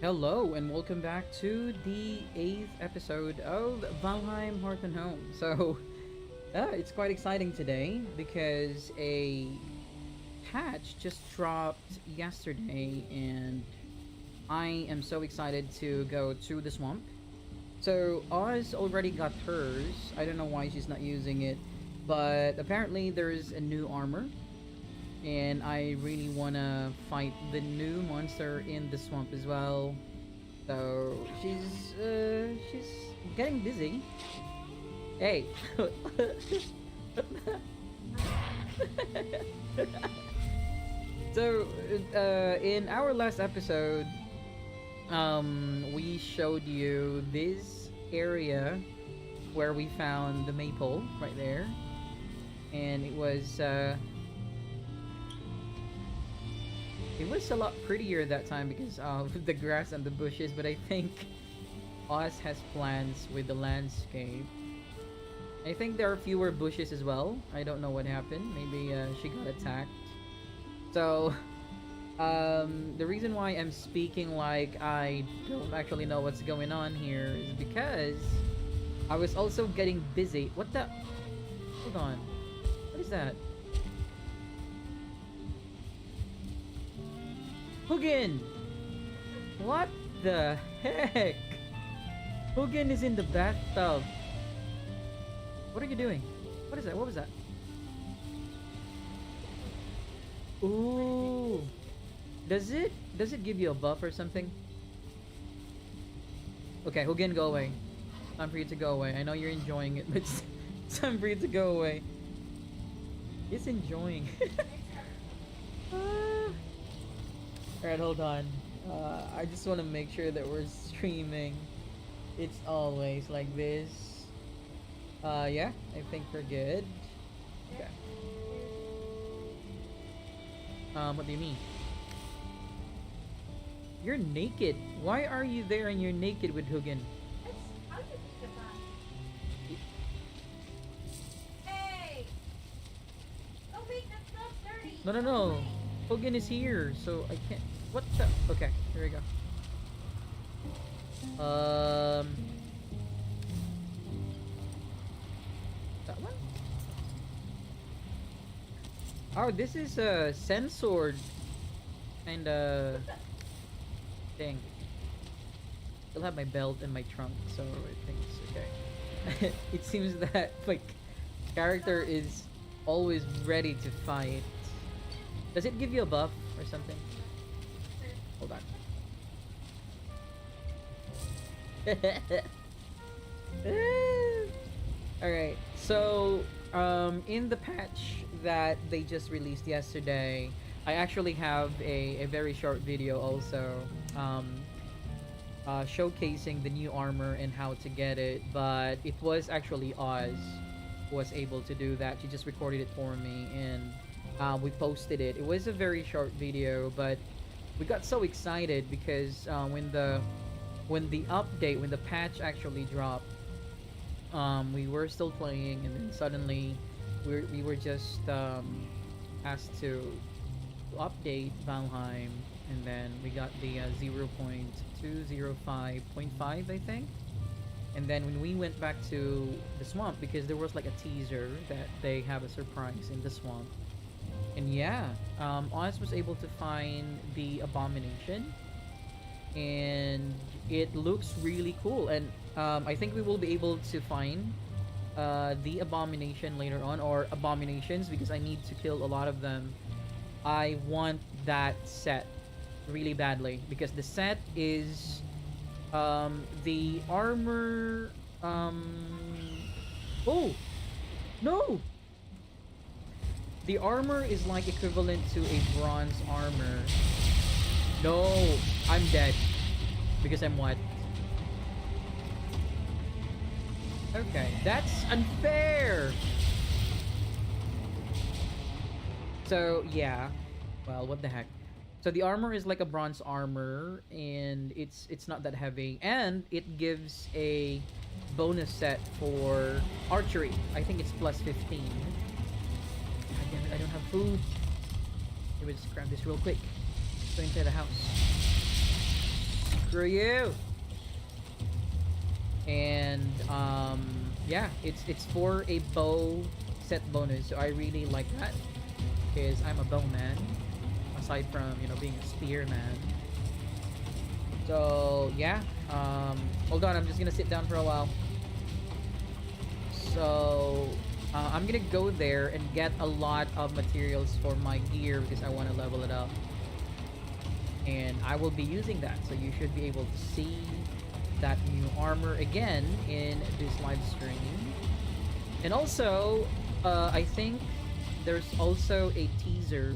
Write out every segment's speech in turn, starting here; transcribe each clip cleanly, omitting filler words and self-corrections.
Hello and welcome back to the 8th episode of Valheim, Hearth and Home. So, it's quite exciting today because a patch just dropped yesterday and I am so excited to go to the swamp. So, Oz already got hers. I don't know why she's not using it, but apparently there's a new armor and I really wanna fight the new monster in the swamp as well. So she's getting busy. Hey. So in our last episode, we showed you this area where we found the maple right there, and it was a lot prettier that time because of the grass and the bushes, but I think Oz has plans with the landscape. I think there are fewer bushes as well. I don't know what happened. Maybe she got attacked. So, the reason why I'm speaking like I don't actually know what's going on here is because I was also getting busy. What the? Hold on. What is that? Hugin! What the heck? Hugin is in the bathtub. What are you doing? What is that? What was that? Ooh. Does it give you a buff or something? Okay, Hugin, go away. Time for you to go away. I know you're enjoying it, but it's time for you to go away. It's enjoying. Alright, hold on. I just want to make sure that we're streaming. It's always like this. Yeah, I think we're good. Okay. What do you mean? You're naked. Why are you there and you're naked with Hugin? Hey! Don't make that stuff dirty! No. Hugin is here, so I can't. What the? Okay, here we go. That one? Oh, this is a censored and thing. Still have my belt and my trunk, so I think it's okay. It seems that my character is always ready to fight. Does it give you a buff or something? Hold on. Alright, so in the patch that they just released yesterday, I actually have a very short video also showcasing the new armor and how to get it, but it was actually Oz who was able to do that. She just recorded it for me and we posted it. It was a very short video, but we got so excited because when the patch actually dropped, we were still playing, and then suddenly we were just asked to update Valheim, and then we got the 0.205.5, I think. And then when we went back to the swamp, because there was like a teaser that they have a surprise in the swamp. And yeah, Oz was able to find the abomination, and it looks really cool. And I think we will be able to find the abomination later on, or abominations, because I need to kill a lot of them. I want that set really badly because the set is the armor. Oh no! The armor is like equivalent to a bronze armor. No, I'm dead. Because I'm what? Okay, that's unfair! So, yeah. Well, what the heck. So the armor is like a bronze armor, and it's not that heavy. And it gives a bonus set for archery. I think it's plus 15. I don't have food. Let me just grab this real quick. Go inside the house. Screw you. And yeah, it's for a bow set bonus, so I really like that because I'm a bowman aside from being a spearman. So yeah, hold on, I'm just gonna sit down for a while. So I'm gonna go there and get a lot of materials for my gear because I want to level it up, and I will be using that, so you should be able to see that new armor again in this live stream. And also, I think there's also a teaser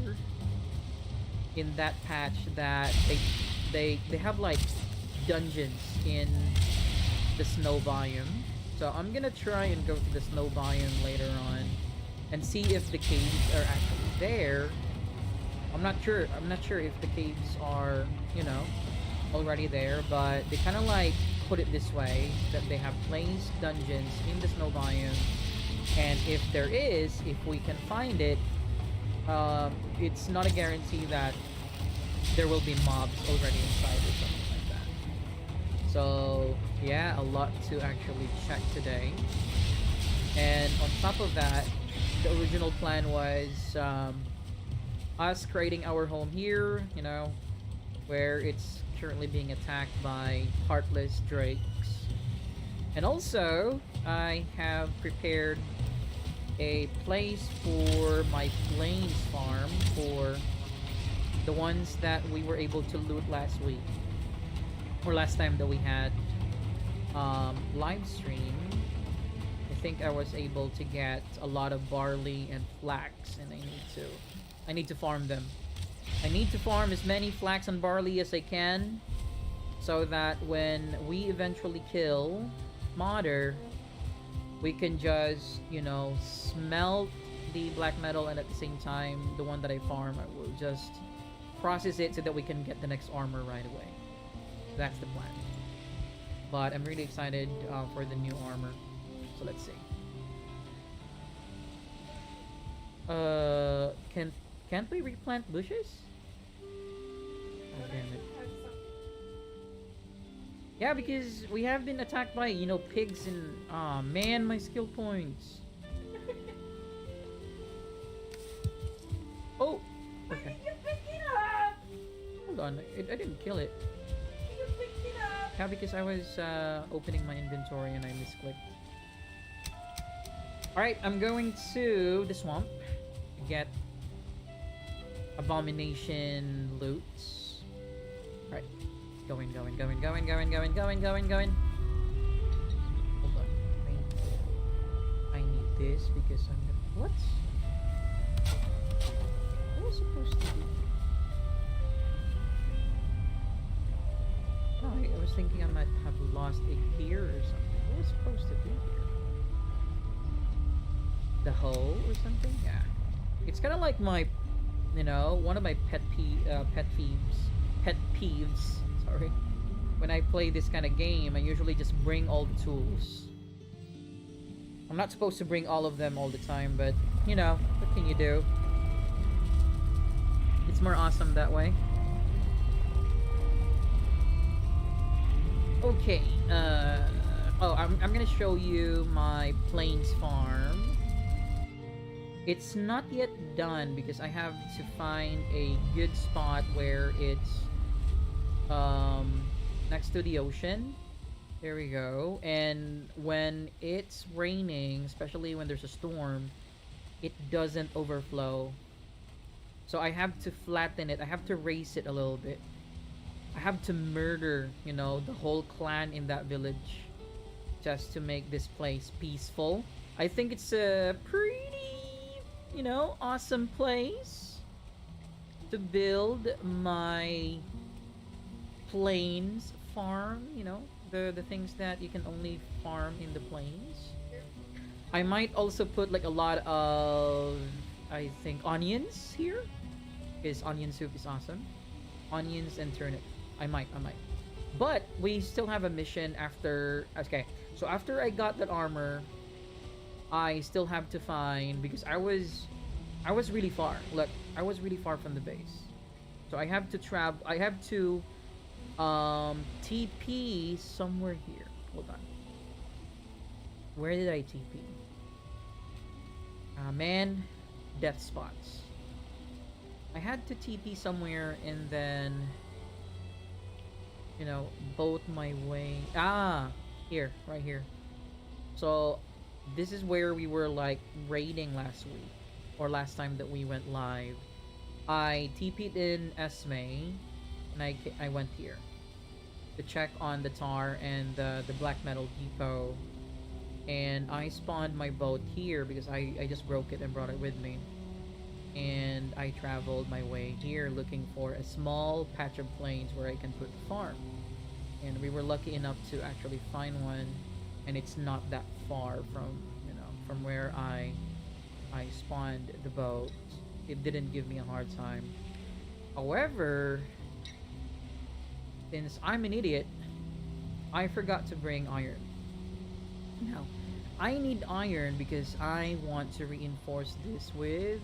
in that patch that they have like dungeons in the snow biome. So I'm gonna try and go to the snow biome later on and see if the caves are actually there. I'm not sure. I'm not sure if the caves are, already there, but they kind of like put it this way that they have placed dungeons in the snow biome, and if there is, if we can find it, it's not a guarantee that there will be mobs already inside or something like that. So yeah, a lot to actually check today. And on top of that, the original plan was us creating our home here, where it's currently being attacked by heartless drakes. And also, I have prepared a place for my plains farm for the ones that we were able to loot last week, or last time that we had live stream. I think I was able to get a lot of barley and flax, and I need to farm them. I need to farm as many flax and barley as I can, so that when we eventually kill Modder, we can just, smelt the black metal, and at the same time, the one that I farm, I will just process it so that we can get the next armor right away. That's the plan. But I'm really excited for the new armor. So let's see. Can't we replant bushes? Oh, damn it. Yeah, because we have been attacked by, pigs and... Aw, man, my skill points. Oh! Okay. You picked it up! Hold on, I didn't kill it. You picked it up! Yeah, because I was opening my inventory and I misclicked. Alright, I'm going to the swamp to get abomination loots. Alright. Going. Hold on. I need this because I'm gonna... What? What was I supposed to do? No, I was thinking I might have lost a gear or something. What was I supposed to do here? The hoe or something? Yeah. It's kind of like my, one of my pet peeves. Sorry. When I play this kind of game, I usually just bring all the tools. I'm not supposed to bring all of them all the time, but what can you do? It's more awesome that way. Okay. I'm gonna show you my plains farm. It's not yet done because I have to find a good spot where it's next to the ocean. There we go. And when it's raining, especially when there's a storm, it doesn't overflow. So I have to flatten it. I have to raise it a little bit. I have to murder, the whole clan in that village just to make this place peaceful. I think it's a pretty, awesome place to build my plains farm, the things that you can only farm in the plains. I might also put like a lot of, I think, onions here, because onion soup is awesome. Onions and turnip. I might. But we still have a mission after. Okay, so after I got that armor, I still have to find, because I was really far. Look, I was really far from the base, so I have to travel. I have to TP somewhere here. Hold on. Where did I TP? Man, death spots. I had to TP somewhere and then, boat my way. Here, right here. So, this is where we were like raiding last week, or last time that we went live. I TP'd in Esme, and I went here to check on the tar and the black metal depot, and I spawned my boat here because I just broke it and brought it with me, and I traveled my way here looking for a small patch of plains where I can put the farm, and we were lucky enough to actually find one, and it's not that far from where I spawned the boat. It didn't give me a hard time. However, since I'm an idiot, I forgot to bring iron. Now, I need iron because I want to reinforce this with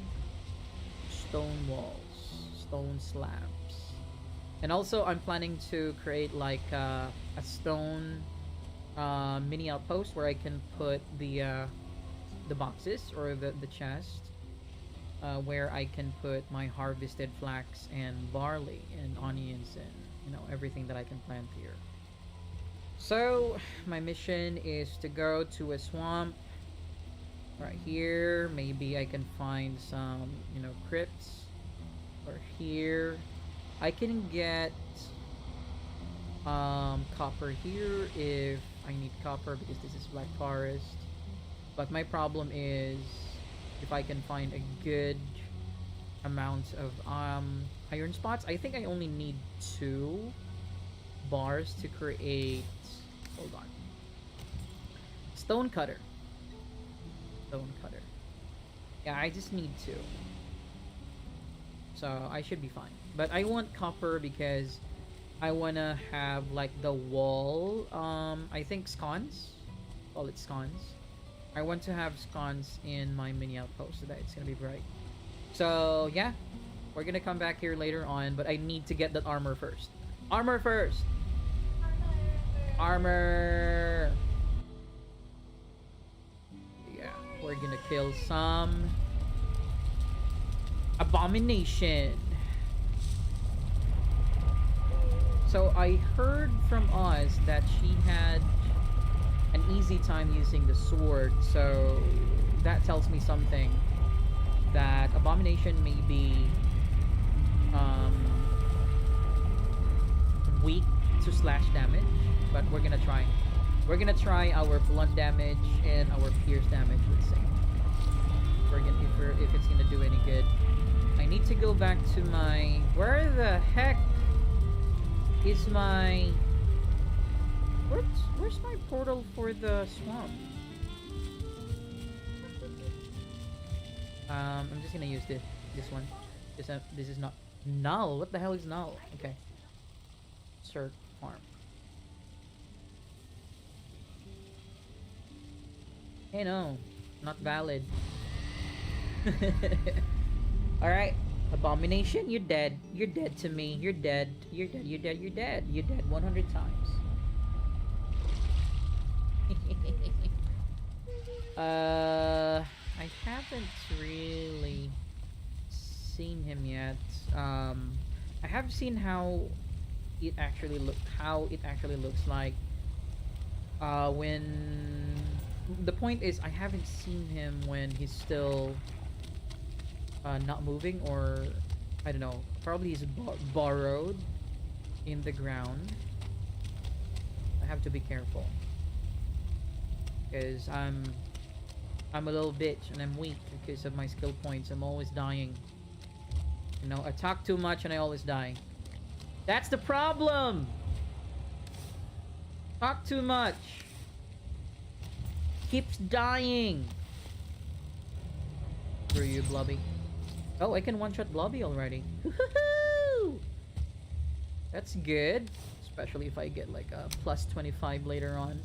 stone walls, stone slabs. And also, I'm planning to create like a stone mini outpost where I can put the boxes or the chest, where I can put my harvested flax and barley and onions and everything that I can plant here. So my mission is to go to a swamp right here. Maybe I can find some crypts, or here I can get copper here if I need copper, because this is black forest. But my problem is if I can find a good amount of iron spots. I think I only need 2 bars to create, hold on, stone cutter. Yeah, I just need 2, so I should be fine. But I want copper because I wanna have like the wall, I think scones, call it scones. I want to have scones in my mini outpost so that it's gonna be bright. So yeah, we're gonna come back here later on, but I need to get that armor first. Armor first! Armor! Yeah, we're gonna kill some abomination. So I heard from Oz that she had an easy time using the sword, so that tells me something, that abomination may be weak to slash damage, but we're gonna try our blunt damage and our pierce damage. Let's see if it's gonna do any good. I need to go back to my, where the heck is my, where's my portal for the swamp? I'm just gonna use this one. This is not null. What the hell is null? Okay. Insert farm. Hey, no, not valid. All right, abomination, you're dead. You're dead to me. You're dead. You're dead. You're dead. You're dead. You're dead 100 times. I haven't really seen him yet. I have seen how it actually looks like when, the point is, I haven't seen him when he's still not moving, or I don't know, probably he's burrowed in the ground. I have to be careful because I'm a little bitch and I'm weak because of my skill points. I'm always dying. I talk too much and I always die. That's the problem. Talk too much. Keeps dying. Screw you, Blobby. Oh, I can one-shot Blobby already. Woohoo! That's good. Especially if I get like a plus 25 later on.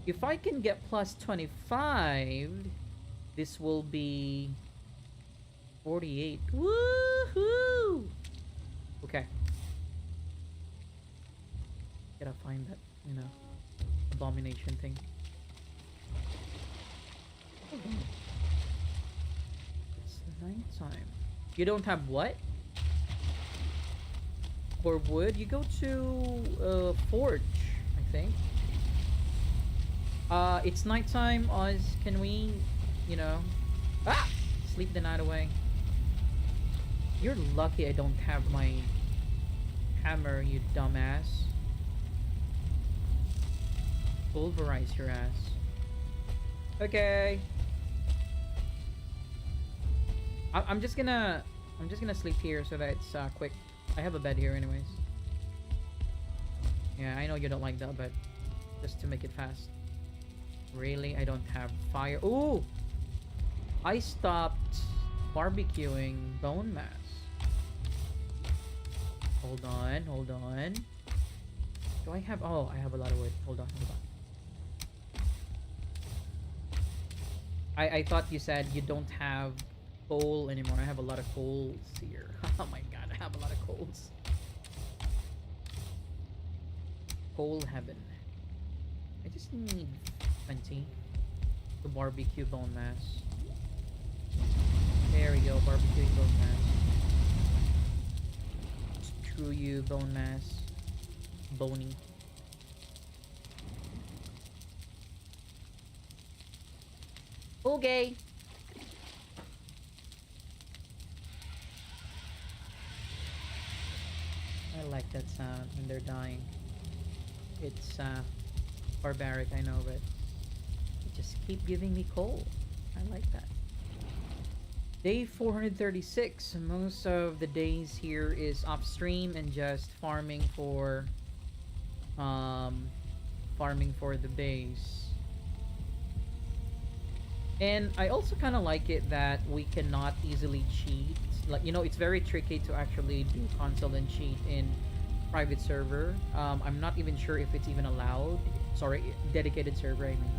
If I can get plus 25, this will be 48. Woohoo! Okay. gotta find that, you know, abomination thing. Hold on. It's nighttime. You don't have what? Or wood? You go to forge, I think. It's nighttime. Oz, can we, you know, sleep the night away? You're lucky I don't have my hammer, you dumbass. Pulverize your ass. Okay. I'm just gonna sleep here so that it's quick. I have a bed here anyways. Yeah, I know you don't like that, but just to make it fast. Really, I don't have fire. Ooh! I stopped barbecuing bone mass. Hold on, hold on. Do I have... Oh, I have a lot of wood. Hold on, hold on. I thought you said you don't have coal anymore. I have a lot of coals here. Oh my god, I have a lot of coals. Coal heaven. I just need 20 to barbecue bone mass. There we go, barbecuing bone mass. Screw you, bone mass. Bony. Okay. I like that sound when they're dying. It's barbaric, I know, but you just keep giving me coal. I like that. Day 436. Most of the days here is upstream and just farming for the base. And I also kind of like it that we cannot easily cheat. Like, you know, it's very tricky to actually do console and cheat in private server. I'm not even sure if it's even allowed. Sorry, dedicated server, I mean.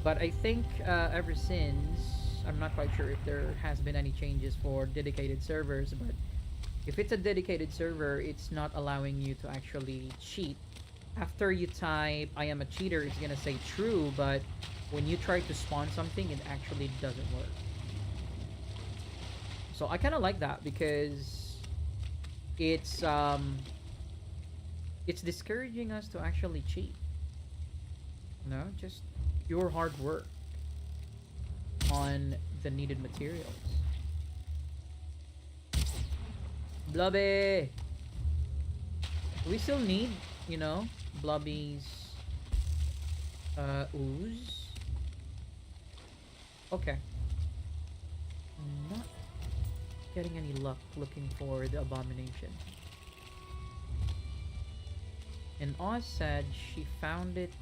But I think ever since, I'm not quite sure if there has been any changes for dedicated servers, but if it's a dedicated server, it's not allowing you to actually cheat. After you type, I am a cheater, it's gonna say true, but when you try to spawn something, it actually doesn't work. So I kind of like that because it's discouraging us to actually cheat. No, just pure hard work on the needed materials. Blubby! We still need, you know, Blubby's ooze. Okay. Not getting any luck looking for the abomination. And Oz said she found it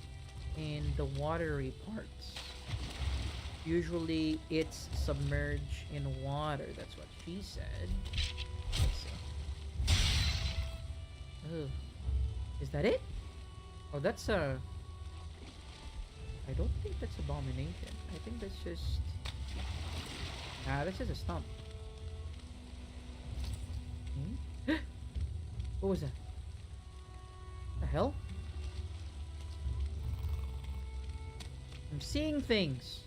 in the watery parts. Usually it's submerged in water. That's what she said. Let's see. Oh. Is that it? Oh, that's a... I don't think that's abomination. I think that's just... Ah, that's just a stump. Hmm? What was that? The hell? I'm seeing things.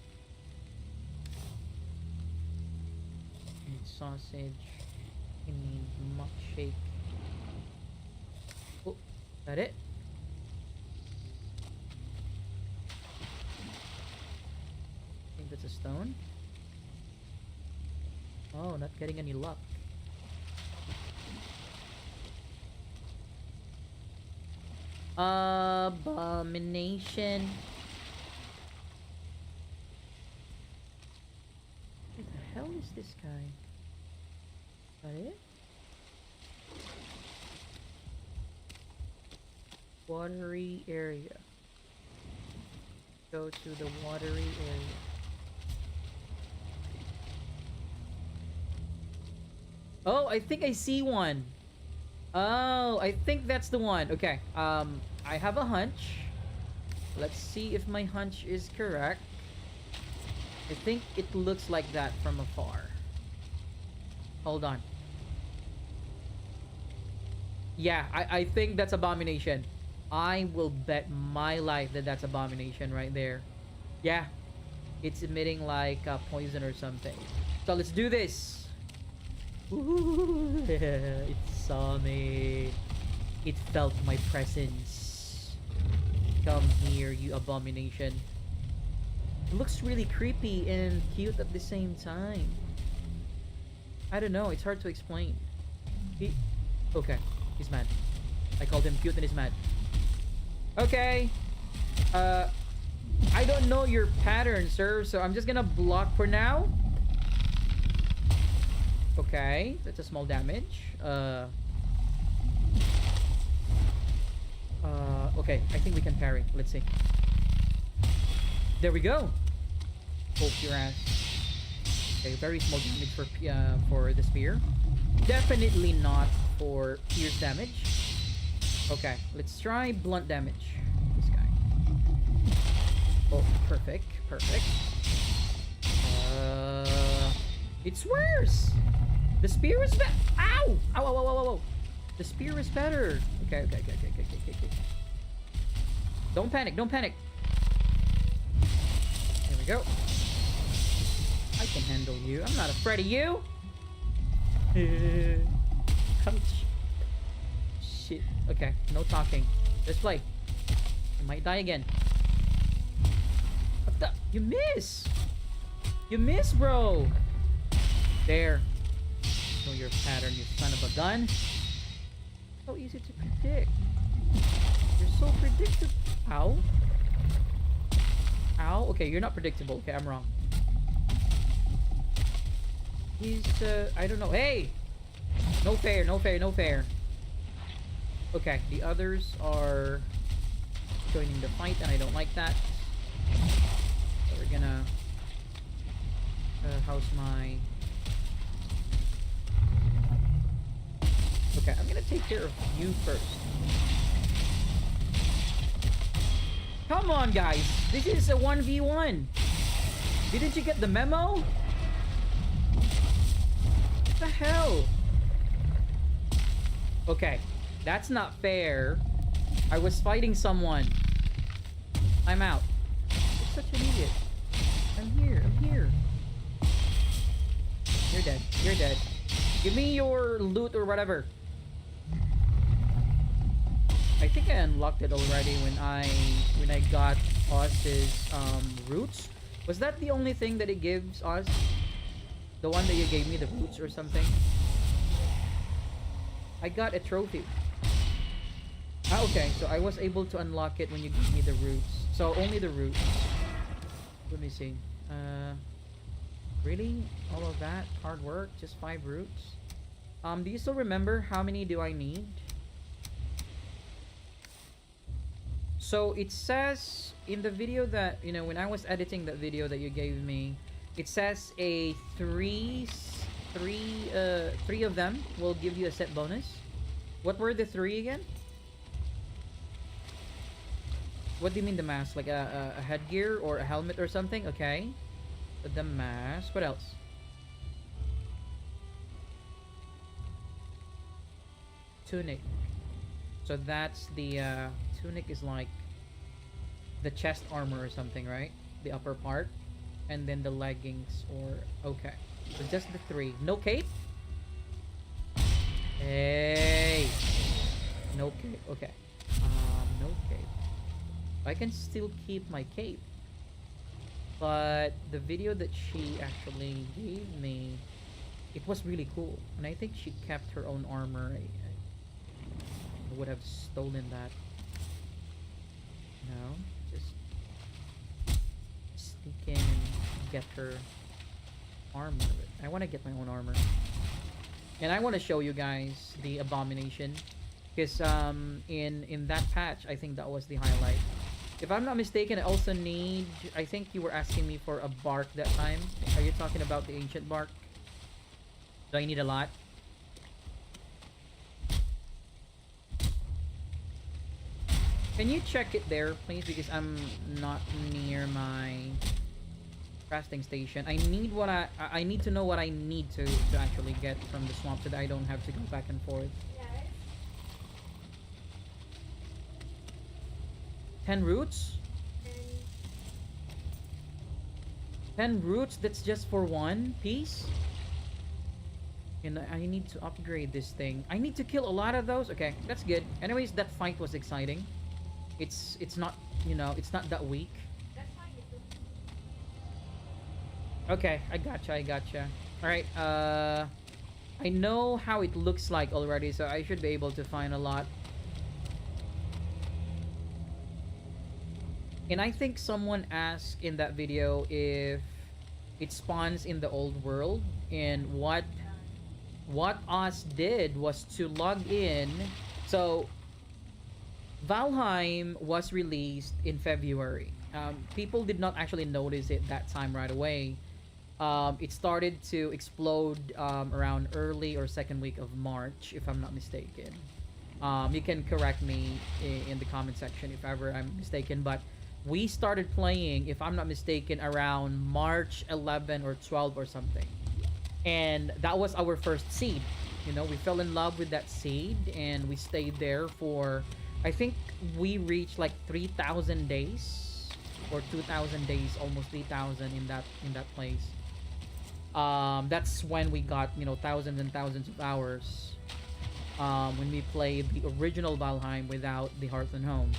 And sausage. I need muck shake. Oh, is that it? I think that's a stone. Oh, not getting any luck. Abomination. What the hell is this guy? Is that it? Watery area. Go to the watery area. Oh, I think I see one. Oh, I think that's the one. Okay. I have a hunch. Let's see if my hunch is correct. I think it looks like that from afar. Hold on. Yeah, I think that's abomination. I will bet my life that that's abomination right there. Yeah, it's emitting like poison or something. So let's do this. Ooh, it saw me. It felt my presence. Come here, you abomination. It looks really creepy and cute at the same time. I don't know, it's hard to explain. Okay, he's mad. I called him cute and he's mad. Okay. I don't know your pattern, sir, so I'm just gonna block for now. Okay, that's a small damage. Okay, I think we can parry. Let's see. There we go. Poke your ass. Okay, very small damage for the spear. Definitely not for pierce damage. Okay, let's try blunt damage. This guy. Oh, perfect, perfect. It's worse. The spear is better. Ow! Ow! Ow! Ow! Ow! Ow! The spear is better. Okay, okay, okay, okay, okay, okay, okay. Don't panic, don't panic. There we go. I can handle you. I'm not afraid of you. Ouch. Shit. Okay, no talking. Let's play. I might die again. What the? You miss! You miss, bro! There. Know your pattern, you son of a gun. So easy to predict. You're so predictable. Ow. Ow. Okay, you're not predictable. Okay, I'm wrong. He's, I don't know. Hey! No fair, no fair, no fair. Okay, the others are joining the fight, and I don't like that. So we're gonna... how's my... Okay, I'm gonna take care of you first. Come on, guys. This is a 1v1. Didn't you get the memo? What the hell? Okay, that's not fair. I was fighting someone. I'm out. You're such an idiot. I'm here, I'm here. You're dead, you're dead. Give me your loot or whatever. I think I unlocked it already when I got Oz's roots. Was that the only thing that it gives Oz? The one that you gave me, the roots or something? I got a trophy. Ah, okay, so I was able to unlock it when you gave me the roots. So only the roots. Let me see. Really? All of that hard work? Just 5 roots? Do you still remember how many do I need? So it says in the video that, you know, when I was editing that video that you gave me, it says a three of them will give you a set bonus. What were the 3 again? What do you mean the mask? Like a headgear or a helmet or something? Okay. The mask. What else? Tunic. So that's the tunic is like the chest armor or something, right? The upper part. And then the leggings or... Okay. So just the 3. No cape? Hey! No cape. Okay. No cape. I can still keep my cape. But the video that she actually gave me, it was really cool. And I think she kept her own armor. I would have stolen that. No, just sneak in and get her armor. I want to get my own armor. And I want to show you guys the abomination. Because in that patch, I think that was the highlight. If I'm not mistaken, I also need... I think you were asking me for a bark that time. Are you talking about the ancient bark? Do I need a lot? Can you check it there, please? Because I'm not near my crafting station. I need what I need to know what I need to actually get from the swamp so that I don't have to go back and forth. 10 roots? And 10 roots, that's just for one piece? And I need to upgrade this thing. I need to kill a lot of those? Okay, that's good. Anyways, that fight was exciting. It's not, you know, it's not that weak. that's fine. Okay, I gotcha, I gotcha. Alright, I know how it looks like already, so I should be able to find a lot. And I think someone asked in that video if it spawns in the old world, and what us did was to log in. So Valheim was released in February. People did not actually notice it that time right away. It started to explode around early or second week of March, if I'm not mistaken. You can correct me in the comment section if ever I'm mistaken, but we started playing, if I'm not mistaken, around March 11 or 12 or something. And that was our first seed. You know, we fell in love with that seed and we stayed there for, I think we reached like 3,000 days or 2,000 days, almost 3,000 in that place. That's when we got, you know, thousands and thousands of hours when we played the original Valheim without the Hearth and Home.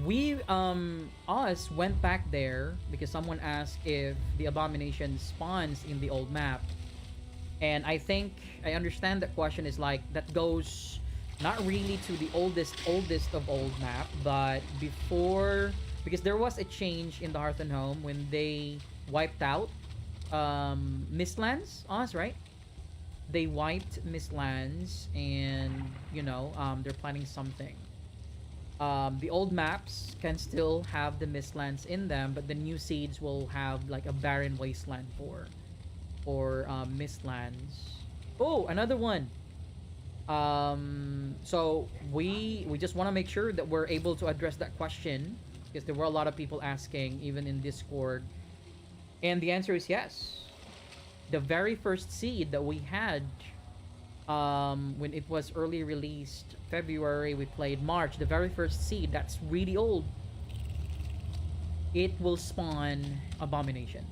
We us went back there because someone asked if the abomination spawns in the old map, and I think I understand that question is like that goes not really to the oldest of old map, but before, because there was a change in the Hearth and Home when they wiped out Mistlands, us, right? They wiped Mistlands, and you know, they're planning something. The old maps can still have the Mistlands in them, but the new seeds will have like a barren wasteland for Mistlands. Oh, another one. So we just want to make sure that we're able to address that question because there were a lot of people asking, even in Discord, and the answer is yes. The very first seed that we had, when it was early released, February, we played March, the very first seed, that's really old, it will spawn Abomination.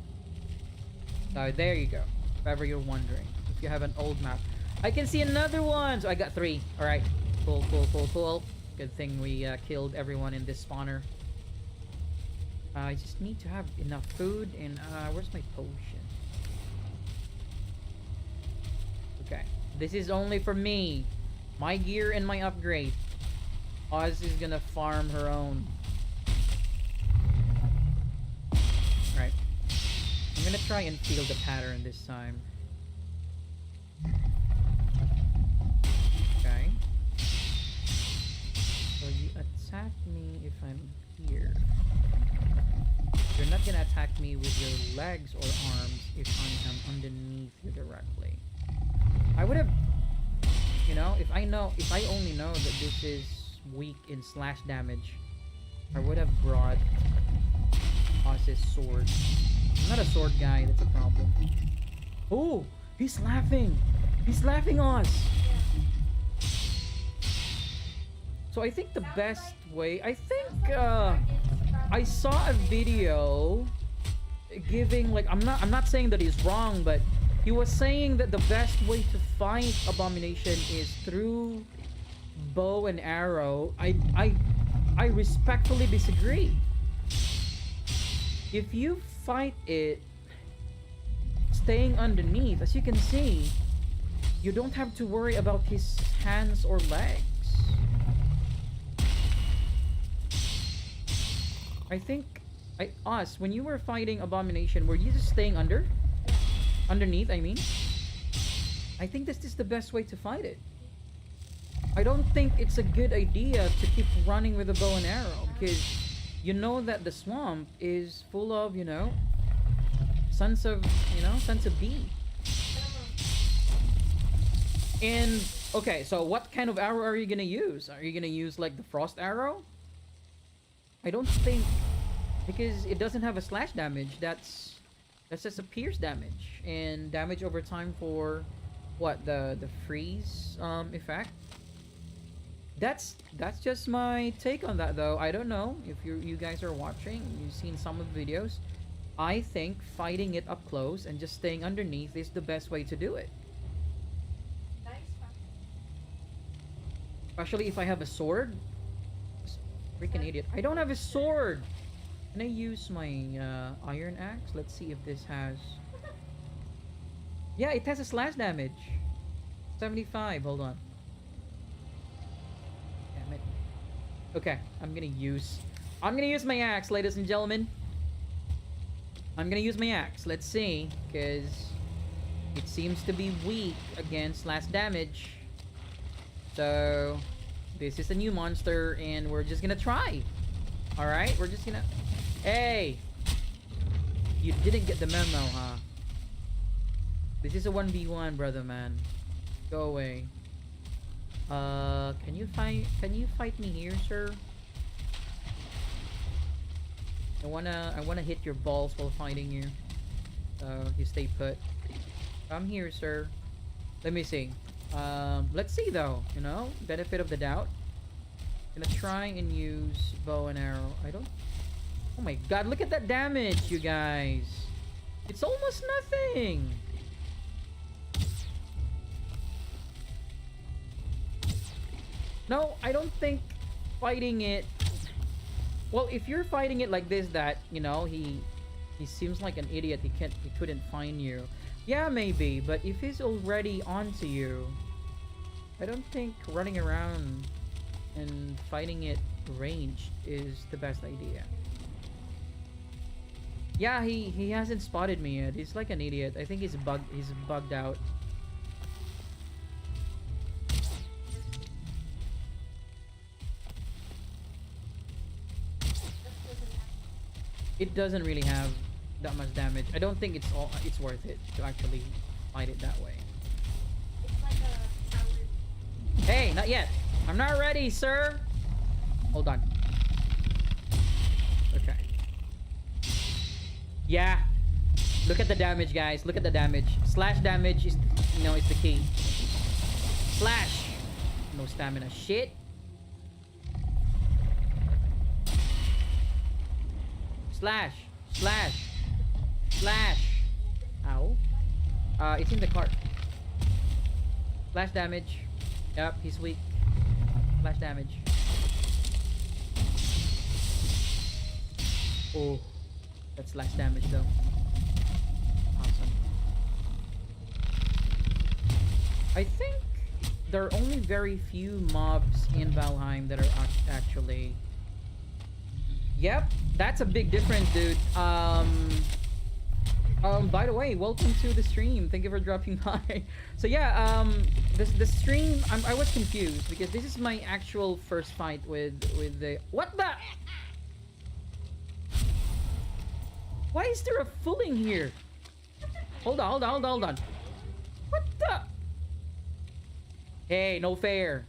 So there you go, if ever you're wondering, if you have an old map. I can see another one! So I got 3. Alright, cool, cool, cool, cool. Good thing we killed everyone in this spawner. I just need to have enough food, and where's my potion? Okay, this is only for me. My gear and my upgrade. Oz is gonna farm her own. Alright. I'm gonna try and feel the pattern this time. Okay. So you attack me if I'm here. You're not gonna attack me with your legs or arms if I am underneath you directly. I would have, you know, if I only know that this is weak in slash damage, I would have brought Oz's sword. I'm not a sword guy, that's a problem. Oh, he's laughing! He's laughing, Oz! So I think the best way, I think, I saw a video giving, like, I'm not saying that he's wrong, but he was saying that the best way to fight Abomination is through bow and arrow. I respectfully disagree. If you fight it staying underneath, as you can see, you don't have to worry about his hands or legs. I think us, when you were fighting Abomination, were you just staying underneath, I mean? I think this is the best way to fight it. I don't think it's a good idea to keep running with a bow and arrow, because you know that the swamp is full of, you know, sons of B. And okay, so what kind of arrow are you gonna use? Are you gonna use like the frost arrow? I don't think, because it doesn't have a slash damage. That's just a pierce damage and damage over time for what, the freeze effect. That's just my take on that, though. I don't know if you guys are watching, you've seen some of the videos. I think fighting it up close and just staying underneath is the best way to do it. Nice one. Especially if I have a sword. Freaking idiot. I don't have a sword! Can I use my iron axe? Let's see if this has... Yeah, it has a slash damage. 75, hold on. Damn it. Okay, I'm gonna use my axe, ladies and gentlemen. I'm gonna use my axe. Let's see, because it seems to be weak against slash damage. So, this is a new monster, and we're just gonna try. Alright, we're just gonna... Hey! You didn't get the memo, huh? This is a 1v1, brother, man. Go away. Can you fight me here, sir? I wanna hit your balls while fighting you. So you stay put. Come here, sir. Let me see. Let's see though, you know, benefit of the doubt. Gonna try and use bow and arrow. I don't... Oh my god, look at that damage, you guys. It's almost nothing. No, I don't think fighting it... Well, if you're fighting it like this, that, you know, he seems like an idiot. He couldn't find you. Yeah, maybe, but if he's already onto you, I don't think running around and fighting it ranged is the best idea. Yeah, he hasn't spotted me yet. He's like an idiot. I think he's bugged out. It doesn't really have that much damage. I don't think it's worth it to actually fight it that way. It's like a coward. Hey, not yet. I'm not ready, sir. Hold on. Okay. Yeah. Look at the damage, guys. Look at the damage. Slash damage is, you know, is the key. Slash. No stamina. Shit. Slash. Slash. Slash. Ow. It's in the cart. Slash damage. Yep, he's weak. Slash damage. Oh. That's slash damage though. Awesome. I think there are only very few mobs in Valheim that are actually... Yep, that's a big difference, dude. By the way, welcome to the stream. Thank you for dropping by. So yeah, the stream, I was confused because this is my actual first fight with the... What the... Why is there a fooling here? Hold on. What the... Hey, no fair.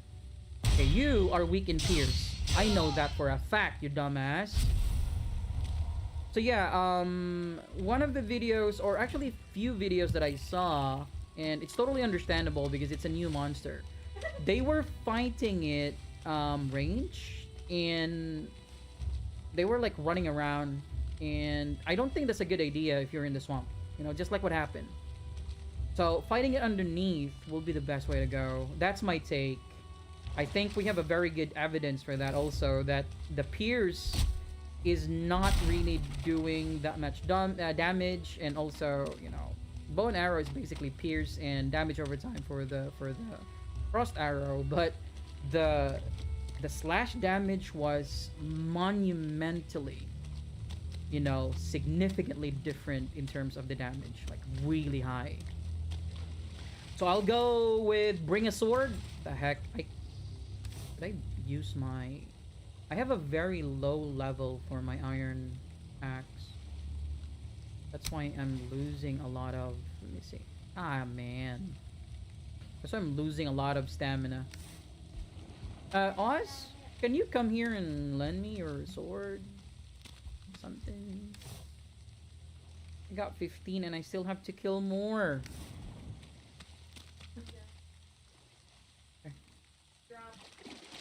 Okay, you are weak in tears. I know that for a fact, you dumbass. So yeah, one of the videos, or actually few videos that I saw, and it's totally understandable because it's a new monster. They were fighting it range, and they were like running around, and I don't think that's a good idea if you're in the swamp. You know, just like what happened. So fighting it underneath will be the best way to go. That's my take. I think we have a very good evidence for that also, that the pierce is not really doing that much damage, and also, you know, bow and arrow is basically pierce and damage over time for the frost arrow, but the slash damage was monumentally, you know, significantly different in terms of the damage, like really high. So I'll go with bring a sword. The heck, did I use my... I have a very low level for my iron axe. That's why I'm losing a lot of... Let me see. Ah, man. That's why I'm losing a lot of stamina. Oz? Can you come here and lend me your sword? Something. I got 15 and I still have to kill more. Drop.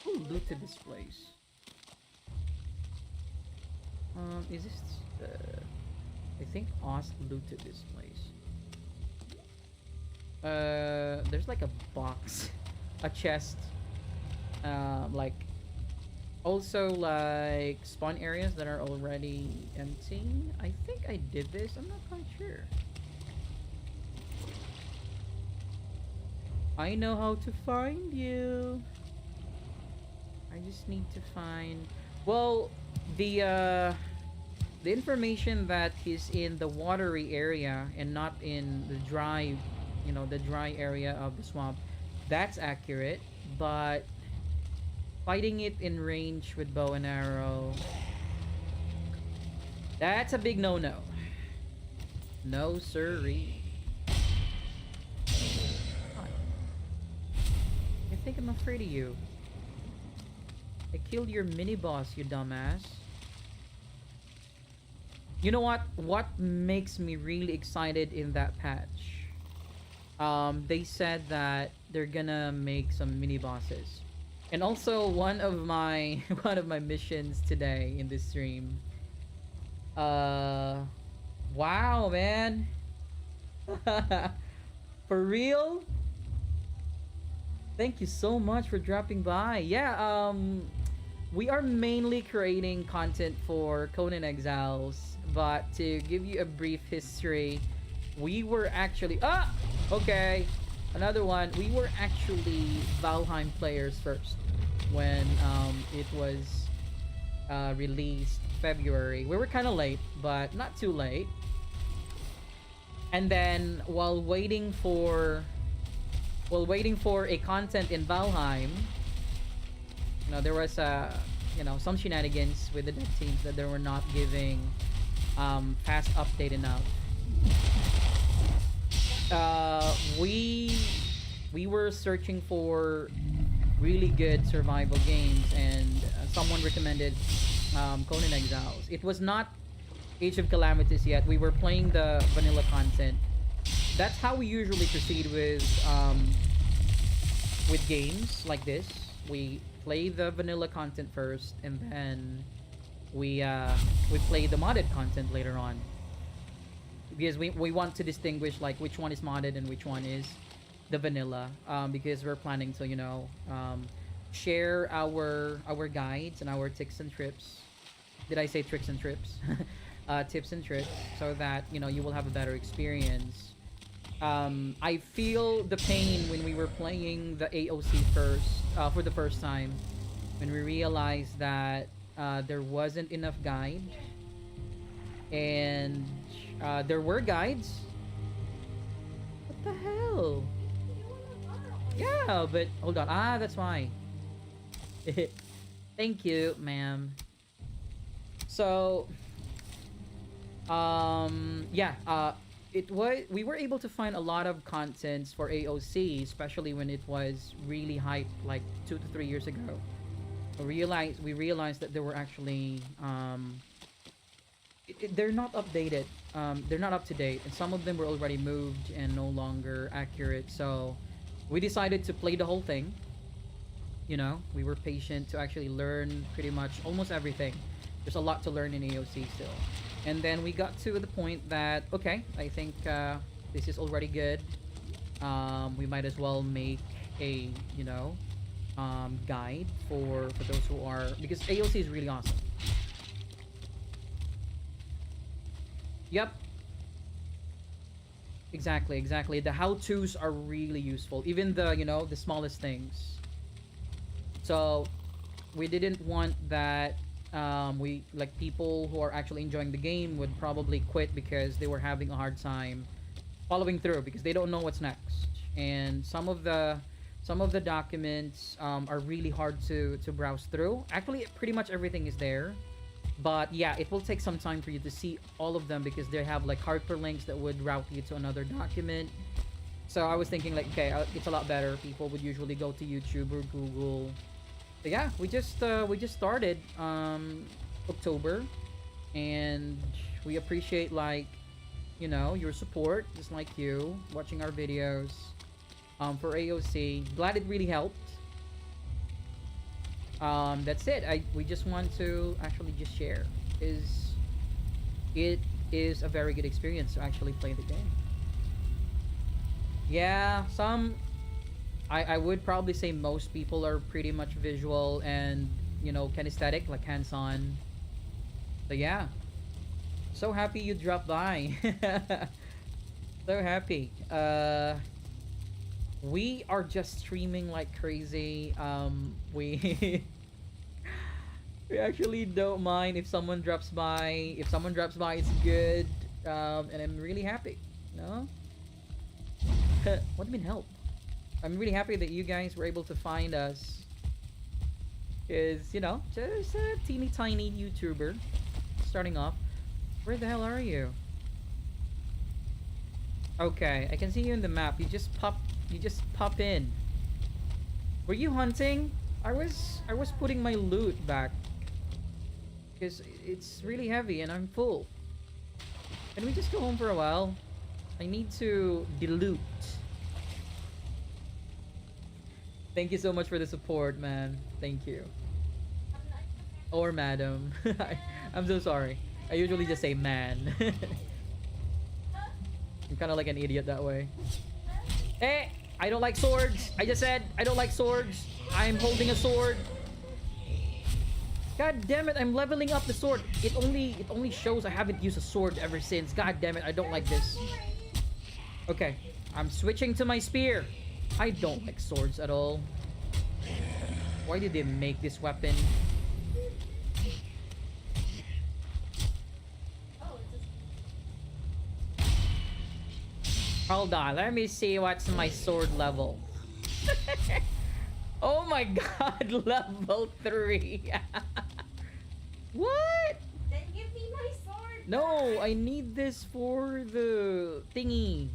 Ooh, looted this place? Is this... I think Oz looted this place. There's like a box. A chest. Like... Also, like, spawn areas that are already empty. I think I did this. I'm not quite sure. I know how to find you. I just need to find... Well, the information that he's in the watery area and not in the dry, you know, the dry area of the swamp, that's accurate. But fighting it in range with bow and arrow, that's a big no-no. No siree. I think I'm afraid of you. I killed your mini-boss, you dumbass. You know what? What makes me really excited in that patch? They said that they're gonna make some mini-bosses. And also one of my one of my missions today in this stream. Wow, man. For real? Thank you so much for dropping by. Yeah, we are mainly creating content for Conan Exiles, but to give you a brief history, we were actually okay, another one. We were actually Valheim players first when it was released February. We were kind of late, but not too late. And then while waiting for a content in Valheim, you know, there was some shenanigans with the dev teams that they were not giving fast update enough. We were searching for really good survival games, and someone recommended Conan Exiles. It was not Age of Calamities yet. We were playing the vanilla content. That's how we usually proceed with games like this. We play the vanilla content first, and then we play the modded content later on, because we want to distinguish like which one is modded and which one is the vanilla, because we're planning to, you know, share our guides and our tips and trips. Did I say tricks and trips? Tips and tricks, so that, you know, you will have a better experience. I feel the pain when we were playing the AOC first, for the first time, when we realized that there wasn't enough guide, and there were guides. What the hell? Yeah, but hold on. That's why. Thank you, ma'am. So, yeah, we were able to find a lot of contents for AOC, especially when it was really hyped like 2 to 3 years ago. We realized that there were actually they're not updated. They're not up to date, and some of them were already moved and no longer accurate. So we decided to play the whole thing. You know, we were patient to actually learn pretty much almost everything. There's a lot to learn in AOC still. And then we got to the point that, okay, I think this is already good. We might as well make a, you know, guide for those who are, because AOC is really awesome. Yep. Exactly. The how-tos are really useful. Even the, you know, the smallest things. So we didn't want that we, like, people who are actually enjoying the game would probably quit because they were having a hard time following through, because they don't know what's next. And some of the documents are really hard to browse through. Actually, pretty much everything is there. But yeah, it will take some time for you to see all of them, because they have like hyperlinks that would route you to another document. So I was thinking like, okay, it's a lot better. People would usually go to YouTube or Google. But yeah, we just started October, and we appreciate, like, you know, your support, just like you watching our videos for AOC. Glad it really helped. That's it. We just want to actually just share. Is it is a very good experience to actually play the game. Yeah, some I would probably say most people are pretty much visual and kinesthetic, like hands-on. So yeah, so happy you dropped by. So happy. We are just streaming like crazy. We we actually don't mind if someone drops by. If someone drops by, it's good. And I'm really happy. No? What do you mean help? I'm really happy that you guys were able to find us. Is just a teeny tiny YouTuber starting off. Where the hell are you? Okay, I can see you in the map. You just pop in. Were you hunting? I was putting my loot back because it's really heavy and I'm full. Can we just go home for a while? I need to deloot. Thank you so much for the support, man. Thank you. Or madam. I'm so sorry. I usually just say man. I'm kind of like an idiot that way. Hey, I don't like swords. I just said I don't like swords. I'm holding a sword. God damn it, I'm leveling up the sword. It only shows I haven't used a sword ever since. God damn it, I don't like this. Okay, I'm switching to my spear. I don't like swords at all. Why did they make this weapon? Hold on, let me see what's my sword level. Oh my god, level 3. What? Then give me my sword. No, I need this for the thingy.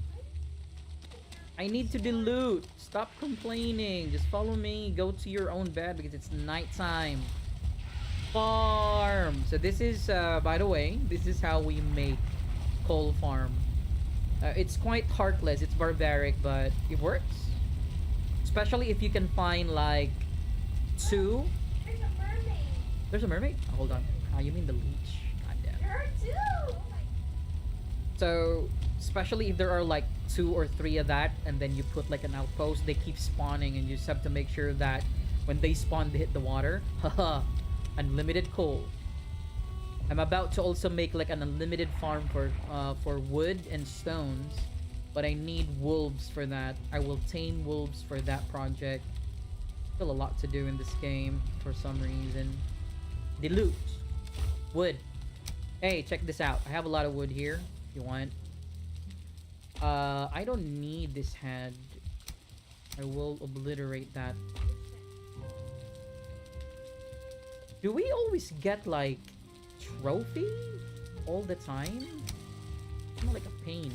I need to deloot. Stop complaining. Just follow me. Go to your own bed because it's nighttime. Farm. So this is, by the way, this is how we make coal farm. It's quite heartless. It's barbaric, but it works. Especially if you can find like 2. There's a mermaid. There's a mermaid? Oh, hold on. You mean the leech? God damn. Her too. So, especially if there are like 2 or 3 of that, and then you put like an outpost, they keep spawning, and you just have to make sure that when they spawn, they hit the water. Haha, unlimited coal. I'm about to also make like an unlimited farm for wood and stones, but I need wolves for that. I will tame wolves for that project. Still a lot to do in this game for some reason. The loot. Wood. Hey, check this out. I have a lot of wood here if you want. I don't need this head. I will obliterate that. Do we always get like trophy all the time? It's not like a pain.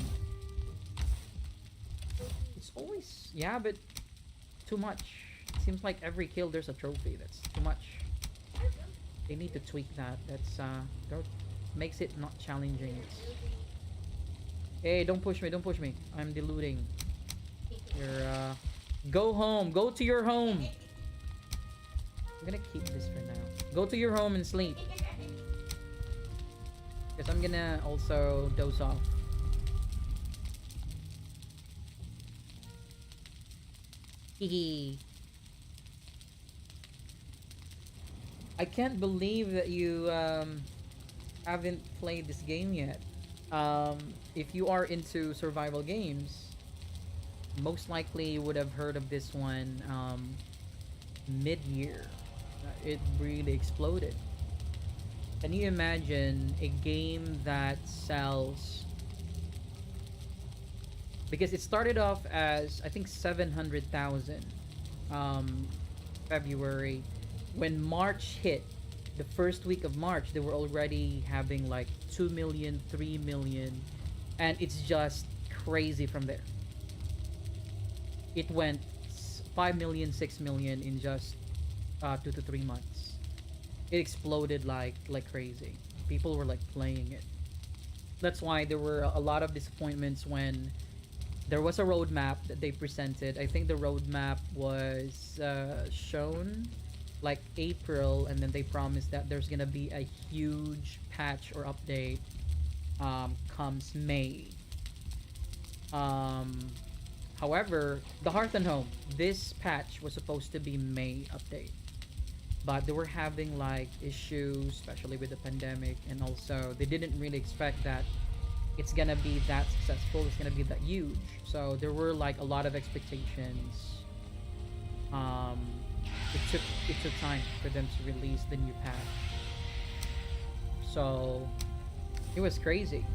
It's always, yeah, but too much. It seems like every kill there's a trophy. That's too much. They need to tweak that. That makes it not challenging. Hey, don't push me, don't push me. I'm diluting. You're go home. Go to your home. I'm gonna keep this for now. Go to your home and sleep. Because I'm gonna also doze off. Hehe. I can't believe that you haven't played this game yet. If you are into survival games, most likely you would have heard of this one mid-year. It really exploded. Can you imagine a game that sells? Because it started off as I think 700,000 February. When March hit, the first week of March, they were already having like 2 million, 3 million, and it's just crazy from there. It went 5 million, 6 million in just 2 to 3 months. It exploded like crazy. People were like playing it. That's why there were a lot of disappointments when there was a roadmap that they presented. I think the roadmap was shown like April, and then they promised that there's gonna be a huge patch or update comes May. Um, However, the Hearth and Home, this patch was supposed to be May update, but they were having like issues, especially with the pandemic, and also they didn't really expect that it's gonna be that successful. It's gonna be that huge. So there were like a lot of expectations. Um, it took time for them to release the new patch. So it was crazy.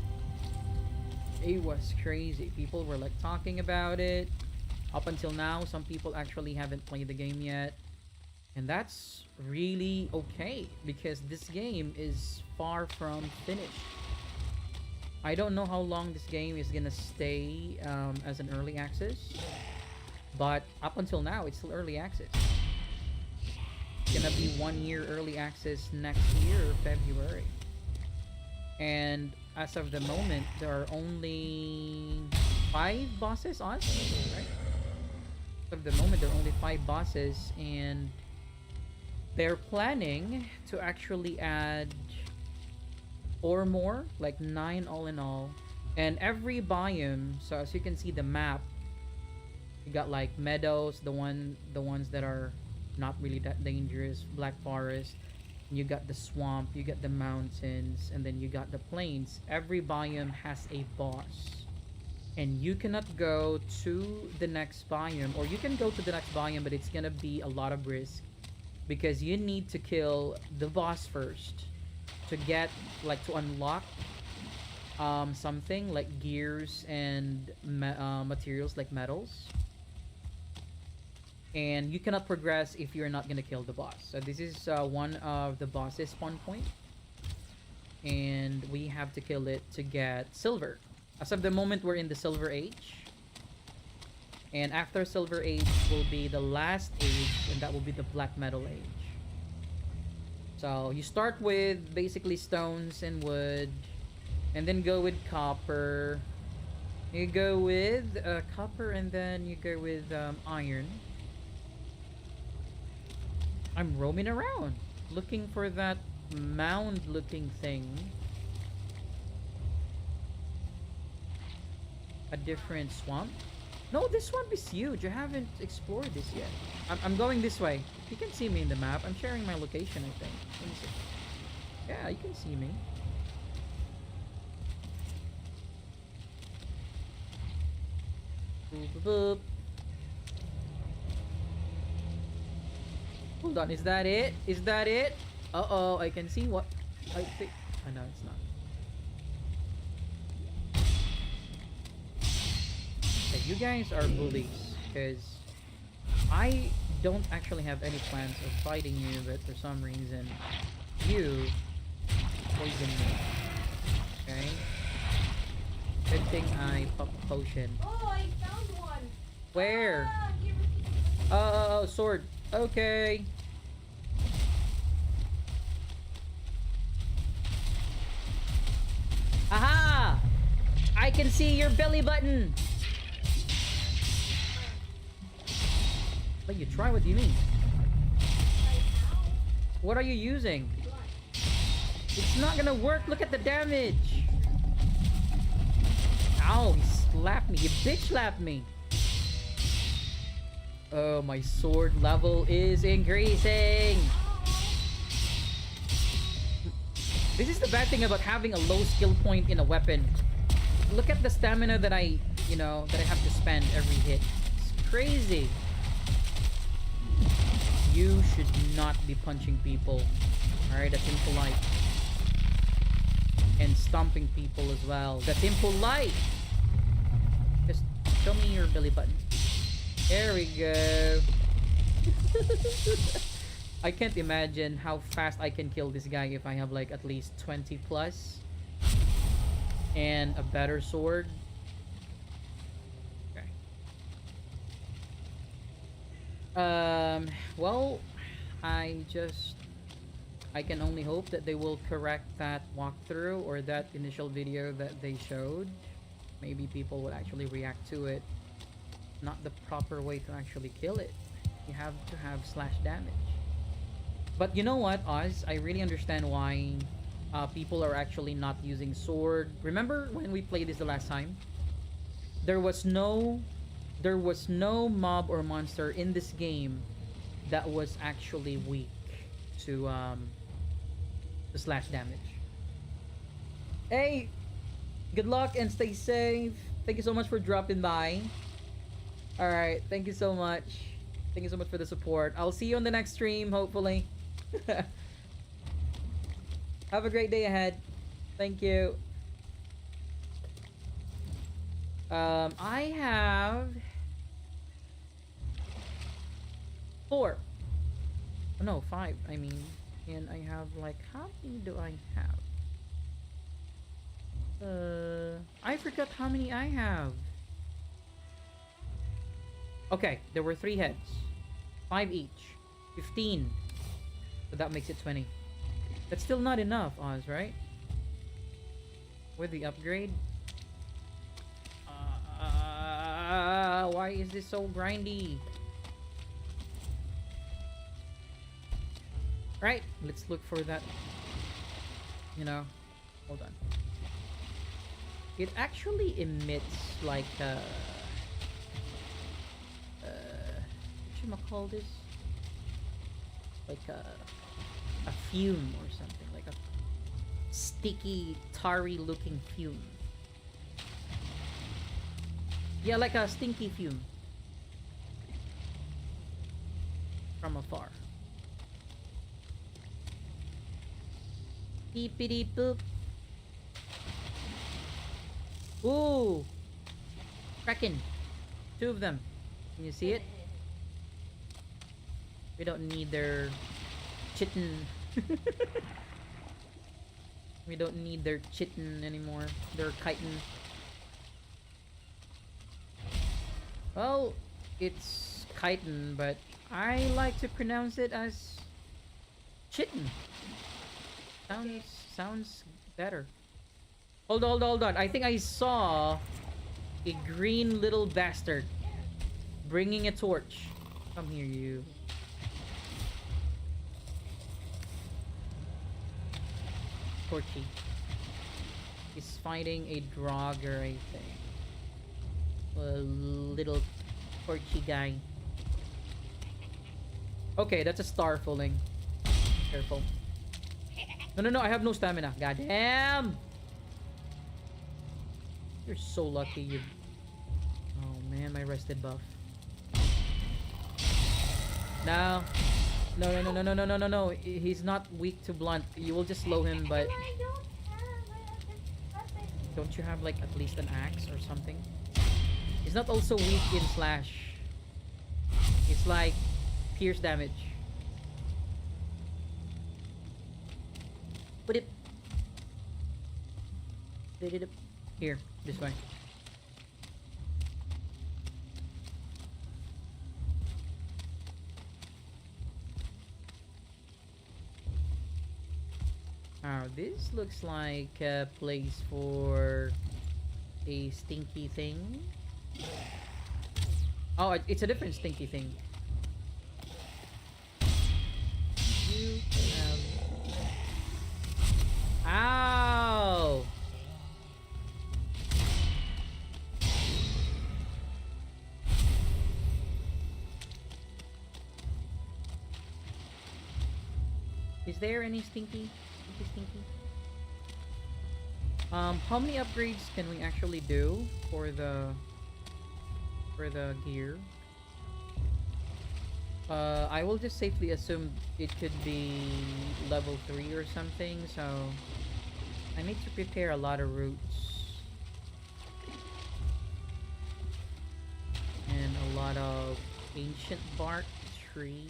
It was crazy. People were like talking about it. Up until now, some people actually haven't played the game yet. And that's really okay because this game is far from finished. I don't know how long this game is gonna stay as an early access, but up until now, it's still early access. It's gonna be 1 year early access next year, February. And as of the moment, there are only 5 bosses on, right? As of the moment, there are only 5 bosses, and they're planning to actually add 4 more, like 9 all in all. And every biome, so as you can see the map, you got like meadows, the ones that are not really that dangerous, black forest. You got the swamp, you got the mountains, and then you got the plains. Every biome has a boss. And you cannot go to the next biome, or you can go to the next biome, but it's gonna be a lot of risk because you need to kill the boss first to get like to unlock something like gears and materials like metals, and you cannot progress if you're not gonna kill the boss. So this is one of the boss's spawn point, and we have to kill it to get silver. As of the moment, we're in the silver age, and after silver age will be the last age, and that will be the black metal age. So you start with basically stones and wood, and then go with copper. You go with copper, and then you go with iron. I'm roaming around looking for that mound looking thing. A different swamp. No, this swamp is huge. I haven't explored this yet. I'm going this way. You can see me in the map. I'm sharing my location, I think. Let me see. Yeah, you can see me. Boop, boop, boop. Hold on, is that it? Is that it? Uh-oh, I can see what I think. Oh, no, it's not. Okay, you guys are bullies, because I don't actually have any plans of fighting you, but for some reason, you poison me. Okay? Good thing I pop a potion. Oh, I found one. Where? Ah, give it to me. Oh, sword. Okay. Aha! I can see your belly button. Let you try. What do you mean? What are you using? It's not gonna work. Look at the damage. Ow, he slapped me. He bitch slapped me. Oh, my sword level is increasing. This is the bad thing about having a low skill point in a weapon. Look at the stamina that I have to spend every hit. It's crazy. You should not be punching people. Alright, that's impolite. And stomping people as well. That's impolite. Just show me your belly button. There we go. I can't imagine how fast I can kill this guy if I have like at least 20 plus and a better sword. Okay. Well, I can only hope that they will correct that walkthrough or that initial video that they showed. Maybe people will actually react to it. Not the proper way to actually kill it. You have to have slash damage. But you know what, Oz? I really understand why people are actually not using sword. Remember when we played this the last time? There was no there was no mob or monster in this game that was actually weak to the slash damage. Hey, good luck and stay safe. Thank you so much for dropping by. All right, thank you so much. Thank you so much for the support. I'll see you on the next stream, hopefully. Have a great day ahead. Thank you. I have 4. Oh, no, 5. I mean, and I have like, how many do I have? I forgot how many I have. Okay, there were 3 heads. 5 each. 15. So that makes it 20. That's still not enough, Oz, right? With the upgrade? Why is this so grindy? Right, let's look for that. You know, hold on. It actually emits like what call this? Like a fume or something, like a sticky, tarry looking fume. Yeah, like a stinky fume from afar. Beepity boop. Ooh! Kraken! 2 of them. Can you see it? We don't need their chitin. We don't need their chitin anymore. Their chitin. Well, it's chitin, but I like to pronounce it as chitin. Sounds better. Hold on. I think I saw a green little bastard bringing a torch. Come here, you. Torchy. He's fighting a Draugr, I think. A little torchy guy. Okay, that's a star falling. Careful. No, I have no stamina. God damn! You're so lucky you... Oh man, my rested buff. No. No. He's not weak to blunt. You will just slow him, but... Don't you have like at least an axe or something? He's not also weak in slash. It's like pierce damage. Put it. Here, this way. Now, this looks like a place for a stinky thing. Oh, it's a different stinky thing. You have... Ow! Is there any stinky? How many upgrades can we actually do for the gear? I will just safely assume it could be level 3 or something, so I need to prepare a lot of roots and a lot of ancient bark tree.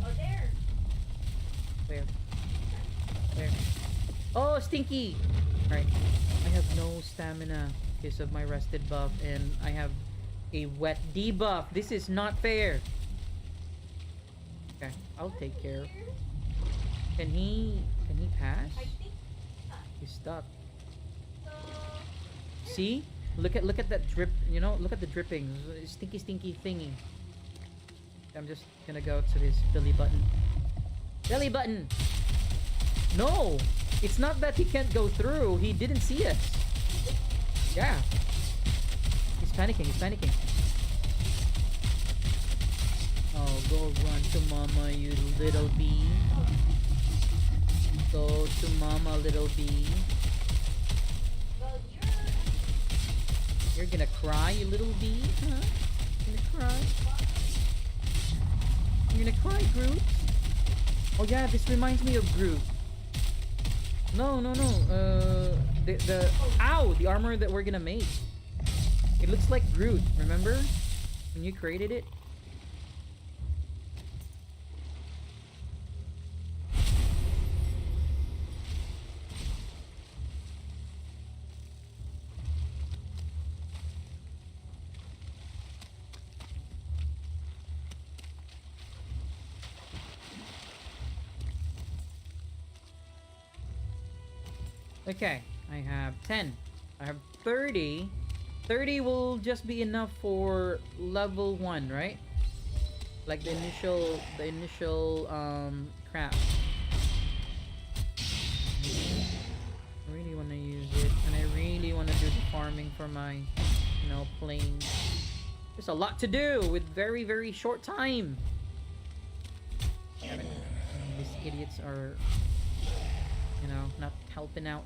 Oh, there. Where? Oh, stinky! Right. I have no stamina because of my rested buff, and I have a wet debuff. This is not fair. Okay, I'll take care. Can he pass? I think He's stuck. See? Look at that drip, you know, look at the drippings. Stinky thingy. I'm just gonna go to his belly button. Belly button! No! It's not that he can't go through. He didn't see us. Yeah. He's panicking. He's panicking. Oh, go run to mama, you little bee. Go to mama, little bee. Well, You're gonna cry, you little bee? Huh? You're gonna cry? You're gonna cry, Groot? Oh yeah, this reminds me of Groot. No. Ow! The armor that we're gonna make. It looks like Groot, remember? When you created it? Okay, I have 10. I have 30. 30 will just be enough for level 1, right? Like the initial crap. I really want to use it, and I really want to do the farming for my, planes. There's a lot to do with very, very short time. Damn it. These idiots are, not helping out.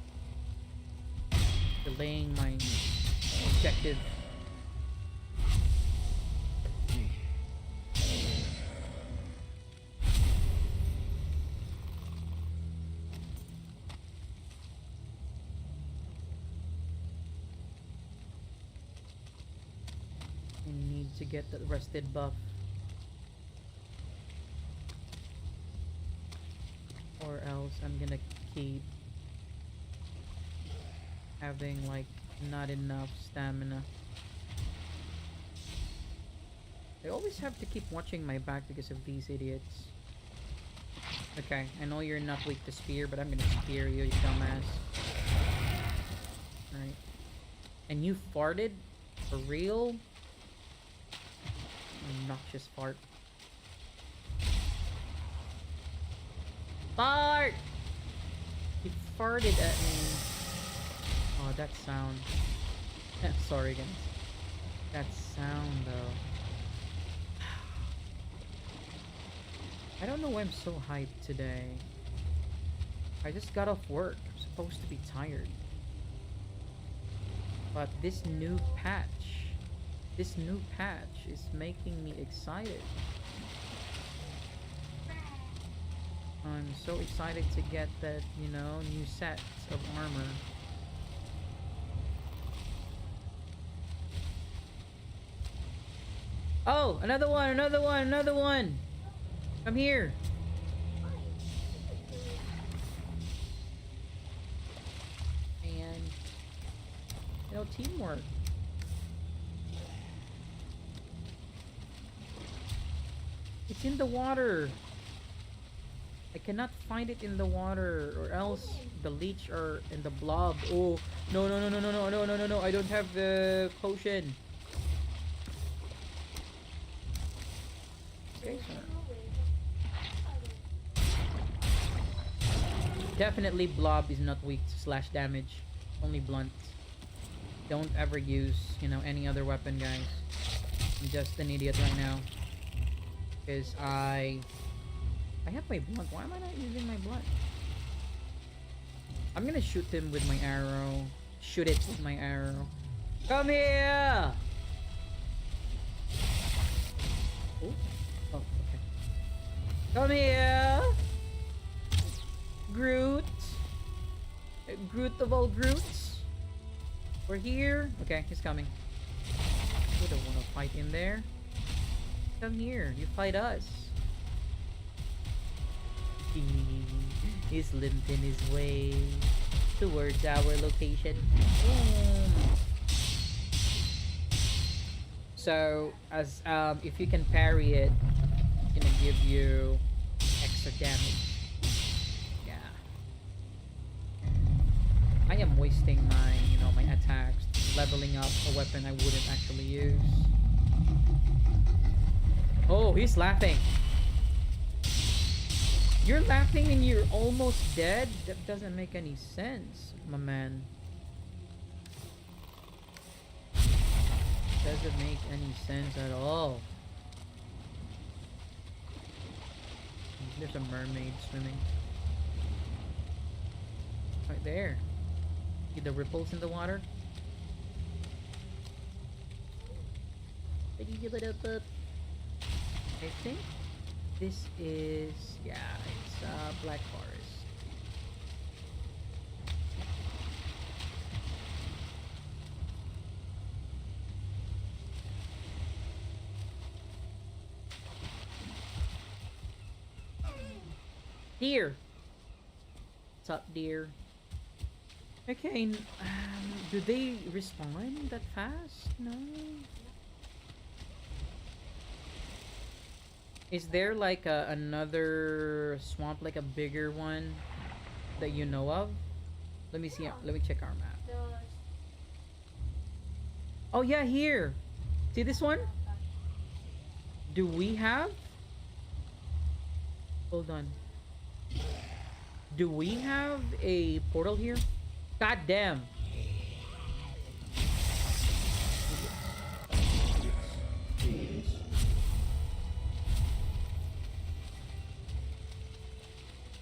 Delaying my objective. I need to get the rested buff. Or else I'm gonna keep having like not enough stamina. I always have to keep watching my back because of these idiots. Okay, I know you're not weak to spear, but I'm gonna spear you, you dumbass. Alright. And you farted? For real? Obnoxious fart. Fart! He farted at me. Oh, that sound. Sorry, guys. That sound, though. I don't know why I'm so hyped today. I just got off work. I'm supposed to be tired. But this new patch is making me excited. I'm so excited to get that, new sets of armor. Oh, another one. Come here. And teamwork. It's in the water. I cannot find it in the water, or else the leech are in the blob. Oh, no. I don't have the potion. Okay, definitely blob is not weak to slash damage, only blunt. Don't ever use, any other weapon, guys. I'm just an idiot right now. Because I have my blunt. Why am I not using my blunt? I'm gonna shoot him with my arrow. Shoot it with my arrow. Come here! Oh, okay. Come here! Groot! Groot of all Groots! We're here! Okay, he's coming. You don't want to fight in there. Come here, you fight us. He's limping his way towards our location. So, as if you can parry it, it's gonna give you extra damage. Yeah. I am wasting my, my attacks, leveling up a weapon I wouldn't actually use. Oh, he's laughing. You're laughing and you're almost dead? That doesn't make any sense, my man. Doesn't make any sense at all. There's a mermaid swimming. Right there. See the ripples in the water? I think this is, yeah, it's Black Forest. Deer. What's up, deer? Okay, do they respawn that fast? No. Is there like another swamp, like a bigger one that you know of? Let me see. Let me check our map. Oh yeah, here. See this one? Do we have? Hold on. Do we have a portal here? God damn.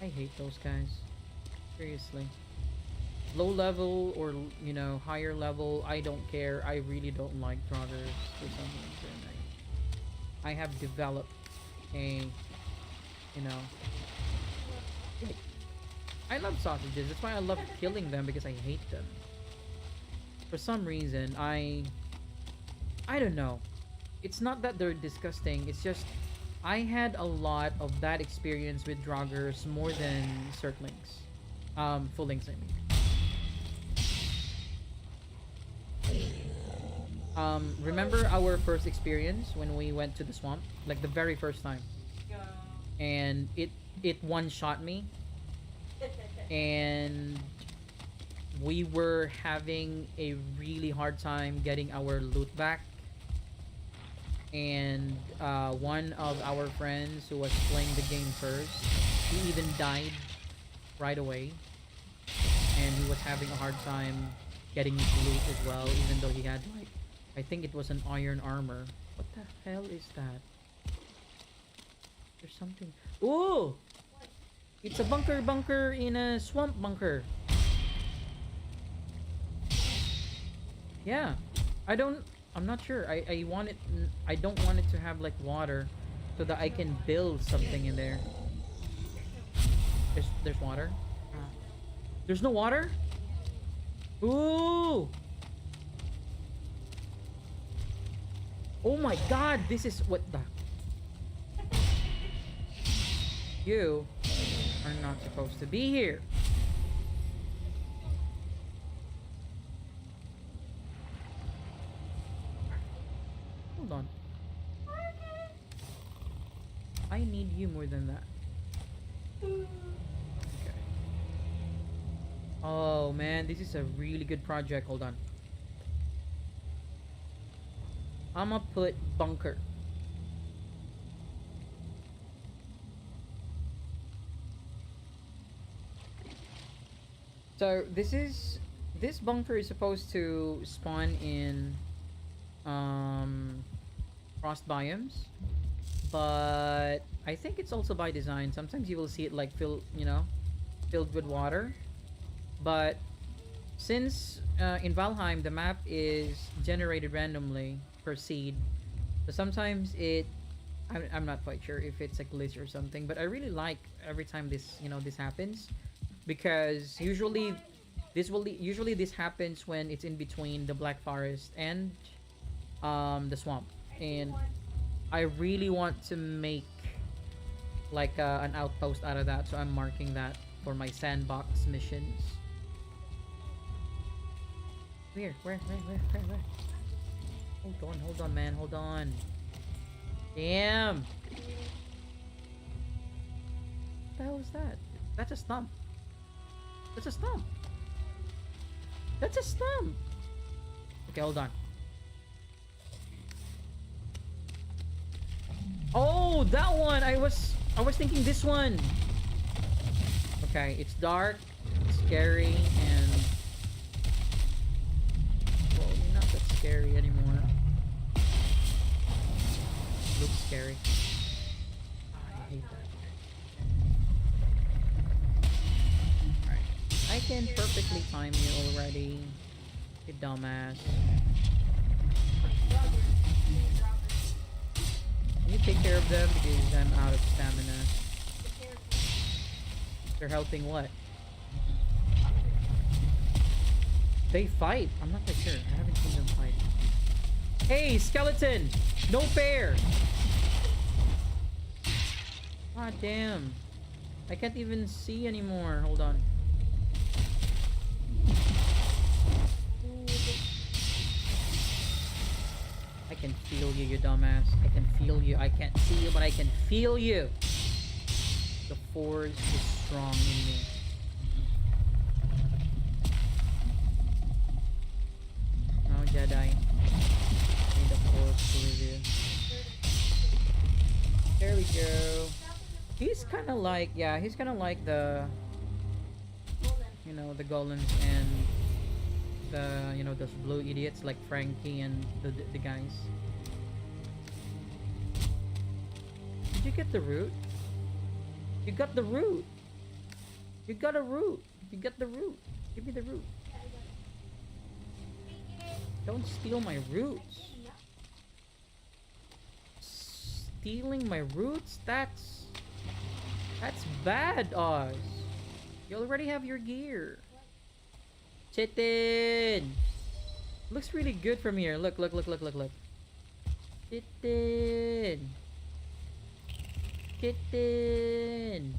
I hate those guys. Seriously. Low level or, you know, higher level, I don't care. I really don't like joggers for some reason. I have developed a, you know... I love sausages. That's why I love killing them, because I hate them. For some reason, I don't know. It's not that they're disgusting. It's just I had a lot of that experience with Draugrs more than Circlings. Fullings, I mean. Remember our first experience when we went to the swamp? Like the very first time. And it one-shot me. And we were having a really hard time getting our loot back. And one of our friends who was playing the game first, he even died right away. And he was having a hard time getting his loot as well, even though he had, like, I think it was an iron armor. What the hell is that? There's something. Ooh! It's a bunker in a swamp bunker. Yeah. I'm not sure. I want it. I don't want it to have like water, so that I can build something in there. There's water. There's no water. Ooh. Oh my God! This is what the. You are not supposed to be here. Hold on. I need you more than that. Okay. Oh man, this is a really good project. Hold on. I'ma put bunker. So this bunker is supposed to spawn in frost biomes, but I think it's also by design. Sometimes you will see it like filled with water, but since in Valheim the map is generated randomly per seed, so sometimes I'm not quite sure if it's a glitch or something, but I really like every time this happens. Because usually this happens when it's in between the Black Forest and the swamp, and I really want to make like an outpost out of that, so I'm marking that for my Sandbox missions. Where? Hold on, man, hold on. Damn. What the hell is that? That's a stump. That's a stump. That's a stump. Okay, hold on. Oh, that one! I was thinking this one! Okay, it's dark, it's scary, and... Well, not that scary anymore. Looks scary. I hate that. Alright. I can perfectly time you already. You dumbass. Can you take care of them because I'm out of stamina? They're helping what? They fight. I'm not quite sure. I haven't seen them fight. Hey, skeleton! No fair! God damn. I can't even see anymore. Hold on. I can feel you, you dumbass. I can feel you. I can't see you, but I can feel you. The force is strong in me. Oh, Jedi. Need the force to reveal. There we go. He's kind of like, yeah, he's kind of like the, you know, the golems and the, you know, those blue idiots like Frankie and the guys. Did you get the root? You got the root. You got a root. You got the root. Give me the root. Don't steal my roots. Stealing my roots? That's bad, Oz. You already have your gear. Chitin! Looks really good from here. Look, look, look, look, look, look. Chitin! Chitin!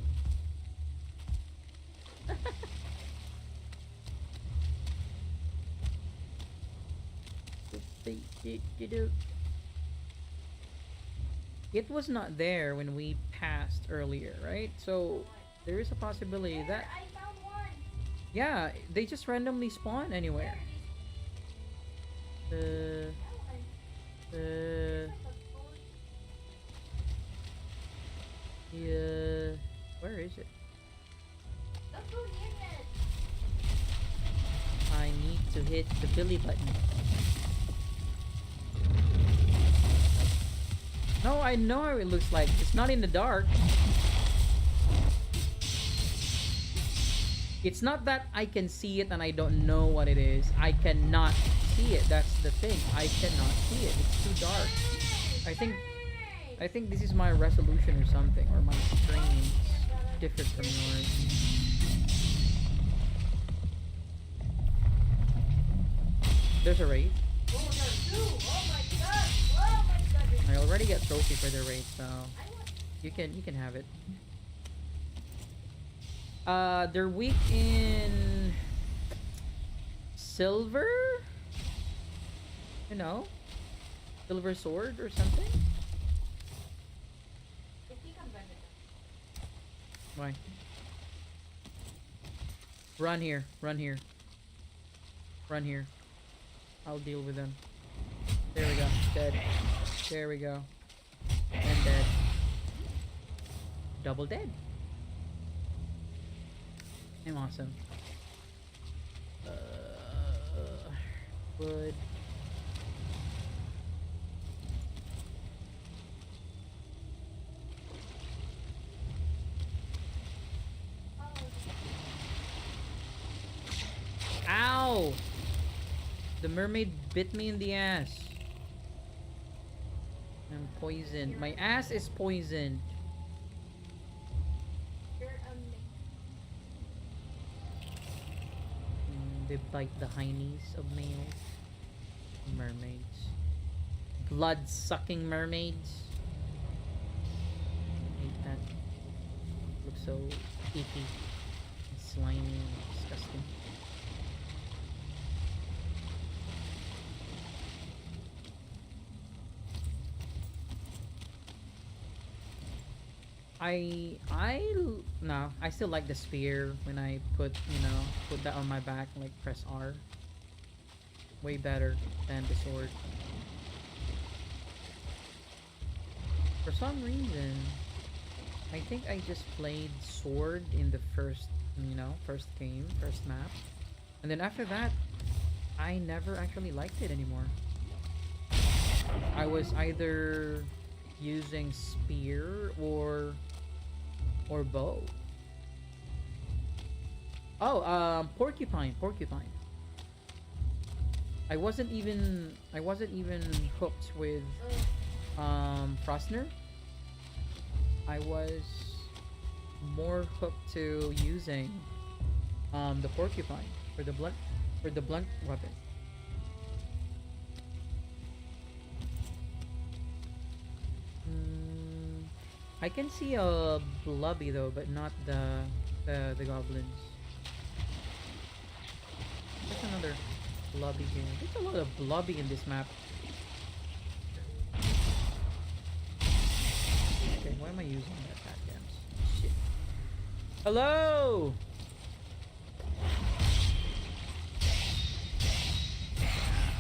It was not there when we passed earlier, right? So there is a possibility that, I found one. yeah, they just randomly spawn anywhere. Yeah, where is it? Don't go near it. I need to hit the Billy button. No, I know how it looks like. It's not in the dark. It's not that I can see it and I don't know what it is. I cannot see it. That's the thing. I cannot see it. It's too dark. I think this is my resolution or something, or my screen is different from yours. There's a raid. Oh, there's two. Oh my god. Oh my god. I already got trophy for the raid, so you can have it. They're weak in silver? You know? Silver sword or something? I think I'm better. Why? Run here, run here. Run here. I'll deal with them. There we go. Dead. There we go. And dead. Double dead. I'm awesome. Wood. Ow! The mermaid bit me in the ass. I'm poisoned. My ass is poisoned. They bite the heinies of males. Mermaids. Blood-sucking mermaids. I hate that. Looks so icky and slimy and disgusting. No, I still like the spear when I put that on my back, like press R. Way better than the sword. For some reason, I think I just played Sword in the first, first game, first map. And then after that, I never actually liked it anymore. I was either using spear or bow. Oh, porcupine. I wasn't even hooked with Frostner. I was more hooked to using the porcupine for the blunt weapon. I can see a blubby though, but not the goblins. There's another blubby here. There's a lot of blubby in this map. Okay, why am I using that goddamn shit? Hello!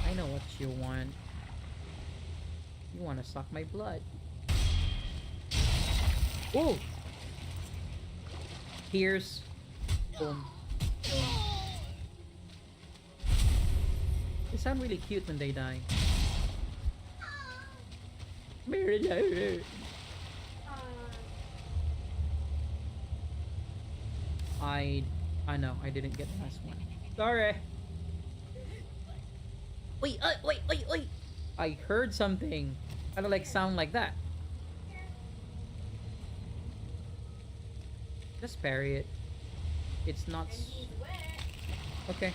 I know what you want. You want to suck my blood. Oh! Here's... Boom. They sound really cute when they die. I know, I didn't get the last one. Sorry. Wait, wait. I heard something. Kind of like sound like that. Just parry it. It's not. Okay.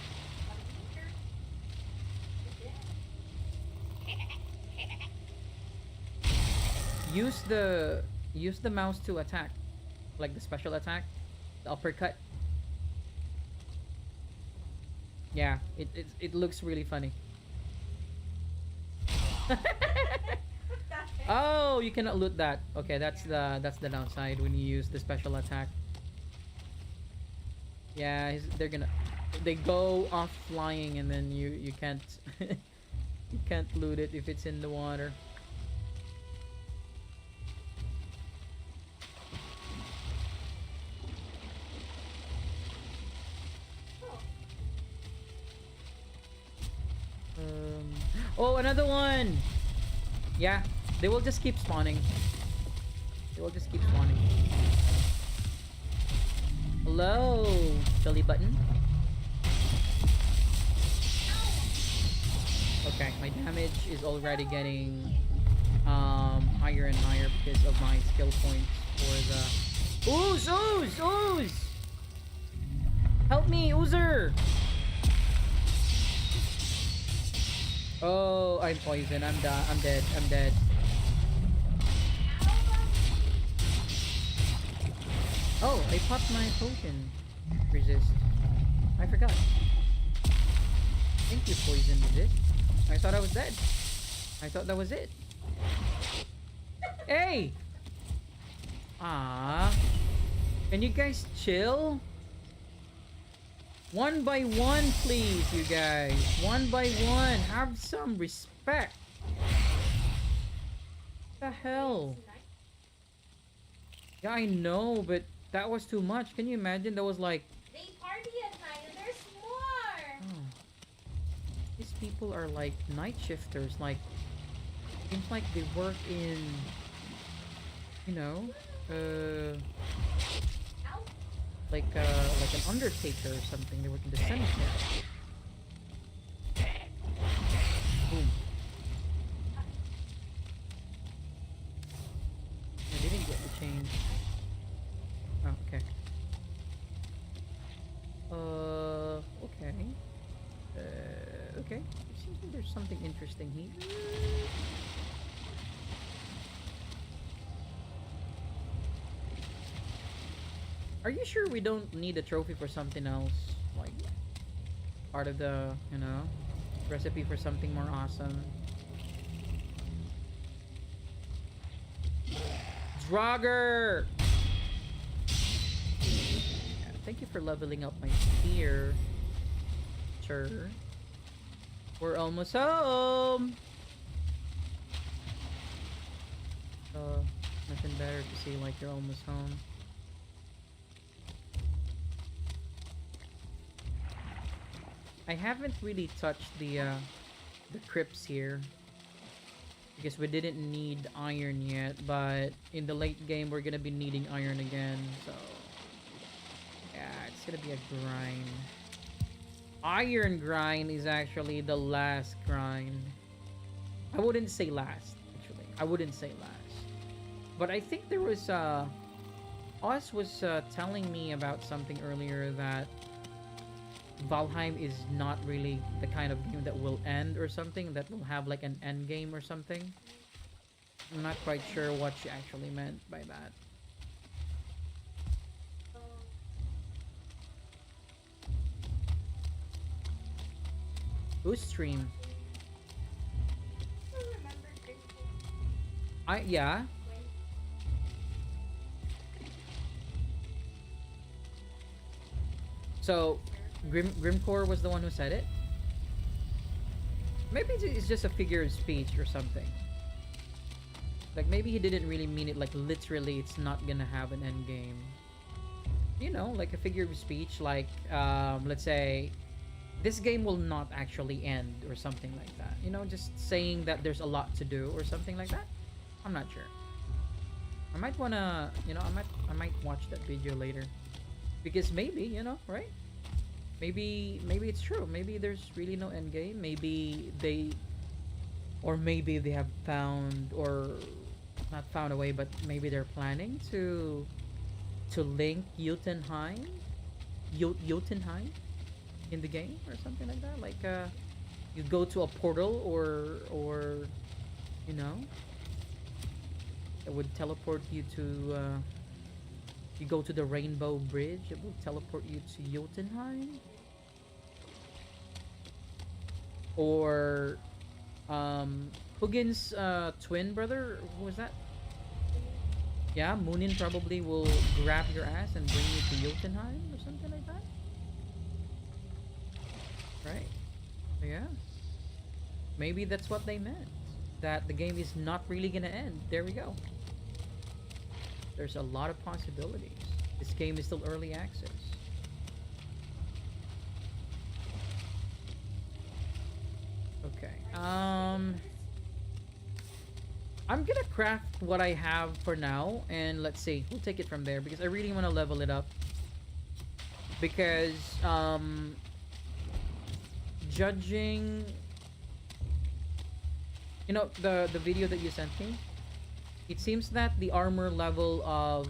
Use the mouse to attack, like the special attack, the uppercut. Yeah, it looks really funny. Oh, you cannot loot that. Okay, that's the downside when you use the special attack. Yeah, they go off flying and then you can't you can't loot it if it's in the water. Oh, another one. Yeah, they will just keep spawning. Hello, belly button. Okay, my damage is already getting higher and higher because of my skill points for the ooze. Help me, oozer. Oh, I'm poisoned. I'm dead. Oh, I popped my potion. Resist. I forgot. Thank you, poison resist. I thought I was dead. I thought that was it. Hey! Ah. Can you guys chill? One by one, please, you guys. One by one. Have some respect. What the hell? Yeah, I know, but that was too much. Can you imagine? That was like... They party at night and there's more! Oh. These people are like night shifters. Like, seems like they work in... You know? Like an undertaker or something. They work in the cemetery. Boom. I didn't get the change. Oh, okay. Okay. Okay. It seems like there's something interesting here. Are you sure we don't need a trophy for something else? Like, part of the, recipe for something more awesome? Draugr! Yeah, thank you for leveling up my spear. Sure. We're almost home! Nothing better to see like you're almost home. I haven't really touched the crypts here because we didn't need iron yet, but in the late game we're gonna be needing iron again, so yeah, it's gonna be a grind. Iron grind is actually the last grind. I wouldn't say last, actually. I wouldn't say last. But I think there was Oz was telling me about something earlier that Valheim is not really the kind of game that will end or something, that will have like an end game or something. I'm not quite sure what she actually meant by that. Whose stream? Yeah. So Grimcore was the one who said it. Maybe it's just a figure of speech or something. Like maybe he didn't really mean it like literally it's not gonna have an end game. You know, like a figure of speech, like let's say this game will not actually end or something like that. You know, just saying that there's a lot to do or something like that. I'm not sure. I might wanna, you know, I might watch that video later. Because maybe, you know, right? Maybe it's true. Maybe there's really no end game. Maybe maybe they have found, or not found a way, but maybe they're planning to link Jotunheim in the game or something like that. Like you go to a portal or you know, it would teleport you to you go to the Rainbow Bridge, it will teleport you to Jotunheim. Or Hugin's twin brother, who was that? Yeah, Munin probably will grab your ass and bring you to Jotunheim or something like that. Right? Yeah. Maybe that's what they meant. That the game is not really gonna end. There we go. There's a lot of possibilities. This game is still early access. Okay. I'm gonna craft what I have for now, and let's see. We'll take it from there because I really want to level it up. Because judging, you know, the video that you sent me, it seems that the armor level of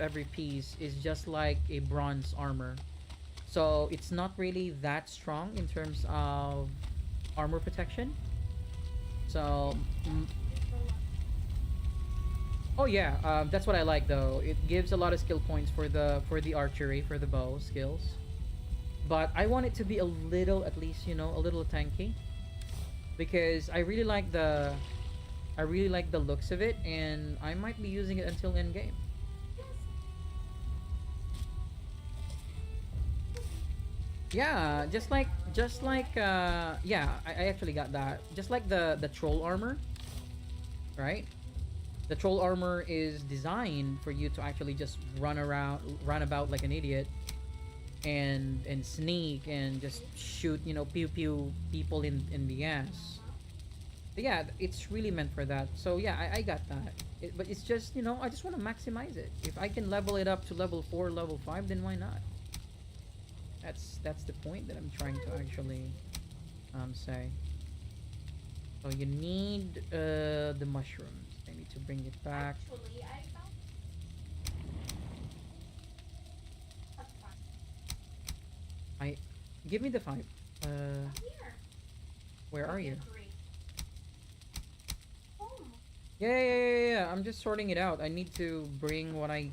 every piece is just like a bronze armor. So it's not really that strong in terms of armor protection. So oh yeah, that's what I like though. It gives a lot of skill points for the archery, for the bow skills. But I want it to be a little, at least, you know, a little tanky, because I really like the looks of it, and I might be using it until end game. Yeah, yeah, I actually got that. Just like the troll armor, right? The troll armor is designed for you to actually just run about like an idiot, and sneak and just shoot, you know, pew pew people in the ass. But yeah, it's really meant for that. So yeah, I got that. But it's just, you know, I just want to maximize it. If I can level it up to level 4, level 5, then why not? That's the point that I'm trying to actually say. So you need the mushrooms. I need to bring it back. Actually, I found I give me the 5. here. Where are you? 3. Home. Yeah. I'm just sorting it out. I need to bring what I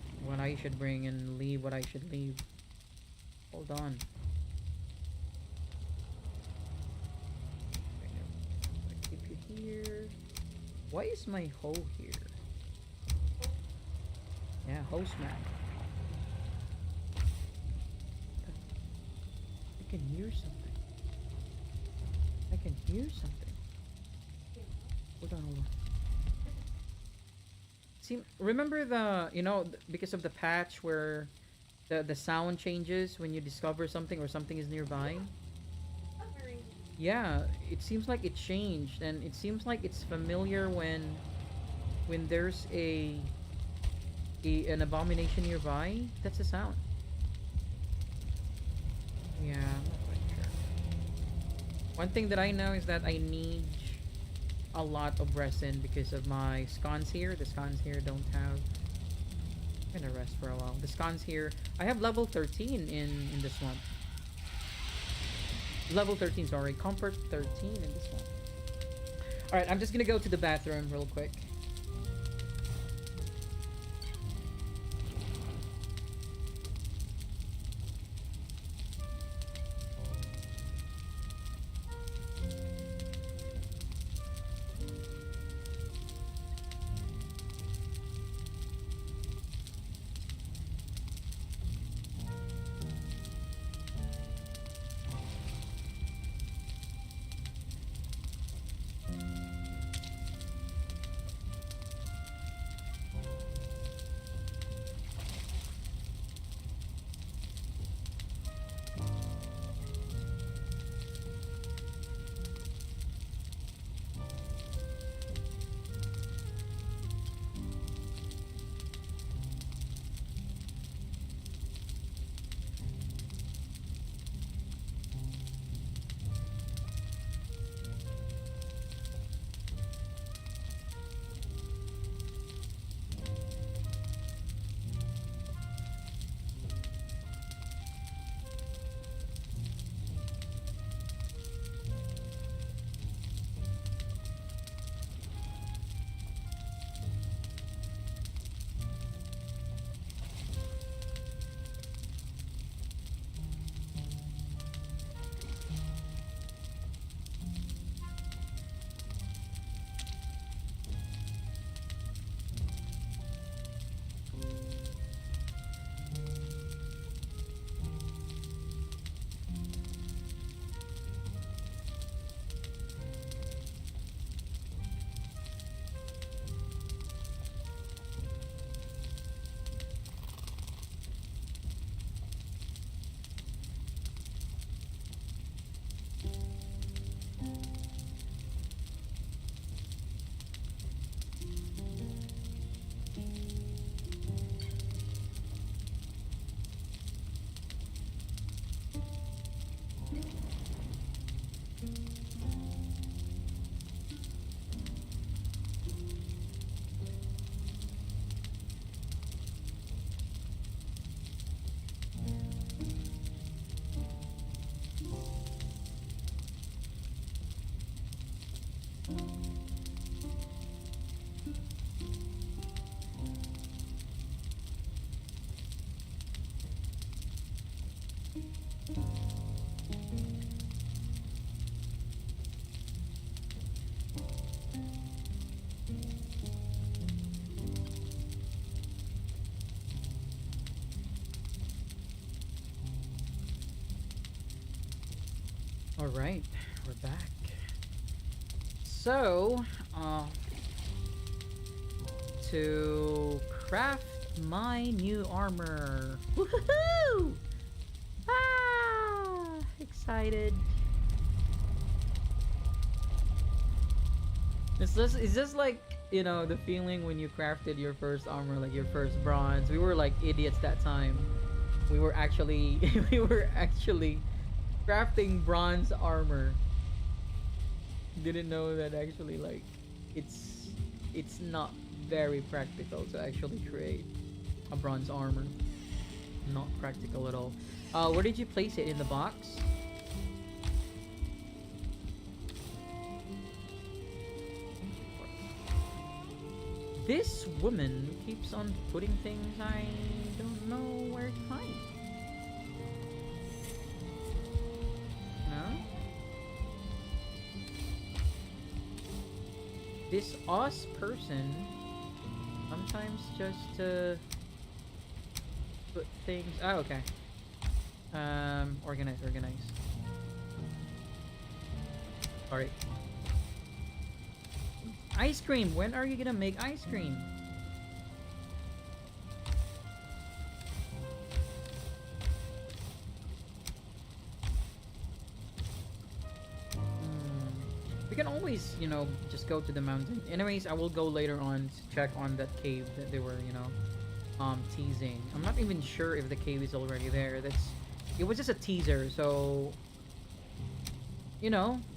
should bring and leave what I should leave. Hold on. I keep you here. Why is my hoe here? Yeah, hoe smack. I can hear something. I can hear something. Hold on. seem remember the because of the patch where the sound changes when you discover something or something is nearby. Covering. Yeah, it seems like it changed, and it seems like it's familiar when there's an abomination nearby. That's the sound. Yeah, I'm not quite sure. One thing that I know is that I need a lot of resin because of my scones here. The scones here don't have. I'm gonna rest for a while. The scones here, I have level 13 in this one. Level 13, sorry, comfort 13 in this one. All right, I'm just gonna go to the bathroom real quick. All right, we're back. So, to craft my new armor. Woohoo! Ah, excited. Is this like, the feeling when you crafted your first armor, like your first bronze? We were like idiots that time. We were actually we were actually crafting bronze armor. Didn't know that actually, like, it's not very practical to actually create a bronze armor. Not practical at all. Where did you place it, in the box? This woman keeps on putting things I don't know where to find. No? This us person sometimes just put things. Oh, okay. Organize. Alright. Ice cream! When are you gonna make ice cream? can always, just go to the mountain. Anyways, I will go later on to check on that cave that they were, teasing. I'm not even sure if the cave is already there. It was just a teaser, so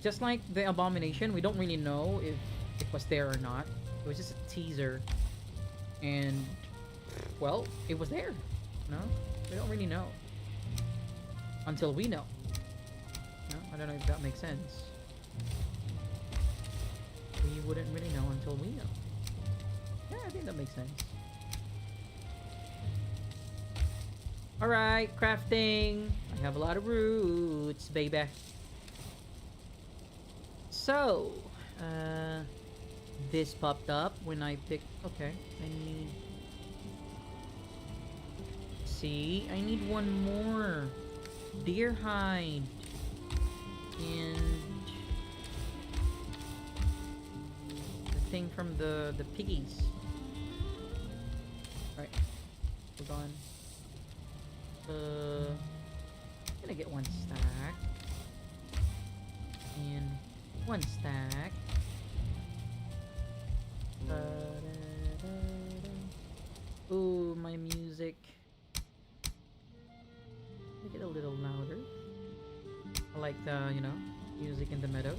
just like the abomination, we don't really know if it was there or not. It was just a teaser, and well, it was there. No, we don't really know until we know. No, I don't know if that makes sense. We wouldn't really know until we know. Yeah, I think that makes sense. Alright, crafting. I have a lot of roots, baby. So, this popped up when I picked... Okay, I need... See, I need one more. Deer hide. And... the thing from the piggies. Alright, hold on. I'm gonna get one stack. And one stack. Ooh, my music. Make it a little louder. I like the, music in the meadows.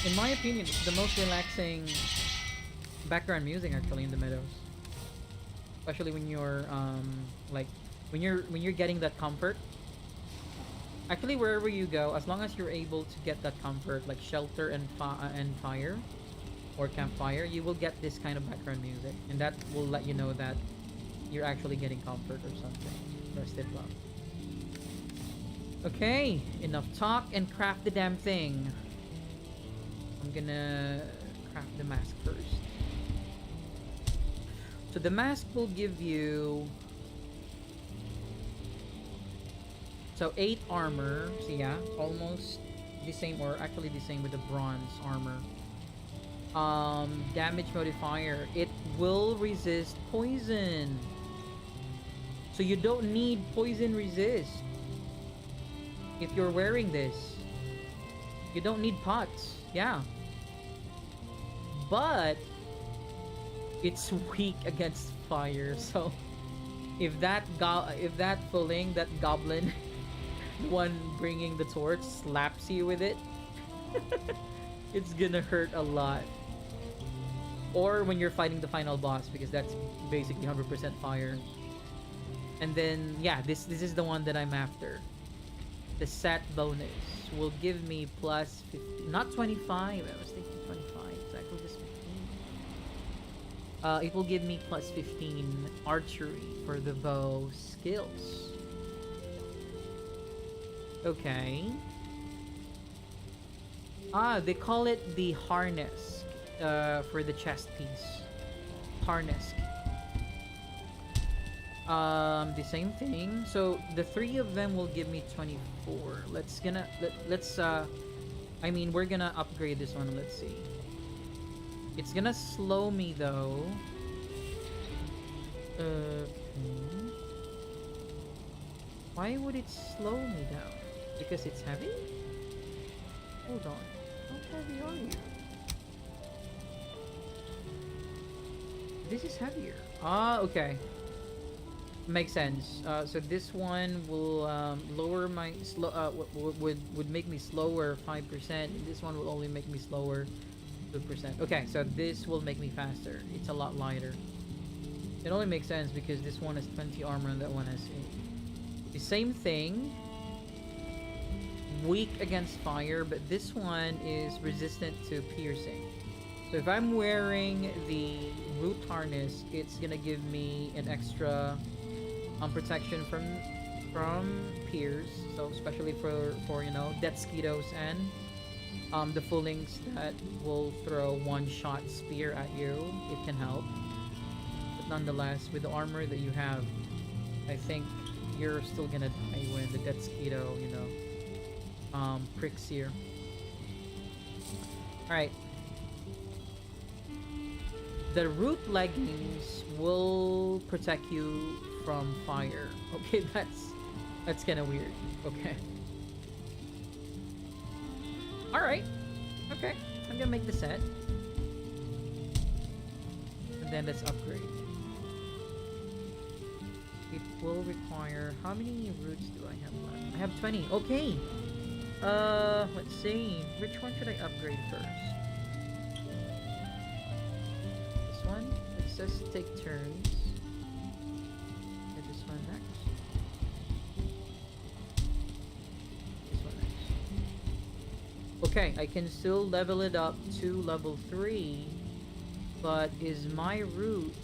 In my opinion, it's the most relaxing background music actually in the meadows. Especially when you're like when you're getting that comfort. Actually, wherever you go, as long as you're able to get that comfort, like shelter and fire or campfire, you will get this kind of background music, and that will let you know that you're actually getting comfort or something. Rested love. Okay, enough talk and craft the damn thing. I'm gonna craft the mask first. So the mask will give you 8 armor. So yeah, almost the same, or actually the same with the bronze armor. Damage modifier. It will resist poison. So you don't need poison resist if you're wearing this. You don't need pots. Yeah. But it's weak against fire. So if that fooling, that goblin, the one bringing the torch, slaps you with it, it's gonna hurt a lot. Or when you're fighting the final boss, because that's basically 100% fire. And then yeah, this is the one that I'm after. The set bonus will give me plus 50, not 25. I was thinking 25. It's actually just 15. It will give me plus 15 archery for the bow skills. Okay. They call it the harness for the chest piece. Harness. The same thing. So the 3 of them will give me 24. We're gonna upgrade this one. Let's see. It's gonna slow me though. Why would it slow me down? Because it's heavy? Hold on. How heavy are you? This is heavier. Okay. Makes sense. So this one will lower my would make me slower 5%. This one will only make me slower 2%. Okay, so this will make me faster. It's a lot lighter. It only makes sense because this one has 20 armor and that one has 8. The same thing. Weak against fire, but this one is resistant to piercing. So if I'm wearing the root harness, it's gonna give me an extra protection from pierce. So especially for death skeetos and the foolings that will throw one-shot spear at you, it can help. But nonetheless, with the armor that you have, I think you're still gonna die when the death skeeto, pricks you. Alright. The root leggings will protect you from fire. Okay, That's kind of weird. Okay. All right. Okay. I'm gonna make the set. And then let's upgrade. It will require... How many roots do I have left? I have 20. Okay. Let's see. Which one should I upgrade first? This one? Let's just take turns. And this one next. This one next. Okay, I can still level it up to level 3. But is my root...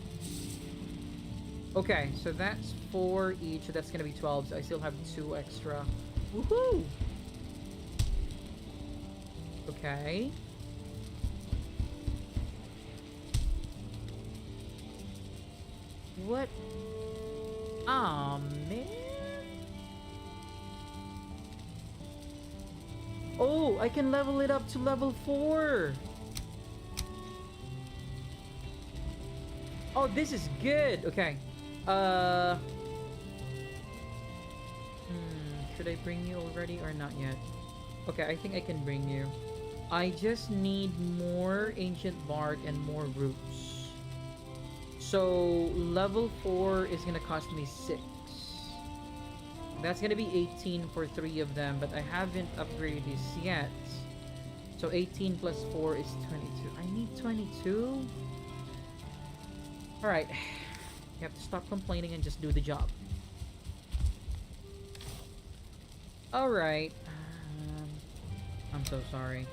Okay, so that's 4 each, so that's gonna be 12, so I still have 2 extra. Woohoo! Okay. What? Aw, man. Oh, I can level it up to level 4. Oh, this is good. Okay. Should I bring you already or not yet? Okay, I think I can bring you. I just need more ancient bark and more roots. So level 4 is gonna cost me 6. That's gonna be 18 for 3 of them, but I haven't upgraded this yet. So 18 plus 4 is 22. I need 22? Alright. You have to stop complaining and just do the job. Alright. I'm so sorry.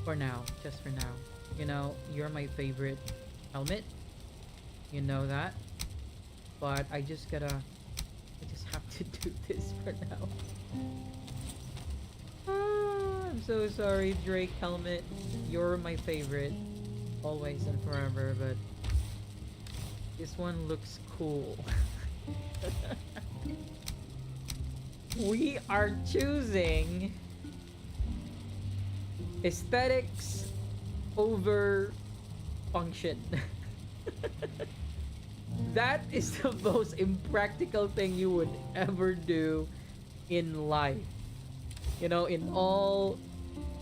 For now. Just for now. You know, you're my favorite helmet. You know that. But I just have to do this for now. I'm so sorry, Drake helmet. You're my favorite. Always and forever, but this one looks cool. We are choosing aesthetics over function. That is the most impractical thing you would ever do in life. You know, in all,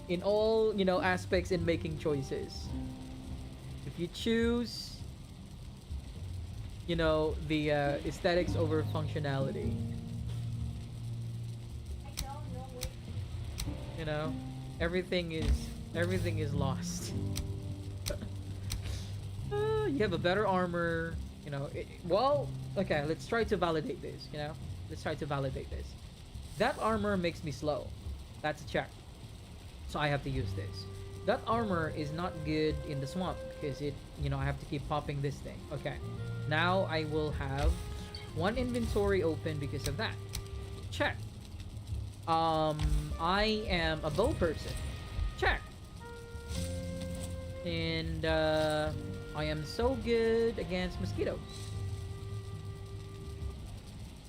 you know, aspects in making choices. If you choose, you know, the aesthetics over functionality. You know, everything is lost. You have a better armor, you know. Well, okay, let's try to validate this, you know. Let's try to validate this. That armor makes me slow. That's a check. So I have to use this. That armor is not good in the swamp because it, you know, I have to keep popping this thing. Okay. Now I will have one inventory open because of that. Check. I am a bow person. Check. And I am so good against mosquitoes.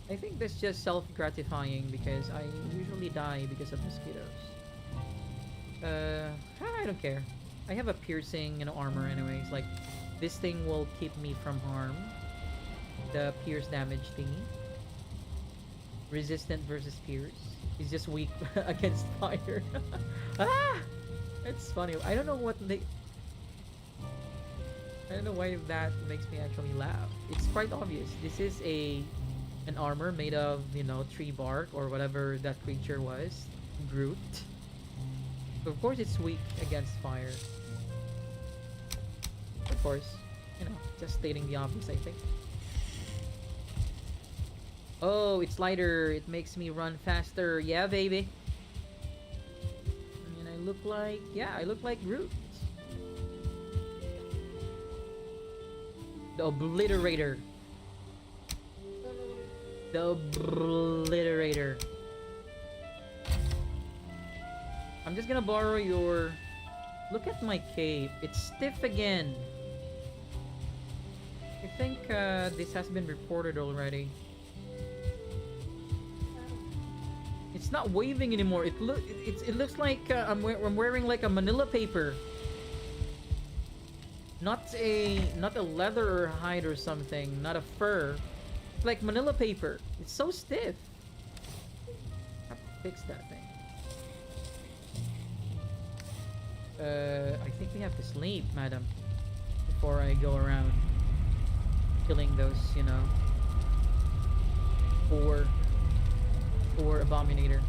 I think that's just self-gratifying because I usually die because of mosquitoes. I don't care. I have a piercing, you know, armor anyways. Like, this thing will keep me from harm. The pierce damage thingy. Resistant versus pierce. He's just weak against fire. Ah! It's funny. I don't know why that makes me actually laugh. It's quite obvious. This is an armor made of, you know, tree bark or whatever that creature was. Groot. So of course it's weak against fire. Of course. You know, just stating the obvious, I think. Oh, it's lighter. It makes me run faster. Yeah, baby. And I look like... Yeah, I look like Groot. The Obliterator. The Obliterator. I'm just gonna borrow your... Look at my cape. It's stiff again. I think this has been reported already. It's not waving anymore. It looks like I'm wearing like a manila paper. Not a leather or hide or something. Not a fur. It's like manila paper. It's so stiff. fix that thing. I think we have to sleep, madam, before I go around killing those, four abominator.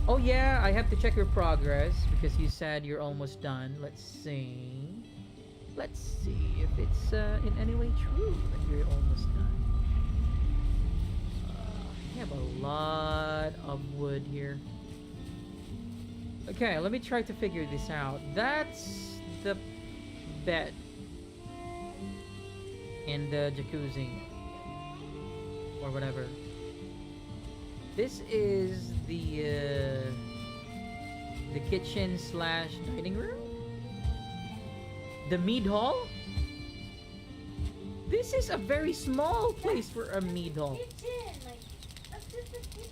Oh yeah, I have to check your progress because you said you're almost done. Let's see. Let's see if it's in any way true that you're almost done. We have a lot of wood here. Okay, let me try to figure this out. That's the bed in the jacuzzi or whatever. This is the kitchen slash dining room. The mead hall. This is a very small place for a mead hall. Kitchen, like, that's just a kitchen.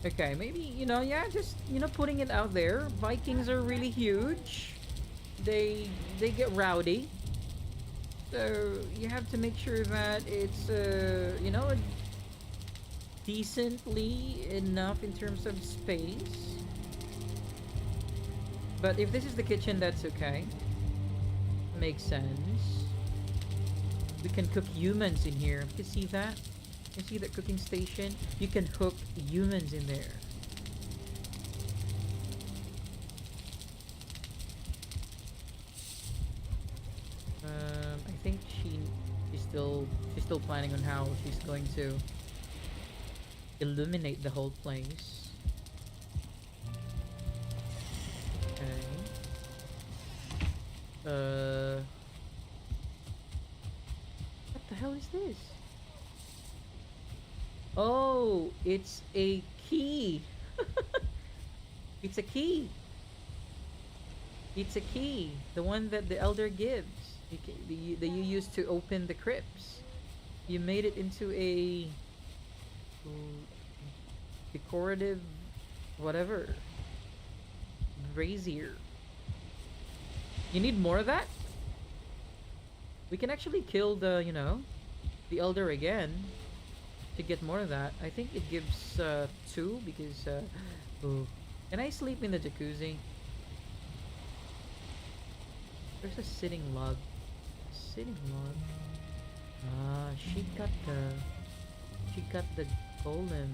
Okay, maybe, yeah, just, putting it out there. Vikings are really huge. They get rowdy. So, you have to make sure that it's, decently enough in terms of space. But if this is the kitchen, that's okay. Makes sense. We can cook humans in here. You see that? You see that cooking station? You can hook humans in there. I think she's still planning on how she's going to illuminate the whole place. Okay. What the hell is this? Oh, it's a key. It's a key. It's a key. The one that the elder gives. That you use to open the crypts. You made it into a decorative whatever. Brazier. You need more of that? We can actually kill the, the elder again to get more of that. I think it gives 2 because ooh. Can I sleep in the jacuzzi? There's a sitting log. Sitting log. Ah, she got the golem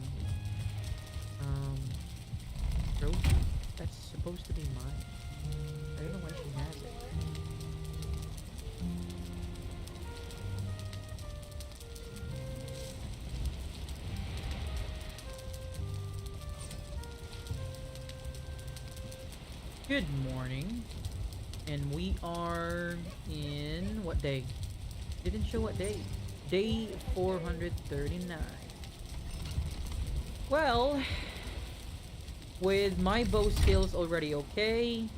trophy. That's supposed to be mine. I don't know why she has it. Good morning. And we are in what day? Didn't show what day. Day 439. Well, with my bow skills already okay,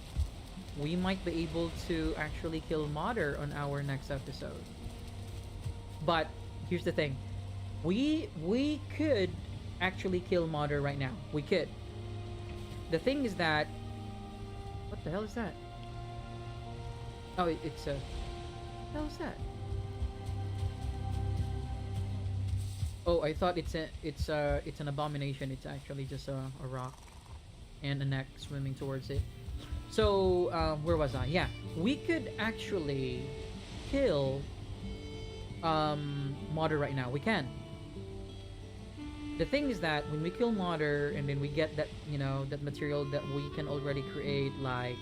we might be able to actually kill Modder on our next episode. But here's the thing. We could actually kill Modder right now. We could. The thing is that what the hell is that? Oh, it's a... What the hell is that? Oh, I thought it's an abomination. It's actually just a rock and a neck swimming towards it. So, where was I? Yeah, we could actually kill Modder right now. We can. The thing is that when we kill Modder and then we get that, that material that we can already create, like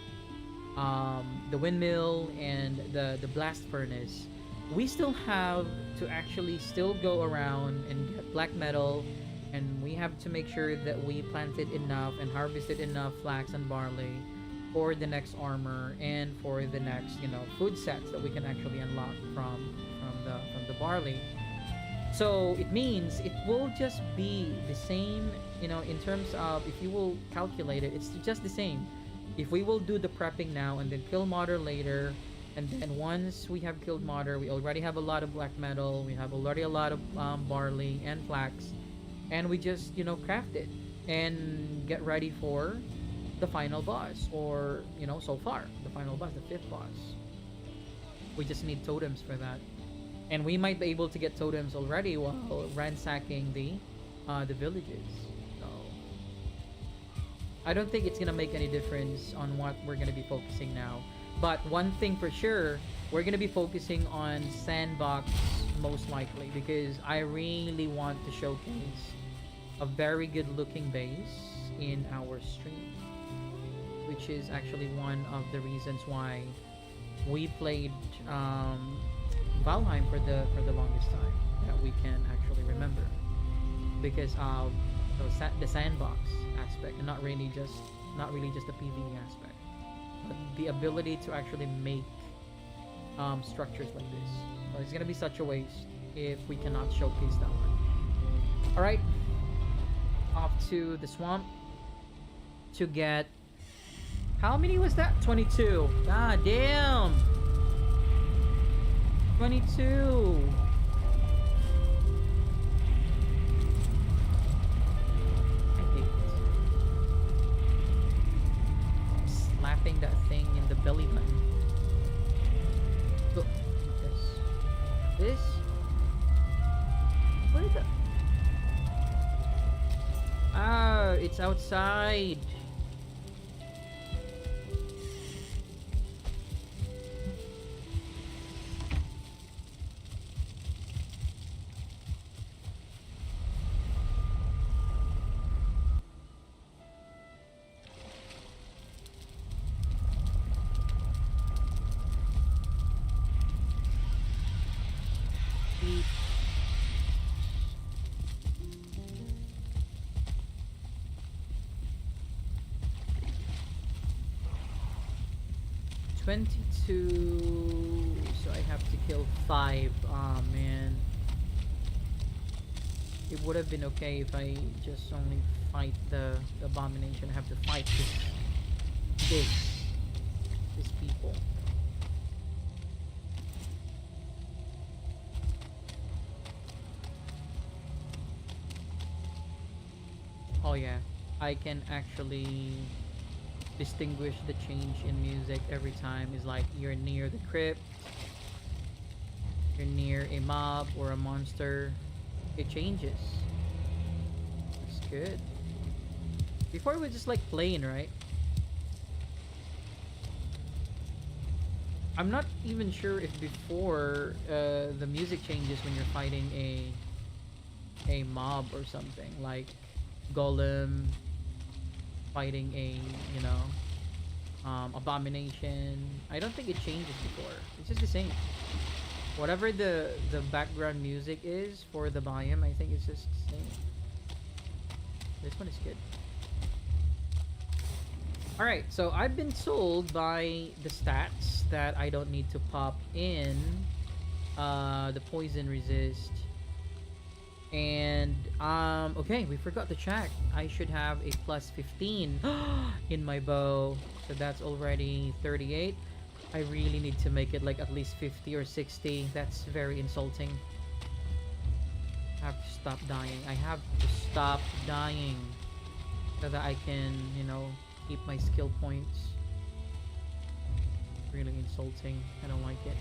the windmill and the blast furnace, we still have to actually still go around and get black metal, and we have to make sure that we planted enough and harvested enough flax and barley for the next armor and for the next food sets that we can actually unlock from the barley. So it means it will just be the same, in terms of if you will calculate it, it's just the same. If we will do the prepping now and then kill Modder later, and then once we have killed Modder, we already have a lot of black metal, we have already a lot of barley and flax, and we just, craft it and get ready for the final boss, or, so far, the final boss, the 5th boss. We just need totems for that. And we might be able to get totems already while ransacking the villages. So I don't think it's gonna make any difference on what we're gonna be focusing now. But one thing for sure, we're gonna be focusing on Sandbox most likely because I really want to showcase a very good looking base in our stream, which is actually one of the reasons why we played Valheim for the longest time that we can actually remember because of the sandbox aspect and not really just the PvE aspect, but the ability to actually make structures like this. So it's gonna be such a waste if we cannot showcase that one. All right, off to the swamp to get. How many was that? 22. God damn. 22. I hate it. Slapping that thing in the belly button. Look, this. What is that? Ah, it's outside. Eat. 22, so I have to kill 5. Oh man. It would have been okay if I just only fight the abomination. I have to fight these people. Oh yeah, I can actually distinguish the change in music every time. Is like you're near the crypt, you're near a mob or a monster, it changes. It's good. Before it was just like plain, right? I'm not even sure if before the music changes when you're fighting a mob or something like golem fighting a abomination. I don't think it changes before. It's just the same. Whatever the background music is for the biome, I think it's just the same. This one is good. Alright, so I've been told by the stats that I don't need to pop in the poison resist. And okay, we forgot to check. I should have a plus 15 in my bow, so that's already 38. I really need to make it like at least 50 or 60. That's very insulting. I have to stop dying. I have to stop dying so that I can, keep my skill points. Really insulting. I don't like it.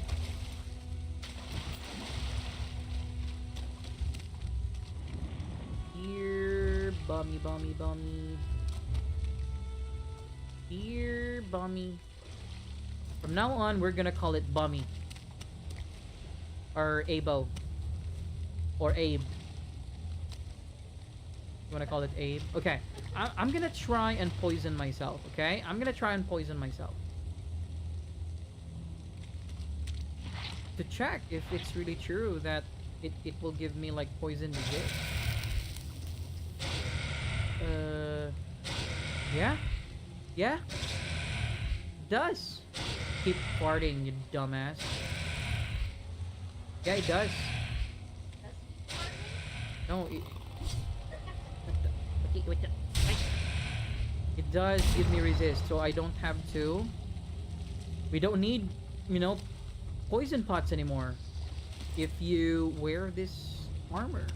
Here, bummy. Here, bummy. From now on, we're gonna call it Bummy. Or Abo. Or Abe. You wanna call it Abe? Okay. I'm gonna try and poison myself, okay? I'm gonna try and poison myself. To check if it's really true that it will give me like poison resist. Yeah? Yeah? It does. Keep farting, you dumbass. Yeah, it does. No, it does give me resist, so I don't have to. We don't need, poison pots anymore if you wear this armor.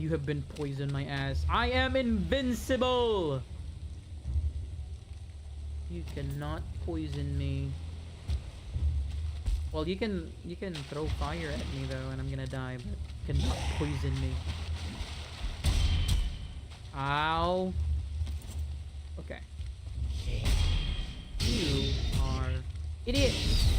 You have been poisoned, my ass. I am invincible! You cannot poison me. Well, you can throw fire at me though, and I'm gonna die, but you cannot poison me. Ow. Okay. You are idiots.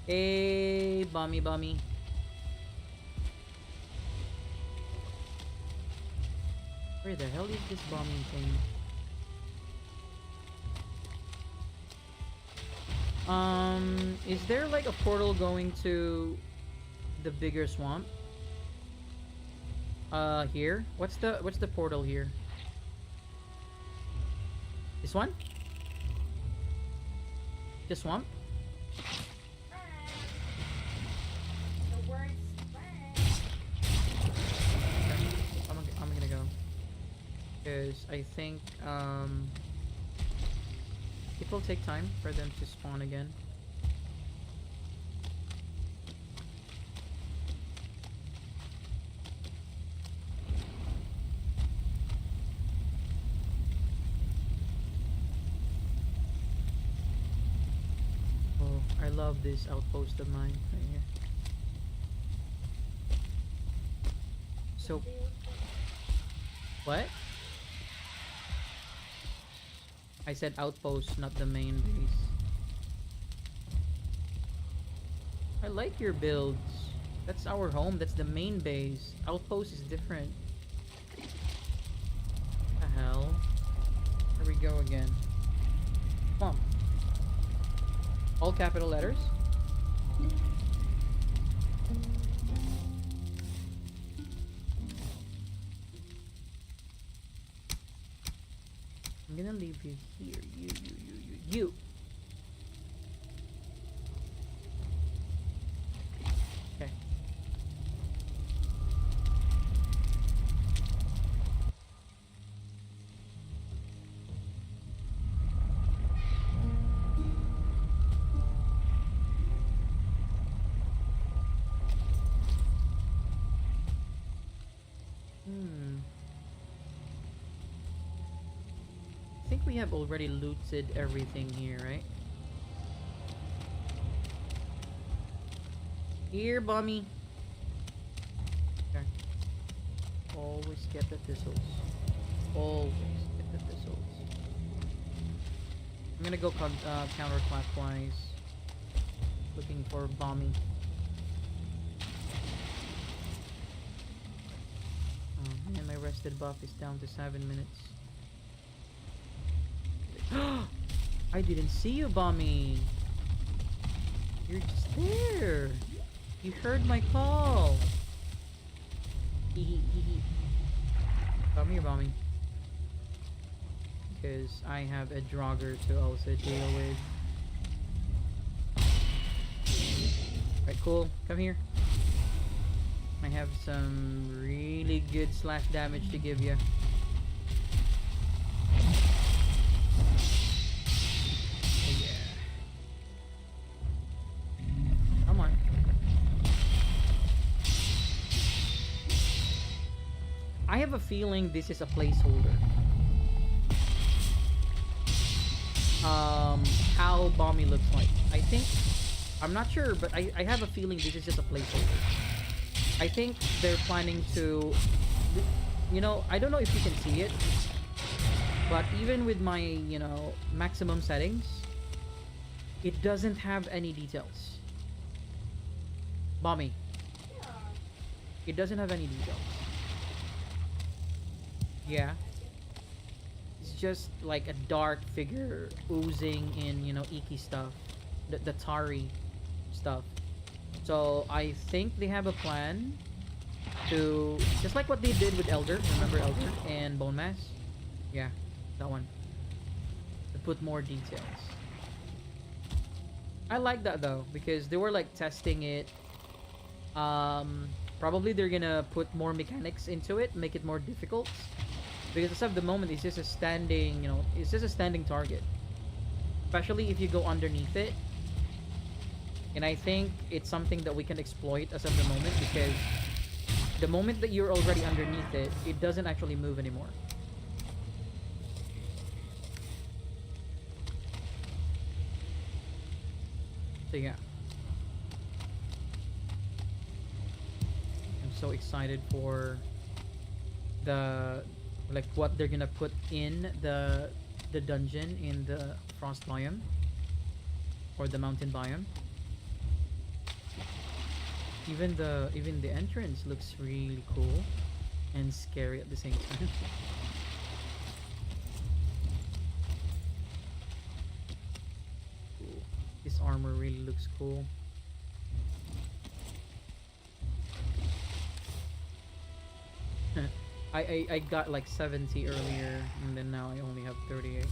Hey, Bummy. Where the hell is this bombing thing? Is there like a portal going to the bigger swamp? Here? What's the portal here? This one? The swamp? The words I'm gonna go. Because I think, it will take time for them to spawn again. Oh, I love this outpost of mine right here. So, what? I said outpost, not the main base. I like your builds. That's our home. That's the main base. Outpost is different. What the hell? Here we go again. Come on. All capital letters. I'm gonna leave you here. You. Okay. I think we have already looted everything here, right? Here, Bummy. Okay. Always get the thistles. Always get the thistles. I'm gonna go counterclockwise. Looking for Bummy. Oh man, my rested buff is down to 7 minutes. I didn't see you, Bummy. You're just there. You heard my call. Come here, Bummy. Because I have a Draugr to also deal with. Right, cool. Come here. I have some really good slash damage to give you. I have a feeling this is a placeholder. How Bommy looks like. I think, I'm not sure, but I have a feeling this is just a placeholder. I think they're planning to, you know, I don't know if you can see it, but even with my, you know, maximum settings, it doesn't have any details. Bommy. It doesn't have any details. Yeah. It's just like a dark figure oozing in, you know, icky stuff. The tarry stuff. So I think they have a plan to, just like what they did with Elder, remember Elder and Bone Mass? Yeah, that one. To put more details. I like that though, because they were like testing it. Probably they're gonna put more mechanics into it, make it more difficult. Because as of the moment, it's just a standing, it's just a standing target. Especially if you go underneath it. And I think it's something that we can exploit as of the moment, because the moment that you're already underneath it, it doesn't actually move anymore. So yeah. I'm so excited for the like what they're gonna put in the dungeon in the frost biome or the mountain biome. Even the entrance looks really cool and scary at the same time. Cool. This armor really looks cool. I got like 70 earlier, and then now I only have 38.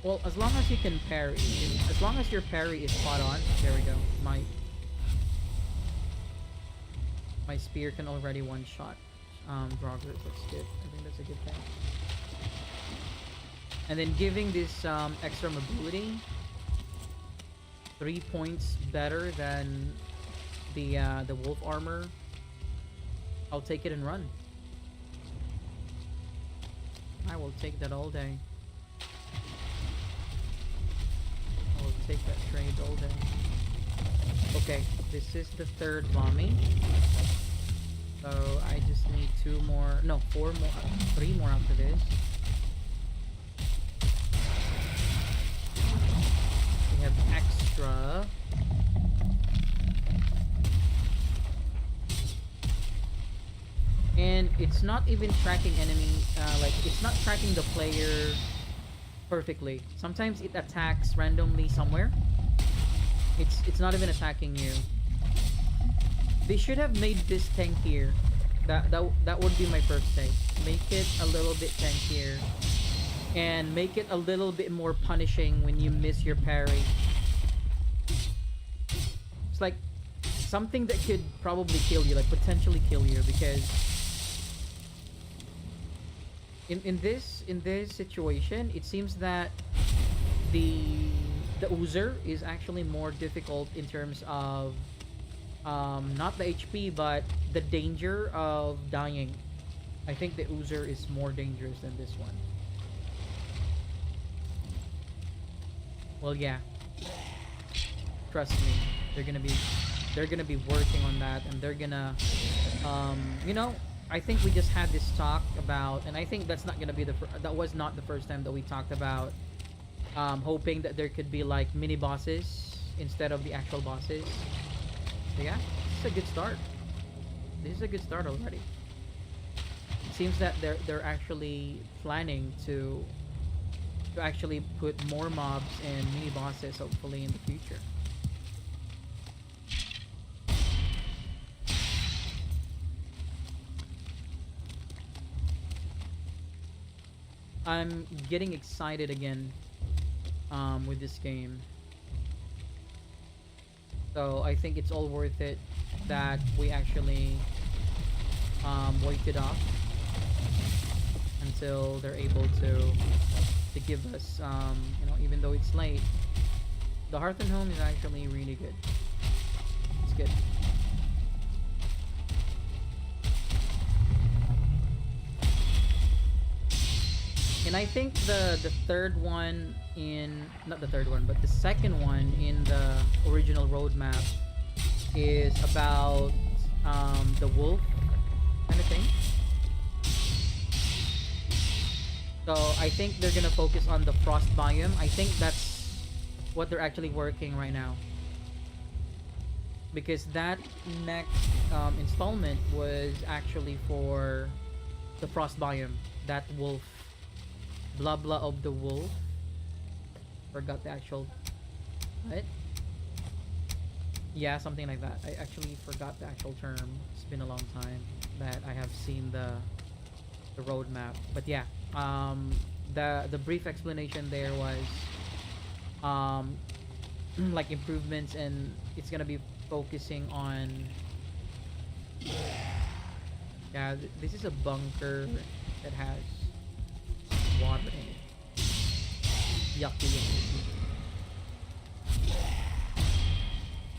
Well, as long as you can parry, as long as your parry is spot on, there we go. My spear can already one shot Groggers. That's good. I think that's a good thing. And then giving this extra mobility, 3 points better than the wolf armor. I'll take it and run. I will take that all day. I will take that trade all day. Okay, this is the third Vami. So I just need 4 more, 3 more after this. We have extra. And it's not even tracking enemy, like it's not tracking the player perfectly. Sometimes it attacks randomly somewhere. It's not even attacking you. They should have made this tankier. That would be my first take. Make it a little bit tankier, and make it a little bit more punishing when you miss your parry. It's like something that could probably kill you, like potentially kill you, because in this situation, it seems that the Oozer is actually more difficult in terms of not the HP, but the danger of dying. I think the Oozer is more dangerous than this one. Well, yeah. Trust me, they're gonna be working on that, and they're gonna, I think we just had this talk about, and I think that's not gonna be that was not the first time that we talked about, hoping that there could be like mini bosses instead of the actual bosses. So yeah, this is a good start. This is a good start already. It seems that they're actually planning to actually put more mobs and mini bosses hopefully in the future. I'm getting excited again with this game. So I think it's all worth it that we actually waited off until they're able to give us, even though it's late. The Hearth and Home is actually really good. It's good. And I think the third one not the third one, but the second one in the original roadmap is about the wolf kind of thing. So I think they're gonna focus on the frost biome. I think that's what they're actually working right now, because that next installment was actually for the frost biome. That wolf, blah blah of the wolf. Forgot the actual what? Yeah, something like that. I actually forgot the actual term. It's been a long time that I have seen the roadmap. But yeah, the brief explanation there was like improvements, and it's gonna be focusing on Yeah, this is a bunker that has water in it. Yucky, yucky.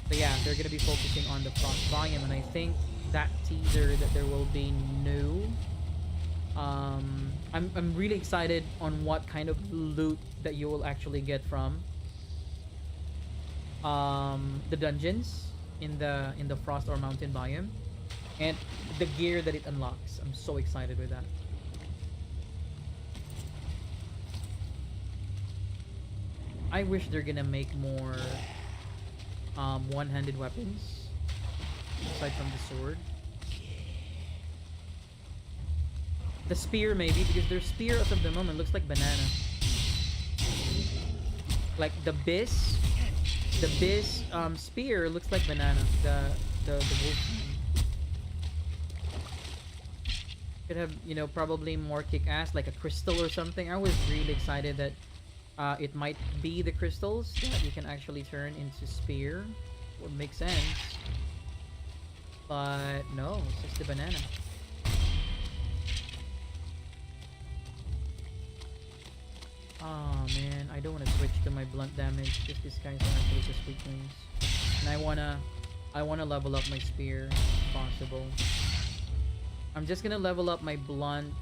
But yeah, they're gonna be focusing on the frost volume, and I think that teaser that there will be new. I'm really excited on what kind of loot that you will actually get from the dungeons in the frost or mountain biome, and the gear that it unlocks. I'm so excited with that. I wish they're gonna make more one-handed weapons aside from the sword. The spear maybe, because their spear as of the moment looks like banana. Like the bis spear looks like banana. The wolf could have, you know, probably more kick-ass, like a crystal or something. I was really excited that it might be the crystals that you can actually turn into spear. Would make sense. But no, it's just the banana. Oh man, I don't want to switch to my blunt damage because these guys are actually just weaklings. And I wanna level up my spear if possible. I'm just gonna level up my blunt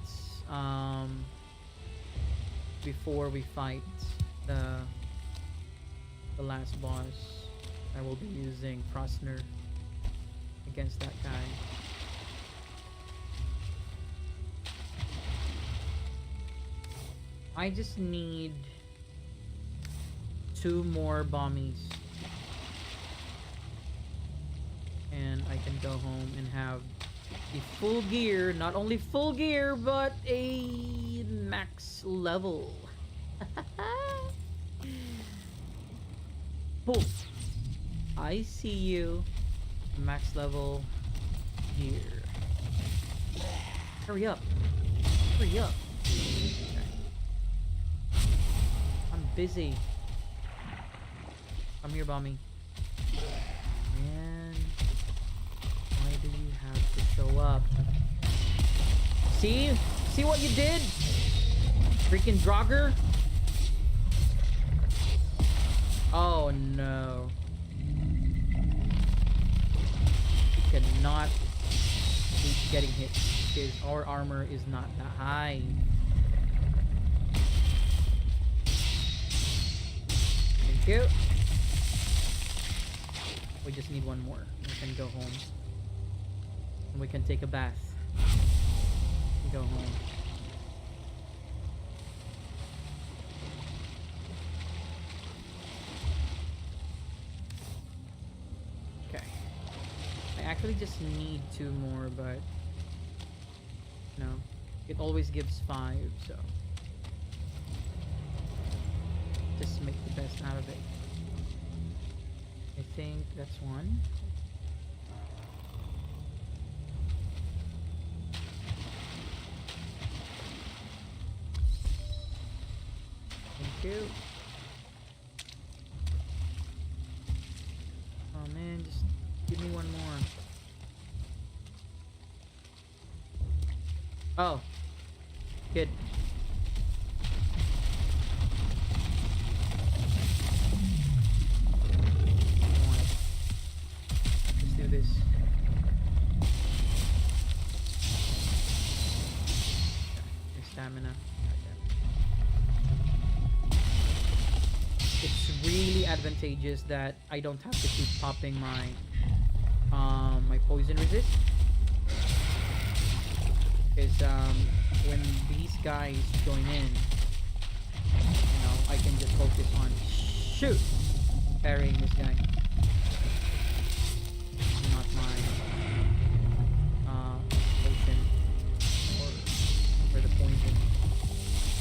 before we fight the last boss. I will be using Frostner against that guy. I just need 2 more bombies. And I can go home and have the full gear. Not only full gear, but a max level. Poof. I see you. Max level gear. Hurry up. Hurry up. Busy. Come here, Bommy. Man, why do you have to show up? See? See what you did? Freaking Draugr? Oh no. We cannot keep getting hit because our armor is not that high. Cute. We just need one more. We can go home. And we can take a bath. And go home. Okay. I actually just need 2 more, but no. It always gives 5, so just make the best out of it. I think that's 1. Thank you. Oh man, just give me 1 more. Oh. Good. This. Okay, stamina. It's really advantageous that I don't have to keep popping my my poison resist, because when these guys join in, you know, I can just focus on parrying this guy. For the poison.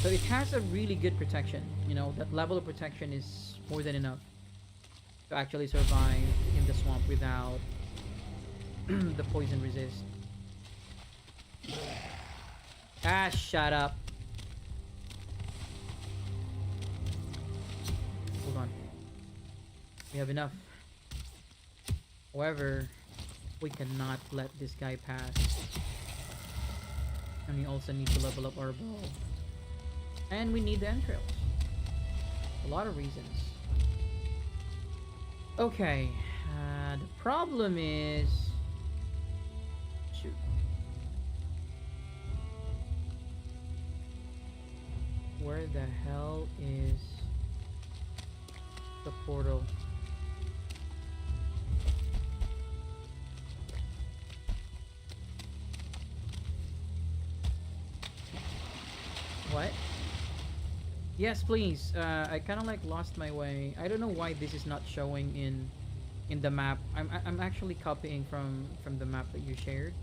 So it has a really good protection. You know, that level of protection is more than enough to actually survive in the swamp without the poison resist. Ah, shut up. Hold on. We have enough. However, we cannot let this guy pass. And we also need to level up our bow. And we need the entrails. A lot of reasons. Okay. The problem is... Shoot. Where the hell is the portal? What? Yes, please. I kind of like lost my way. I don't know why this is not showing in the map. I'm actually copying from the map that you shared.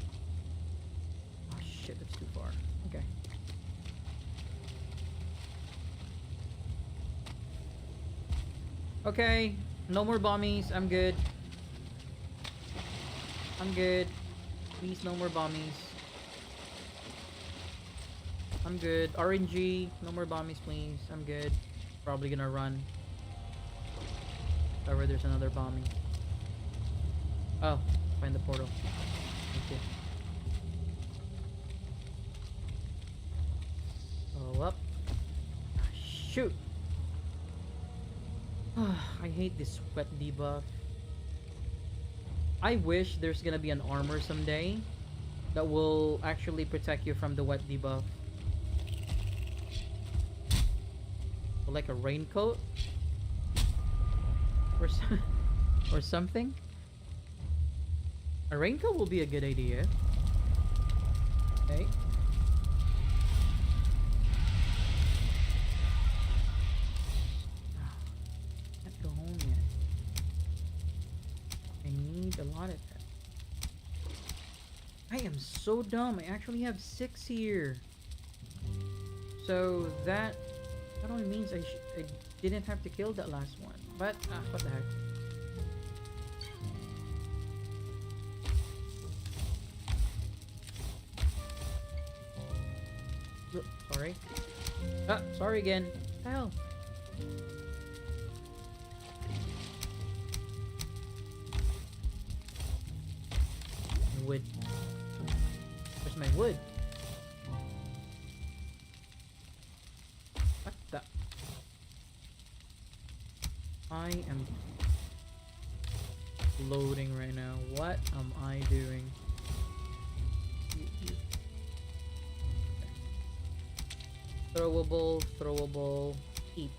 Oh shit, that's too far. Okay. Okay, no more bombies. I'm good. I'm good. Please, no more bombies. I'm good. RNG, no more bombies, please. I'm good. Probably gonna run. However, there's another bombing. Oh, find the portal. Thank you. Oh, up. Shoot. I hate this sweat debuff. I wish there's gonna be an armor someday that will actually protect you from the wet debuff. Or like a raincoat? Or, or something? A raincoat will be a good idea. Okay. Can't go home yet. I need a lot of that. I am so dumb. I actually have 6 here. So that only means I didn't have to kill that last one. But what the heck. Sorry. Sorry again. Hell. Wood. Where's my wood? What the? I am loading right now. What am I doing? Throwable, keep.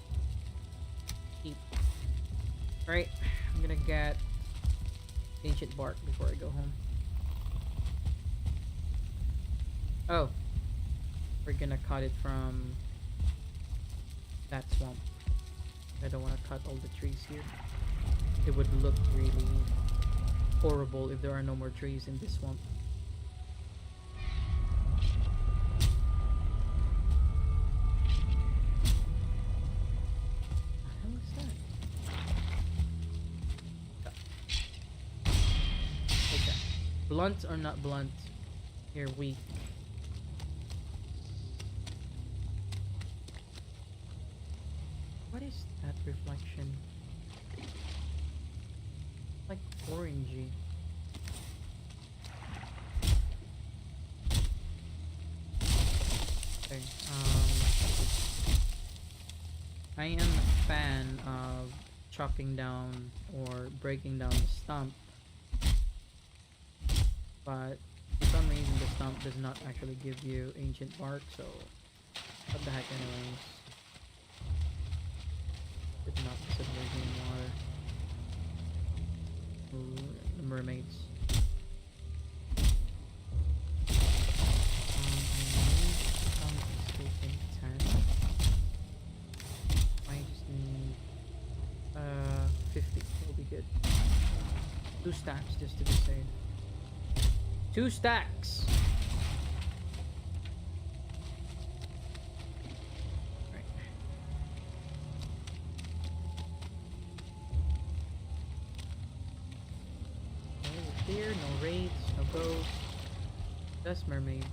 Alright, I'm gonna get ancient bark before I go home. Oh, we're gonna cut it from that swamp. I don't want to cut all the trees here. It would look really horrible if there are no more trees in this swamp. Blunt or not blunt? You're weak. What is that reflection? Like orangey. Okay, I am a fan of chopping down or breaking down the stump. But for some reason the stump does not actually give you ancient bark, so what the heck anyways. Did not submerge in water. Ooh, the mermaids. I need some escaping 10. I just need 50 will be good. 2 stacks just to be safe. 2 stacks. Right. No here, no raids, no ghosts. Just mermaids.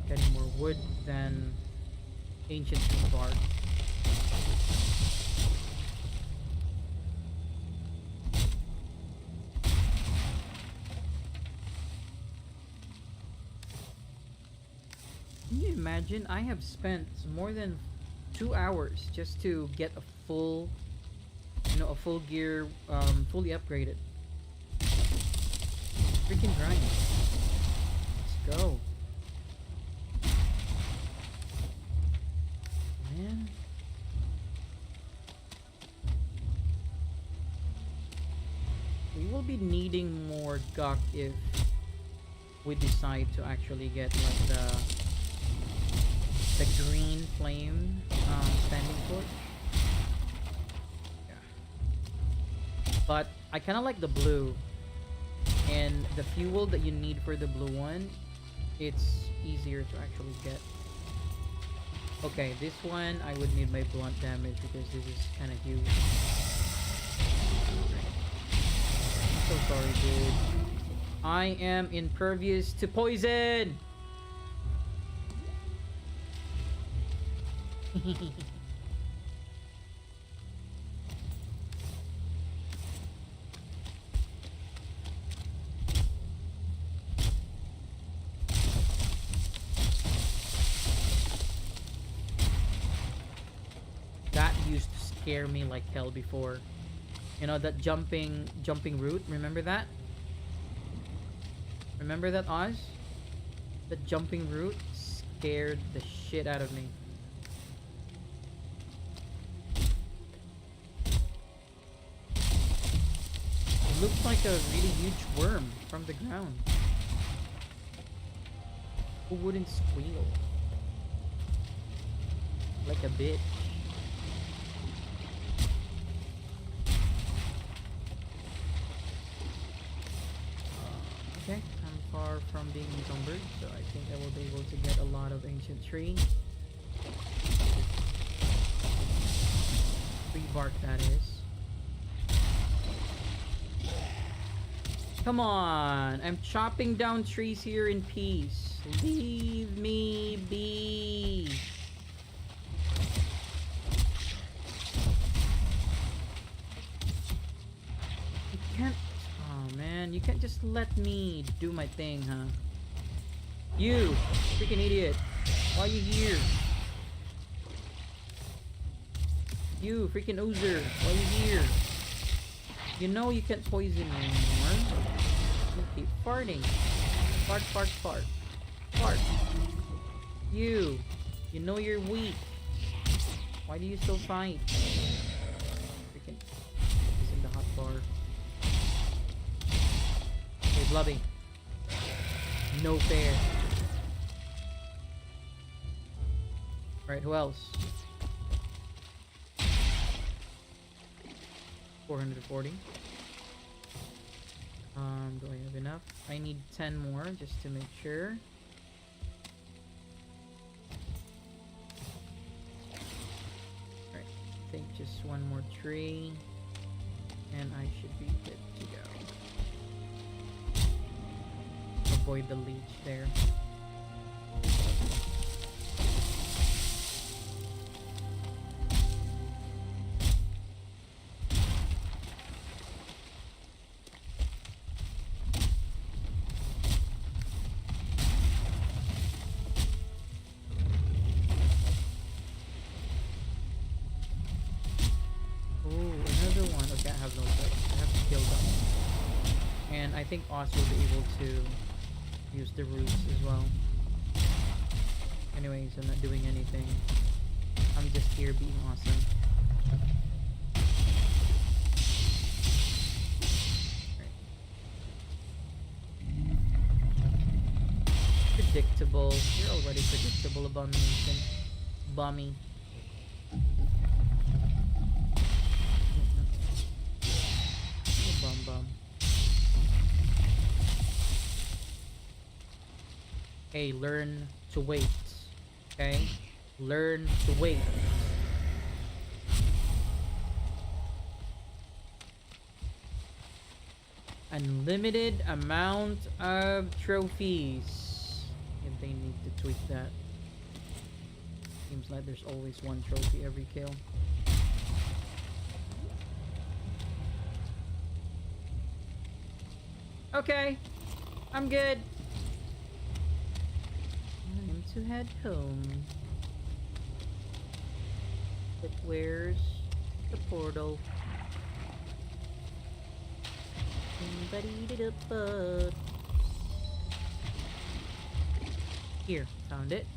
Getting more wood than ancient bark. imagine I have spent more than 2 hours just to get a full, a full gear, fully upgraded. Freaking grind. Let's go. Man. We will be needing more gok if we decide to actually get like the green flame standing torch. Yeah. But I kind of like the blue, and the fuel that you need for the blue one, it's easier to actually get. Okay, this one I would need my blunt damage because this is kind of huge. I'm so sorry, dude. I am impervious to poison! That used to scare me like hell before. You know, that jumping route, remember that? Remember that, Oz? The jumping route scared the shit out of me. It looks like a really huge worm from the ground. Who wouldn't squeal? Like a bitch. Okay, I'm far from being encumbered, so I think I will be able to get a lot of ancient tree. Tree bark, that is. Come on! I'm chopping down trees here in peace. Leave me be! You can't... Oh man, you can't just let me do my thing, huh? You! Freaking idiot! Why are you here? You! Freaking Oozer! Why are you here? You know you can't poison me anymore. You keep farting. Fart, fart, fart. Fart. You! You know you're weak. Why do you still fight? Freaking... He's in the hot bar. Hey, Blubby. No fair. Alright, who else? 440. Do I have enough? I need 10 more just to make sure. Alright, I think just one more tree and I should be good to go. Avoid the leech there. I think Oz will be able to use the roots as well. Anyways, I'm not doing anything. I'm just here being awesome. Right. Predictable. You're already predictable, abomination. Bummy. Bum bum. Hey, learn to wait. Okay? Learn to wait. Unlimited amount of trophies. If they need to tweak that. Seems like there's always one trophy every kill. Okay. I'm good. I'm to head home. But where's the portal? Here, found it.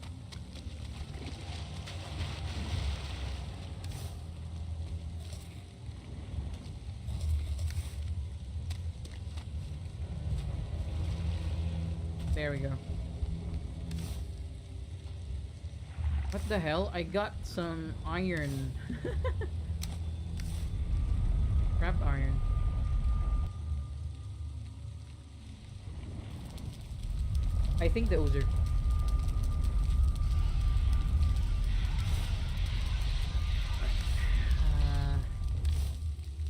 There we go. What the hell? I got some iron. Crap iron. I think those are...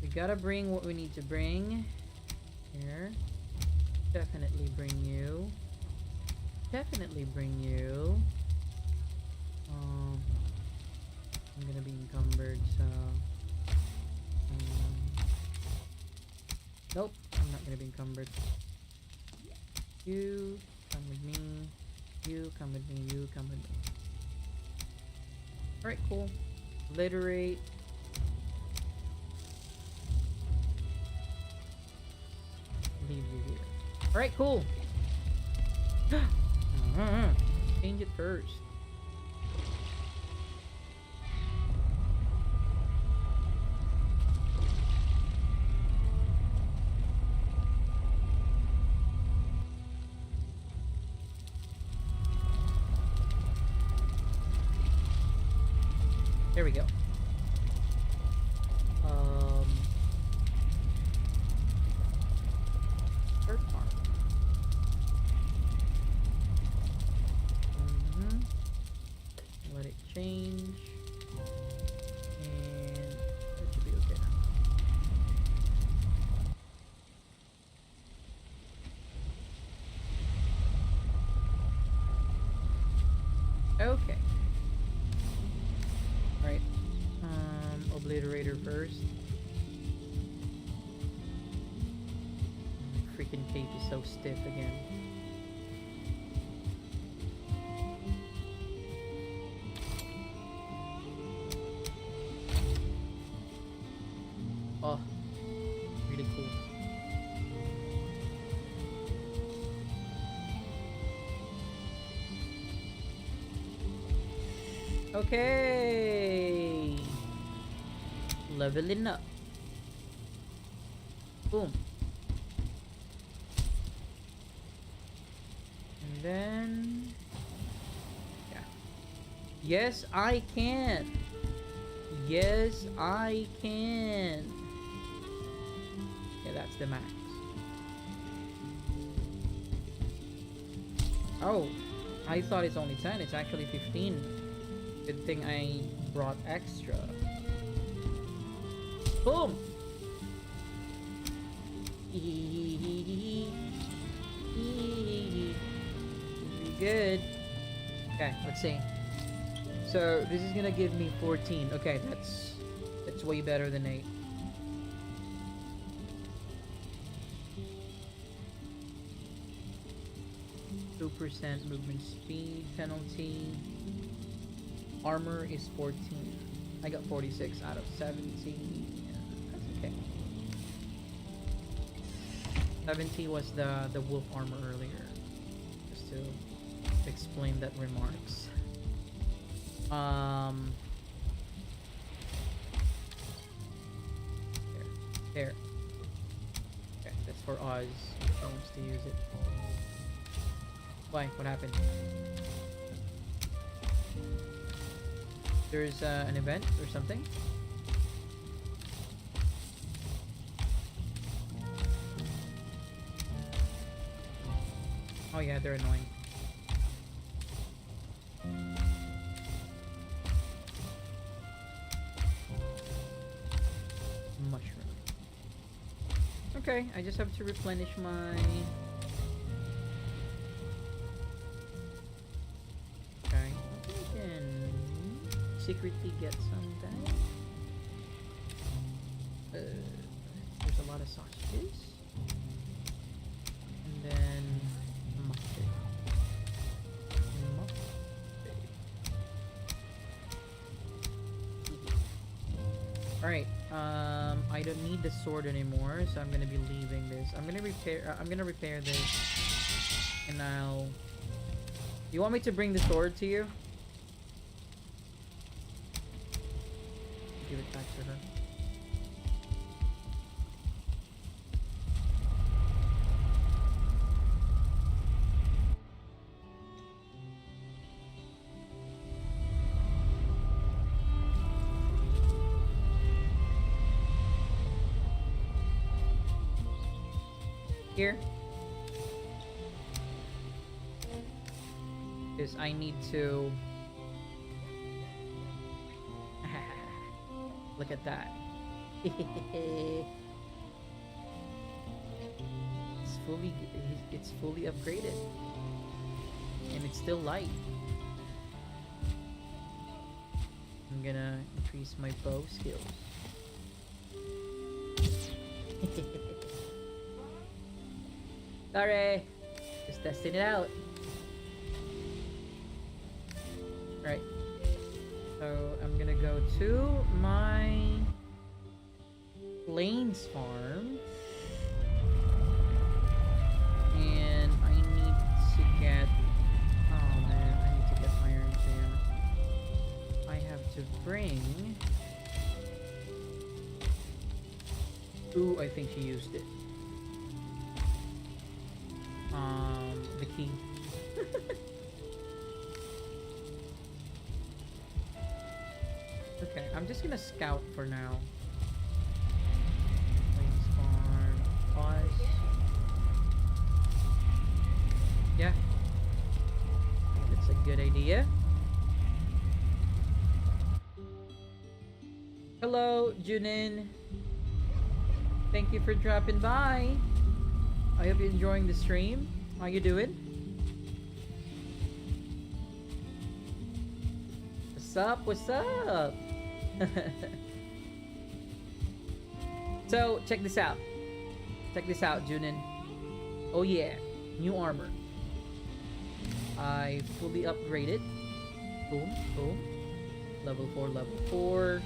we gotta bring what we need to bring. Here. Definitely bring you. Definitely bring you. I'm gonna be encumbered, so... nope, I'm not gonna be encumbered. You come with me. You come with me. You come with me. Alright, cool. Obliterate. Leave you here. Alright, cool. Change it first. There we go. Third part. Let it change. And that should be okay now. Okay. Right. Obliterator first. Freaking cape is so stiff again. Oh, really cool. Okay. Leveling up. Boom. And then... yeah. Yes, I can. Yes, I can. Yeah, that's the max. Oh, I thought it's only 10. It's actually 15. Good thing I brought extra. Boom! Good. Okay, let's see. So this is gonna give me 14. Okay, that's way better than 8. % movement speed penalty. Armor is 14. I got 46 out of 70. Yeah, that's okay. 70 was the wolf armor earlier. Just to explain that remarks. There. Okay, that's for Oz. She wants to use it. Why? What happened? There's an event or something? Oh yeah, they're annoying. Mushroom. Okay, I just have to replenish my... okay, I can secretly get some back. There's a lot of sausages. And then... mustard. Alright, I don't need the sword anymore, so I'm gonna be leaving this. I'm gonna repair this. And I'll... You want me to bring the sword to you? Give it back to her. Here. Because I need to... Look at that. It's fully upgraded. And it's still light. I'm gonna increase my bow skills. Sorry, just testing it out. Right. So I'm gonna go to my Plains farm. And I need to get... Oh man, I need to get iron there. I have to bring... Ooh, I think she used it. The key. Okay, I'm just gonna scout for now. Plains farm, pause. Yeah, I think that's a good idea. Hello, Junin. Thank you for dropping by. I hope you're enjoying the stream. How you doing? What's up? What's up? So, check this out. Check this out, Junin. Oh yeah, new armor. I fully upgraded. Boom, boom. Level 4, level 4.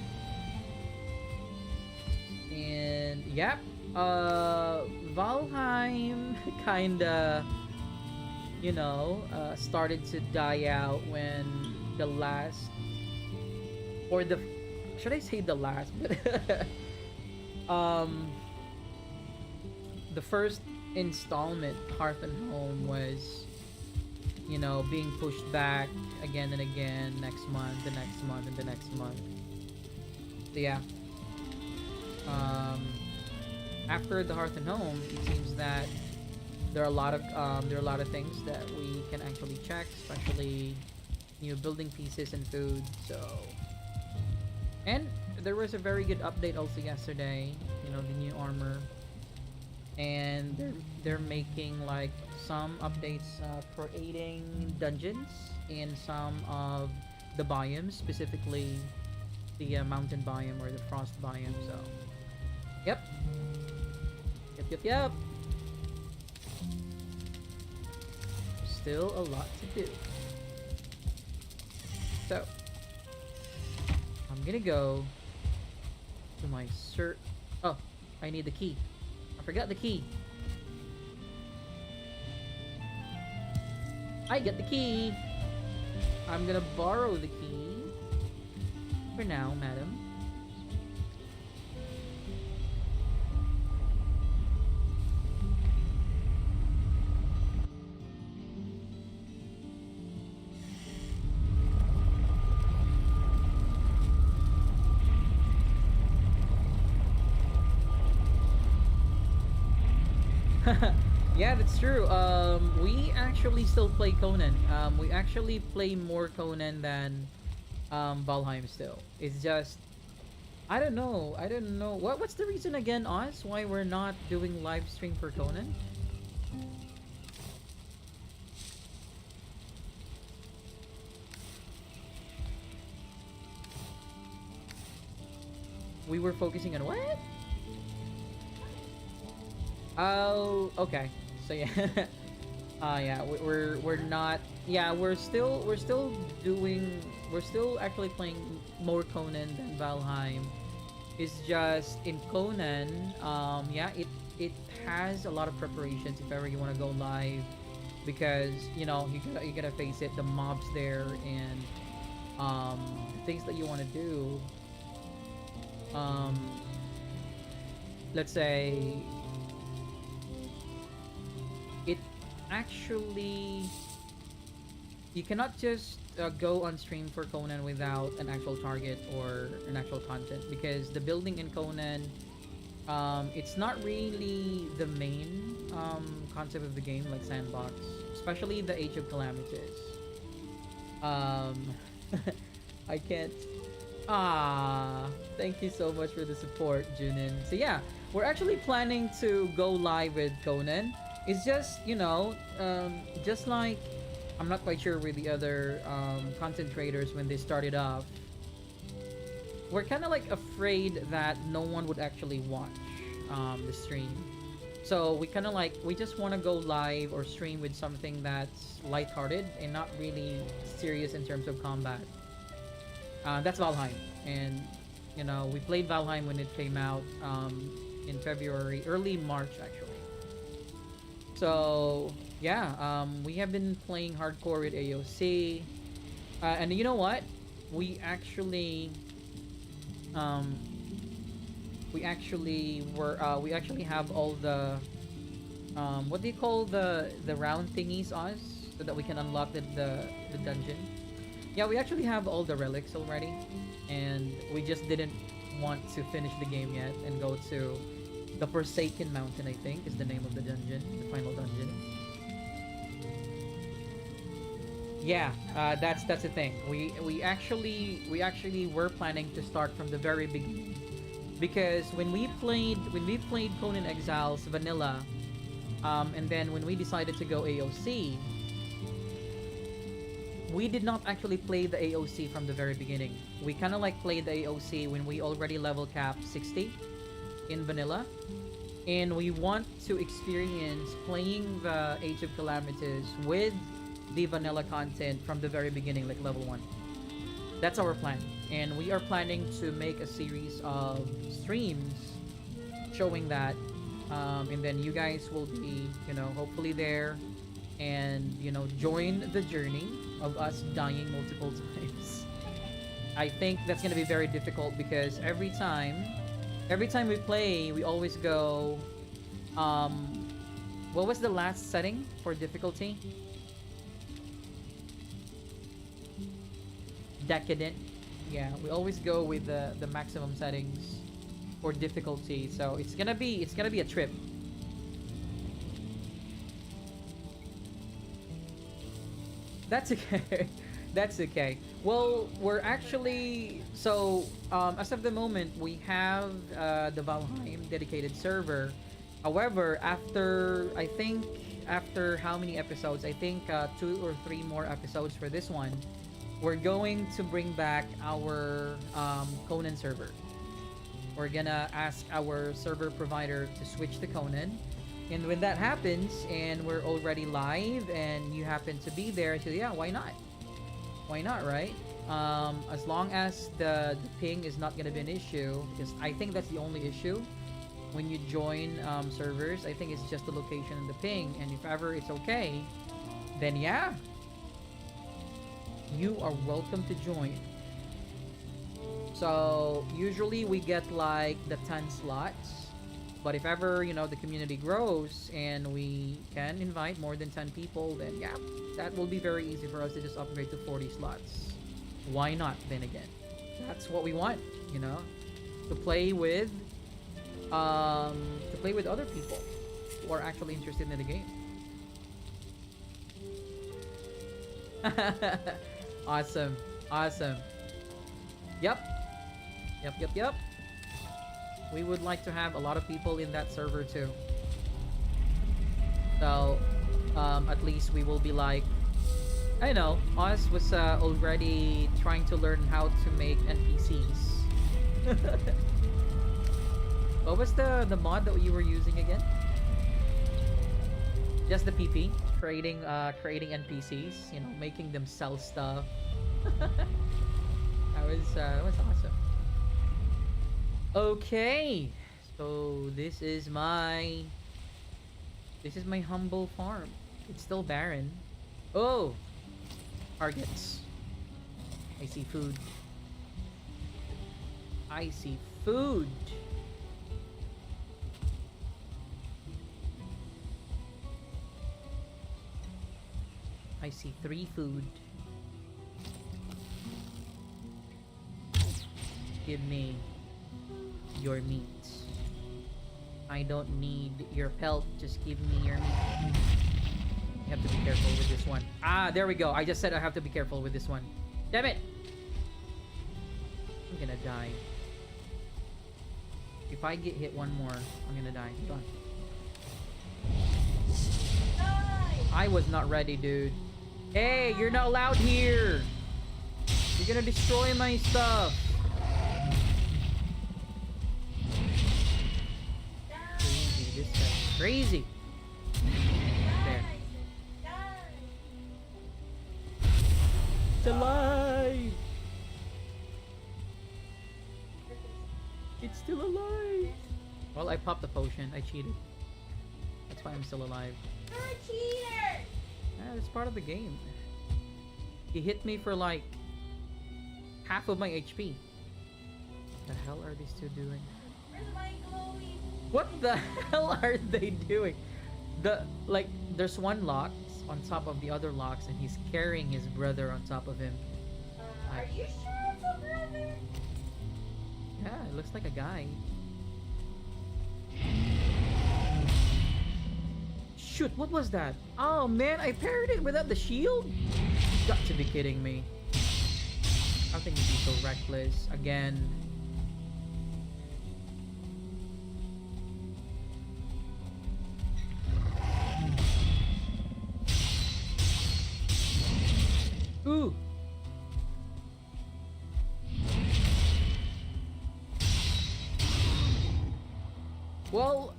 And, yep. Valheim kinda, you know, started to die out when the last, or the, should I say the last, but the first installment, Hearth and Home, was, you know, being pushed back again and again, next month, the next month, and the next month. So yeah. After the Hearth and Home, it seems that there are a lot of things that we can actually check, especially new building pieces and food. So, and there was a very good update also yesterday. You know, the new armor, and they're making like some updates for aiding dungeons in some of the biomes, specifically the mountain biome or the frost biome. So, yep. Yep. Still a lot to do. So, I'm gonna go to my Oh, I need the key. I forgot the key. I get the key. I'm gonna borrow the key. For now, madam. Yeah, that's true. We actually still play Conan. We actually play more Conan than Valheim still. It's just, I don't know. What's the reason again, Oz, why we're not doing live stream for Conan? We were focusing on what? Oh, okay. So yeah. Yeah, we're not. Yeah, we're still actually playing more Conan than Valheim. is just in Conan. Yeah, it has a lot of preparations if ever you want to go live, because you gotta face it, the mobs there, and the things that you want to do. Um, let's say it actually, you cannot just go on stream for Conan without an actual target or an actual content, because the building in Conan, it's not really the main concept of the game like Sandbox, especially the Age of Calamities. Um, I can't. Thank you so much for the support, Junin. So yeah, we're actually planning to go live with Conan. It's just, just like, I'm not quite sure with the other content creators when they started off. We're kind of like afraid that no one would actually watch the stream. So we kind of like, we just want to go live or stream with something that's lighthearted and not really serious in terms of combat. That's Valheim. And, we played Valheim when it came out in February, early March actually. So, yeah, we have been playing hardcore with AOC. And you know what? We actually, we actually have all the, what do you call the round thingies on us so that we can unlock the dungeon. Yeah, we actually have all the relics already, and we just didn't want to finish the game yet and go to the Forsaken Mountain, I think is the name of the dungeon, the final dungeon. Yeah, that's the thing. We actually were planning to start from the very beginning, because when we played Conan Exiles Vanilla, and then when we decided to go AOC, we did not actually play the AOC from the very beginning. We kind of like played the AOC when we already level capped 60 in Vanilla, and we want to experience playing the Age of Calamities with the vanilla content from the very beginning, like level 1. That's our plan, and we are planning to make a series of streams showing that, and then you guys will be, hopefully there, and join the journey of us dying multiple times. I think that's gonna be very difficult, because every time we play, we always go, what was the last setting for difficulty? Decadent. Yeah, we always go with the maximum settings for difficulty, so it's gonna be a trip. That's okay. That's okay. Well, we're actually, so as of the moment, we have the Valheim dedicated server. However, after how many episodes? I think 2 or 3 more episodes for this one. We're going to bring back our Conan server. We're gonna ask our server provider to switch to Conan. And when that happens and we're already live and you happen to be there, so yeah, why not? Why not, right? As long as the ping is not gonna be an issue, because I think that's the only issue when you join servers. I think it's just the location and the ping, and if ever it's okay, then yeah, you are welcome to join. So usually we get like the 10 slots, but if ever the community grows and we can invite more than 10 people, then yeah, that will be very easy for us to just upgrade to 40 slots. Why not? Then again, that's what we want, to play with other people who are actually interested in the game. Awesome. Yep. We would like to have a lot of people in that server too. So, at least we will be like, I know, Oz was already trying to learn how to make NPCs. What was the mod that you were using again? Just the PP, creating NPCs, making them sell stuff. That was awesome. Okay, so this is my humble farm. It's still barren. Oh, targets. I see food. I see food. I see 3 food. Give me your meat. I don't need your pelt, just give me your meat. You have to be careful with this one. Ah, there we go. I just said I have to be careful with this one. Damn it! I'm gonna die. If I get hit one more, I'm gonna die. Hold on. I was not ready, dude. Hey, you're not allowed here! You're gonna destroy my stuff! Crazy, this guy's crazy! There. It's alive! It's still alive! Well, I popped the potion. I cheated. That's why I'm still alive. You're a cheater! Yeah, it's part of the game. He hit me for like half of my HP. What the hell are these two doing? Where's my glowing? What the hell are they doing? There's one lock on top of the other locks, and he's carrying his brother on top of him. Are you sure it's a brother? Yeah, it looks like a guy. Shoot, what was that? Oh man, I parried it without the shield? Got to be kidding me. How can you be so reckless again? Ooh! Well,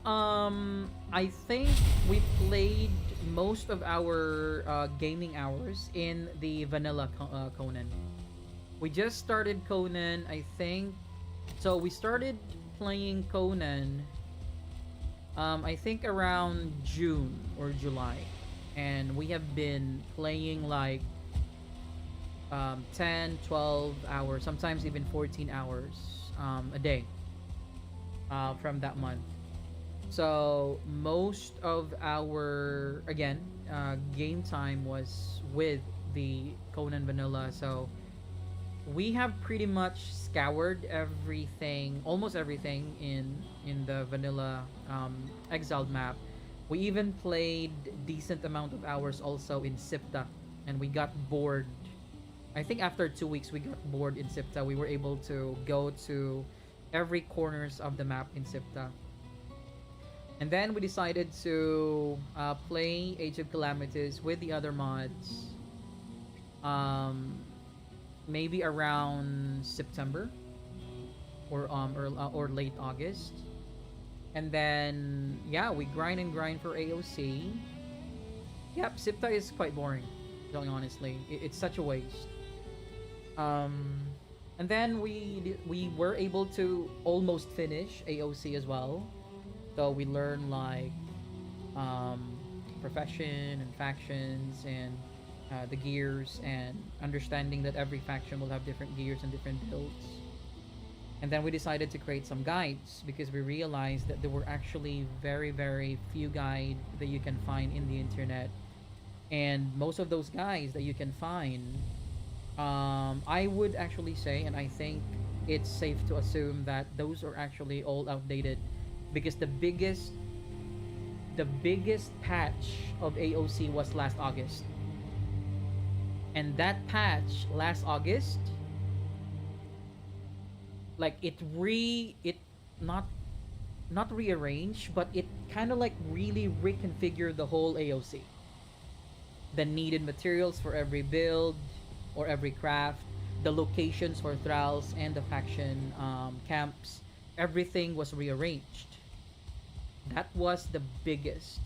I think we played most of our gaming hours in the vanilla Conan. We just started Conan, I think. So we started playing Conan, I think around June or July. And we have been playing like 10, 12 hours, sometimes even 14 hours a day from that month. So most of our game time was with the Conan Vanilla. So we have pretty much scoured everything, almost everything in the Vanilla Exiled map. We even played decent amount of hours also in Sipta, and we got bored. I think after 2 weeks we got bored in Sipta. We were able to go to every corners of the map in Sipta. And then we decided to play Age of Calamities with the other mods. Maybe around September or late August. And then yeah, we grind and grind for AOC. Yep, Sipta is quite boring, telling honestly. It's such a waste. And then we were able to almost finish AOC as well. So we learn like profession and factions and the gears, and understanding that every faction will have different gears and different builds. And then we decided to create some guides because we realized that there were actually very, very few guides that you can find in the internet. And most of those guides that you can find, I would actually say, and I think it's safe to assume that those are actually all outdated, because the biggest patch of AOC was last August. And that patch last August, like it not rearranged, but it kind of like really reconfigured the whole AOC. The needed materials for every build or every craft, the locations for thralls and the faction camps, everything was rearranged. That was the biggest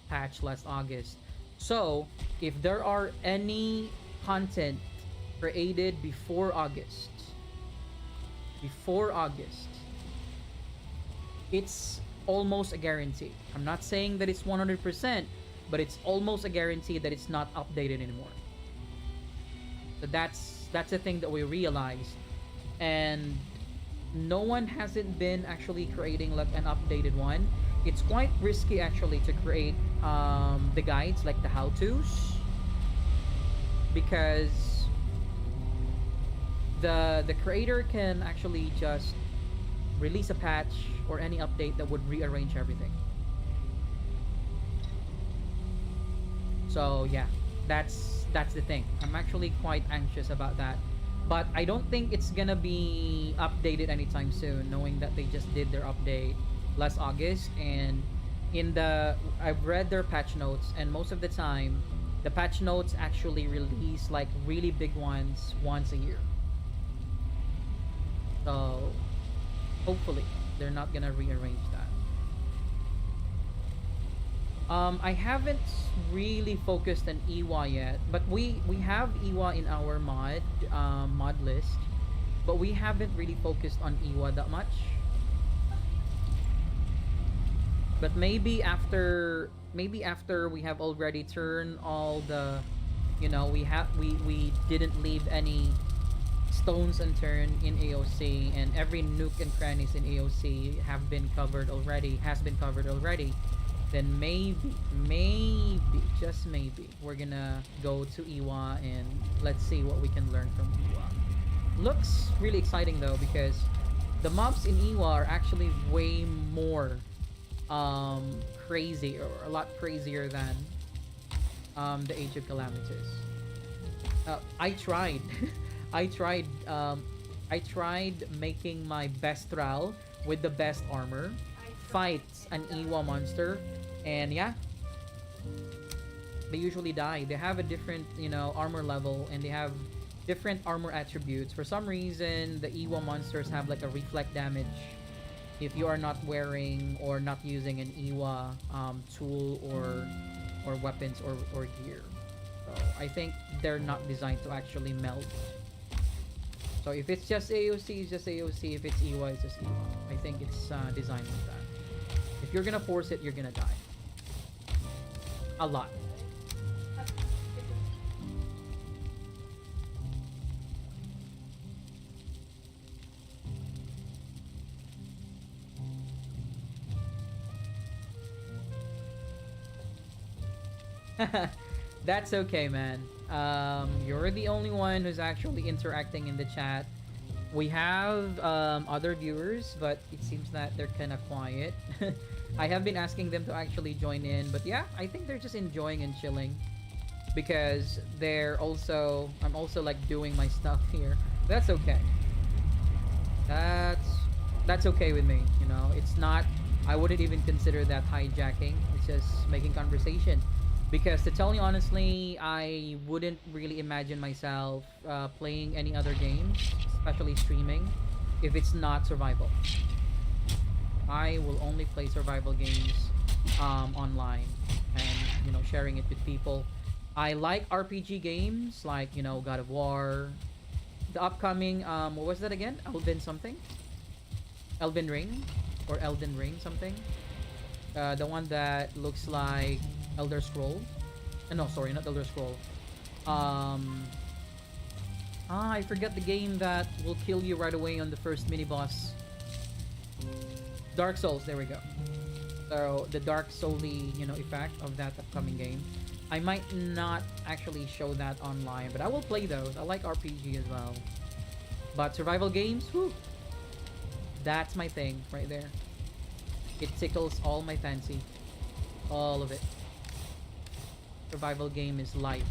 patch last August. So if there are any content created before August, it's almost a guarantee. I'm not saying that it's 100%, but it's almost a guarantee that it's not updated anymore. So that's the thing that we realized, and no one hasn't been actually creating like an updated one. It's quite risky actually to create the guides, like the how-tos, because the creator can actually just release a patch or any update that would rearrange everything. So yeah, that's the thing. I'm actually quite anxious about that. But I don't think it's gonna be updated anytime soon, knowing that they just did their update last August. And in the I've read their patch notes, and most of the time the patch notes actually release like really big ones once a year. So hopefully they're not gonna rearrange that. I haven't really focused on Iwa yet, but we have Iwa in our mod list, but we haven't really focused on Iwa that much. But maybe after we have already turned all the, we didn't leave any stones unturned in AOC, and every nook and crannies in AOC has been covered already, then maybe, just maybe, we're gonna go to Iwa and let's see what we can learn from Iwa. Looks really exciting though, because the mobs in Iwa are actually way more crazy, or a lot crazier than the Age of Calamities. I tried I tried I tried making my best Thrall with the best armor fight an Iwa monster, and yeah, they usually die. They have a different, armor level, and they have different armor attributes. For some reason, the Iwa monsters have like a reflect damage if you are not wearing or not using an Iwa tool or weapons or gear. So I think they're not designed to actually melt. So if it's just AOC, it's just AOC. If it's Iwa, it's just Iwa. I think it's designed like that. If you're gonna force it, you're gonna die. A lot. That's okay, man. You're the only one who's actually interacting in the chat. We have other viewers, but it seems that they're kind of quiet. I have been asking them to actually join in, but yeah, I think they're just enjoying and chilling, because I'm also like doing my stuff here. That's okay. That's that's okay with me. It's not. I wouldn't even consider that hijacking. It's just making conversation. Because to tell you honestly, I wouldn't really imagine myself playing any other games, especially streaming, if it's not survival. I will only play survival games online, and sharing it with people. I like RPG games like God of War, the upcoming what was that again? Elven Ring, or Elden Ring something. The one that looks like Elder Scroll. No, sorry, not Elder Scroll. I forgot the game that will kill you right away on the first mini boss. Dark Souls. There we go. So the Dark Souly, effect of that upcoming game. I might not actually show that online, but I will play those. I like RPG as well. But survival games, whew, that's my thing right there. It tickles all my fancy. All of it. Survival game is life.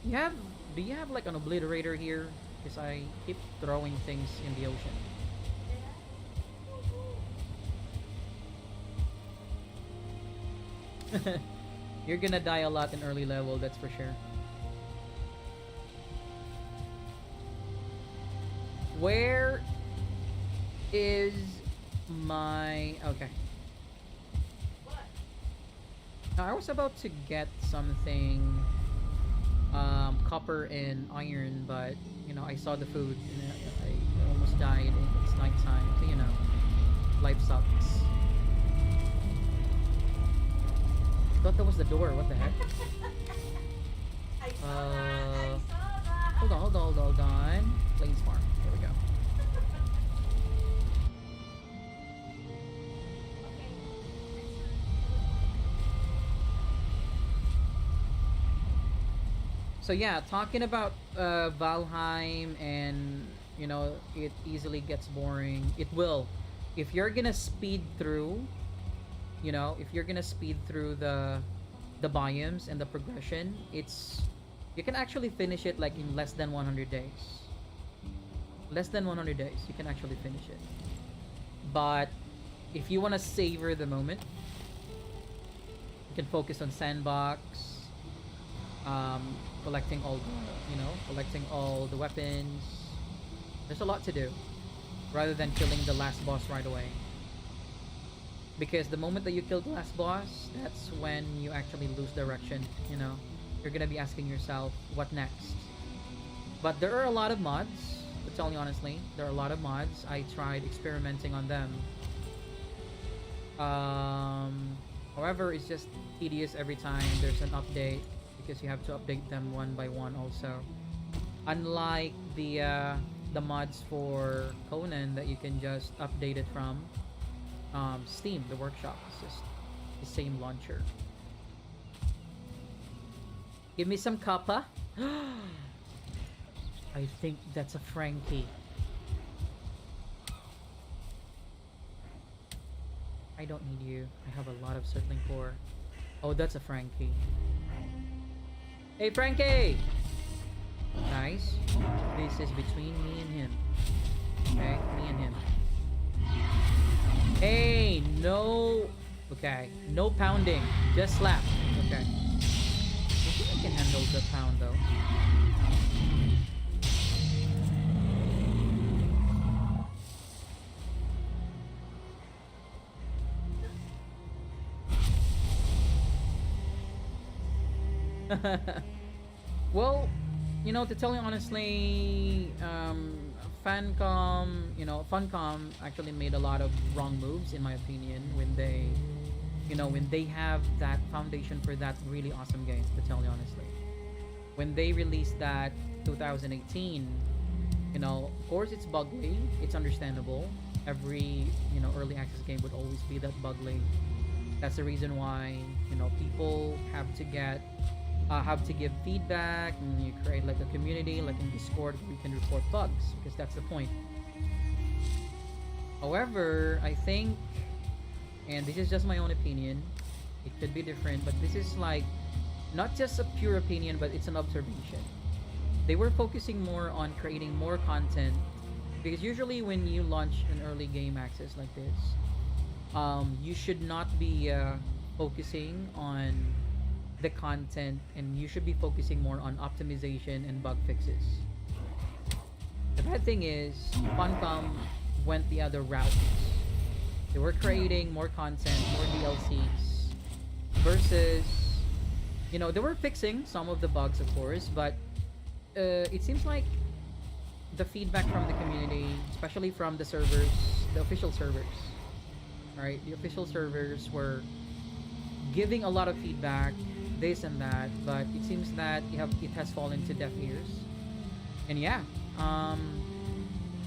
Do you have like an obliterator here? Because I keep throwing things in the ocean. You're gonna die a lot in early level, that's for sure. Where is my... Okay. Now, I was about to get something, copper and iron, but I saw the food and I almost died. It's nighttime, so Life sucks. Thought that was the door. What the heck? I saw that. I saw that. Hold on, hold on, hold on, hold on. Planes farm. Here we go. Okay. So yeah, talking about Valheim, and it easily gets boring. It will, if you're gonna speed through. If you're gonna speed through the biomes and the progression, you can actually finish it like in less than 100 days. Less than 100 days, you can actually finish it. But if you want to savor the moment, you can focus on Sandbox, collecting all collecting all the weapons. There's a lot to do, rather than killing the last boss right away. Because the moment that you kill the last boss, that's when you actually lose direction. You're gonna be asking yourself, what next? But there are a lot of mods, to tell you honestly. There are a lot of mods. I tried experimenting on them. However, it's just tedious every time there's an update, because you have to update them one by one also. Unlike the mods for Conan that you can just update it from Steam, the workshop. It's just the same launcher. Give me some kappa. I think that's a Frankie. I don't need you. I have a lot of circling core. Oh, that's a Frankie. Hey, Frankie! Nice. This is between me and him. Okay, me and him. Hey, no. Okay, no pounding. Just slap. Okay. I think I can handle the pound though. Well, to tell you honestly, Funcom actually made a lot of wrong moves, in my opinion, when they have that foundation for that really awesome game, to tell you honestly. When they released that 2018, of course it's bugly, it's understandable. Every, early access game would always be that bugly. That's the reason why, people have to give feedback, and you create like a community, like in Discord, where you can report bugs, because that's the point. However, I think, and this is just my own opinion, it could be different, but this is like not just a pure opinion, but it's an observation. They were focusing more on creating more content, because usually when you launch an early game access like this, you should not be focusing on the content, and you should be focusing more on optimization and bug fixes. The bad thing is, Funcom went the other route. They were creating more content, more DLCs, versus, they were fixing some of the bugs, of course, but it seems like the feedback from the community, especially from the servers, the official servers, right? The official servers were giving a lot of feedback, this and that, but it seems that it has fallen to deaf ears. And yeah,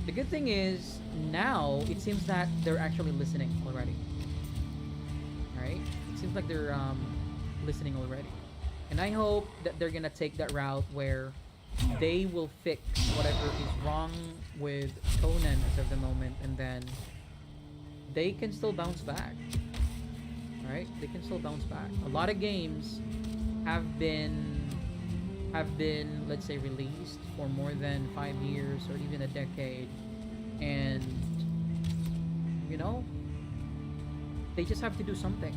the good thing is now it seems that they're actually listening already. Right? It seems like they're listening already, and I hope that they're gonna take that route where they will fix whatever is wrong with Conan as of the moment, and then they can still bounce back. Right? They can still bounce back. A lot of games have been, let's say, released for more than 5 years or even a decade, and they just have to do something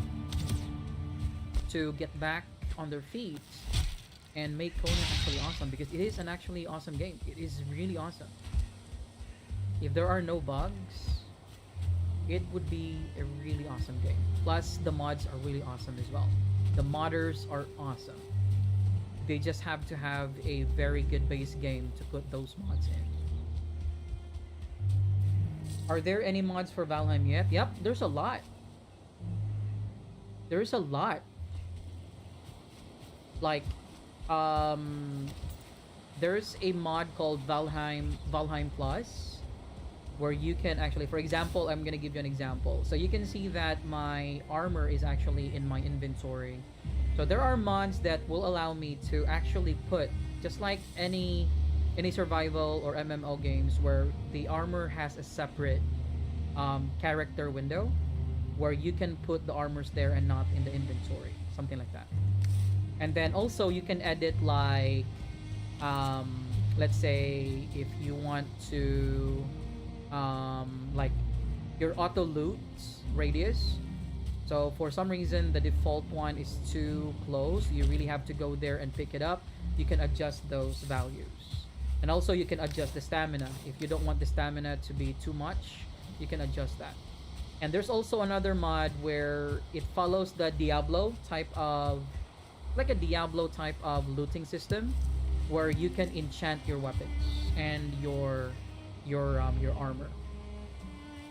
to get back on their feet and make Conan actually awesome, because it is an actually awesome game. It is really awesome. If there are no bugs, it would be a really awesome game. Plus, the mods are really awesome as well. The modders are awesome. They just have to have a very good base game to put those mods in. Are there any mods for Valheim yet? Yep, there's a lot. There's a lot. Like, um, there's a mod called Valheim Plus, where you can actually, for example, I'm gonna give you an example. So you can see that my armor is actually in my inventory. So there are mods that will allow me to actually put, just like any survival or MMO games where the armor has a separate character window, where you can put the armors there and not in the inventory, something like that. And then also you can edit, like, let's say if you want to, like, your auto loot radius. So for some reason the default one is too close, you really have to go there and pick it up. You can adjust those values. And also you can adjust the stamina. If you don't want the stamina to be too much, you can adjust that. And there's also another mod where it follows the Diablo type of, like a Diablo type of looting system, where you can enchant your weapons and your armor.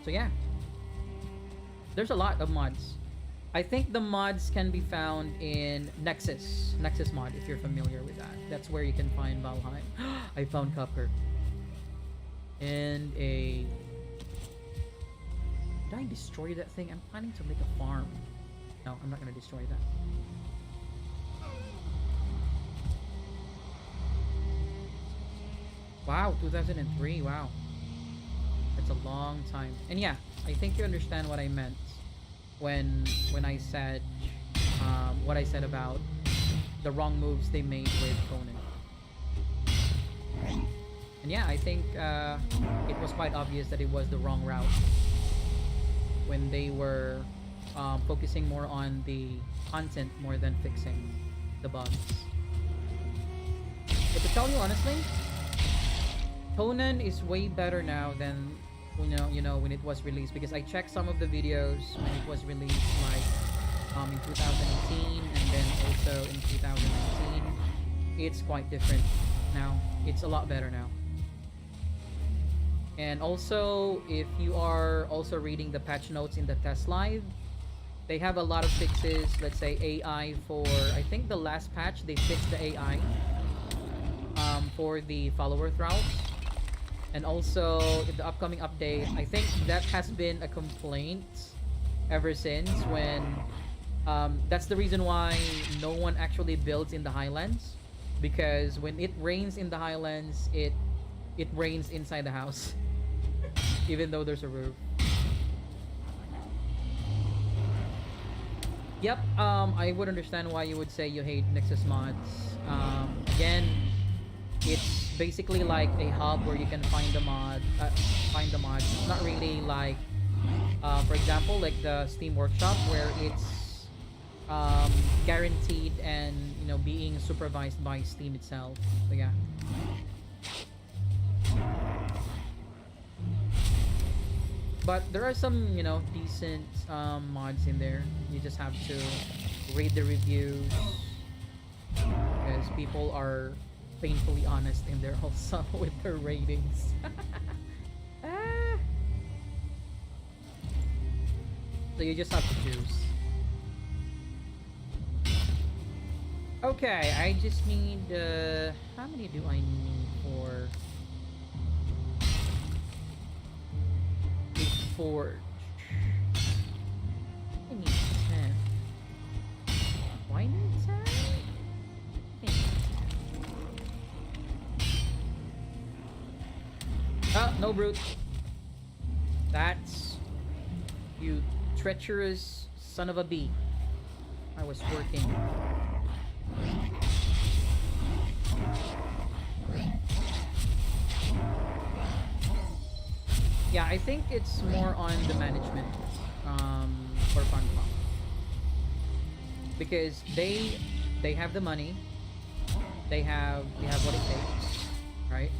So yeah, there's a lot of mods. I think the mods can be found in Nexus mod, if you're familiar with that. That's where you can find Valheim. I found copper and a. Did I destroy that thing? I'm planning to make a farm. No, I'm not gonna destroy that. Wow, 2003. Wow, that's a long time. And yeah, I think you understand what I meant when I said what I said about the wrong moves they made with Conan. And yeah, I think it was quite obvious that it was the wrong route when they were focusing more on the content more than fixing the bugs. But to tell you honestly, Conan is way better now than when it was released, because I checked some of the videos when it was released, like in 2018 and then also in 2019. It's quite different now. It's a lot better now. And also, if you are also reading the patch notes in the test live, they have a lot of fixes. Let's say AI for, I think the last patch they fixed the AI for the follower thralls. And also in the upcoming update, I think that has been a complaint ever since, when that's the reason why no one actually builds in the highlands, because when it rains in the highlands, it rains inside the house even though there's a roof. Yep, I would understand why you would say you hate Nexus mods. Again, it's basically like a hub where you can find the mods. It's not really like, for example, like the Steam Workshop, where it's guaranteed and being supervised by Steam itself. So yeah. But there are some decent mods in there. You just have to read the reviews, because people are painfully honest in there also with their ratings. Ah. So you just have to choose. Okay, I just need how many do I need for a forge? I need 10. Why need 10? I need 10. Ah, no brute. That's you treacherous son of a bee. I was working. Yeah, I think it's more on the management for Funcom, because they have the money, they have what it takes, right?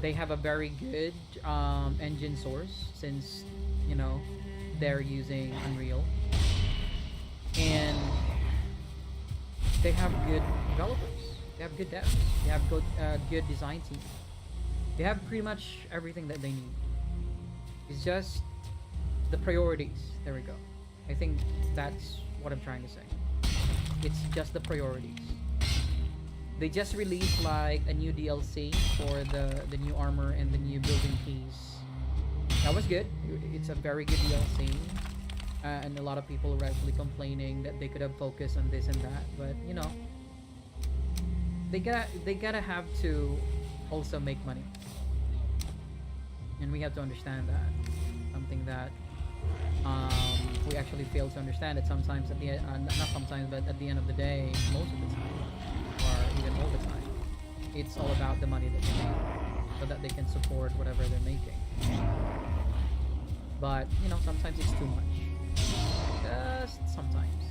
They have a very good engine source, since they're using Unreal, and they have good developers, they have good devs, they have good design team. They have pretty much everything that they need. It's just the priorities. There we go. I think that's what I'm trying to say. It's just the priorities. They just released like a new DLC for the new armor and the new building piece. That was good. It's a very good DLC. And a lot of people were actually complaining that they could have focused on this and that, but you know, they gotta have to also make money, and we have to understand that. Something that we actually fail to understand it sometimes at the not sometimes, but at the end of the day, most of the time, or even all the time, it's all about the money that they make, so that they can support whatever they're making. But you know, sometimes it's too much. Just sometimes.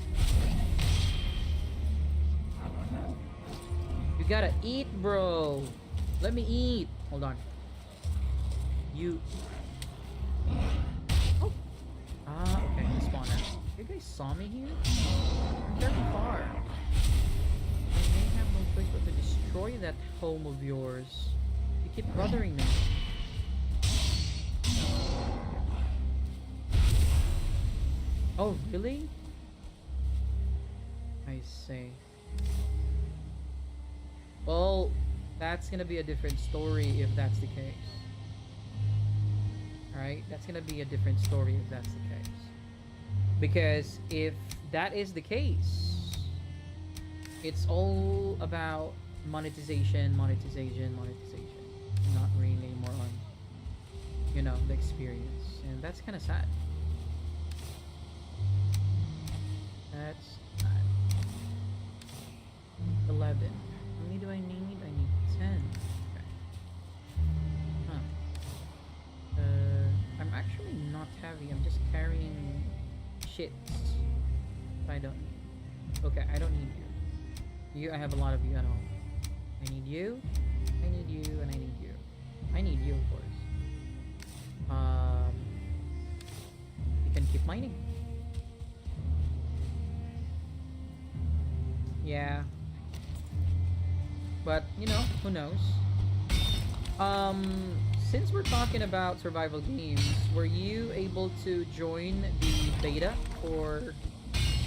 You gotta eat, bro. Let me eat. Hold on. You. Oh. Ah, okay. The spawner. You guys saw me here? I'm very far. I may have no choice but to destroy that home of yours. You keep bothering me. Oh, really? I see. Well, that's gonna be a different story if that's the case. Alright? That's gonna be a different story if that's the case. Because if that is the case, it's all about monetization. Not really more on, you know, the experience. And that's kind of sad. That's sad. 11. How many do I need? I need 10. Okay. Huh. I'm actually not heavy. I'm just carrying shit. I don't need. Okay, I don't need you. You, I have a lot of you at home. I need you. I need you, and I need you. I need you, of course. You can keep mining. Yeah. But, you know, who knows? Since we're talking about survival games, were you able to join the beta for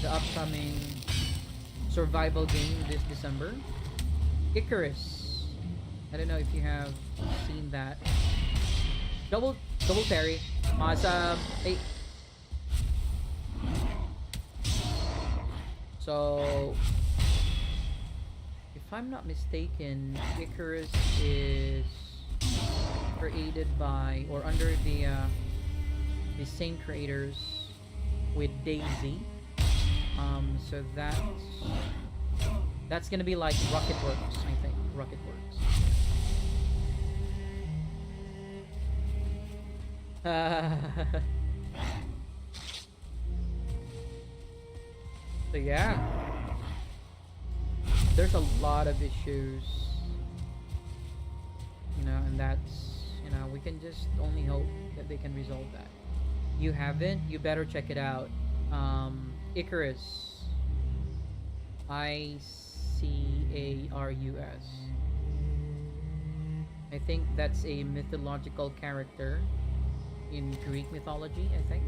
the upcoming survival game this December? Icarus. I don't know if you have seen that. Double parry. Awesome. Hey. So, if I'm not mistaken, Icarus is created by, or under the same creators with Daisy. So that's gonna be like Rocketworks, I think. Rocketworks. So yeah, there's a lot of issues, you know, and that's, you know, we can just only hope that they can resolve that. You haven't? You better check it out. Icarus. Icarus. I think that's a mythological character in Greek mythology, I think.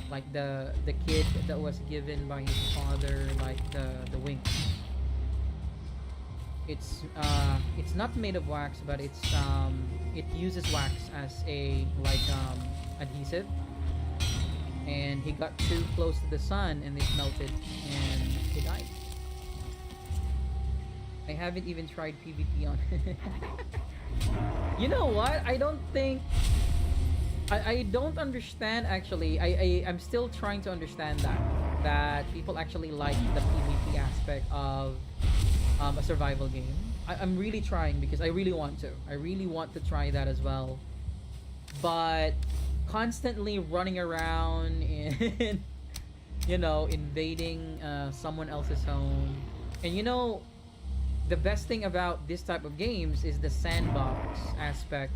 Like the kid that was given by his father, like the wings. It's not made of wax, but it uses wax as a adhesive. And he got too close to the sun and it melted and he died. I haven't even tried PvP on it. You know what? I don't think I don't understand actually. I'm still trying to understand that people actually like the PvP aspect of a survival game. I'm really trying because I really want to. I really want to try that as well. But constantly running around and you know, invading someone else's home. And you know, the best thing about this type of games is the sandbox aspect.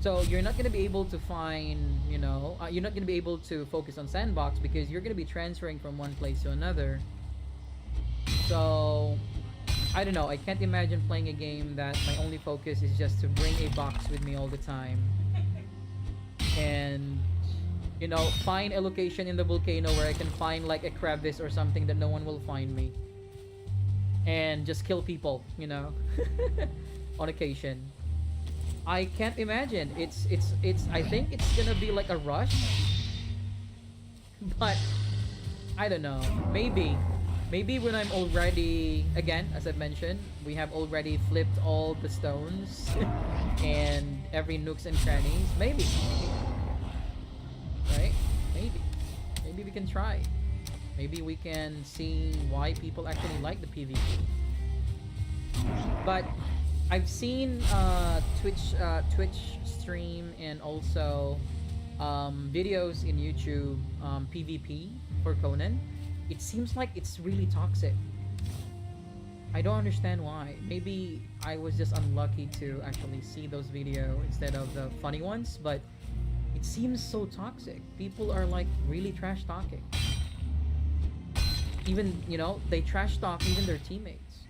So you're not going to be able to find, you know, you're not going to be able to focus on sandbox because you're going to be transferring from one place to another. So I don't know. I can't imagine playing a game that my only focus is just to bring a box with me all the time and find a location in the volcano where I can find like a crevice or something that no one will find me and just kill people, on occasion. I can't imagine. It's I think it's gonna be like a rush. But I don't know. Maybe when I'm already, again, as I've mentioned, we have already flipped all the stones and every nooks and crannies. Maybe. Right? Maybe we can try. Maybe we can see why people actually like the PvP. But I've seen Twitch stream and also videos in YouTube PvP for Conan. It seems like it's really toxic. I don't understand why. Maybe I was just unlucky to actually see those videos instead of the funny ones, but it seems so toxic. People are like really trash talking. Even, they trash talk even their teammates,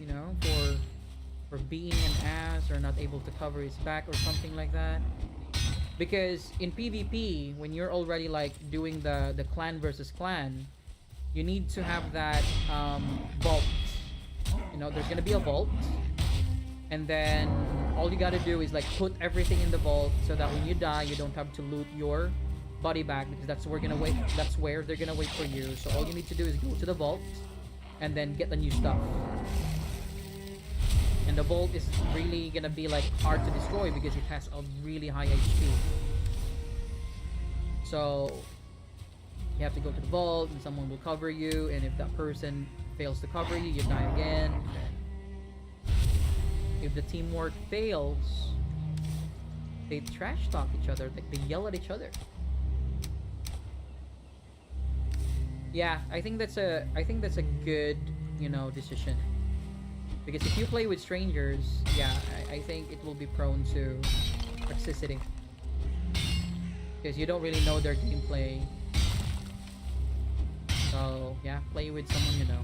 for being an ass or not able to cover his back or something like that. Because in PvP, when you're already like doing the clan versus clan, you need to have that vault. There's gonna be a vault, and then all you gotta do is like put everything in the vault so that when you die, you don't have to loot your body bag, because that's where they're gonna wait for you. So all you need to do is go to the vault and then get the new stuff. And the vault is really gonna be like hard to destroy because it has a really high HP. So you have to go to the vault and someone will cover you, and if that person fails to cover you, you die again. If the teamwork fails, they trash talk each other, like they yell at each other. Yeah, I think that's a good, decision. Because if you play with strangers, yeah, I think it will be prone to toxicity. Because you don't really know their gameplay. So, yeah, play with someone you know.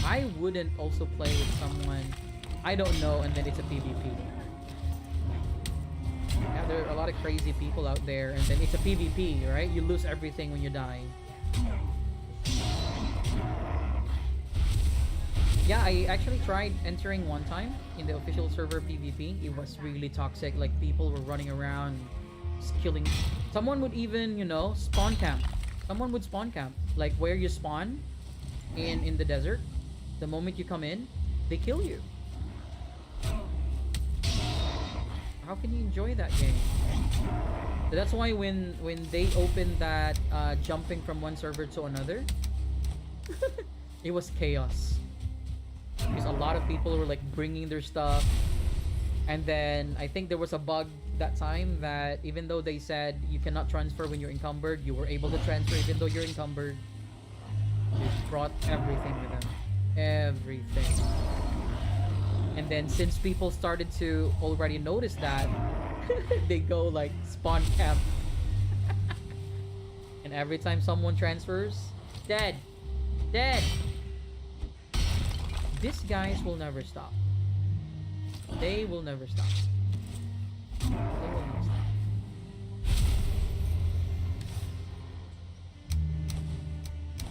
I wouldn't also play with someone I don't know and then it's a PvP. Yeah, there are a lot of crazy people out there and then it's a PvP, right? You lose everything when you die. Yeah, I actually tried entering one time in the official server PvP. It was really toxic. Like, people were running around, just killing. Someone would even, spawn camp. Someone would spawn camp. Like, where you spawn in the desert, the moment you come in, they kill you. How can you enjoy that game? So that's why when they opened that jumping from one server to another, it was chaos. Because a lot of people were like bringing their stuff, and then I think there was a bug that time that even though they said you cannot transfer when you're encumbered, you were able to transfer even though you're encumbered. They brought everything with them. Everything. And then since people started to already notice that, they go like spawn camp. And every time someone transfers, dead. Dead. These guys will never stop. They will never stop. They will never stop.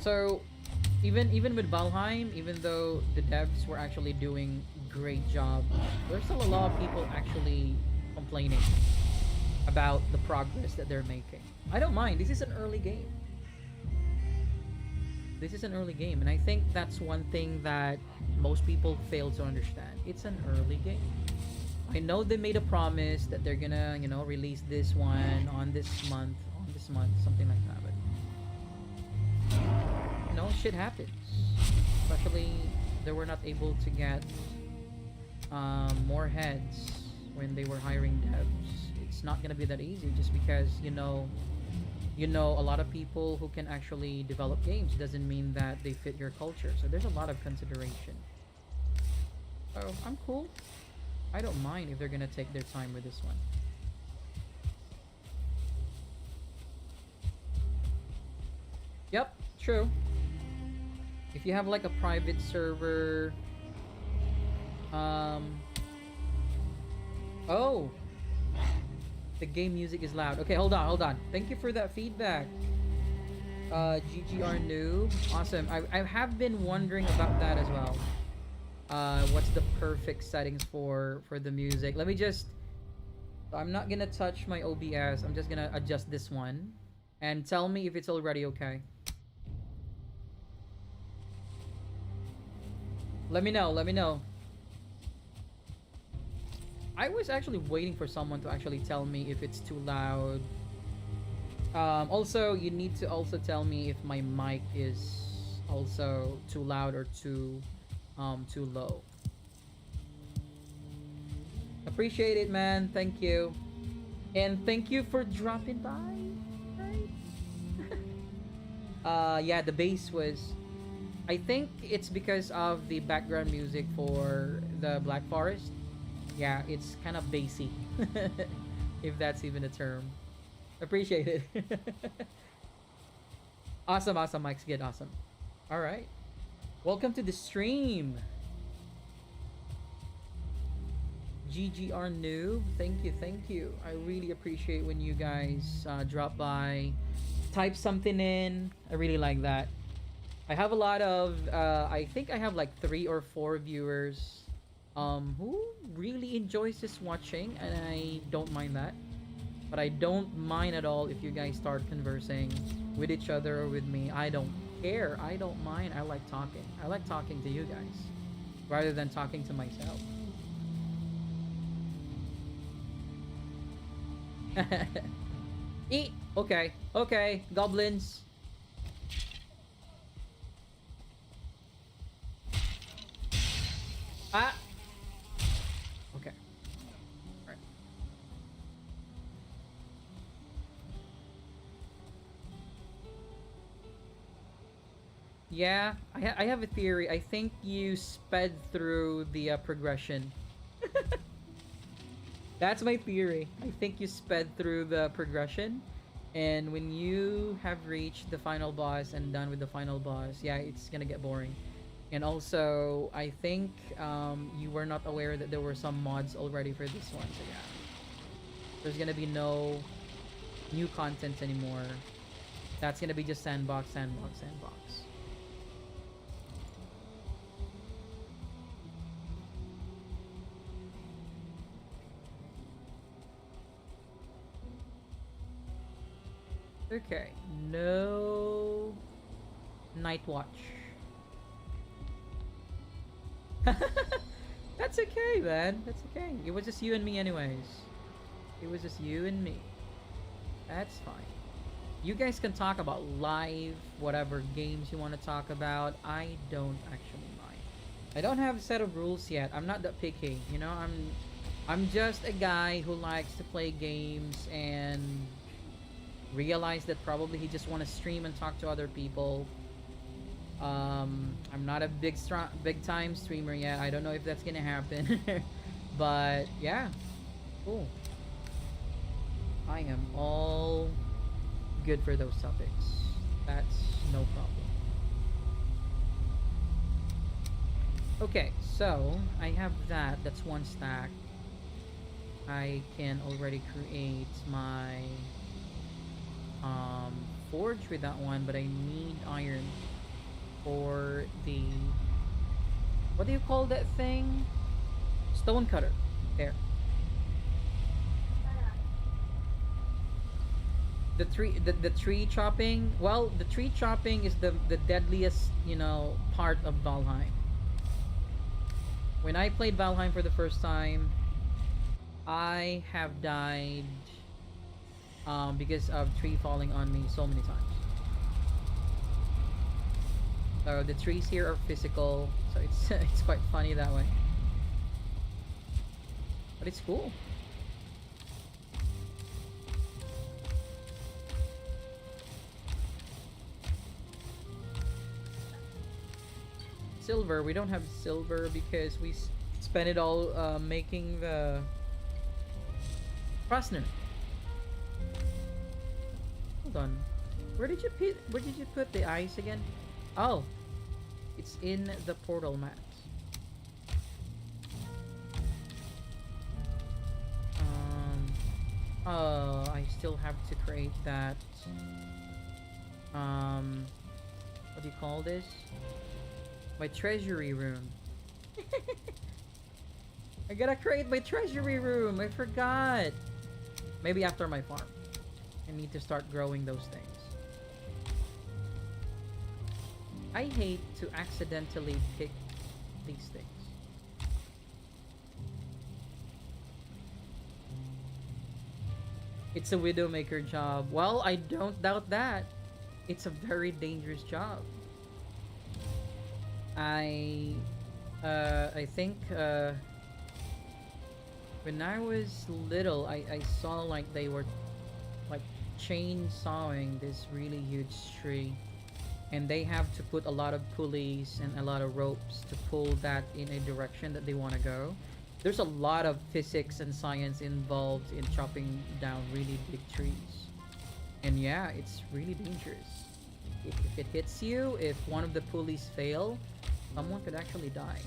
So, even with Valheim, even though the devs were actually doing great job, there's still a lot of people actually complaining about the progress that they're making. I don't mind. This is an early game. This is an early game, and I think that's one thing that most people fail to understand. It's an early game. I know they made a promise that they're gonna, release this one on this month, something like that, but shit happens. Especially they were not able to get more heads when they were hiring devs. It's not gonna be that easy just because a lot of people who can actually develop games doesn't mean that they fit your culture. So there's a lot of consideration. So I'm cool. I don't mind if they're gonna take their time with this one. Yep, true. If you have like a private server, Um. Oh, the game music is loud. Okay, hold on, hold on. Thank you for that feedback. GGR noob. Awesome. I have been wondering about that as well. What's the perfect settings for the music? Let me just. I'm not gonna touch my OBS. I'm just gonna adjust this one, and tell me if it's already okay. Let me know. Let me know. I was actually waiting for someone to actually tell me if it's too loud. Also, you need to also tell me if my mic is also too loud or too low. Appreciate it, man. Thank you. And thank you for dropping by. Right? Yeah, the bass was. I think it's because of the background music for the Black Forest. Yeah, it's kind of bassy. If that's even a term. Appreciate it. Awesome, awesome. Mike's good. Awesome. All right. Welcome to the stream. GGR noob. Thank you, thank you. I really appreciate when you guys drop by, type something in. I really like that. I have a lot of, I think I have like 3 or 4 viewers who really enjoys this watching, and I don't mind that. But I don't mind at all if you guys start conversing with each other or with me. I don't care. I don't mind. I like talking. I like talking to you guys rather than talking to myself. Eat. Okay. Okay. Goblins. Ah. Okay. Right. Yeah, I have a theory. I think you sped through the progression. That's my theory. I think you sped through the progression, and when you have reached the final boss and done with the final boss, yeah, it's gonna get boring. And also, I think you were not aware that there were some mods already for this one, so yeah. There's gonna be no new content anymore. That's gonna be just sandbox, sandbox, sandbox. Okay, no night watch. That's okay, man. That's okay. It was just you and me anyways. It was just you and me. That's fine. You guys can talk about live, whatever games you want to talk about. I don't actually mind. I don't have a set of rules yet. I'm not that picky. You know, I'm just a guy who likes to play games and realize that probably he just want to stream and talk to other people. I'm not a big time streamer yet. I don't know if that's gonna happen. But yeah, cool. I am all good for those topics. That's no problem. Okay, so I have that. That's one stack. I can already create my forge with that one, but I need iron for the, what do you call that thing? Stone cutter. There. The tree chopping. Well, the tree chopping is the deadliest, you know, part of Valheim. When I played Valheim for the first time, I have died because of tree falling on me so many times. So the trees here are physical, so it's it's quite funny that way. But it's cool. Silver, we don't have silver because we spent it all making the Frostner. Hold on. Where did you put the ice again? Oh, it's in the portal maps. I still have to create that. Um, what do you call this? My treasury room. I gotta create my treasury room. I forgot. Maybe after my farm. I need to start growing those things. I hate to accidentally pick these things. It's a widowmaker job. Well, I don't doubt that. It's a very dangerous job. I I think when I was little, I saw like they were like chainsawing this really huge tree, and they have to put a lot of pulleys and a lot of ropes to pull that in a direction that they want to go. There's a lot of physics and science involved in chopping down really big trees. And yeah, it's really dangerous. If it hits you, if one of the pulleys fail, someone could actually die.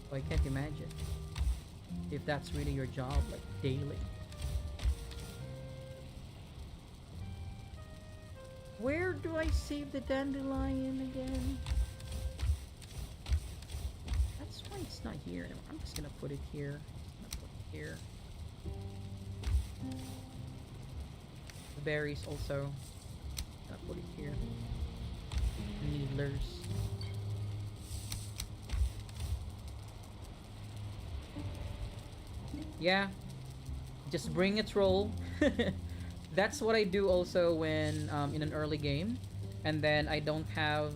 So I can't imagine if that's really your job, like daily. Where do I save the dandelion again? That's why it's not here anymore. I'm just gonna put it here. Just gonna put it here. The berries also. Gonna put it here. Needlers. Yeah, just bring a troll. That's what I do also when in an early game, and then I don't have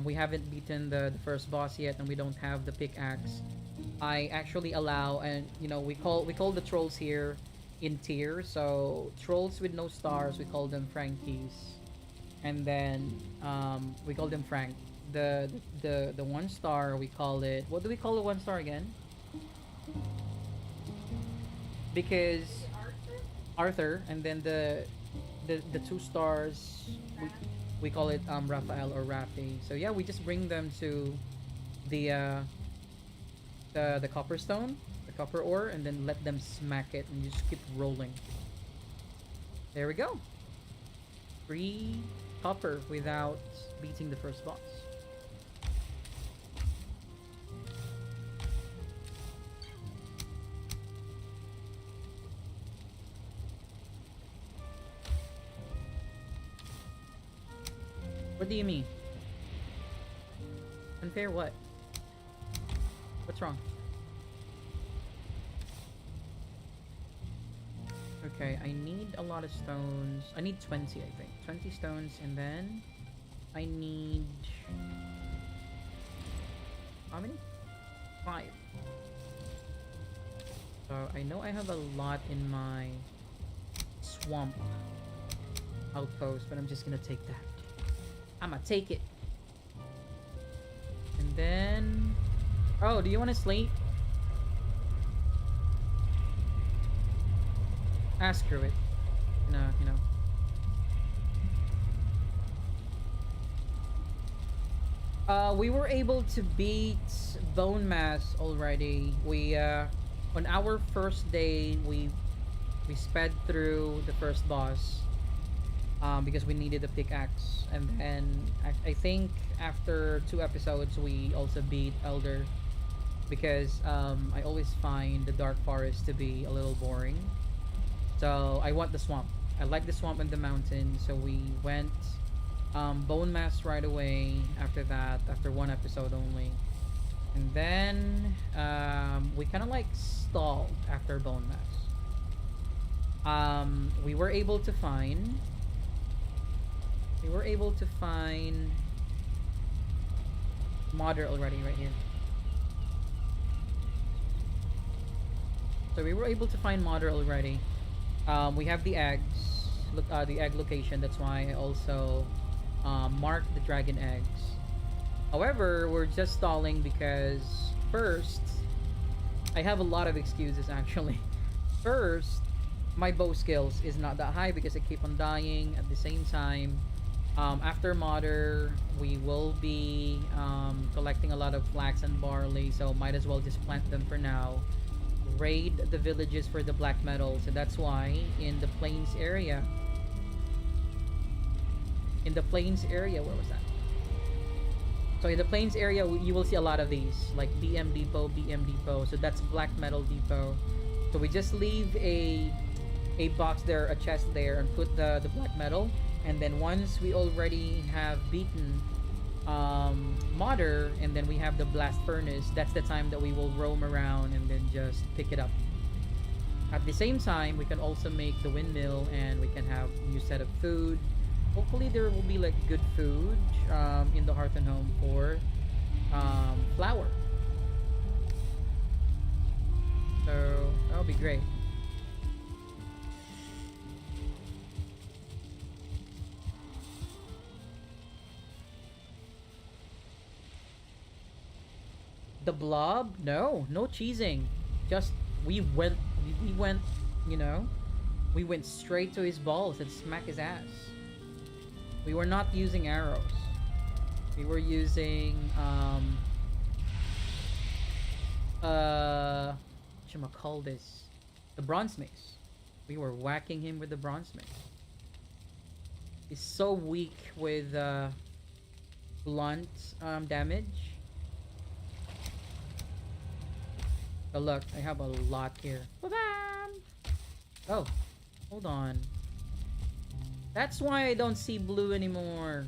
we haven't beaten the first boss yet, and we don't have the pickaxe. I actually allow, and you know, we call the trolls here in tier. So trolls with no stars, we call them Frankies, and then we call them Frank. The 1 star, we call it, what do we call the 1 star again? Because Arthur, and then the 2 stars, we call it Raphael or Rafi. So yeah, we just bring them to the the copper stone, the copper ore, and then let them smack it, and you just keep rolling. There we go. 3 copper without beating the first boss. What do you mean? Unfair what? What's wrong? Okay, I need a lot of stones. I need 20, I think. 20 stones, and then I need... how many? 5. So I know I have a lot in my swamp outpost, but I'm just gonna take that. I'ma take it. And then... oh, do you want to sleep? Screw it. No, you know. We were able to beat Bone Mass already. We, on our first day, we sped through the first boss. Because we needed a pickaxe, and then I think after 2 episodes we also beat Elder, because I always find the dark forest to be a little boring, so I want the swamp. I like the swamp and the mountain, so we went Bone Mass right away after that, after 1 episode only, and then we kind of like stalled after Bone Mass. We were able to find Mother already right here. So we were able to find Mother already. We have the eggs, look, the egg location. That's why I also marked the dragon eggs. However, we're just stalling because first, I have a lot of excuses actually. First, my bow skills is not that high because I keep on dying. At the same time, after Mother, we will be collecting a lot of flax and barley, so might as well just plant them for now. raid the villages for the black metal. So that's why in the plains area, where was that? So in the plains area, you will see a lot of these, like BM Depot, BM Depot. So that's black metal depot. So we just leave a box there, a chest there, and put the black metal. And then once we already have beaten modder, and then we have the blast furnace, that's the time that we will roam around and then just pick it up. At the same time, we can also make the windmill, and we can have new set of food. Hopefully there will be like good food in the Hearth and Home for flour. So that'll be great. The blob? No, no cheesing. Just we went, you know, we went straight to his balls and smack his ass. We were not using arrows. We were using call this? The bronze mace. We were whacking him with the bronze mace. He's so weak with blunt damage. Oh look, I have a lot here. Oh, hold on. That's why I don't see blue anymore.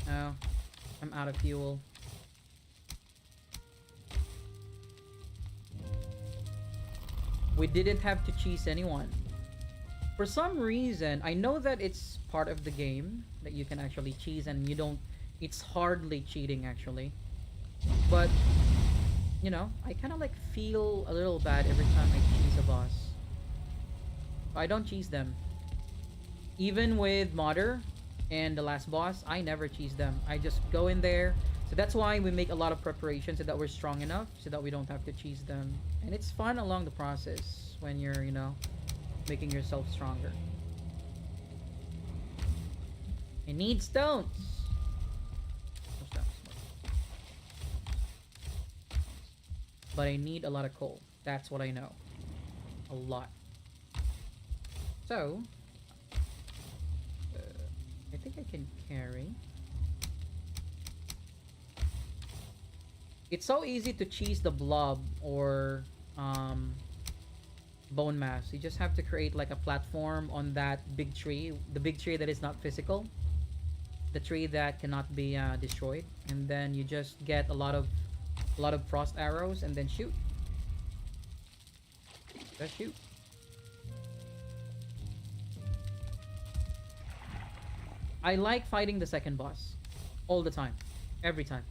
Oh, I'm out of fuel. We didn't have to cheese anyone. For some reason, I know that it's part of the game that you can actually cheese, and you don't, it's hardly cheating actually. But, you know, I kind of like feel a little bad every time I cheese a boss. I don't cheese them. Even with Modder and the last boss, I never cheese them. I just go in there. So that's why we make a lot of preparation so that we're strong enough so that we don't have to cheese them. And it's fun along the process when you're, you know, making yourself stronger. I need stones. No stones. But I need a lot of coal. That's what I know. A lot. So, I think I can carry. It's so easy to cheese the blob or bone mass. You just have to create like a platform on that big tree, the big tree that is not physical, the tree that cannot be destroyed, and then you just get a lot of frost arrows and then shoot. Just shoot. I like fighting the second boss all the time, every time.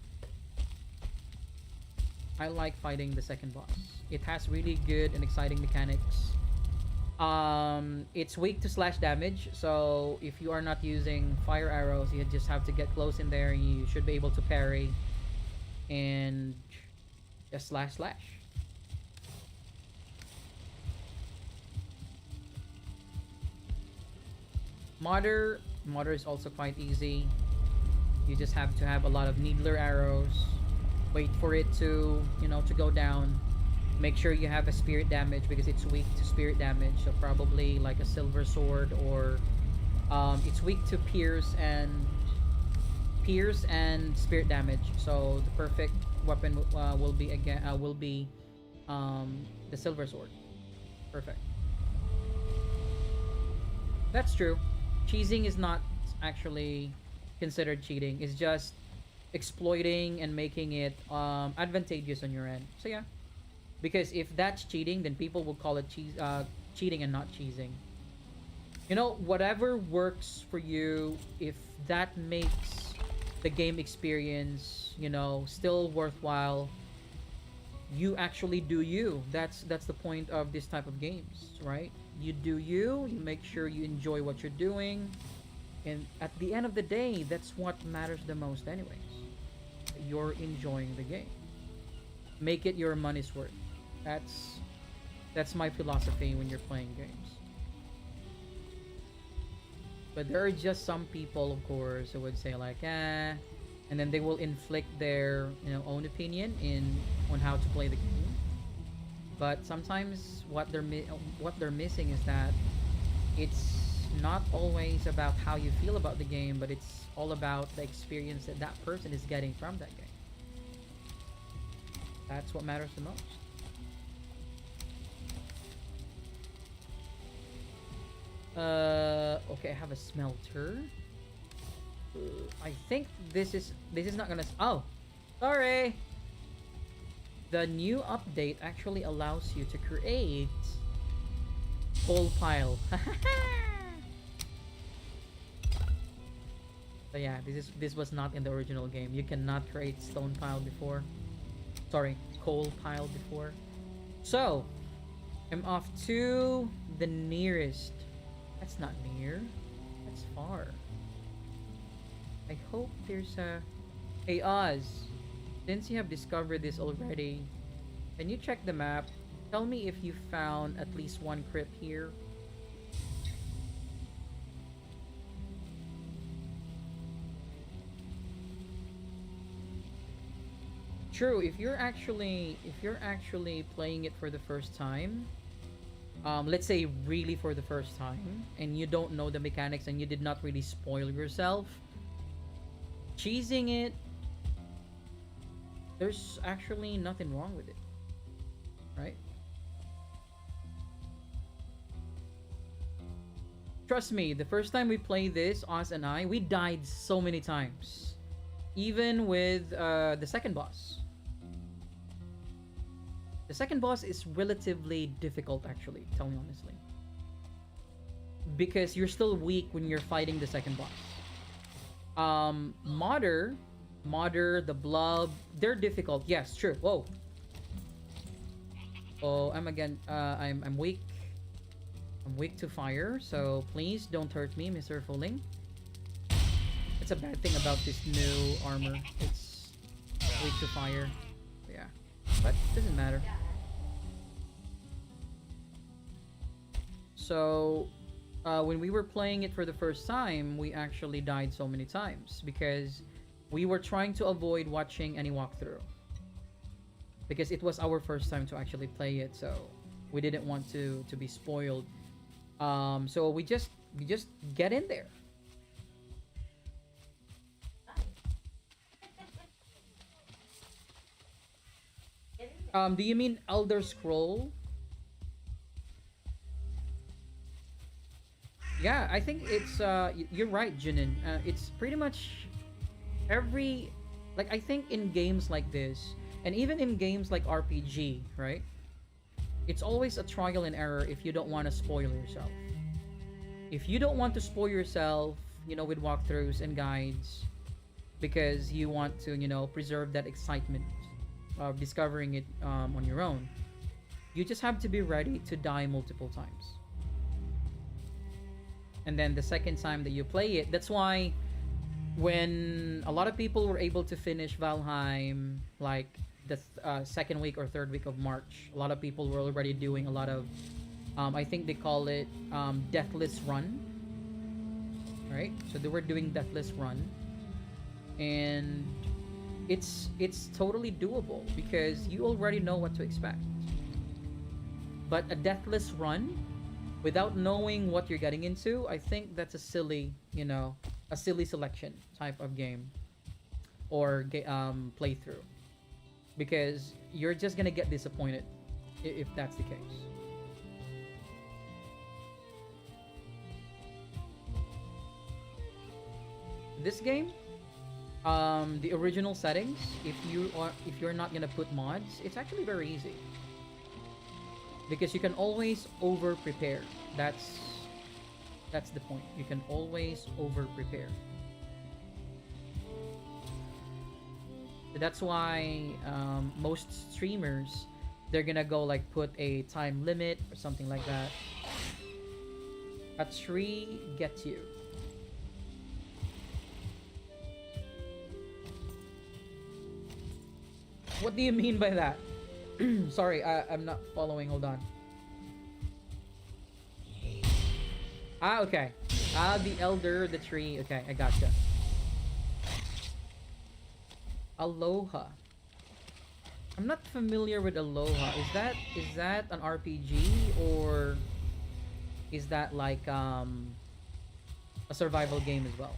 I like fighting the second boss. It has really good and exciting mechanics. It's weak to slash damage, so if you are not using fire arrows, you just have to get close in there. You should be able to parry and just slash. Modder is also quite easy. You just have to have a lot of needler arrows. Wait for it to, you know, to go down. Make sure you have a spirit damage because it's weak to spirit damage. So probably like a silver sword, or it's weak to pierce and spirit damage. So the perfect weapon will be the silver sword. Perfect. That's true. Cheesing is not actually considered cheating. It's just exploiting and making it advantageous on your end. So yeah, because if that's cheating, then people will call it cheating and not cheesing. You know, whatever works for you, if that makes the game experience, you know, still worthwhile, you actually do you. That's the point of this type of games, right? You do you. You make sure you enjoy what you're doing, and at the end of the day, that's what matters the most, anyways. You're enjoying the game. Make it your money's worth. That's my philosophy when you're playing games. But there are just some people, of course, who would say like, and then they will inflict their, you know, own opinion in on how to play the game. But sometimes what they're missing is that it's not always about how you feel about the game, but it's all about the experience that that person is getting from that game. That's what matters the most. Okay, I have a smelter. I think this is not gonna. Oh, sorry. The new update actually allows you to create coal pile. So yeah, this was not in the original game. You cannot create stone pile before. Sorry, coal pile before. So I'm off to the nearest. That's not near. That's far. I hope there's a. Hey Oz, since you have discovered this already, can you check the map? Tell me if you found at least one crypt here. True, if you're actually playing it for the first time, let's say really for the first time, and you don't know the mechanics and you did not really spoil yourself, cheesing it, there's actually nothing wrong with it, right? Trust me, the first time we played this, Oz and I, we died so many times, even with the second boss. The second boss is relatively difficult, actually, tell me honestly, because you're still weak when you're fighting the second boss. Modder, the Blob, they're difficult. Yes, true. Whoa. Oh, I'm weak. I'm weak to fire, so please don't hurt me, Mr. Fulling. It's a bad thing about this new armor. It's weak to fire. Yeah, but doesn't matter. So when we were playing it for the first time, we actually died so many times because we were trying to avoid watching any walkthrough, because it was our first time to actually play it, so we didn't want to be spoiled. So we just get in there. Do you mean Elder Scroll? Yeah, I think it's you're right, Jinin. It's pretty much every, like, I think in games like this, and even in games like RPG, right? It's always a trial and error if you don't want to spoil yourself. If you don't want to spoil yourself, with walkthroughs and guides, because you want to, preserve that excitement of discovering it on your own, you just have to be ready to die multiple times. And then the second time that you play it, that's why when a lot of people were able to finish Valheim, like the second week or third week of March, a lot of people were already doing a lot of, I think they call it deathless run, right? So they were doing deathless run, and it's totally doable because you already know what to expect. But a deathless run without knowing what you're getting into, I think that's a silly selection type of game or playthrough, because you're just gonna get disappointed if that's the case. This game, the original settings, if you're not gonna put mods, it's actually very easy because you can always over prepare. That's the point. You can always over prepare. So that's why most streamers, they're gonna go like put a time limit or something like that. A tree gets you. What do you mean by that? Sorry, I'm not following. Hold on. Okay. The elder, the tree. Okay, I gotcha. Aloha. I'm not familiar with Aloha. Is that an RPG, or is that like a survival game as well?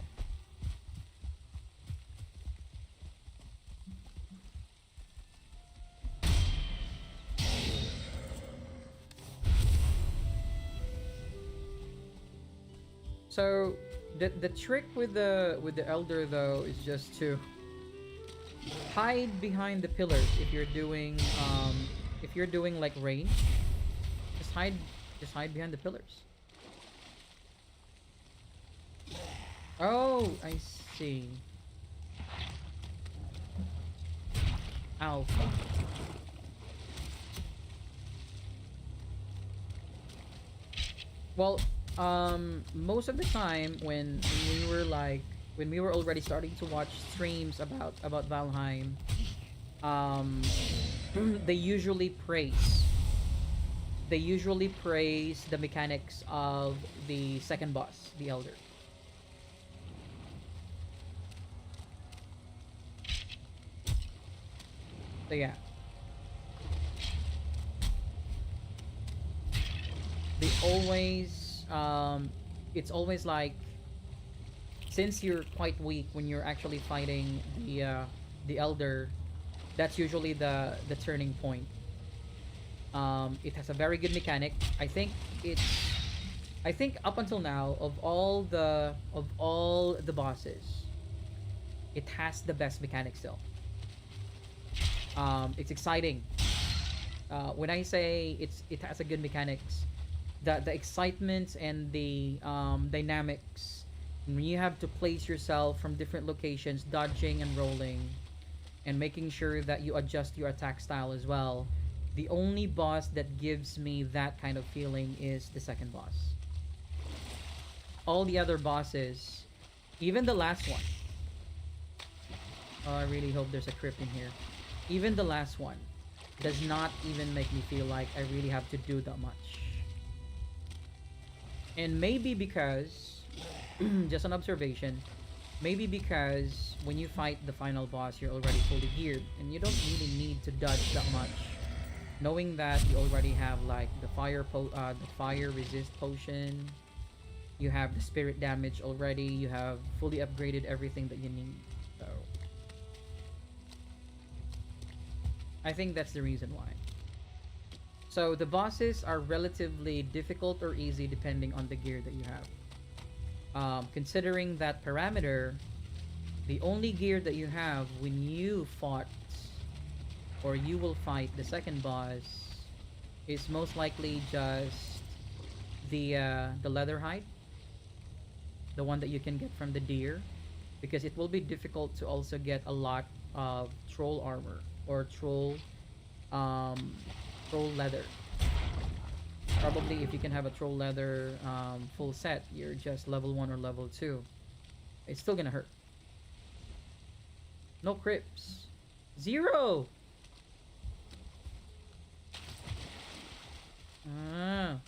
So the trick with the elder though is just to hide behind the pillars if you're doing like range, just hide just hide behind the pillars. Oh, I see. Alpha. Well, most of the time when we were already starting to watch streams about Valheim, um, they usually praise they usually praise the mechanics of the second boss, the Elder. So yeah, they always it's always like, since you're quite weak when you're actually fighting the Elder, that's usually the turning point. It has a very good mechanic. It's I think up until now, of all the bosses, it has the best mechanic still. It's exciting. When I say it has a good mechanics, the excitement and the dynamics, when you have to place yourself from different locations, dodging and rolling, and making sure that you adjust your attack style as well. The only boss that gives me that kind of feeling is the second boss. All the other bosses, even the last one. Oh, I really hope there's a crypt in here. Even the last one does not even make me feel like I really have to do that much. And maybe because, just an observation, maybe because when you fight the final boss, you're already fully geared and you don't really need to dodge that much. Knowing that you already have like the fire resist potion, you have the spirit damage already, you have fully upgraded everything that you need. So I think that's the reason why. So the bosses are relatively difficult or easy depending on the gear that you have. Considering that parameter, the only gear that you have when you fought or you will fight the second boss is most likely just the leather hide, the one that you can get from the deer, because it will be difficult to also get a lot of troll armor or um troll leather. Probably if you can have a troll leather full set, you're just level 1 or level 2. It's still gonna hurt. No crips. Zero! Ah,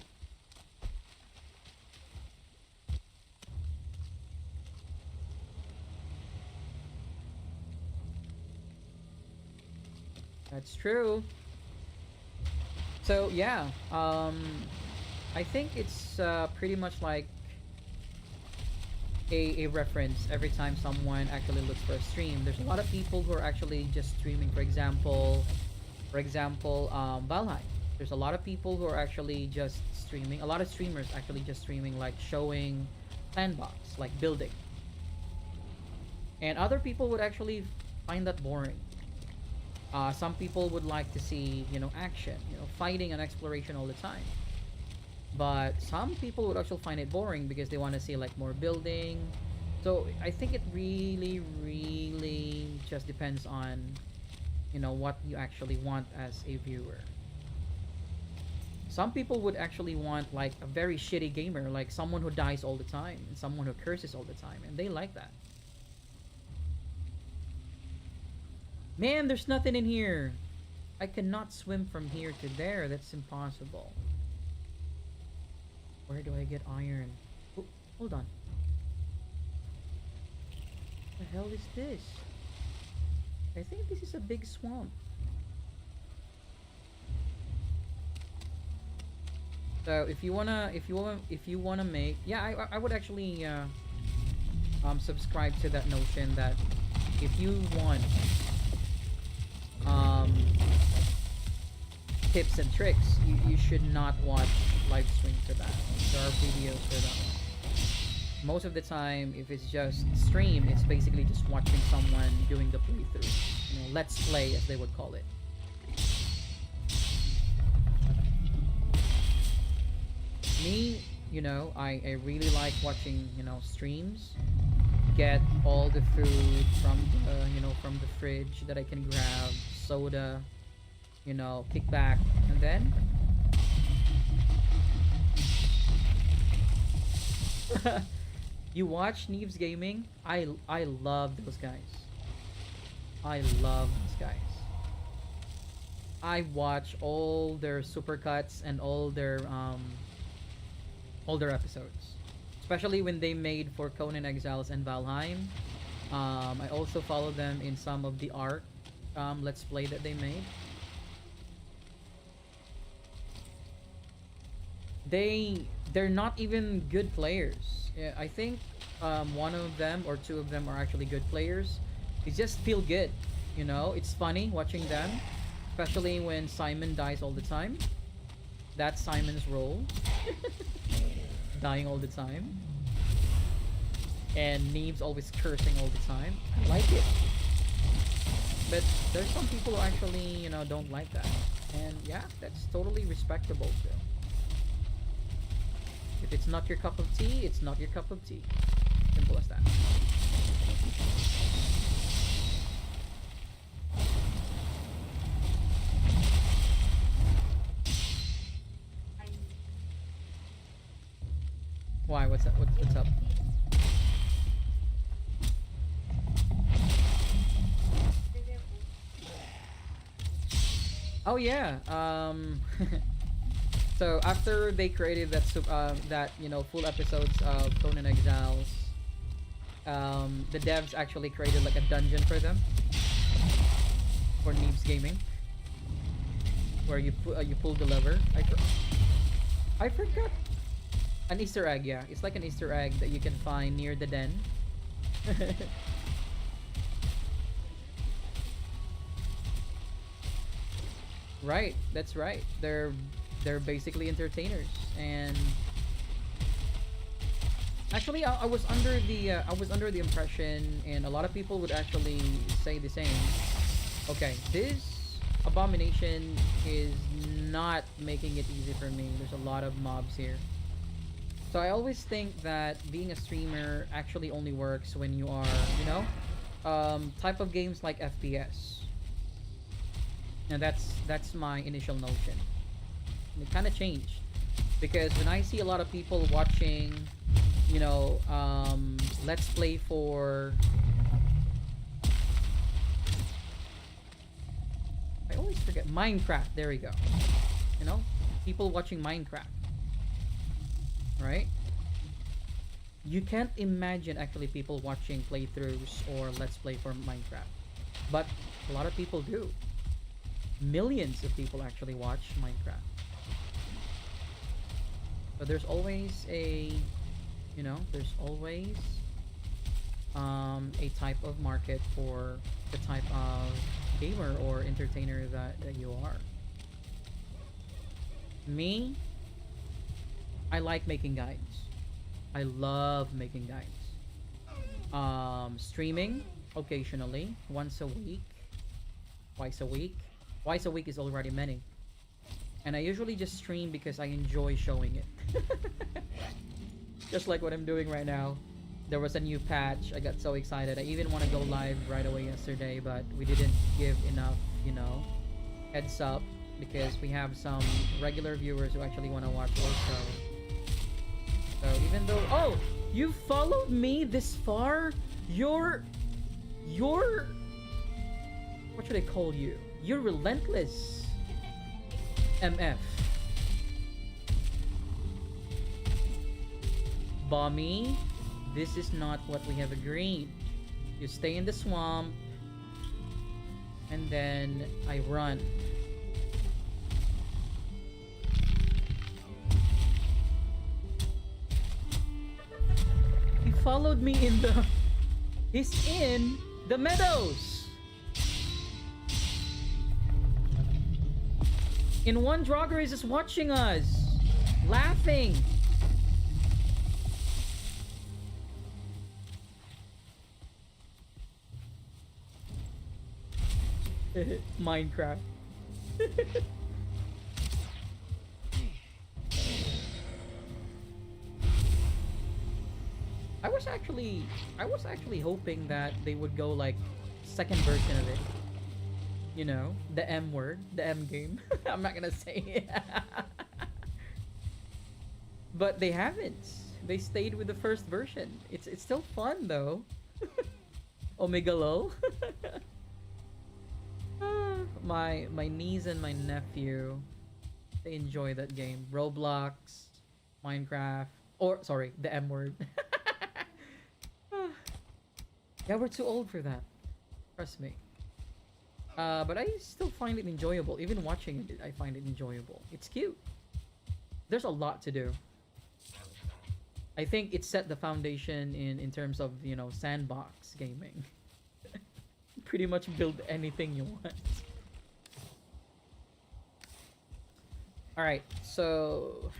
that's true. So yeah, I think it's pretty much like a reference every time someone actually looks for a stream. There's a lot of people who are actually just streaming. For example, Valheim. There's a lot of people who are actually just streaming. A lot of streamers actually just streaming, like showing Sandbox, like building. And other people would actually find that boring. Some people would like to see, action, fighting and exploration all the time. But some people would actually find it boring because they want to see like more building. So I think it really, really just depends on, what you actually want as a viewer. Some people would actually want like a very shitty gamer, like someone who dies all the time and someone who curses all the time, and they like that. Man, there's nothing in here. I cannot swim from here to there. That's impossible. Where do I get iron? Oh, hold on. What the hell is this? I think this is a big swamp. So if you wanna make, yeah, I would actually subscribe to that notion that if you want um tips and tricks, you should not watch live stream for that. There are videos for that one. Most of the time, if it's just stream, it's basically just watching someone doing the playthrough. You know, let's play as they would call it. Me, I really like watching, streams. Get all the food from from the fridge that I can grab, soda, kick back, and then you watch Neve's Gaming. I love those guys. I love those guys. I watch all their supercuts and all their episodes, especially when they made for Conan Exiles and Valheim. I also follow them in some of the art let's play that they made. They're not even good players. Yeah, I think one of them or two of them are actually good players. They just feel good, It's funny watching them, especially when Simon dies all the time. That's Simon's role, dying all the time, and Neve's always cursing all the time. I like it, but there's some people who actually, don't like that, and yeah, that's totally respectable too. If it's not your cup of tea, it's not your cup of tea. Simple as that. Why? What's up? What's up? Oh yeah. So after they created that full episodes of Conan Exiles, the devs actually created like a dungeon for them for Neve's Gaming, where you pull the lever. I forgot. An Easter egg, yeah. It's like an Easter egg that you can find near the den. Right, that's right. They're basically entertainers, and actually, I was under the impression, and a lot of people would actually say the same. Okay, this abomination is not making it easy for me. There's a lot of mobs here. So I always think that being a streamer actually only works when you are, type of games like FPS. And that's my initial notion. And it kind of changed because when I see a lot of people watching, let's play for. I always forget Minecraft. There we go. People watching Minecraft. Right? You can't imagine actually people watching playthroughs or let's play for Minecraft. But a lot of people do. Millions of people actually watch Minecraft. But there's always there's always a type of market for the type of gamer or entertainer that you are. Me, I like making guides. I love making guides. Streaming occasionally, once a week, twice a week. Twice a week is already many. And I usually just stream because I enjoy showing it. Just like what I'm doing right now. There was a new patch. I got so excited. I even want to go live right away yesterday, but we didn't give enough, heads up because we have some regular viewers who actually want to watch also. So even though, oh, you followed me this far, you're, what should I call you? You're relentless, MF. Bommy, this is not what we have agreed. You stay in the swamp, and then I run. followed me in the... He's in the meadows. In one, Draugr is just watching us, laughing. Minecraft. I was actually hoping that they would go like second version of it. You know, the M word, the M game. I'm not gonna say it. But they haven't. They stayed with the first version. It's still fun though. Omega lol. My niece and my nephew, they enjoy that game. Roblox, Minecraft, or sorry, the M word. Yeah, we're too old for that. Trust me. But I still find it enjoyable. Even watching it, I find it enjoyable. It's cute. There's a lot to do. I think it set the foundation in terms of, you know, sandbox gaming. Pretty much build anything you want. Alright, so...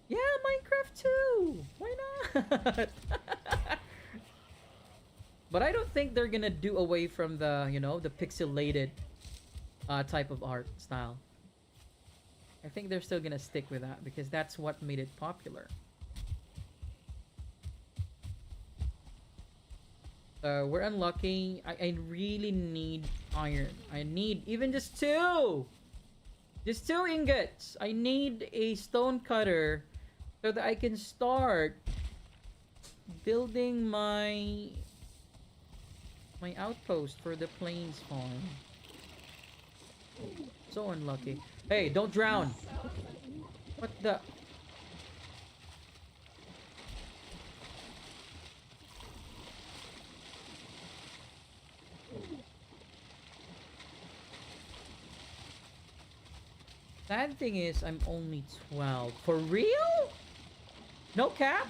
Yeah, Minecraft too! Why not? But I don't think they're gonna do away from the, you know, the pixelated type of art style. I think they're still gonna stick with that because that's what made it popular. So we're unlocking. I really need iron. I need even just two! Just two ingots! I need a stone cutter so that I can start building my outpost for the plains farm. So unlucky. Hey, don't drown! What the... Sad thing is, I'm only 12. For real? No cap?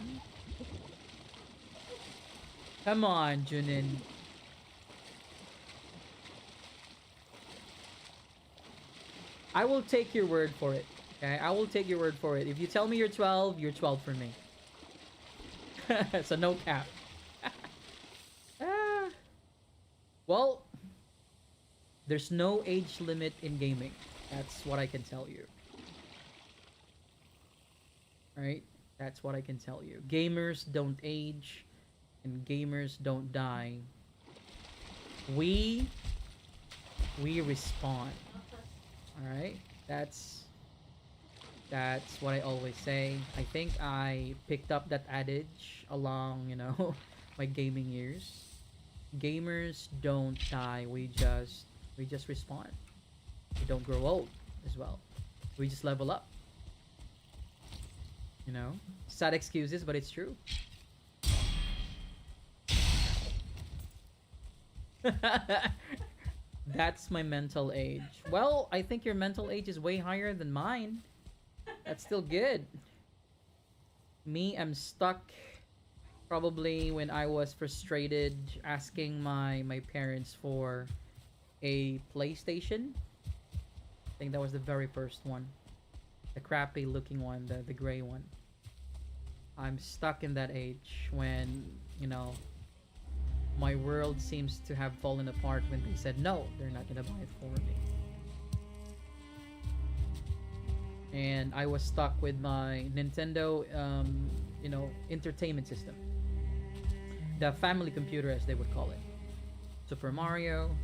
Come on, Junin. I will take your word for it. Okay, I will take your word for it. If you tell me you're 12, you're 12 for me. So no cap. Ah. Well, there's no age limit in gaming. That's what I can tell you. Right? That's what I can tell you. Gamers don't age and gamers don't die. We respawn. Alright? That's what I always say. I think I picked up that adage along, you know, my gaming years. Gamers don't die, we just respawn. We don't grow old as well. We just level up. You know? Sad excuses, but it's true. That's my mental age. Well, I think your mental age is way higher than mine. That's still good. Me, I'm stuck probably when I was frustrated asking my parents for a PlayStation. I think that was the very first one. The crappy looking one, the gray one. I'm stuck in that age when, you know, my world seems to have fallen apart when they said no, they're not gonna buy it for me. And I was stuck with my Nintendo, you know, entertainment system. The family computer, as they would call it. Super Mario,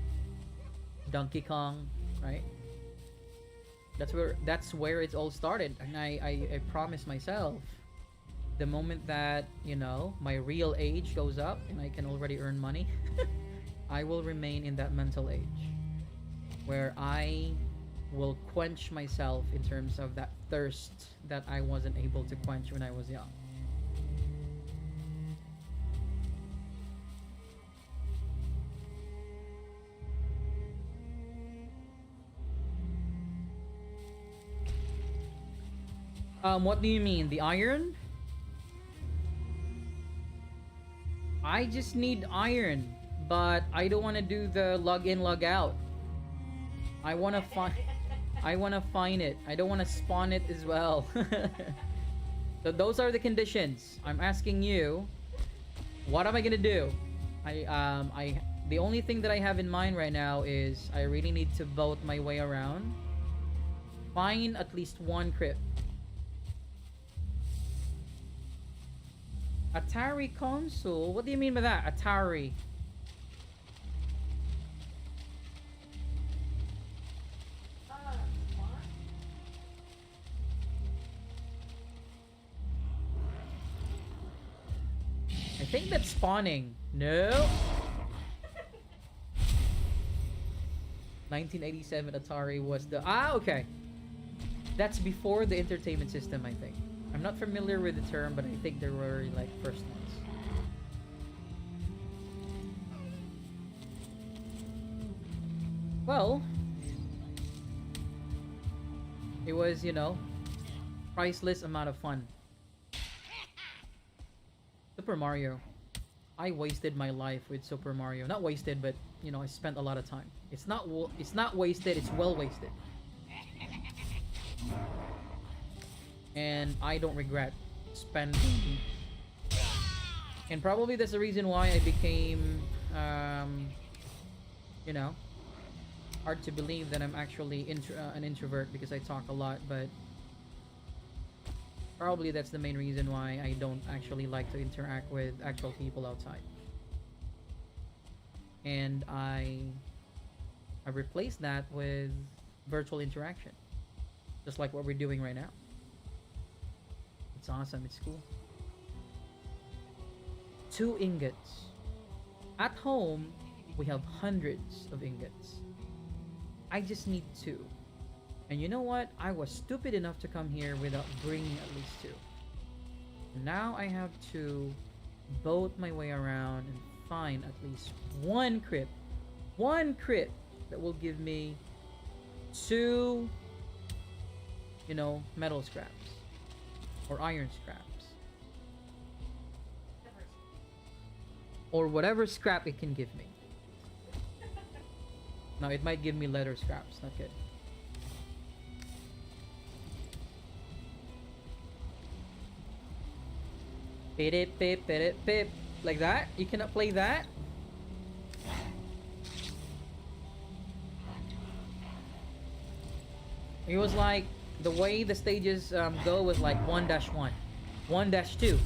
Donkey Kong, right? That's where it all started. And I promised myself, the moment that, you know, my real age goes up and I can already earn money, I will remain in that mental age where I will quench myself in terms of that thirst that I wasn't able to quench when I was young. What do you mean? The iron? I just need iron, but I don't want to do the log in, log out. I want to find. I want to find it. I don't want to spawn it as well. So those are the conditions. I'm asking you, what am I gonna do? The only thing that I have in mind right now is I really need to vote my way around. Find at least one crypt. Atari console? What do you mean by that? Atari. Smart. I think that's spawning. No. 1987 Atari was the... Ah, okay. That's before the entertainment system, I think. I'm not familiar with the term, but I think there were, like, first ones. Well... It was, you know, priceless amount of fun. Super Mario. I wasted my life with Super Mario. Not wasted, but you know, I spent a lot of time. It's not wasted, it's well wasted. And I don't regret spending. And probably that's the reason why I became you know, hard to believe that I'm actually an introvert because I talk a lot, but probably that's the main reason why I don't actually like to interact with actual people outside. And I replaced that with virtual interaction. Just like what we're doing right now. It's awesome, it's cool. 2 ingots. At home, we have hundreds of ingots. I just need 2. And you know what? I was stupid enough to come here without bringing at least 2. Now I have to boat my way around and find at least one crypt. One crypt that will give me 2, you know, metal scraps. Or iron scraps. Or whatever scrap it can give me. Now it might give me leather scraps, not good. Pip, pip, pip, pip. Like that? You cannot play that? It was like the way the stages go was like 1-1, 1-2,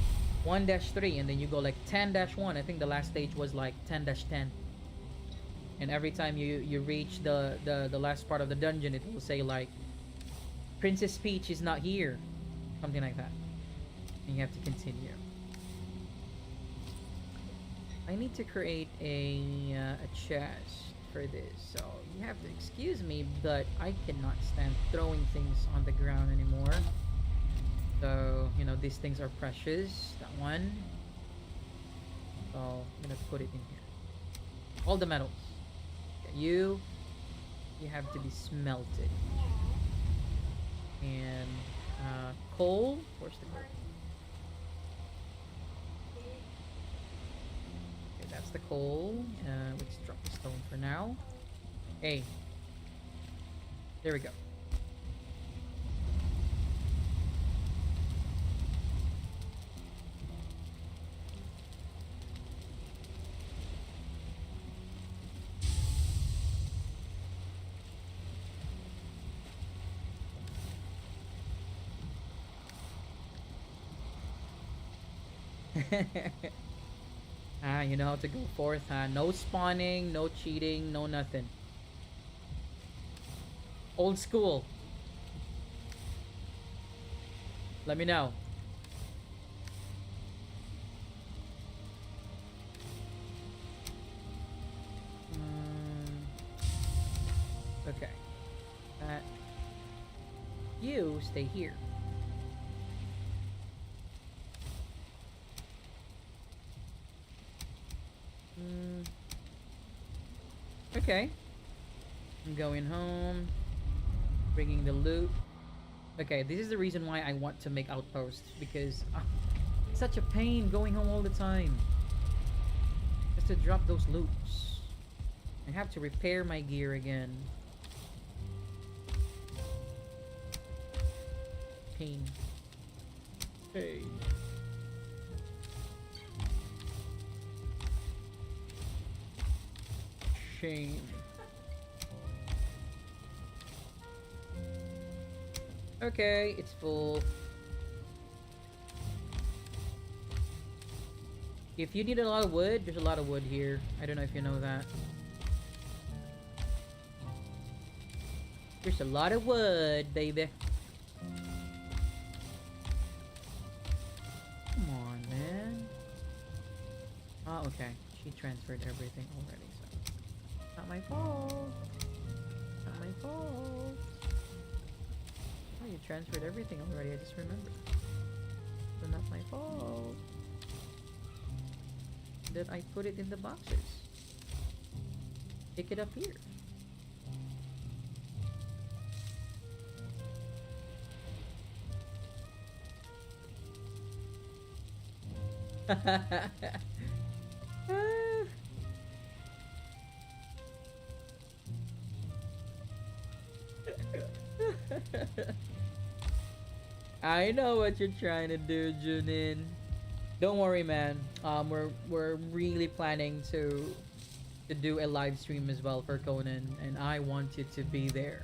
1-3, and then you go like 10-1. I think the last stage was like 10-10. And every time you reach the last part of the dungeon, it will say like Princess Peach is not here, something like that, and you have to continue. I need to create a chest for this, so you have to excuse me, but I cannot stand throwing things on the ground anymore. So, you know, these things are precious. That one. So, I'm gonna put it in here. All the metals. Okay, you have to be smelted. And, coal. Where's the coal? That's the coal. Let's drop the stone for now. Hey. There we go. You know how to go forth, huh? No spawning, no cheating, no nothing. Old school. Let me know. Okay. You stay here. Okay. I'm going home. Bringing the loot. Okay, this is the reason why I want to make outposts. Because it's such a pain going home all the time. just to drop those loops. I have to repair my gear again. Pain. Pain. Shame. Okay, it's full. If you need a lot of wood, there's a lot of wood here. I don't know if you know that. There's a lot of wood, baby. Come on, man. Oh, okay. She transferred everything already, so... Not my fault. Not my fault. Oh, you transferred everything already, I just remembered. So not my fault. That I put it in the boxes. Pick it up here. I know what you're trying to do, Junin. Don't worry, man. We're really planning to do a live stream as well for Conan, and I want you to be there.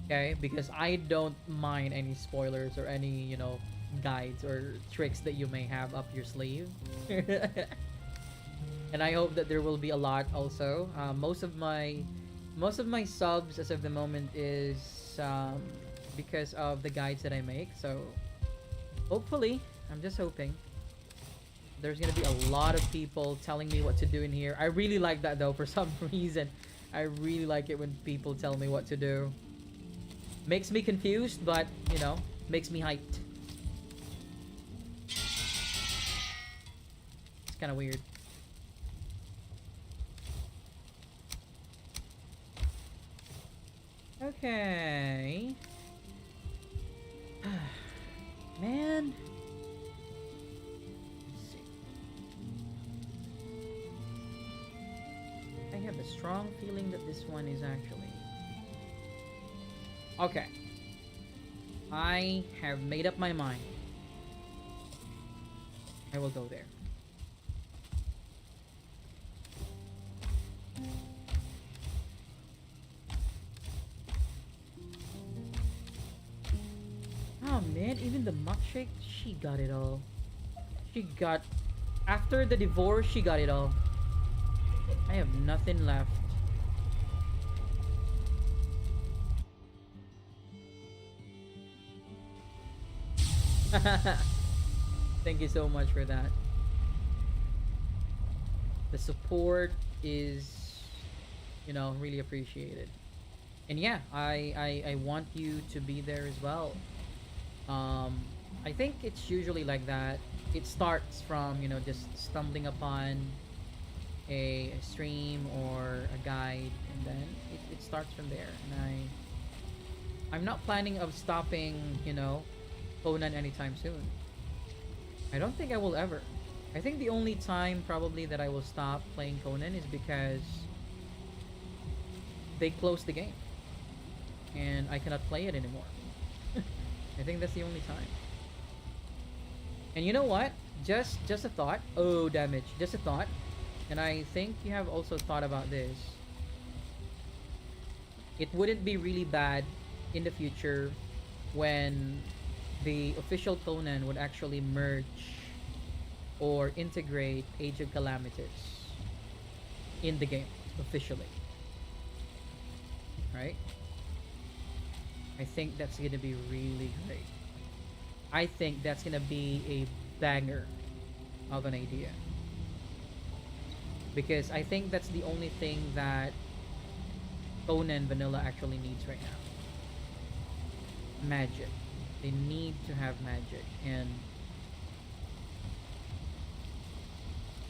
Okay, because I don't mind any spoilers or any, you know, guides or tricks that you may have up your sleeve. And I hope that there will be a lot also. Most of my subs as of the moment is because of the guides that I make. So hopefully, I'm just hoping there's gonna be a lot of people telling me what to do in here. I really like that though for some reason. I really like it when people tell me what to do. Makes me confused, but you know, makes me hyped. It's kind of weird. Okay. Man. Let's see. I have a strong feeling that this one is actually... Okay. I have made up my mind. I will go there. Oh man, even the milkshake, she got it all. She got... After the divorce, she got it all. I have nothing left. Thank you so much for that. The support is, you know, really appreciated. And yeah, I want you to be there as well. I think it's usually like that. It starts from, you know, just stumbling upon a stream or a guide, and then it starts from there. And I'm not planning of stopping, you know, Conan anytime soon. I don't think I will ever. I think the only time probably that I will stop playing Conan is because they close the game and I cannot play it anymore. I think that's the only time. And you know what? Just a thought. Oh, damage. Just a thought. And I think you have also thought about this. It wouldn't be really bad in the future when the official Conan would actually merge or integrate Age of Calamities in the game officially. Right? I think that's gonna be really great. I think that's gonna be a banger of an idea. Because I think that's the only thing that Conan Vanilla actually needs right now. Magic. They need to have magic. And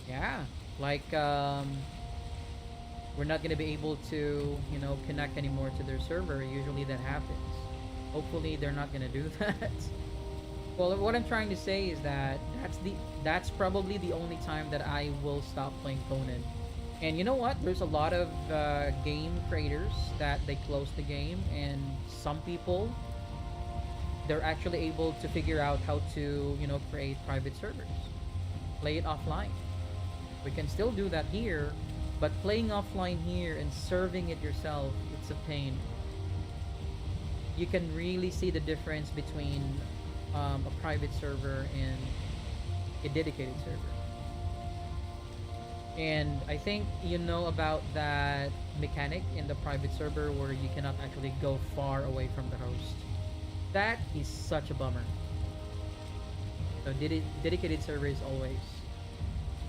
yeah, like we're not gonna be able to, you know, connect anymore to their server. Usually that happens. Hopefully they're not gonna do that. Well, what I'm trying to say is that that's probably the only time that I will stop playing Conan. And you know what? There's a lot of game creators that they close the game, and some people they're actually able to figure out how to create private servers, play it offline. We can still do that here, but playing offline here and serving it yourself, it's a pain. You can really see the difference between a private server and a dedicated server. And I think you know about that mechanic in the private server where you cannot actually go far away from the host. That is such a bummer. So dedicated server is always,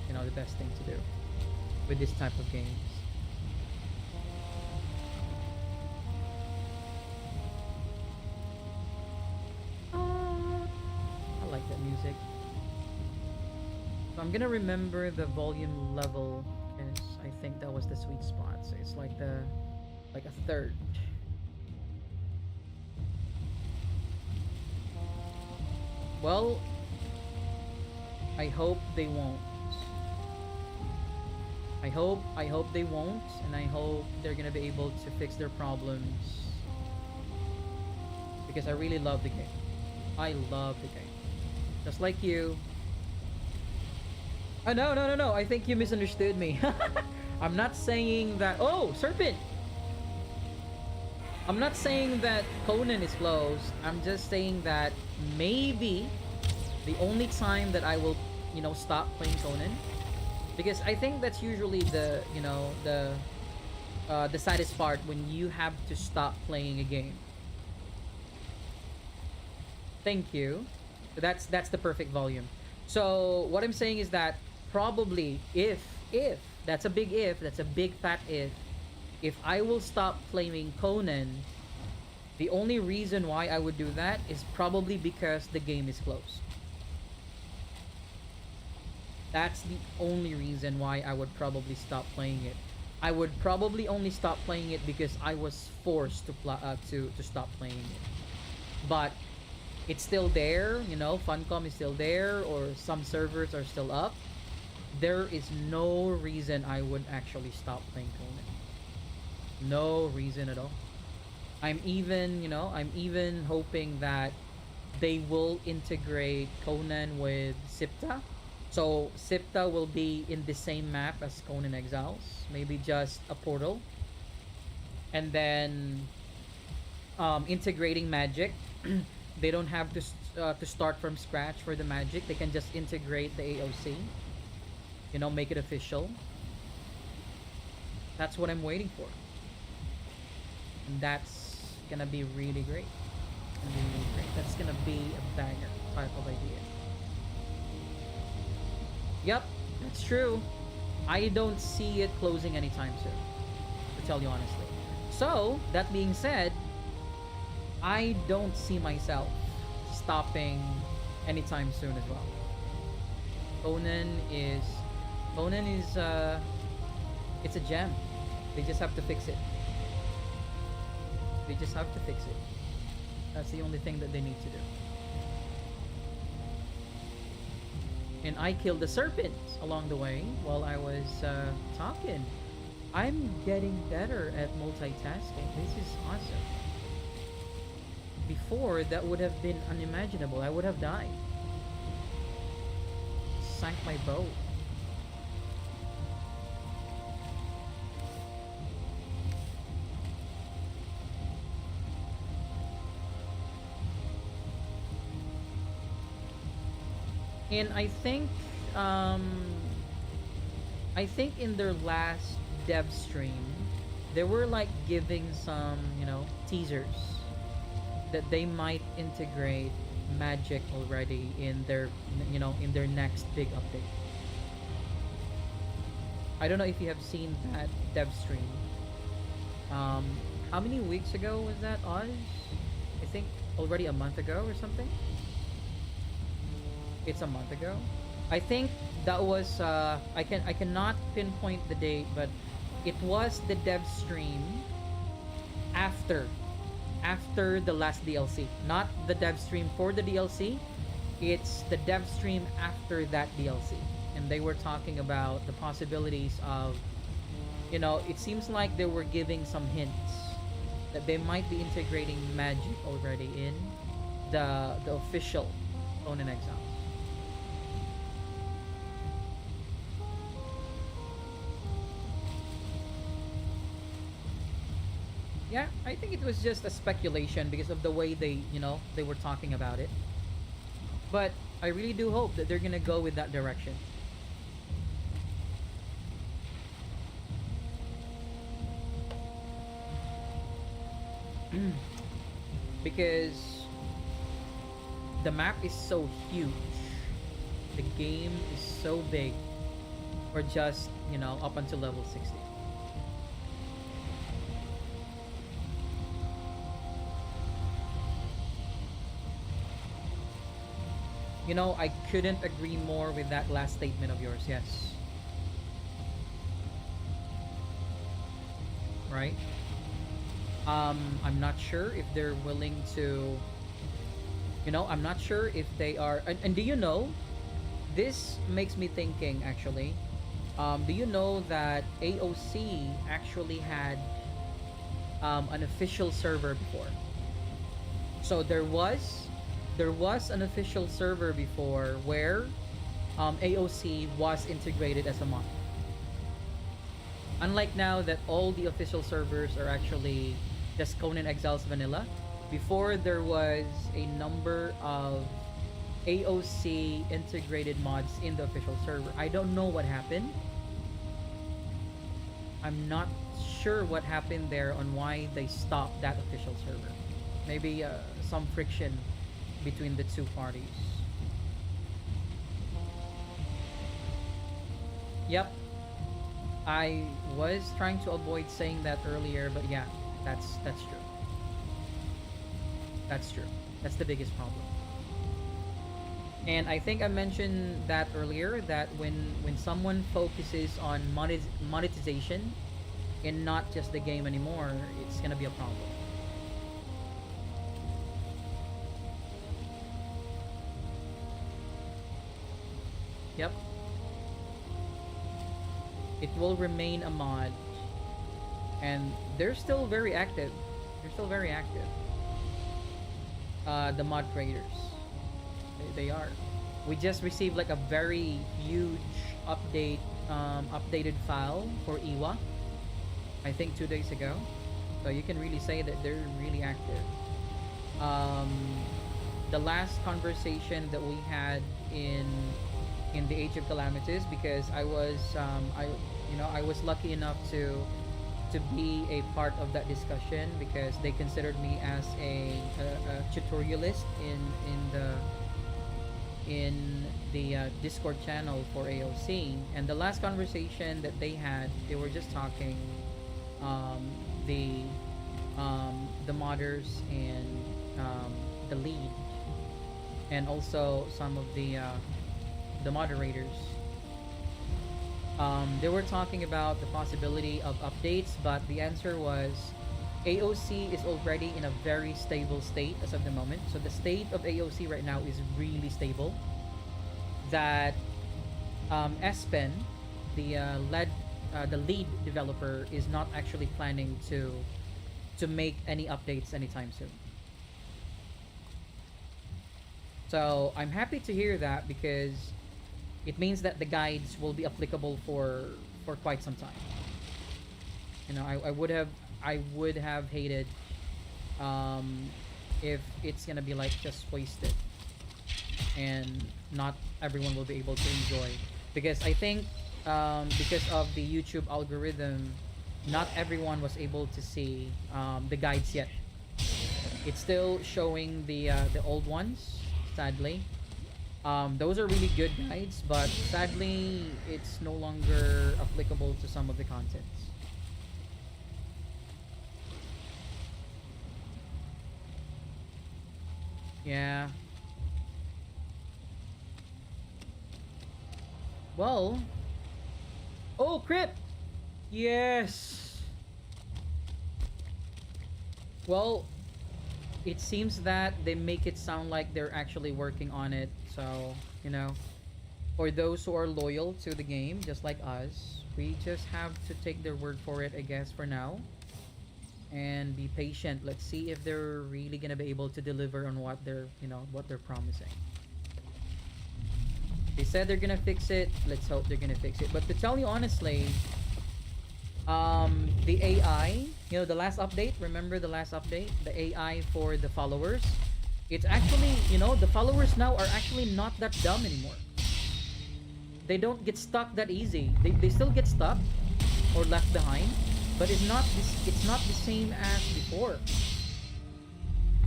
the best thing to do with this type of games. I like that music. So I'm gonna remember the volume level because I think that was the sweet spot. So it's like a third. Well, I hope they won't. I hope they won't, and I hope they're gonna be able to fix their problems because I really love the game. I love the game. Just like you. Oh no no no no! I think you misunderstood me. I'm not saying that. Oh, serpent! I'm not saying that Conan is closed. I'm just saying that maybe the only time that I will, stop playing Conan, because I think that's usually the saddest part when you have to stop playing a game. Thank you. That's the perfect volume. So what I'm saying is that probably if that's a big if, that's a big fat if I will stop playing Conan, the only reason why I would do that is probably because the game is closed. That's the only reason why I would probably stop playing it. I would probably only stop playing it because I was forced to stop playing it. But it's still there, Funcom is still there, or some servers are still up. There is no reason I would actually stop playing Conan. No reason at all. I'm even hoping that they will integrate Conan with Sipta. So Sipta will be in the same map as Conan Exiles, maybe just a portal. And then integrating magic. They don't have to start from scratch for the magic. They can just integrate the AOC. Make it official. That's what I'm waiting for. And that's gonna be really great. Really great. That's gonna be a banger type of idea. Yep, that's true. I don't see it closing anytime soon, to tell you honestly. So, that being said, I don't see myself stopping anytime soon as well. Conan is it's a gem. They just have to fix it. They just have to fix it. That's the only thing that they need to do. And I killed the serpent along the way while I was talking. I'm getting better at multitasking. This is awesome. Before, that would have been unimaginable. I would have died. Sank my boat. And um I think in their last dev stream, they were like giving some, teasers that they might integrate magic already in their next big update. I don't know if you have seen that dev stream. Um how many weeks ago was that, Oz? I think already a month ago or something. It's a month ago. I think that was I cannot pinpoint the date, but it was the dev stream after the last DLC. Not the dev stream for the DLC, It's the dev stream after that DLC, and they were talking about the possibilities of, it seems like they were giving some hints that they might be integrating magic already in the official Own in Exile. Yeah, I think it was just a speculation because of the way they were talking about it. But I really do hope that they're gonna go with that direction. Because the map is so huge, the game is so big for just, up until level 60. I couldn't agree more with that last statement of yours. Yes. Right? I'm not sure if they're willing to, I'm not sure if they are. And do you know, this makes me thinking actually. Do you know that AOC actually had an official server before? So there was an official server before where AOC was integrated as a mod. Unlike now that all the official servers are actually just Conan Exiles Vanilla, before there was a number of AOC integrated mods in the official server. I don't know what happened. I'm not sure what happened there on why they stopped that official server. Maybe some friction between the two parties. Yep. I was trying to avoid saying that earlier, but yeah, that's true. That's true. That's the biggest problem. And I think I mentioned that earlier that when someone focuses on monetization and not just the game anymore, it's gonna be a problem. Yep. It will remain a mod, and they're still very active. They're still very active. The mod creators, they are. We just received like a very huge updated file for Iwa. I think 2 days ago. So you can really say that they're really active. Um, the last conversation that we had in the Age of Calamities, because I was lucky enough to be a part of that discussion because they considered me as a tutorialist in the Discord channel for AOC. And the last conversation that they had, they were just talking, um, the the modders and the lead, and also some of the moderators. They were talking about the possibility of updates, but the answer was AOC is already in a very stable state as of the moment. So the state of AOC right now is really stable. That Espen, the lead developer, is not actually planning to make any updates anytime soon. So I'm happy to hear that because it means that the guides will be applicable for quite some time. I would have hated if it's gonna be like just wasted and not everyone will be able to enjoy, because I think because of the YouTube algorithm, not everyone was able to see the guides yet. It's still showing the old ones, sadly. Those are really good guides, but sadly, it's no longer applicable to some of the contents. Yeah. Well. Oh, Crip! Yes! Well, it seems that they make it sound like they're actually working on it. So, you know, for those who are loyal to the game, just like us, we just have to take their word for it, I guess, for now, and be patient. Let's see if they're really gonna be able to deliver on what they're, what they're promising. They said they're gonna fix it. Let's hope they're gonna fix it. But to tell you honestly, the AI, the last update. Remember the last update, the AI for the followers. It's actually, the followers now are actually not that dumb anymore. They don't get stuck that easy. They still get stuck or left behind, but it's not the same as before.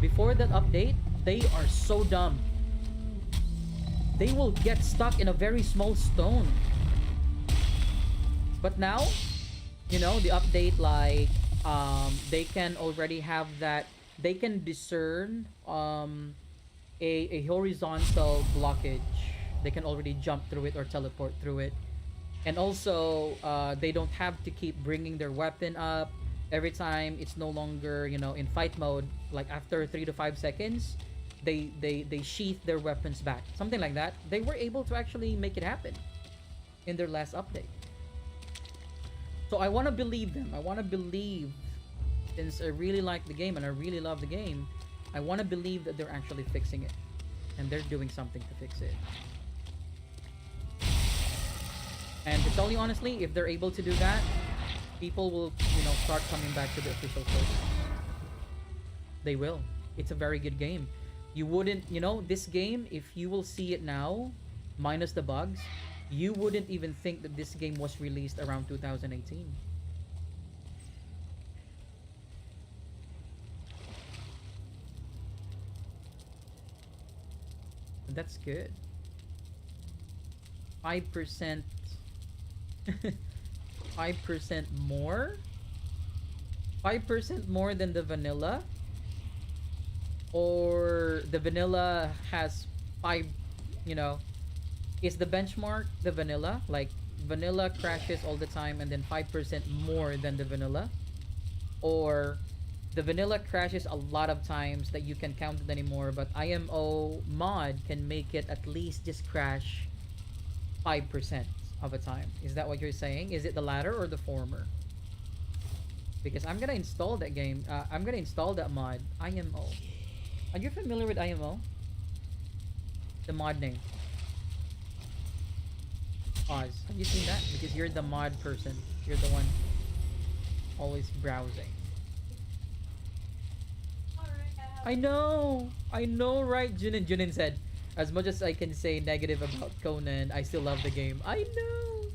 Before that update, they are so dumb. They will get stuck in a very small stone. But now, the update, like, they can already have that. They can discern a horizontal blockage. They can already jump through it or teleport through it. And also, they don't have to keep bringing their weapon up every time it's no longer, in fight mode. Like after 3 to 5 seconds, they sheath their weapons back, something like that. They were able to actually make it happen in their last update. So I want to believe them. I want to believe, since I really like the game and I really love the game, I want to believe that they're actually fixing it and they're doing something to fix it. And to tell you honestly, if they're able to do that, people will, start coming back to the official server. They will. It's a very good game. You wouldn't, this game, if you will see it now, minus the bugs, you wouldn't even think that this game was released around 2018. And that's good. 5%. 5% more? 5% more than the vanilla? Or the vanilla has 5, is the benchmark the vanilla? Like, vanilla crashes all the time and then 5% more than the vanilla? Or the vanilla crashes a lot of times that you can count it anymore, but IMO mod can make it at least just crash 5% of a time. Is that what you're saying? Is it the latter or the former? Because I'm gonna install that game. I'm gonna install that mod. IMO. Are you familiar with IMO? The mod name. Oz. Have you seen that? Because you're the mod person. You're the one always browsing. I know! I know, right? Junin said, as much as I can say negative about Conan, I still love the game. I know!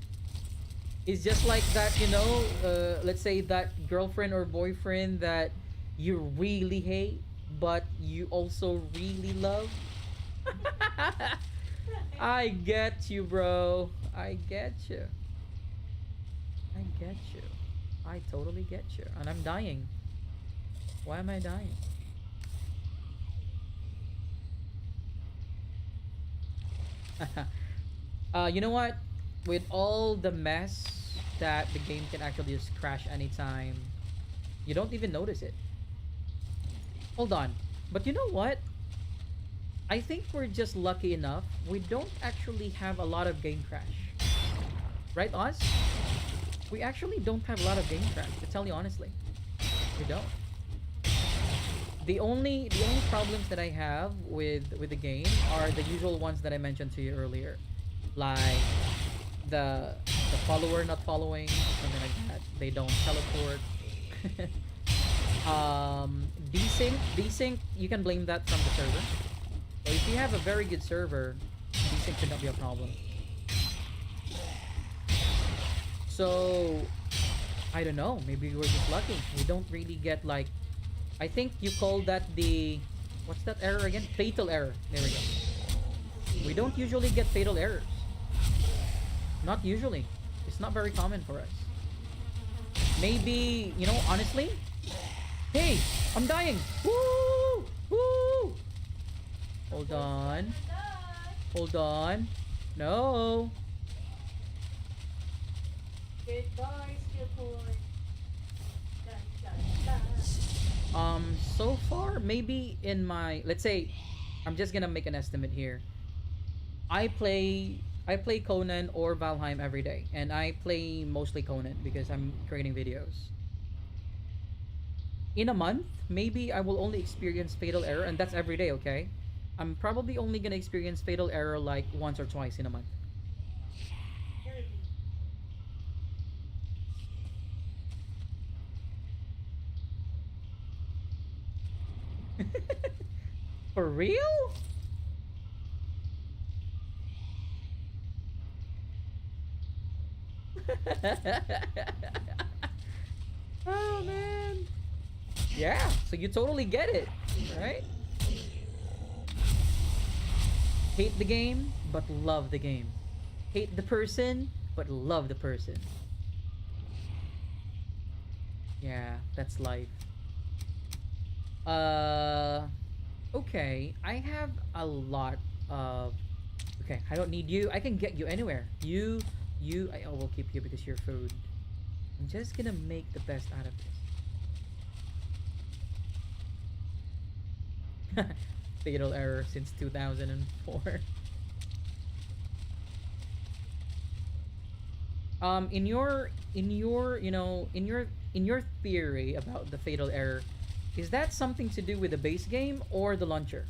It's just like that, let's say that girlfriend or boyfriend that you really hate, but you also really love. I get you, bro. I get you. I get you. I totally get you. And I'm dying. Why am I dying? You know what? With all the mess that the game can actually just crash anytime, you don't even notice it. Hold on. But you know what? I think we're just lucky enough. We don't actually have a lot of game crash. Right, Oz? We actually don't have a lot of game crash, to tell you honestly. We don't. The only problems that I have with the game are the usual ones that I mentioned to you earlier. Like the follower not following, something like that. They don't teleport. Desync, you can blame that from the server. So if you have a very good server, desync should not be a problem. So I don't know, maybe we're just lucky. We don't really get, like, I think you call that the, what's that error again? Fatal error. There we go. We don't usually get fatal errors. Not usually. It's not very common for us. Maybe, honestly. Hey, I'm dying. Woo! Woo! Hold on. Hold on. No. Goodbye, skill point. Dun, dun, dun. So far, maybe in my, let's say, I'm just gonna make an estimate here. I play Conan or Valheim every day, and I play mostly Conan because I'm creating videos. In a month, maybe I will only experience fatal error, and that's every day. Okay, I'm probably only gonna experience fatal error like once or twice in a month. Early. For real? Oh man. Yeah, so you totally get it, right? Hate the game, but love the game. Hate the person, but love the person. Yeah, that's life. Uh, okay. I have a lot of. Okay, I don't need you. I can get you anywhere. I will keep you because you're food. I'm just gonna make the best out of this. Fatal error since 2004. In your theory about the fatal error, is that something to do with the base game or the launcher?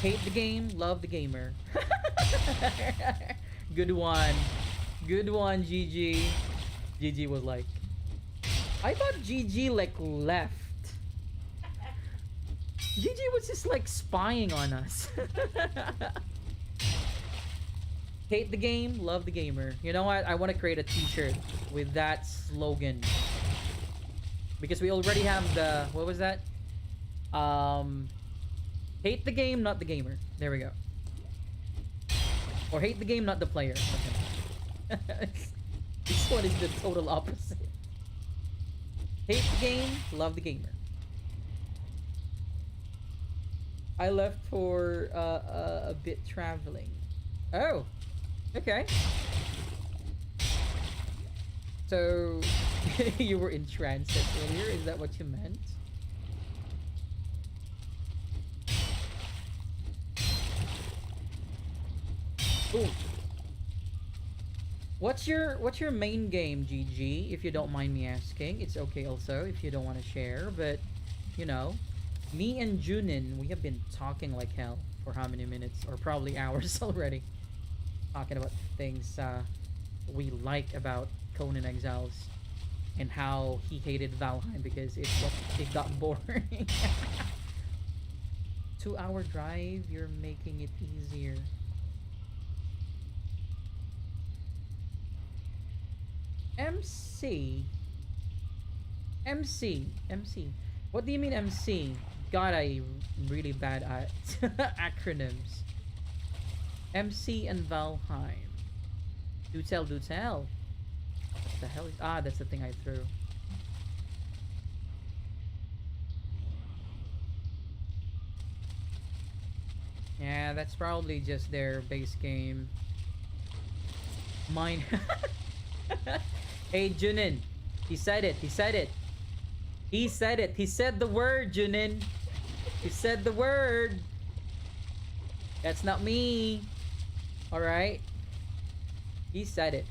Hate the game, love the gamer. Good one. Good one, GG. GG was like, I thought GG like left. GG was just like spying on us. Hate the game, love the gamer. You know what? I want to create a t-shirt with that slogan. Because we already have the, what was that? Um, hate the game, not the gamer. There we go. Or hate the game, not the player. Okay. This one is the total opposite. Hate the game, love the gamer. I left for a bit traveling. Oh, okay. So you were in transit earlier. Is that what you meant? Ooh. What's your main game, GG? If you don't mind me asking, it's okay also if you don't want to share. But you know, me and Junin, we have been talking like hell for how many minutes, or probably hours already, talking about things we like about Conan Exiles and how he hated Valheim because it got boring. 2 hour drive, you're making it easier. MC. MC. What do you mean MC? God, I'm really bad at acronyms. MC and Valheim. Do tell, do tell. What the hell is... Ah, that's the thing I threw. Yeah, that's probably just their base game. Mine... Hey, Junin. He said it. He said it. He said it. He said the word, Junin. He said the word. That's not me. Alright? He said it.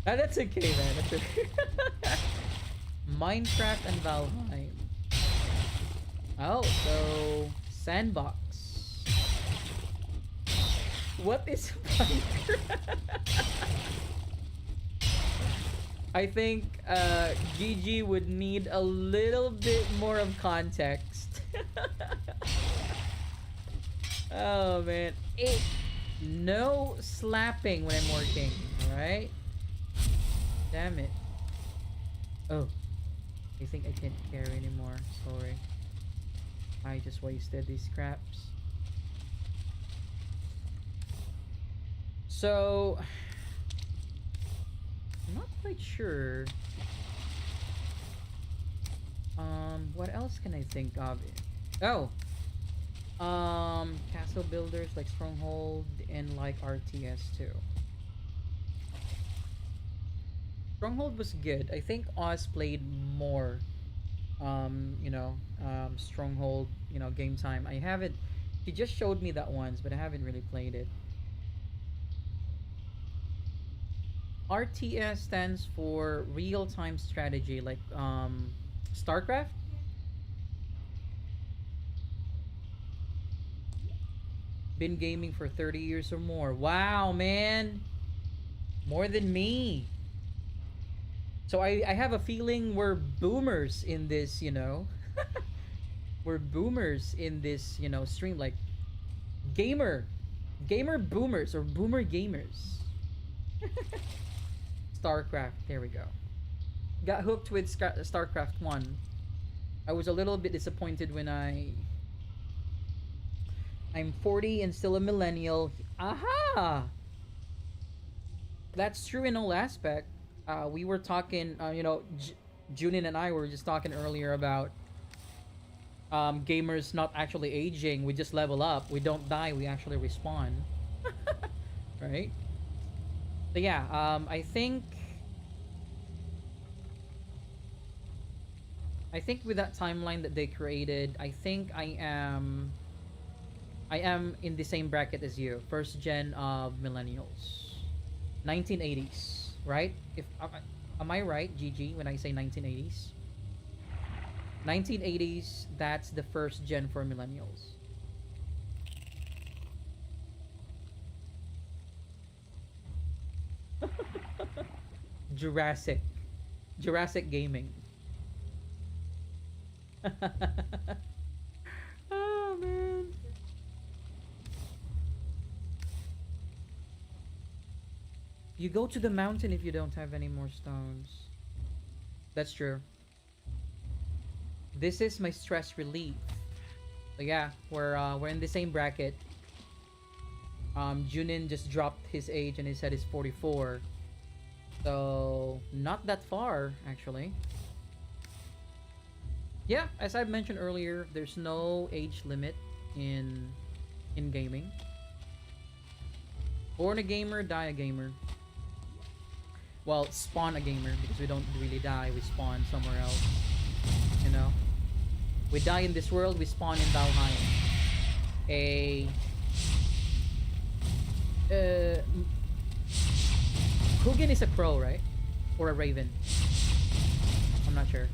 Ah, that's okay, man. That's okay. Minecraft and Valheim. Oh, so... Sandbox. What is Minecraft? I think GG would need a little bit more of context. Oh man. No slapping when I'm working, alright? Damn it. Oh. I think I can't carry anymore. Sorry. I just wasted these scraps. So, I'm not quite sure. What else can I think of? Oh, Castle builders like Stronghold and like RTS too. Stronghold was good. I think Oz played more. Stronghold. Game time. I haven't. He just showed me that once, but I haven't really played it. RTS stands for real time strategy, like StarCraft. Been gaming for 30 years or more. Wow, man. More than me. So I have a feeling we're boomers in this, we're boomers in this, stream. Like gamer. Gamer boomers or boomer gamers. StarCraft. There we go. Got hooked with StarCraft 1. I was a little bit disappointed when I'm 40 and still a millennial. Aha! That's true in all aspect. We were talking, Junin and I were just talking earlier about gamers not actually aging. We just level up. We don't die. We actually respawn. Right? So yeah, I think with that timeline that they created, I think I am in the same bracket as you. First gen of millennials. 1980s, right? If am I right, GG, when I say 1980s? 1980s, that's the first gen for millennials. Jurassic. Jurassic gaming. Oh man. You go to the mountain if you don't have any more stones. That's true. This is my stress relief. So yeah, we're in the same bracket. Junin just dropped his age and he said he's 44. So not that far actually. Yeah, as I mentioned earlier, there's no age limit in gaming. Born a gamer, die a gamer. Well, spawn a gamer because we don't really die, we spawn somewhere else. You know? We die in this world, we spawn in Valheim. A Hugin is a crow, right? Or a raven. I'm not sure.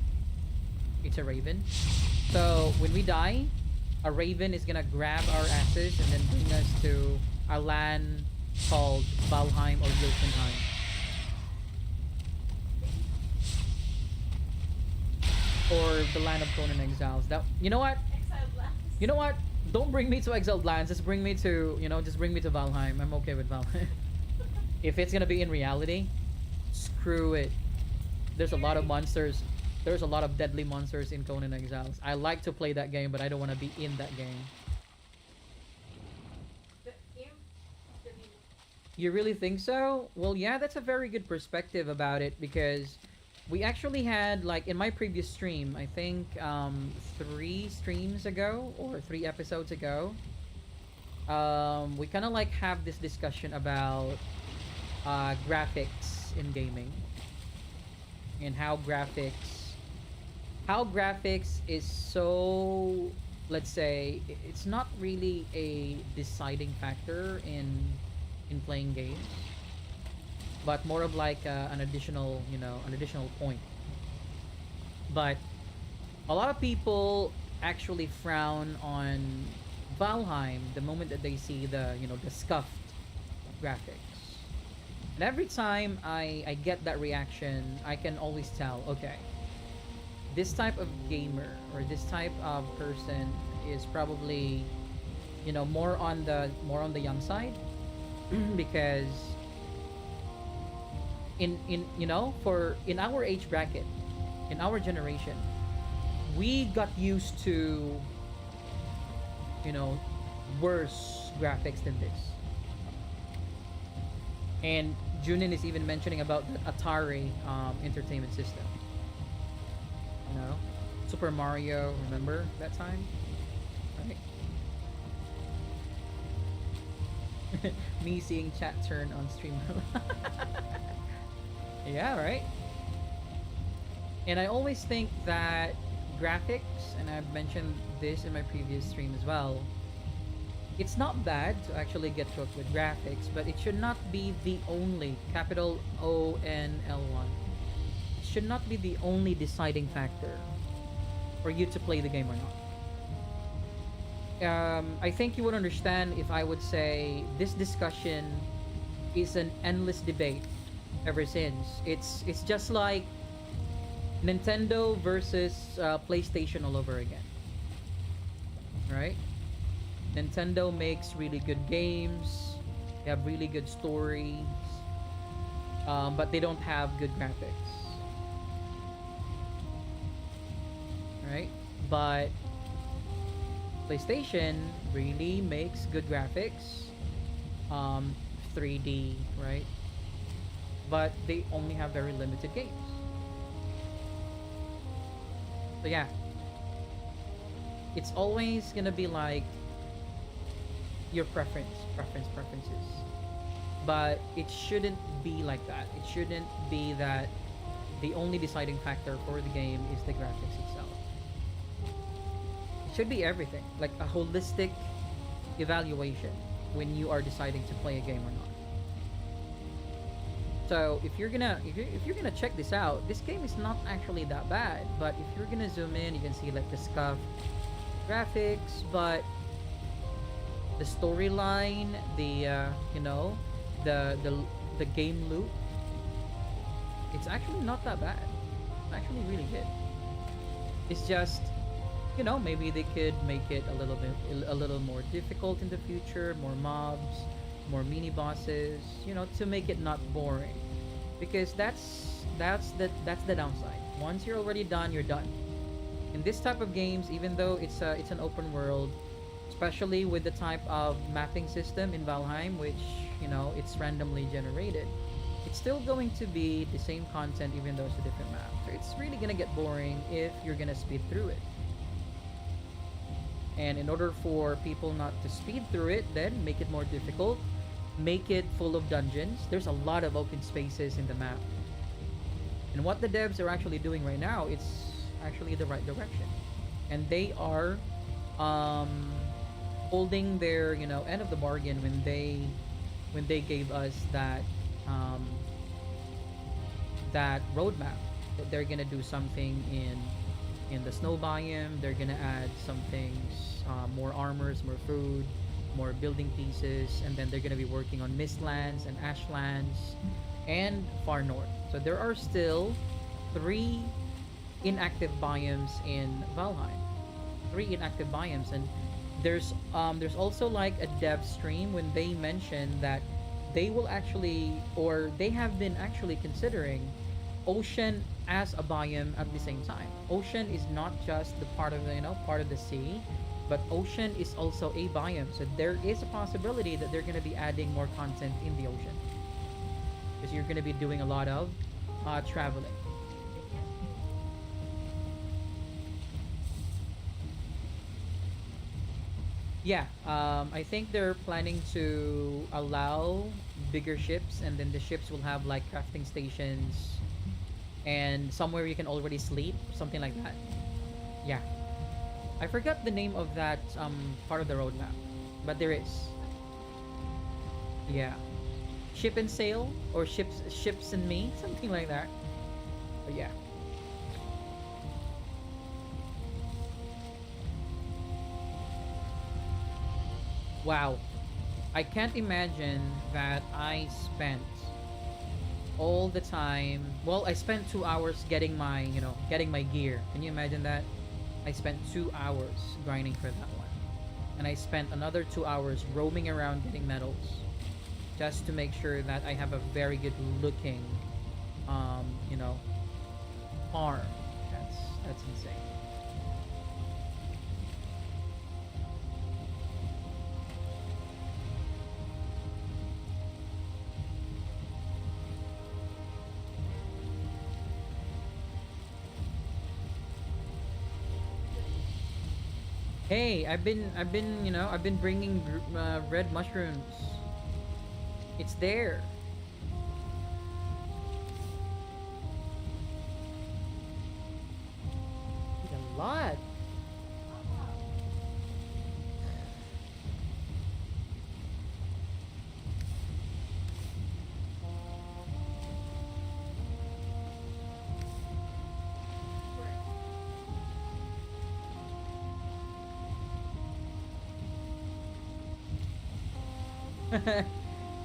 It's a raven. So when we die, a raven is gonna grab our asses and then bring us to a land called Valheim or Jotunheim. Or the land of Conan Exiles. That you know what? Exiled lands. You know what? Don't bring me to Exiled Lands. Just bring me to just bring me to Valheim. I'm okay with Valheim. If it's gonna be in reality, screw it. There's a lot of monsters. There's a lot of deadly monsters in Conan Exiles. I like to play that game, but I don't want to be in that game. The imp, the new. You really think so? Well, yeah, that's a very good perspective about it because we actually had, like, in my previous stream, I think 3 streams ago or 3 episodes ago, we kind of like have this discussion about graphics in gaming and how graphics is so, let's say, it's not really a deciding factor in playing games, but more of like an additional point. But a lot of people actually frown on Valheim the moment that they see the scuffed graphics. And every time I get that reaction, I can always tell, okay, this type of gamer or this type of person is probably more on the young side because in our age bracket, in our generation, we got used to worse graphics than this. And Junin is even mentioning about the Atari entertainment system. Super Mario, remember that time? Right? Me seeing chat turn on stream. Yeah, right. And I always think that graphics, and I've mentioned this in my previous stream as well, it's not bad to actually get hooked with graphics, but it should not be the only capital ONL1. It should not be the only deciding factor for you to play the game or not. I think you would understand if I would say this discussion is an endless debate ever since. It's just like Nintendo versus PlayStation all over again, right? Nintendo makes really good games. They have really good stories, but they don't have good graphics, right? But PlayStation really makes good graphics, 3D, right? But they only have very limited games. So yeah, it's always gonna be like your preferences. But it shouldn't be like that. It shouldn't be that the only deciding factor for the game is the graphics itself. It should be everything, like a holistic evaluation when you are deciding to play a game or not. So if you're gonna check this out, this game is not actually that bad. But if you're gonna zoom in, you can see like the scuff graphics, but the storyline, the the game loop, it's actually not that bad. It's actually really good. It's just, maybe they could make it a little more difficult in the future, more mobs, more mini bosses, to make it not boring. Because that's the downside. Once you're already done, you're done. In this type of games, even though it's an open world, especially with the type of mapping system in Valheim, which it's randomly generated, it's still going to be the same content even though it's a different map. So it's really gonna get boring if you're gonna speed through it. And in order for people not to speed through it, then make it more difficult. Make it full of dungeons. There's a lot of open spaces in the map. And what the devs are actually doing right now, it's actually the right direction. And they are holding their, end of the bargain when they gave us that roadmap that they're gonna do something in the snow biome. They're gonna add some things, more armors, more food, more building pieces, and then they're gonna be working on mistlands and ashlands and far north. So there are still 3 inactive biomes in Valheim. 3 inactive biomes, and there's also like a dev stream when they mention that they will actually, or they have been actually considering ocean as a biome at the same time. Ocean is not just the part of the part of the sea, but ocean is also a biome. So there is a possibility that they're going to be adding more content in the ocean because you're going to be doing a lot of traveling. Yeah, I think they're planning to allow bigger ships, and then the ships will have like crafting stations and somewhere you can already sleep, something like that. Yeah, I forgot the name of that part of the roadmap, but there is. Yeah, ship and sail, or ships and me, something like that. But yeah. Wow, I can't imagine that I spent all the time. Well, I spent 2 hours getting my gear. Can you imagine that? I spent 2 hours grinding for that one, and I spent another 2 hours roaming around getting medals, just to make sure that I have a very good looking, um, you know, farm. That's insane. Hey, I've been bringing red mushrooms It's there. It's a lot.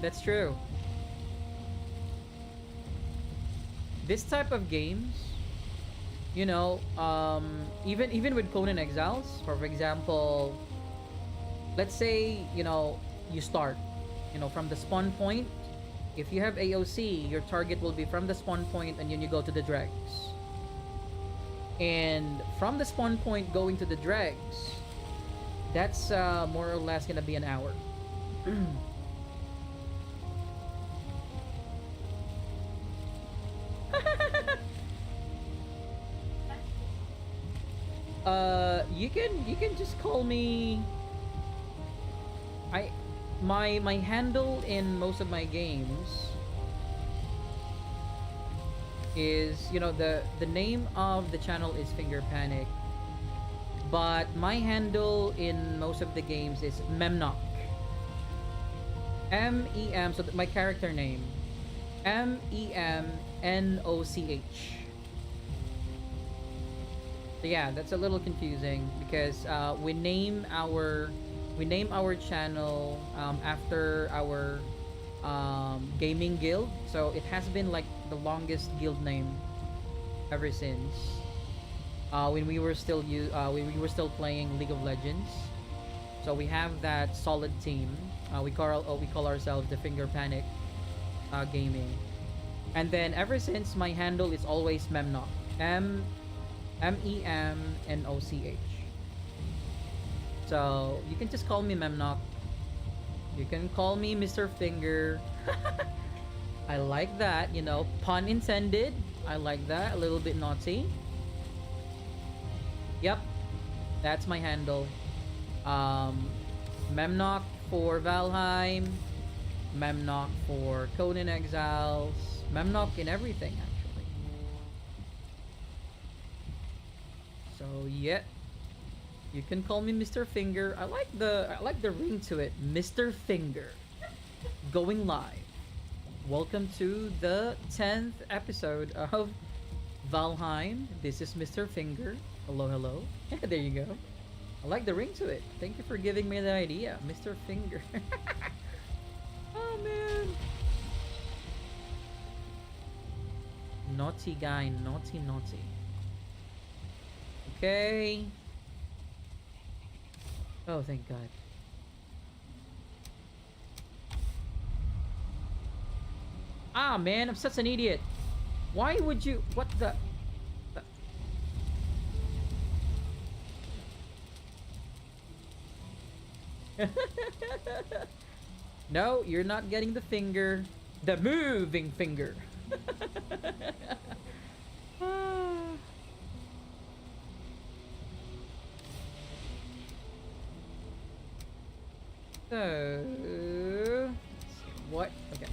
That's true. This type of games, even with Conan Exiles, for example, let's say, you start, from the spawn point. If you have AOC, your target will be from the spawn point and then you go to the dregs. And from the spawn point going to the dregs, that's more or less gonna be an hour. You can just call me. My handle in most of my games is, the name of the channel is Finger Panic, but my handle in most of the games is Memnock. M-E-M, so my character name, Memnoch. So yeah, that's a little confusing because we name our channel after our gaming guild. So it has been like the longest guild name ever since when we were still playing League of Legends. So we have that solid team. We call ourselves the Finger Panic Gaming. And then ever since, my handle is always Memnoch. Memnoch. So you can just call me Memnoch. You can call me Mr. Finger. I like that, pun intended. I like that. A little bit naughty. Yep. That's my handle. Memnoch for Valheim. Memnoch for Conan Exiles. Memnoch in everything, actually. So yeah, you can call me Mr. Finger. I like the ring to it, Mr. Finger. Going live. Welcome to the 10th episode of Valheim. This is Mr. Finger. Hello, hello. There you go. I like the ring to it. Thank you for giving me the idea, Mr. Finger. Oh man. Naughty guy, naughty. Okay. Oh, thank God. Ah, man, I'm such an idiot. Why would you... What the... No, you're not getting the finger. The moving finger. So, what? Okay.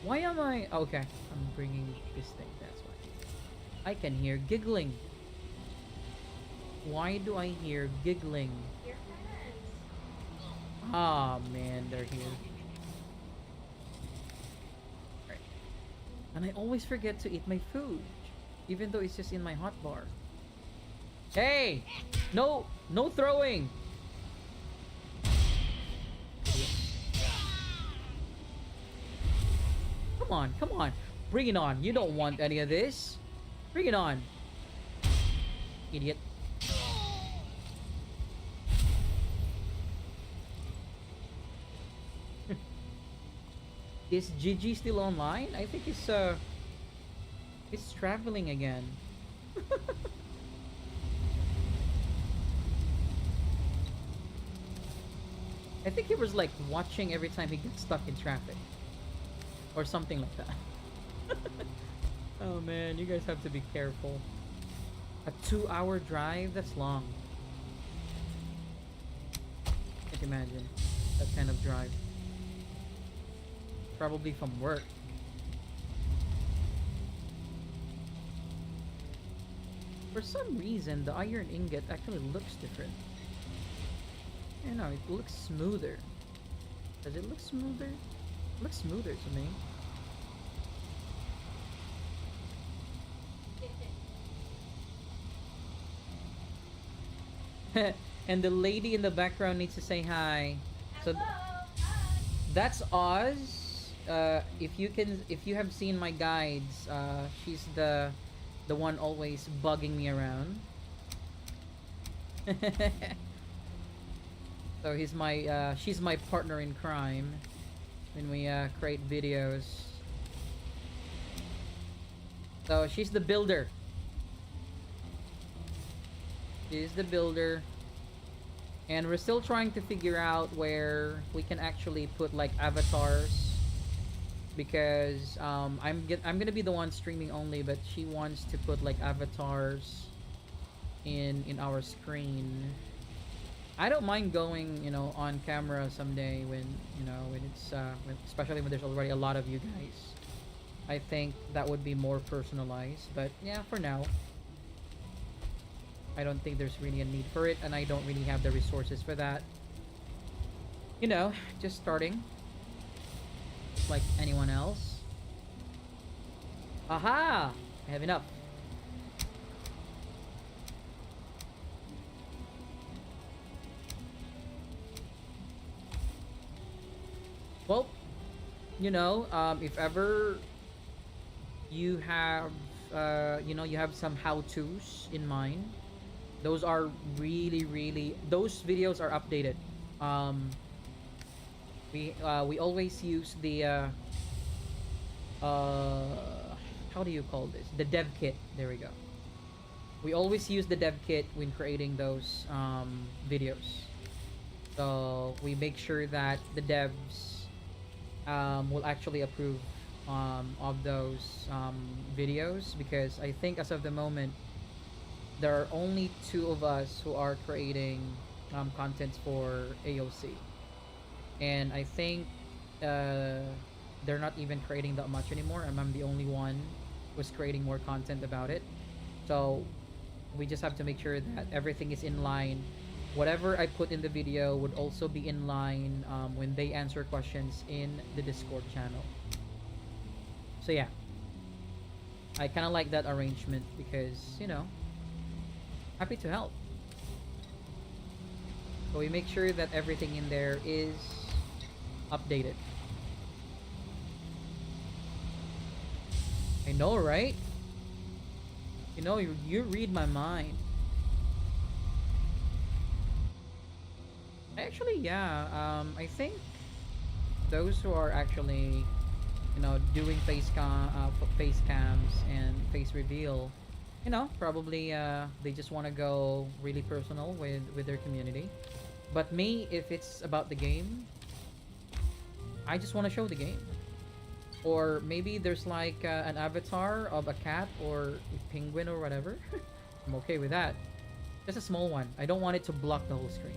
Why am I? Okay, I'm bringing this thing. That's why. I can hear giggling. Why do I hear giggling? Your friends. Ah, man, they're here. Right. And I always forget to eat my food, even though it's just in my hotbar. Hey! No! No throwing! Come on. Bring it on. You don't want any of this. Bring it on. Idiot. Is Gigi still online? I think it's traveling again. I think he was like watching every time he gets stuck in traffic. Or something like that. Oh man, you guys have to be careful. A 2-hour drive? That's long. Can't imagine that kind of drive. Probably from work. For some reason, the iron ingot actually looks different. You know, it looks smoother. Does it look smoother? It looks smoother to me. And the lady in the background needs to say hi. So Hello. Hi. that's Oz. If you have seen my guides, she's the one always bugging me around. So she's my partner in crime when we create videos. So she's the builder. She's the builder. And we're still trying to figure out where we can actually put like avatars, because I'm gonna be the one streaming only, but she wants to put like avatars in our screen. I don't mind going, on camera someday when when it's especially when there's already a lot of you guys. I think that would be more personalized, but yeah, for now I don't think there's really a need for it, and I don't really have the resources for that. Just starting like anyone else. Aha! I have enough. Well, if ever you have, you have some how-tos in mind, those are really, those videos are updated. We always use the how do you call this, the dev kit. There we go. We always use the dev kit when creating those videos, so we make sure that the devs will actually approve of those videos, because I think as of the moment there are only two of us who are creating contents for AOC, and I think they're not even creating that much anymore, and I'm the only one who's creating more content about it. So we just have to make sure that everything is in line. Whatever I put in the video would also be in line when they answer questions in the Discord channel. So yeah, I kind of like that arrangement because, happy to help. So we make sure that everything in there is updated. I know, right? You read my mind. Actually, yeah. I think those who are actually, doing face cams and face reveal, probably they just want to go really personal with their community. But me, if it's about the game, I just want to show the game. Or maybe there's like an avatar of a cat or a penguin or whatever. I'm okay with that. Just a small one. I don't want it to block the whole screen.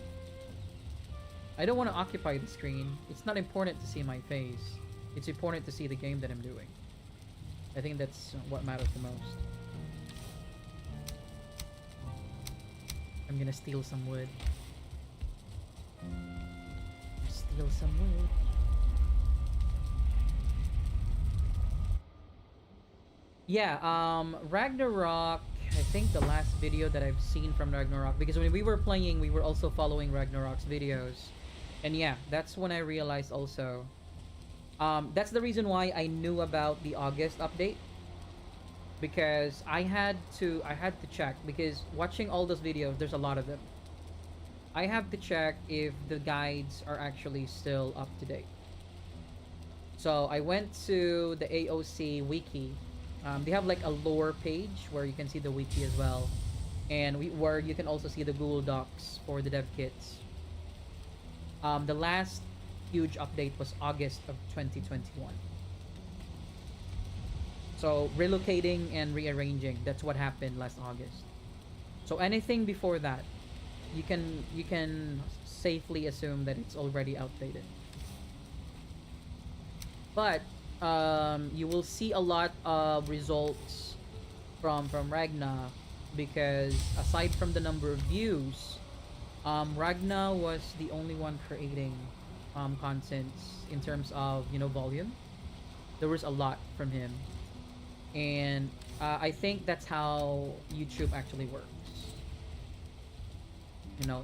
I don't want to occupy the screen. It's not important to see my face. It's important to see the game that I'm doing. I think that's what matters the most. I'm gonna steal some wood. Steal some wood. Yeah, Ragnarok, I think the last video that I've seen from Ragnarok, because when we were playing, we were also following Ragnarok's videos. And yeah, that's when I realized also. That's the reason why I knew about the August update. Because I had to check, because watching all those videos, there's a lot of them. I have to check if the guides are actually still up to date. So I went to the AOC wiki. They have like a lore page where you can see the wiki as well, and where you can also see the Google Docs for the dev kits. The last huge update was August of 2021. So relocating and rearranging, that's what happened last August. So anything before that, you can safely assume that it's already outdated. But you will see a lot of results from Ragna, because aside from the number of views, Ragna was the only one creating contents in terms of, volume. There was a lot from him, and I think that's how YouTube actually works.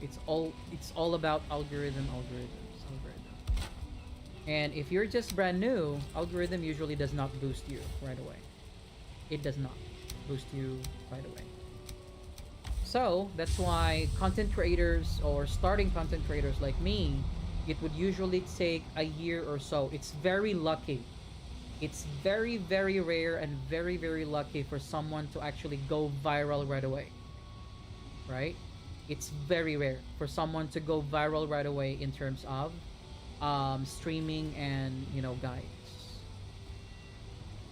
It's all about algorithm. And if you're just brand new, algorithm usually does not boost you right away. It does not boost you right away. So that's why content creators or starting content creators like me, it would usually take a year or so. It's very lucky. It's very, very rare and very, very lucky for someone to actually go viral right away. Right? It's very rare for someone to go viral right away in terms of streaming and, guides.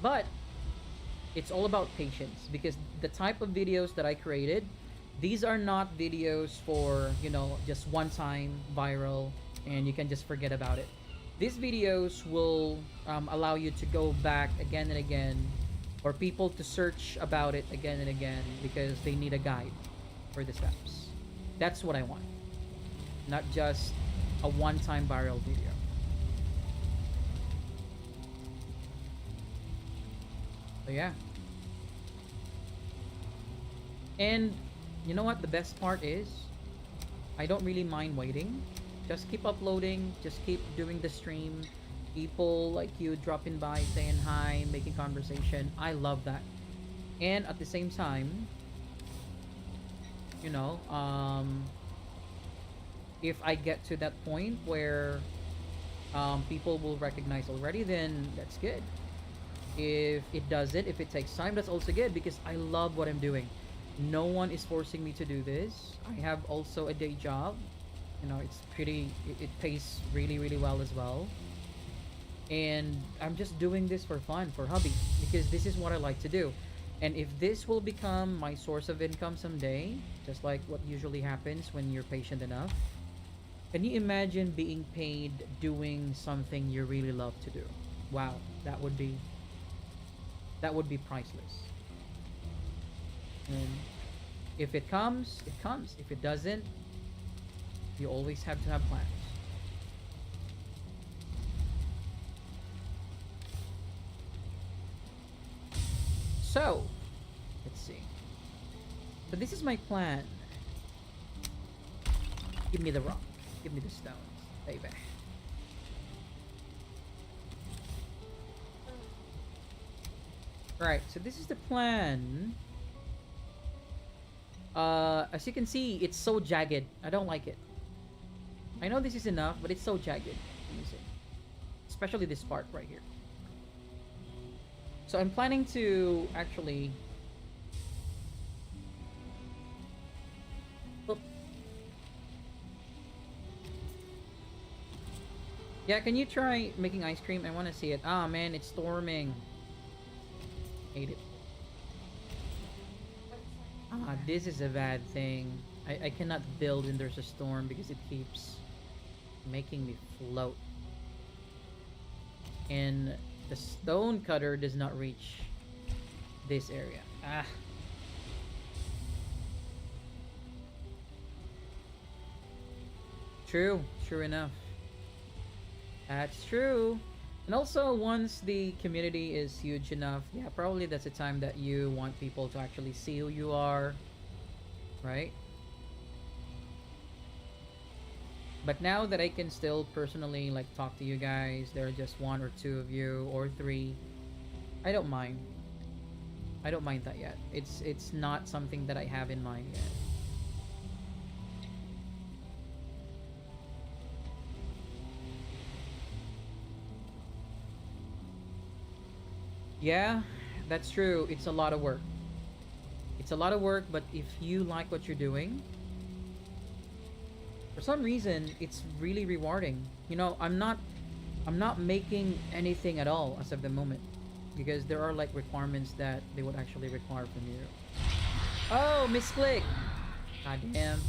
But it's all about patience, because the type of videos that I created, these are not videos for, just one time viral and you can just forget about it. These videos will allow you to go back again and again, or people to search about it again and again because they need a guide for the steps. That's what I want, not just a one time viral video. So yeah. And you know what the best part is? I don't really mind waiting. Just keep uploading, just keep doing the stream. People like you dropping by, saying hi, making conversation. I love that. And at the same time, you know, if I get to that point where people will recognize already, then that's good. If it doesn't, if it takes time, that's also good, because I love what I'm doing. No one is forcing me to do this. I have also a day job. It's pretty, it pays really, really well as well. And I'm just doing this for fun, for hobby, because this is what I like to do. And if this will become my source of income someday, just like what usually happens when you're patient enough, can you imagine being paid doing something you really love to do? Wow, that would be priceless. And if it comes, it comes. If it doesn't, you always have to have plans. So, let's see. So this is my plan. Give me the rock. Give me the stones, baby. Right, so this is the plan. As you can see, it's so jagged. I don't like it. I know this is enough, but it's so jagged. Let me see. Especially this part right here. So I'm planning to actually... Oop. Yeah, can you try making ice cream? I want to see it. Ah, man, it's storming. Hate it. Ah, this is a bad thing. I cannot build when there's a storm because it keeps making me float. And the stone cutter does not reach this area. Ah. True enough. That's true. And also, once the community is huge enough, yeah, probably that's the time that you want people to actually see who you are, right? But now that I can still personally like talk to you guys, there are just one or two of you or three, I don't mind. I don't mind that yet. It's not something that I have in mind yet. Yeah, that's true. It's a lot of work. It's a lot of work, but if you like what you're doing, for some reason, it's really rewarding. I'm not making anything at all as of the moment, because there are like requirements that they would actually require from you. Oh, misclick. God damn.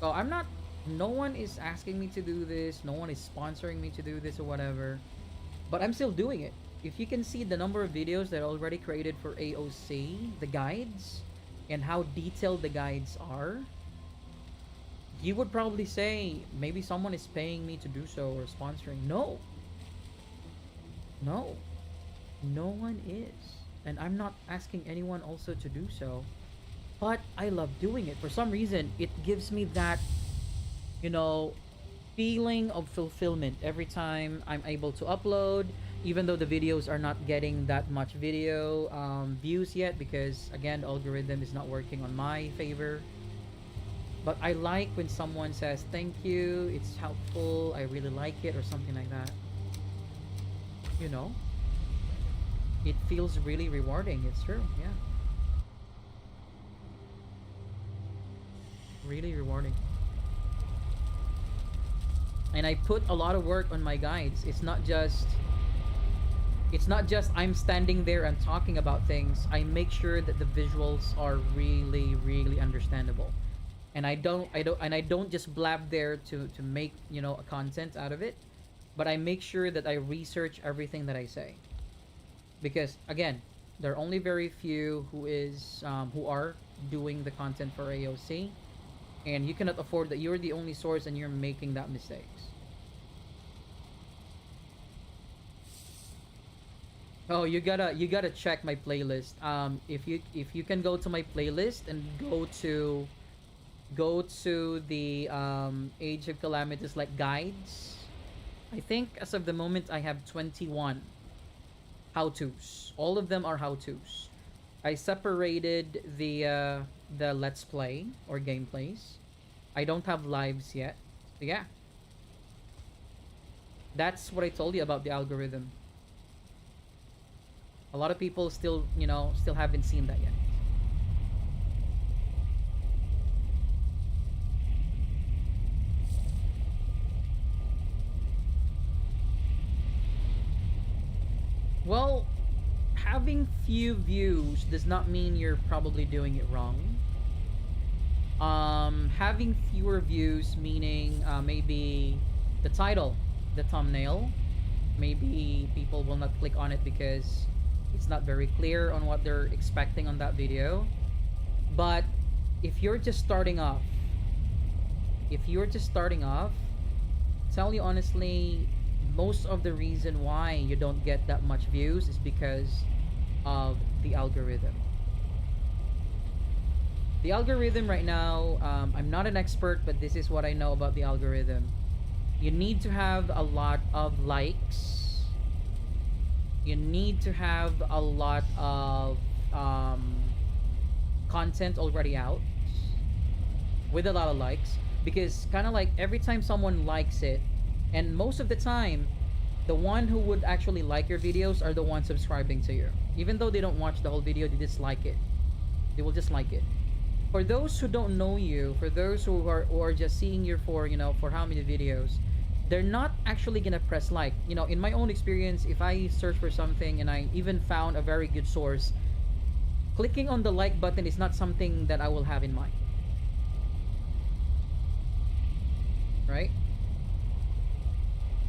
Oh, I'm not. No one is asking me to do this. No one is sponsoring me to do this or whatever. but I'm still doing it. If you can see the number of videos that I already created for AOC, the guides, and how detailed the guides are, you would probably say maybe someone is paying me to do so or sponsoring. No, no, no one is. And I'm not asking anyone also to do so. But I love doing it. For some reason, it gives me that, you know, feeling of fulfillment every time I'm able to upload, even though the videos are not getting that much video views yet, because again, the algorithm is not working on my favor. But I like when someone says thank you, it's helpful, I really like it, or something like that. You know, it feels really rewarding. It's true, yeah, really rewarding. And I put a lot of work on my guides. It's not just I'm standing there and talking about things. I make sure that the visuals are really, really understandable. And I don't just blab there to make, a content out of it, but I make sure that I research everything that I say. Because again, there are only very few who are doing the content for AOC, and you cannot afford that you're the only source and you're making that mistakes. Oh, you gotta check my playlist. If you can go to my playlist and go to the Age of Calamities like guides. I think as of the moment I have 21 how-tos. All of them are how-tos. I separated the let's play or gameplays. I don't have lives yet. So yeah, that's what I told you about the algorithm. A lot of people still haven't seen that yet. Well, having few views does not mean you're probably doing it wrong. Having fewer views meaning maybe the title, the thumbnail, maybe people will not click on it because it's not very clear on what they're expecting on that video. But if you're just starting off, if you're just starting off, tell you honestly, most of the reason why you don't get that much views is because of the algorithm. The algorithm right now, I'm not an expert, but this is what I know about the algorithm. You need to have a lot of likes. You need to have a lot of content already out with a lot of likes, because kind of like every time someone likes it, and most of the time the one who would actually like your videos are the ones subscribing to you, even though they don't watch the whole video, they just like it. They will just like it. For those who don't know you, for those who are just seeing you for, for how many videos, they're not actually gonna press like. In my own experience, if I search for something and I even found a very good source, clicking on the like button is not something that I will have in mind, right?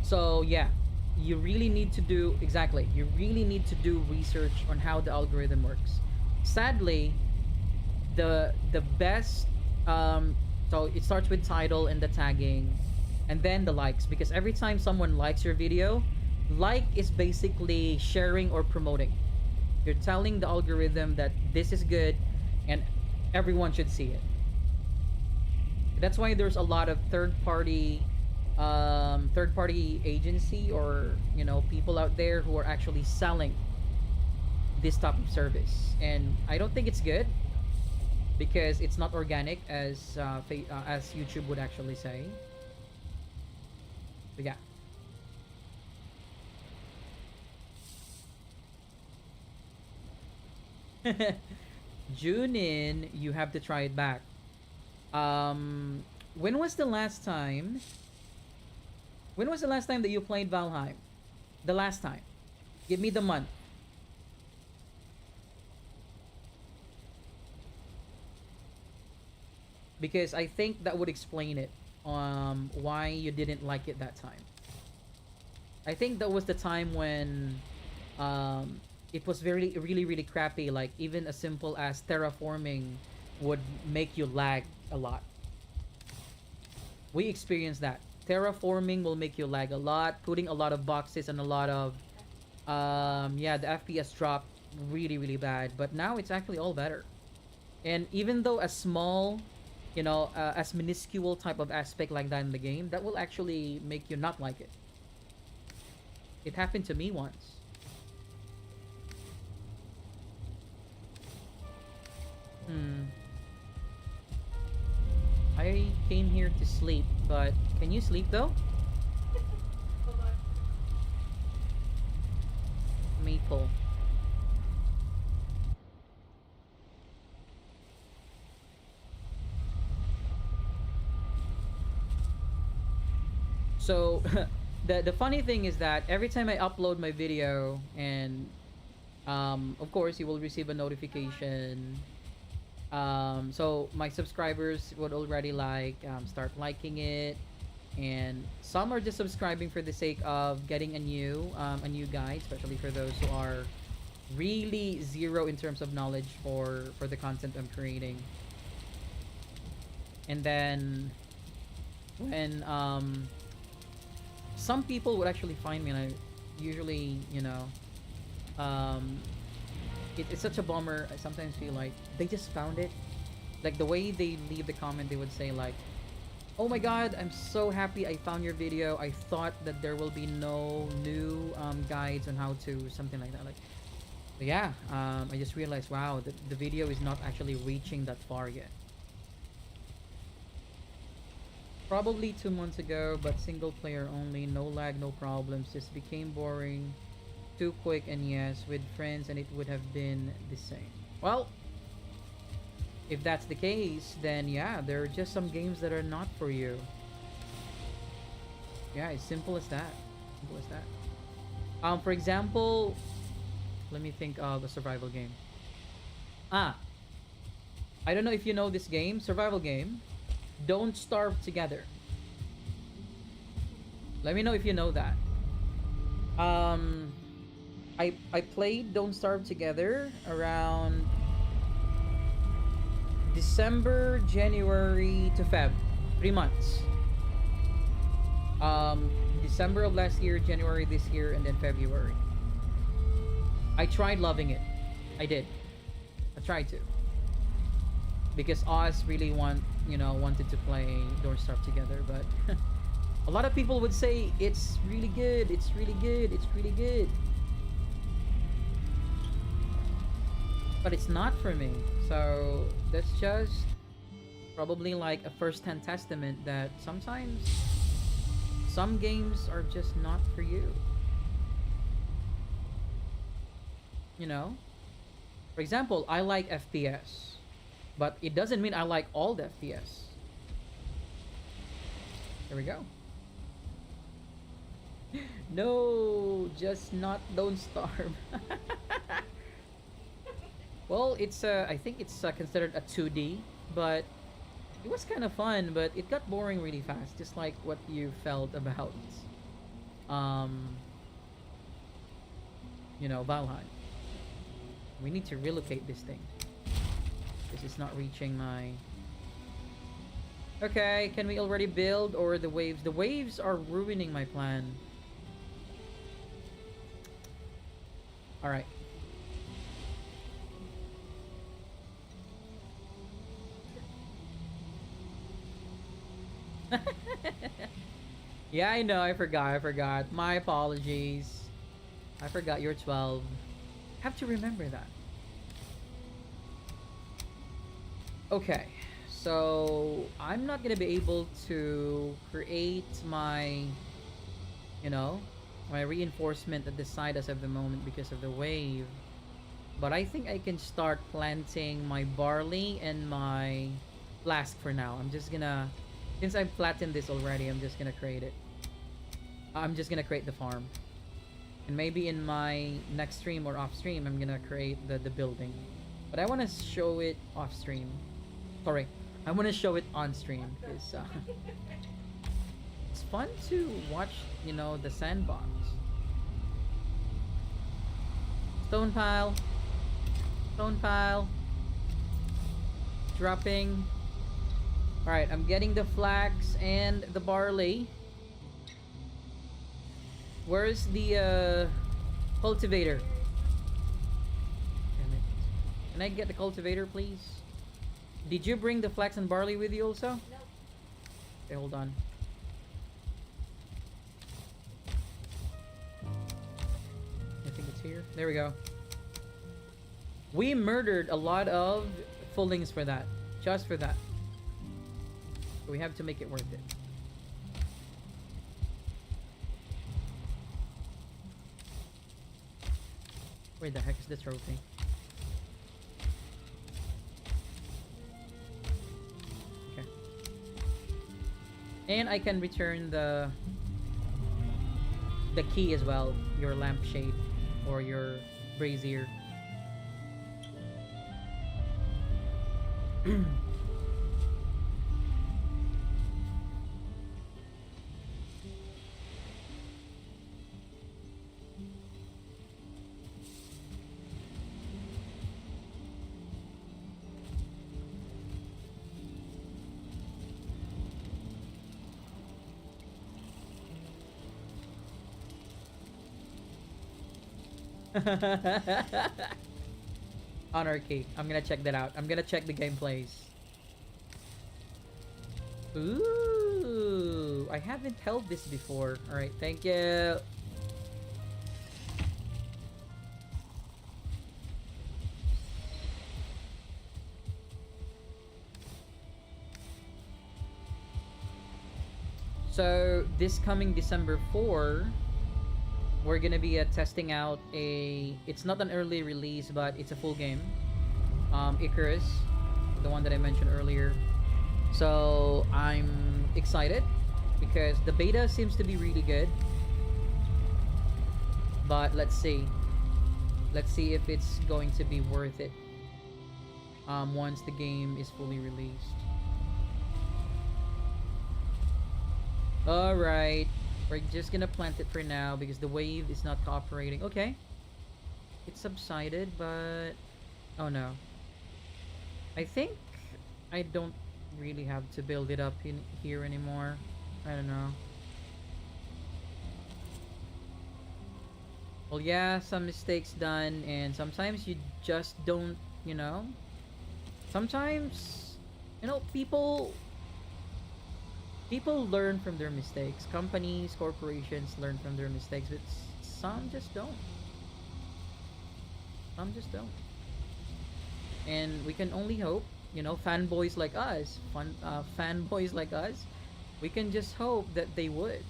So yeah, you really need to do exactly. You really need to do research on how the algorithm works. Sadly, the best so it starts with title and the tagging, and then the likes, because every time someone likes your video, like is basically sharing or promoting. You're telling the algorithm that this is good and everyone should see it. That's why there's a lot of third party agency, or people out there who are actually selling this type of service, and I don't think it's good because it's not organic as YouTube would actually say. But yeah. Junin, you have to try it back. When was the last time? When was the last time that you played Valheim? The last time. Give me the month. Because I think that would explain it. Why you didn't like it that time. I think that was the time when um, it was really crappy. Like even as simple as terraforming would make you lag a lot. We experienced that. Terraforming will make you lag a lot. Putting a lot of boxes and a lot of yeah, the FPS dropped really bad. But now it's actually all better. And even though a small, as minuscule type of aspect like that in the game, that will actually make you not like it. It happened to me once. Hmm. I came here to sleep, but can you sleep though? Hold on. Maple. So the funny thing is that every time I upload my video and of course you will receive a notification. So my subscribers would already start liking it, and some are just subscribing for the sake of getting a new guide, especially for those who are really zero in terms of knowledge for the content I'm creating. And then when some people would actually find me, and I usually, um, it's such a bummer. I sometimes feel like they just found it. Like the way they leave the comment, they would say like, "Oh my God, I'm so happy I found your video. I thought that there will be no new guides on how to something like that." Like, but yeah, I just realized, wow, the video is not actually reaching that far yet. Probably 2 months ago, but single player only, no lag, no problems. Just became boring, too quick, and yes, with friends, and it would have been the same. Well, if that's the case, then yeah, there are just some games that are not for you. Yeah, it's simple as that. Simple as that. For example, let me think of a survival game. Ah, I don't know if you know this game, survival game. Don't Starve Together. Let me know if you know that. Um, I played Don't Starve Together around December, January to Feb, 3 months. Um, December of last year, January this year, and then February. I tried loving it. I did. I tried to because Oz really wanted to play Don't Starve Together, but a lot of people would say it's really good. It's really good. It's really good. But it's not for me. So that's just probably like a first-hand testament that sometimes some games are just not for you. You know? For example, I like FPS, but it doesn't mean I like all the FPS. There we go. No, just not Don't Starve. Well, I think it's considered a 2D, but it was kind of fun, but it got boring really fast, just like what you felt about, um, Valheim. We need to relocate this thing. This is not reaching my... Okay, can we already build, or the waves? The waves are ruining my plan. Alright. Yeah, I know, I forgot. My apologies. I forgot you're 12. Have to remember that. Okay, so I'm not gonna be able to create you know, my reinforcement at the side as of the moment because of the wave. But I think I can start planting my barley and my flask for now. I'm just gonna, since I've flattened this already, I'm just gonna create it. I'm just gonna create the farm. And maybe in my next stream or off stream, I'm gonna create the building. But I wanna show it off stream. Sorry, I wanna show it on stream. Because, it's fun to watch, the Sandbox. Stone pile. Stone pile. Dropping. Alright, I'm getting the flax and the barley. Where's the cultivator? Damn it. Can I get the cultivator, please? Did you bring the flax and barley with you also? Nope. Okay, hold on. I think it's here. There we go. We murdered a lot of fullings for that. Just for that. So we have to make it worth it. Where the heck is the trophy? Okay. And I can return the key as well, your lampshade or your brazier. Anarchy. I'm gonna check that out. I'm gonna check the gameplays. Ooh, I haven't held this before. Alright, thank you. So, this coming December 4, we're gonna be testing out it's not an early release, but it's a full game. Icarus, the one that I mentioned earlier. So I'm excited because the beta seems to be really good. But let's see. Let's see if it's going to be worth it once the game is fully released. Alright. We're just gonna plant it for now because the wave is not cooperating. Okay. It subsided, but... Oh no. I think I don't really have to build it up in here anymore. I don't know. Well, yeah, some mistakes done, and sometimes you just don't, you know? Sometimes, you know, people learn from their mistakes. Companies, corporations learn from their mistakes, but some just don't. Some just don't. And we can only hope, you know, fanboys like us, fanboys like us, we can just hope that they would.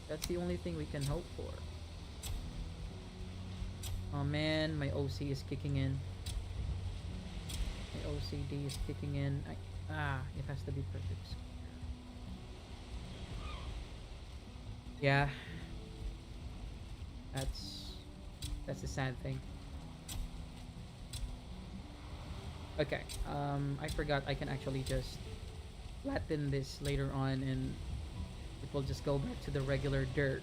That's the only thing we can hope for. Oh man, my OC is kicking in. My OCD is kicking in. It has to be perfect. Yeah. That's the sad thing. Okay, I forgot I can actually just flatten this later on and it will just go back to the regular dirt.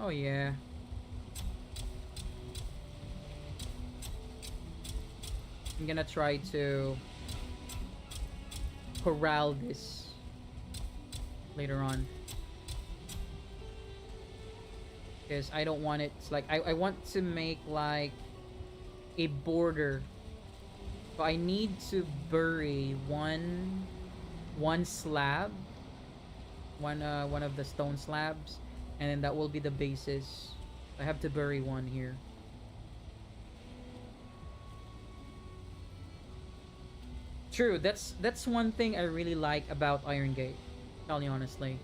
Oh yeah. I'm gonna try to corral this later on. Because I don't want it, it's like, I want to make like a border. So I need to bury one slab, one of the stone slabs, and then that will be the basis. I have to bury one here. True, that's one thing I really like about Iron Gate. Tell you honestly.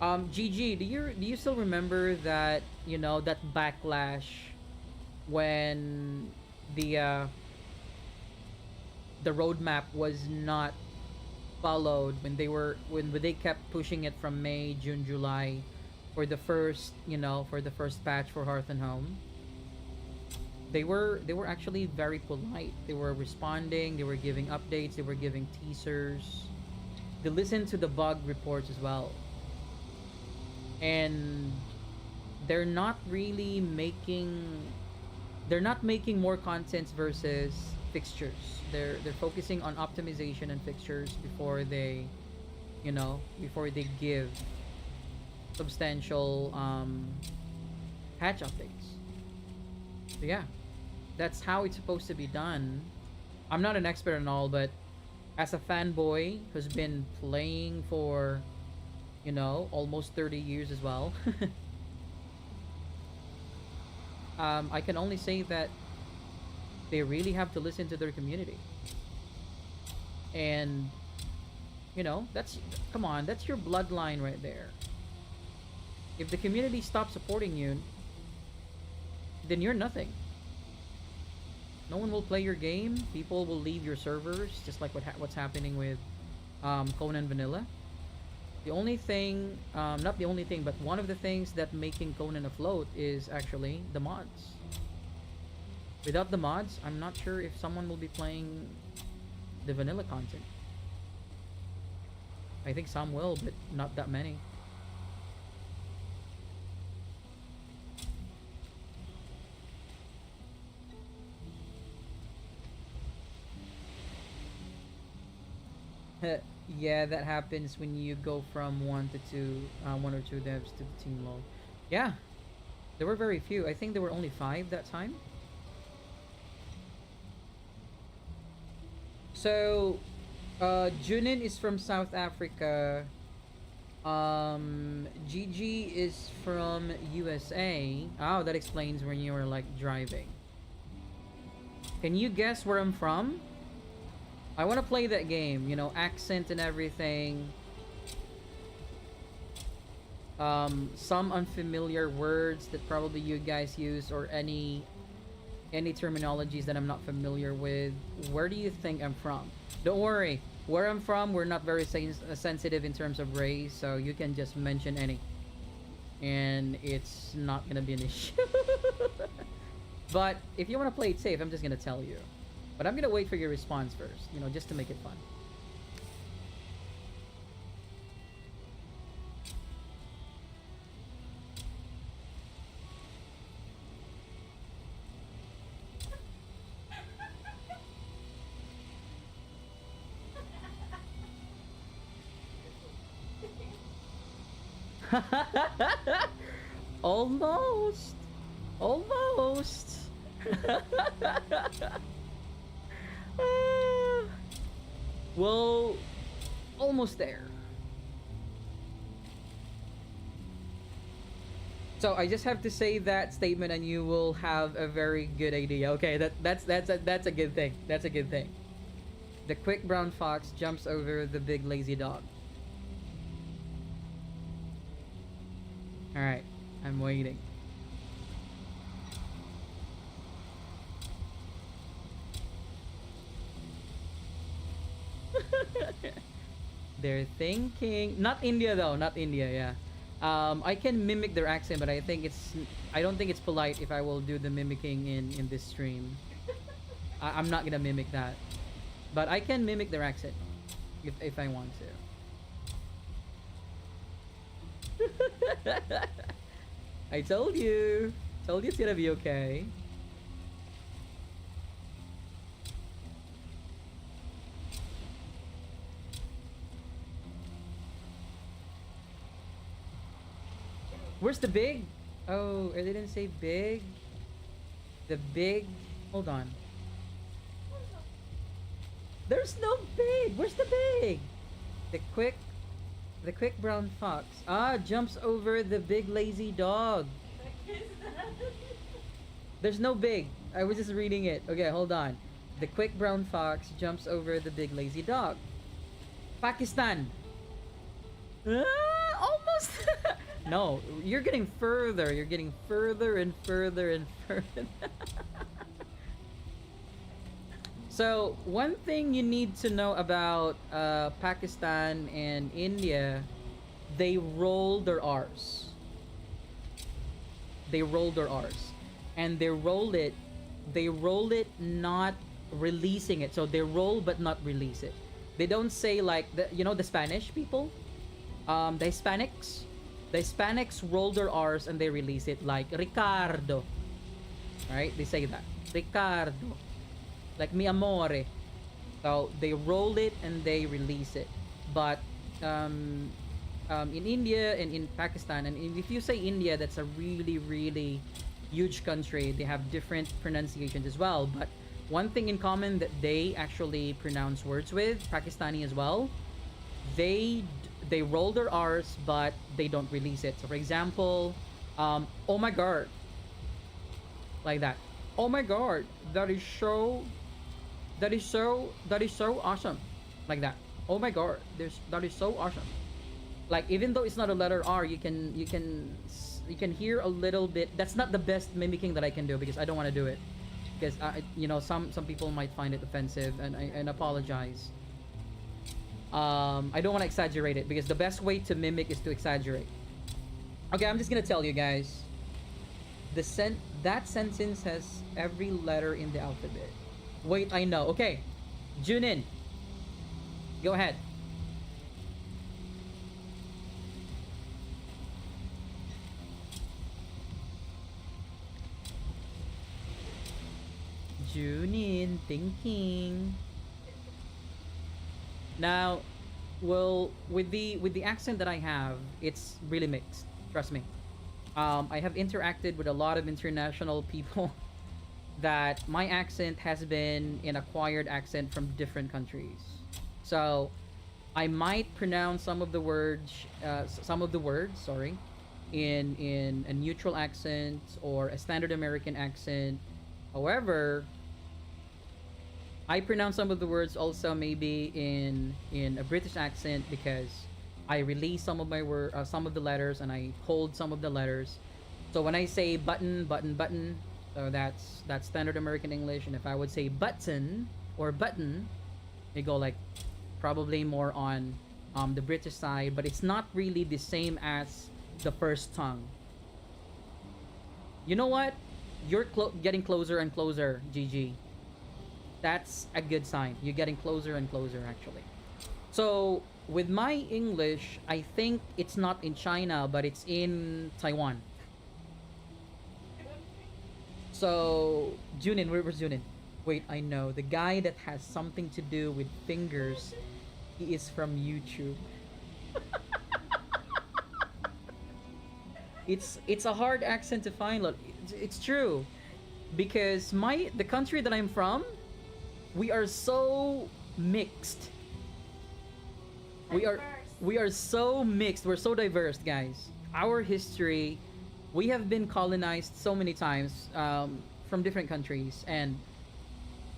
GG, do you still remember that, you know, that backlash when the roadmap was not followed, when they kept pushing it from May, June, July for the first, you know, for the first patch for Hearth and Home? They were actually very polite. They were responding, they were giving updates, they were giving teasers. They listen to the bug reports as well, and they're not really making they're not making more contents versus fixtures. They're focusing on optimization and fixtures before they, before they give substantial patch updates. So yeah, that's how it's supposed to be done. I'm not an expert and all, but as a fanboy who's been playing for, almost 30 years as well, I can only say that they really have to listen to their community. And, that's, come on, that's your bloodline right there. If the community stops supporting you, then you're nothing. No one will play your game. People will leave your servers, just like what's happening with Conan Vanilla. The only thing, not the only thing, but one of the things that making Conan afloat is actually the mods. Without the mods, I'm not sure if someone will be playing the vanilla content. I think some will, but not that many. Yeah, that happens when you go from one or two devs to the team low. Yeah, there were very few. I think there were only 5 that time. So, Junin is from South Africa. Gigi is from USA. Oh, that explains when you were like driving. Can you guess where I'm from? I want to play that game, accent and everything. Some unfamiliar words that probably you guys use, or any terminologies that I'm not familiar with. Where do you think I'm from? Don't worry, where I'm from, we're not very sensitive in terms of race, so you can just mention any, and it's not gonna be an issue. But if you want to play it safe, I'm just gonna tell you. But I'm gonna wait for your response first, just to make it fun. Almost. Almost. Well, almost there. So I just have to say that statement, and you will have a very good idea. Okay, that's a good thing. That's a good thing. The quick brown fox jumps over the big lazy dog. All right, I'm waiting. They're thinking, not India though, not India. Yeah, I can mimic their accent, but I don't think it's polite if I will do the mimicking in this stream. I'm not gonna mimic that, but I can mimic their accent if I want to. I told you it's gonna be okay. Where's the big? Oh, I didn't say big. The big. Hold on. There's no big. Where's the big? The quick brown fox. Ah, jumps over the big lazy dog. There's no big. I was just reading it. Okay, hold on. The quick brown fox jumps over the big lazy dog. Pakistan. Almost. No, you're getting further. You're getting further and further and further. So, one thing you need to know about Pakistan and India, they roll their R's. They roll their R's. And they roll it not releasing it. So they roll but not release it. They don't say like the Spanish people, the Hispanics. The Hispanics roll their R's and they release it like Ricardo, right? They say that Ricardo, like mi amore. So they roll it and they release it. But um, in India and in Pakistan, and if you say India, that's a really, really huge country. They have different pronunciations as well. But one thing in common that they actually pronounce words with, Pakistani as well, they they roll their R's, but they don't release it. So, for example, oh my god, like that. Oh my god, that is so awesome, like that. Oh my god, that is so awesome. Like even though it's not a letter R, you can hear a little bit. That's not the best mimicking that I can do because I don't want to do it because some people might find it offensive and I apologize. I don't want to exaggerate it because the best way to mimic is to exaggerate. Okay, I'm just gonna tell you guys. That sentence has every letter in the alphabet. Wait, I know. Okay, Junin, go ahead. Junin, thinking. Now, well, with the accent that I have, it's really mixed. Trust me. I have interacted with a lot of international people that my accent has been an acquired accent from different countries. So, I might pronounce some of the words, sorry, in a neutral accent or a standard American accent. However, I pronounce some of the words also maybe in a British accent because I release some of the letters and I hold some of the letters. So when I say button, button, button, so that's standard American English. And if I would say button or button, they go like probably more on the British side, but it's not really the same as the first tongue. You know what? You're getting closer and closer, GG. That's a good sign. You're getting closer and closer, actually. So, with my English, I think it's not in China, but it's in Taiwan. So, Junin, where's Junin? Wait, I know. The guy that has something to do with fingers, he is from YouTube. It's a hard accent to find. Look, it's true. Because the country that I'm from, we are so mixed. We are Diverse. we are so mixed. We're so diverse, guys. Our history, we have been colonized so many times from different countries, and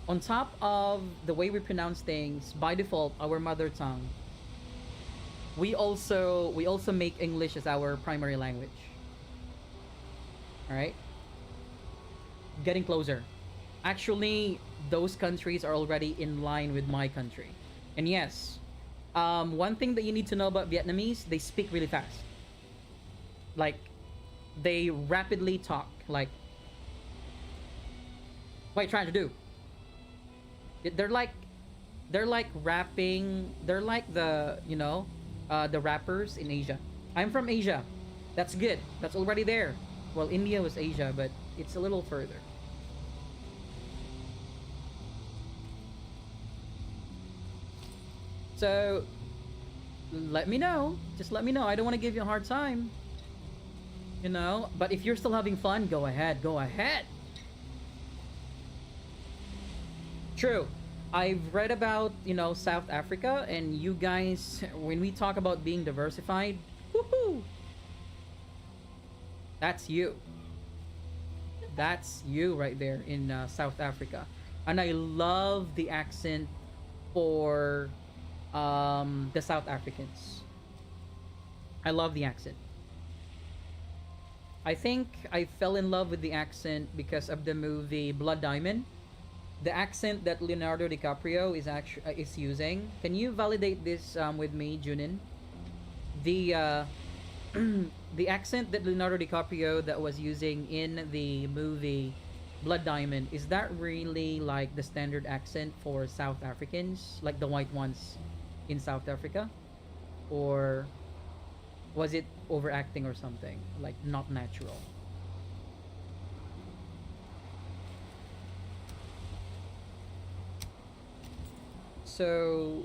on top of the way we pronounce things, by default, our mother tongue, we also make English as our primary language. All right, getting closer. Actually, those countries are already in line with my country. And yes, one thing that you need to know about Vietnamese, they speak really fast. Like, they rapidly talk. Like, what are you trying to do? They're like, they're like rapping. They're like the rappers in Asia. I'm from Asia. That's good. That's already there. Well, India was Asia, but it's a little further. So, let me know. Just let me know. I don't want to give you a hard time. But if you're still having fun, go ahead. Go ahead. True. I've read about, South Africa, and you guys, when we talk about being diversified, woohoo! That's you. That's you right there in South Africa. And I love the accent for the South Africans. I love the accent. I think I fell in love with the accent because of the movie Blood Diamond. The accent that Leonardo DiCaprio is using. Can you validate this with me, Junin? The the accent that Leonardo DiCaprio that was using in the movie Blood Diamond, is that really like the standard accent for South Africans, like the white ones in South Africa? Or was it overacting or something? Like not natural? So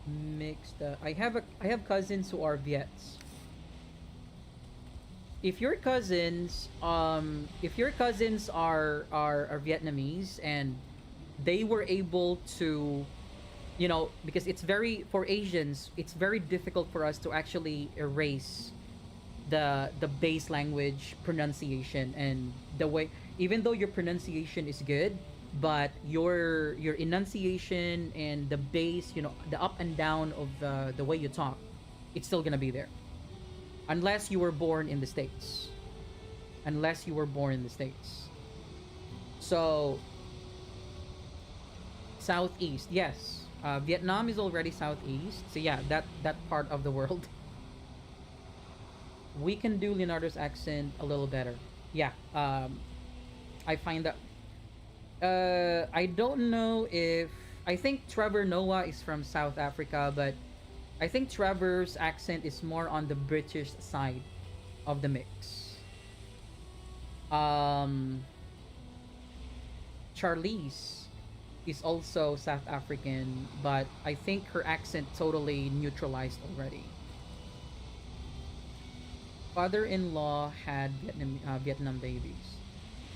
mixed. I have cousins who are Viets. If your cousins are Vietnamese and they were able to, because it's very, for Asians, it's very difficult for us to actually erase the base language pronunciation and the way, even though your pronunciation is good, but your enunciation and the base, the up and down of the way you talk, it's still gonna be there unless you were born in the states. Unless you were born in the states. So southeast, yes. Vietnam is already southeast. So yeah, that part of the world. We can do Leonardo's accent a little better. Yeah. I find that I don't know if, I think Trevor Noah is from South Africa, but I think Trevor's accent is more on the British side of the mix. Um, Charlize is also South African, but I think her accent totally neutralized already. Father-in-law had Vietnam babies.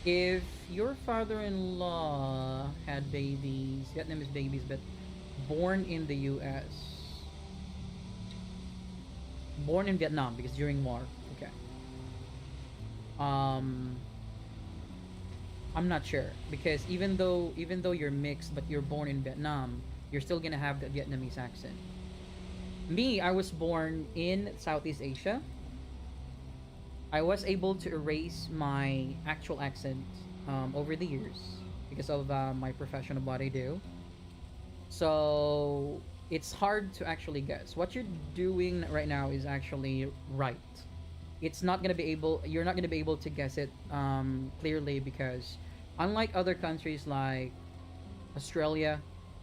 If your father-in-law had babies, Vietnamese babies, but born in the U.S., born in Vietnam because during war, okay. Um, I'm not sure because even though you're mixed but you're born in Vietnam, you're still gonna have the Vietnamese accent. Me, I was born in Southeast Asia. I was able to erase my actual accent over the years because of my profession of what I do. So it's hard to actually guess. What you're doing right now is actually right. It's not gonna be able. You're not gonna be able to guess it clearly because, unlike other countries like Australia,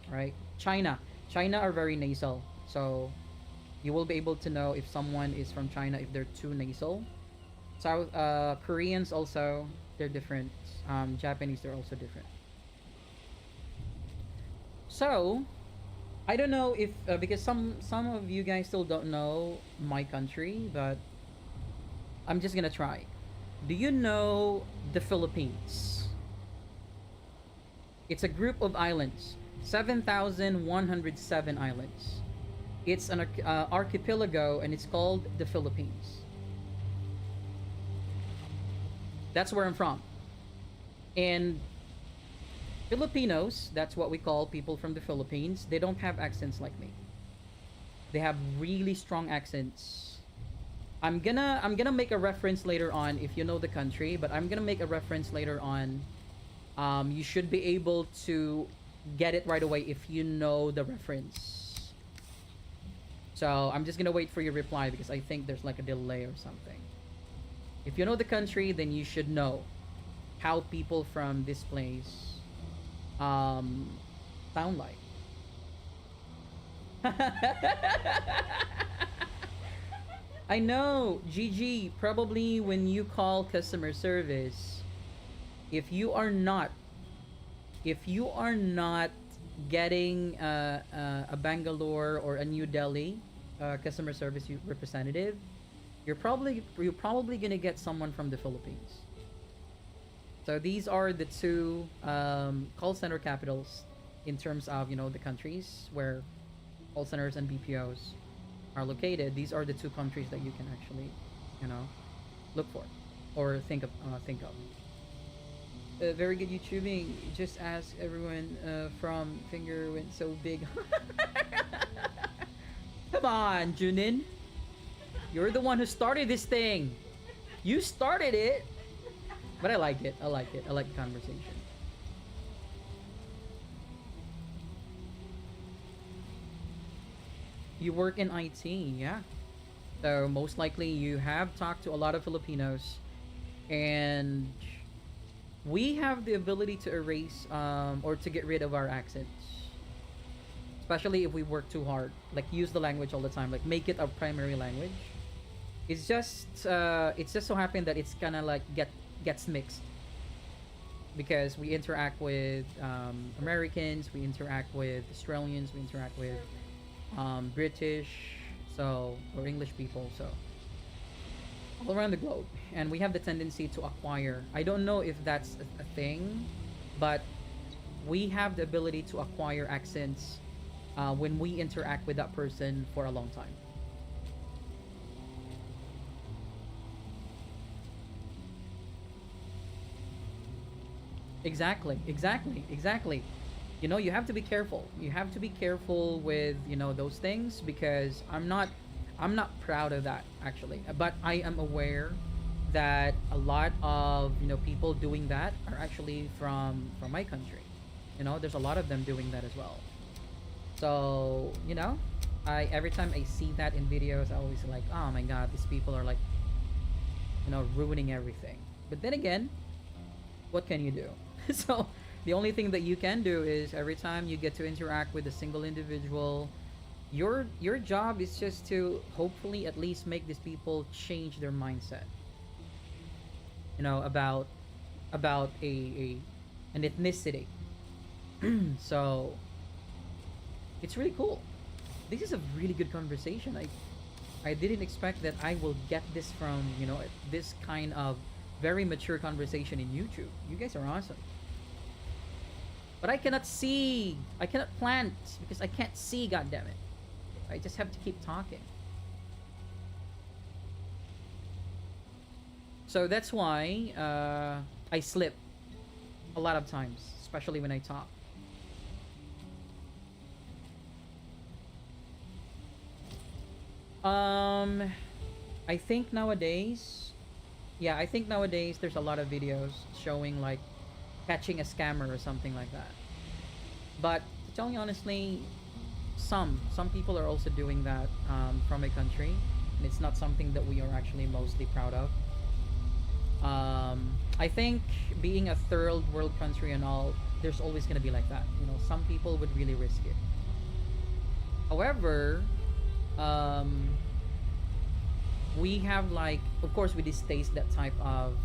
right? China are very nasal. So you will be able to know if someone is from China if they're too nasal. South Koreans also, they're different. Japanese, they're also different. So I don't know if because some of you guys still don't know my country, but I'm just gonna try. Do you know the Philippines? It's a group of islands, 7,107 islands. It's an archipelago, and it's called the Philippines. That's where I'm from. And Filipinos, that's what we call people from the Philippines, they don't have accents like me. They have really strong accents. I'm gonna make a reference later on if you know the country, but I'm gonna make a reference later on. You should be able to get it right away if you know the reference. So I'm just gonna wait for your reply because I think there's like a delay or something. If you know the country, then you should know how people from this place um, sound like. I know, GG, probably when you call customer service, if you are not, if you are not getting a Bangalore or a New Delhi customer service representative, you're probably gonna get someone from the Philippines. So these are the two call center capitals in terms of the countries where call centers and BPOs are located. These are the two countries that you can actually you know look for or think of. Very good YouTubing. Just ask everyone from Finger went so big. Come on, Junin. You're the one who started this thing. You started it. But I like it. I like it. I like the conversation. You work in IT, yeah. So most likely you have talked to a lot of Filipinos And we have the ability to erase or to get rid of our accents, especially if we work too hard, like use the language all the time, like make it our primary language. It's just so happened that it's kind of like gets mixed because we interact with Americans, we interact with Australians, we interact with British, so or English people, so all around the globe, and we have the tendency to acquire. I don't know if that's a thing, but we have the ability to acquire accents when we interact with that person for a long time. Exactly, exactly, exactly. You know, you have to be careful. You have to be careful with, those things because I'm not proud of that actually. But I am aware that a lot of, people doing that are actually from my country. There's a lot of them doing that as well. So, I every time I see that in videos, I always like, "Oh my god, these people are like, ruining everything." But then again, what can you do? So the only thing that you can do is every time you get to interact with a single individual, your job is just to hopefully at least make these people change their mindset. About a an ethnicity. So it's really cool. This is a really good conversation. I didn't expect that I will get this from this kind of very mature conversation in YouTube. You guys are awesome. But I cannot see. I cannot plant because I can't see. God damn it! I just have to keep talking. So that's why I slip a lot of times, especially when I talk. Um, I think nowadays, yeah, I think nowadays there's a lot of videos showing like catching a scammer or something like that. But to tell you honestly, some people are also doing that from a country, and it's not something that we are actually mostly proud of. I think being a third world country and all, there's always gonna be like that. Some people would really risk it. However, um, we have like, of course, we distaste that type of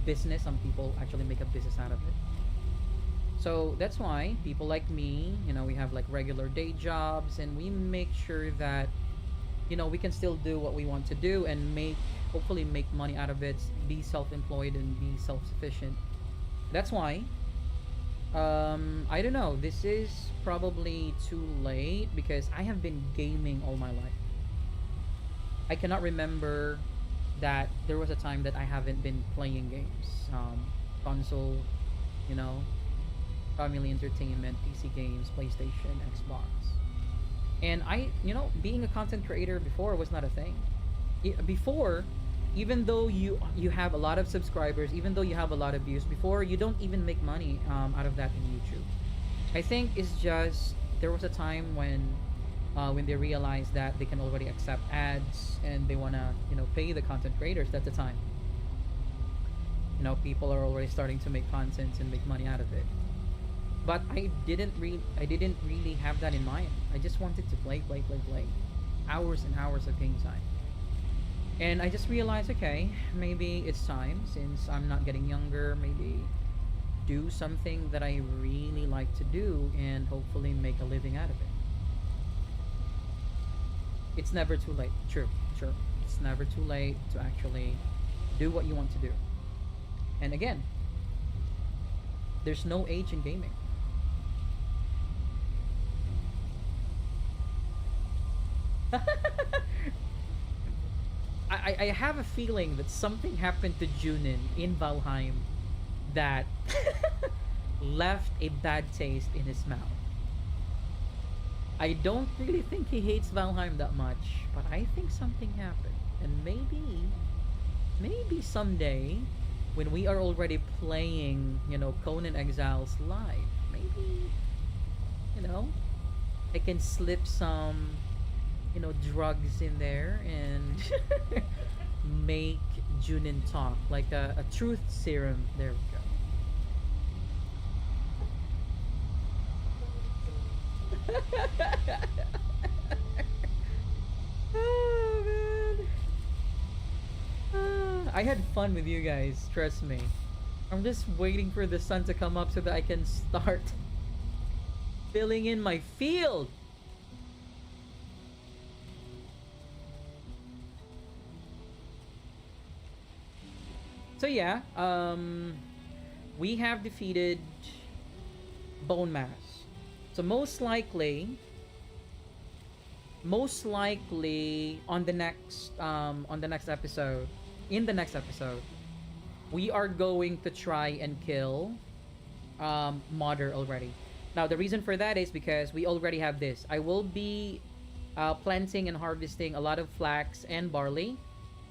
business. Some people actually make a business out of it. So that's why people like me, we have like regular day jobs, and we make sure that we can still do what we want to do and hopefully make money out of it, be self-employed and be self-sufficient. That's why I don't know, this is probably too late because I have been gaming all my life. I cannot remember that there was a time that I haven't been playing games. Console, you know, family entertainment, PC games, PlayStation, Xbox. And being a content creator before was not a thing. Before, even though you have a lot of subscribers, even though you have a lot of views, before you don't even make money out of that in YouTube. I think it's just there was a time when they realized that they can already accept ads and they wanna pay the content creators. That's the time. People are already starting to make content and make money out of it. But I didn't really have that in mind. I just wanted to play hours and hours of game time. And I just realized, okay, maybe it's time, since I'm not getting younger, maybe do something that I really like to do and hopefully make a living out of it. It's never too late. True, sure. It's never too late to actually do what you want to do. And again, there's no age in gaming. I have a feeling that something happened to Junin in Valheim that left a bad taste in his mouth. I don't really think he hates Valheim that much, but I think something happened. And maybe someday, when we are already playing, Conan Exiles live, maybe, you know, I can slip some drugs in there and make Junin talk, like a truth serum. There we go. Oh man. I had fun with you guys, trust me. I'm just waiting for the sun to come up so that I can start filling in my field. So yeah, we have defeated Bone Mass. So most likely on the next episode, in the next episode, we are going to try and kill Modder already. Now the reason for that is because we already have this. I will be planting and harvesting a lot of flax and barley.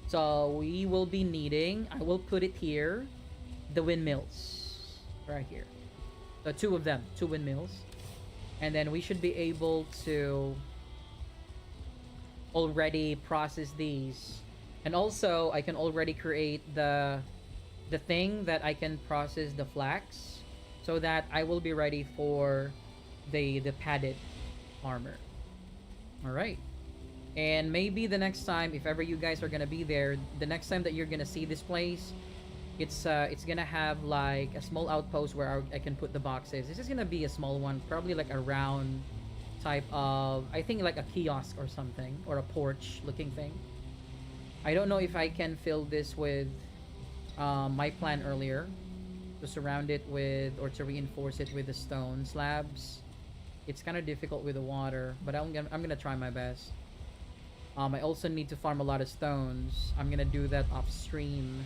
So we will be needing, I will put it here, the windmills right here. So two of them, two windmills. And then we should be able to already process these. And also I can already create the thing that I can process the flax so that I will be ready for the padded armor. All right. And maybe the next time, if ever you guys are gonna be there, the next time that you're gonna see this place, it's gonna have like a small outpost where I can put the boxes. This is gonna be a small one, probably like a round type of, I think like a kiosk or something, or a porch looking thing. I don't know if I can fill this with my plan earlier to surround it with, or to reinforce it with the stone slabs. It's kind of difficult with the water, but I'm gonna try my best. I also need to farm a lot of stones. I'm gonna do that off stream.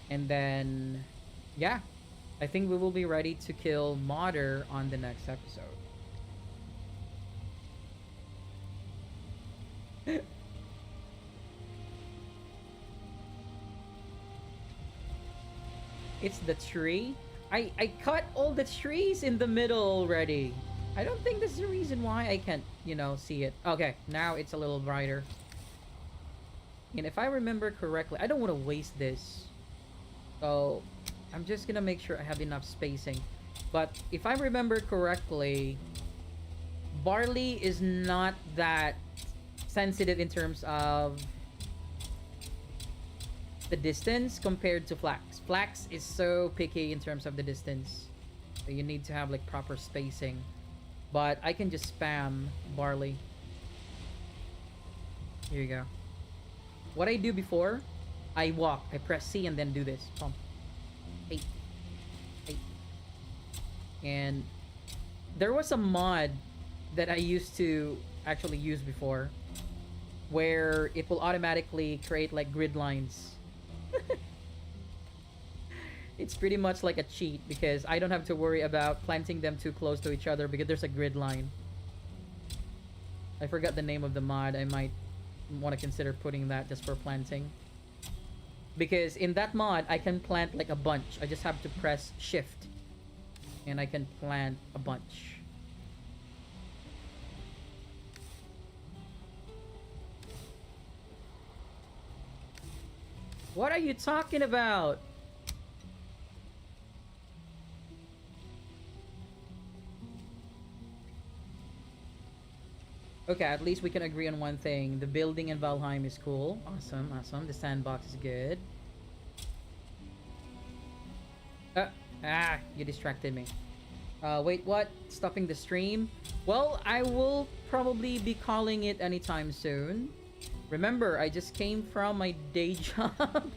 And then, yeah, I think we will be ready to kill Modder on the next episode. It's the tree. I cut all the trees in the middle already. I don't think that's the reason why I can't, see it. Okay, now it's a little brighter. And if I remember correctly, I don't want to waste this. So, I'm just gonna make sure I have enough spacing. But if I remember correctly, barley is not that sensitive in terms of the distance compared to flax. Flax is so picky in terms of the distance. So you need to have like proper spacing. But I can just spam barley. Here you go. What I do before, I walk. I press C and then do this. Pump. Hey. Hey. And there was a mod that I used to actually use before where it will automatically create like grid lines. It's pretty much like a cheat because I don't have to worry about planting them too close to each other because there's a grid line. I forgot the name of the mod. I might want to consider putting that just for planting. Because in that mod, I can plant like a bunch. I just have to press shift. And I can plant a bunch. What are you talking about? Okay, at least we can agree on one thing. The building in Valheim is cool. Awesome, awesome. The sandbox is good. You distracted me. Wait, what? Stopping the stream? Well, I will probably be calling it anytime soon. Remember, I just came from my day job.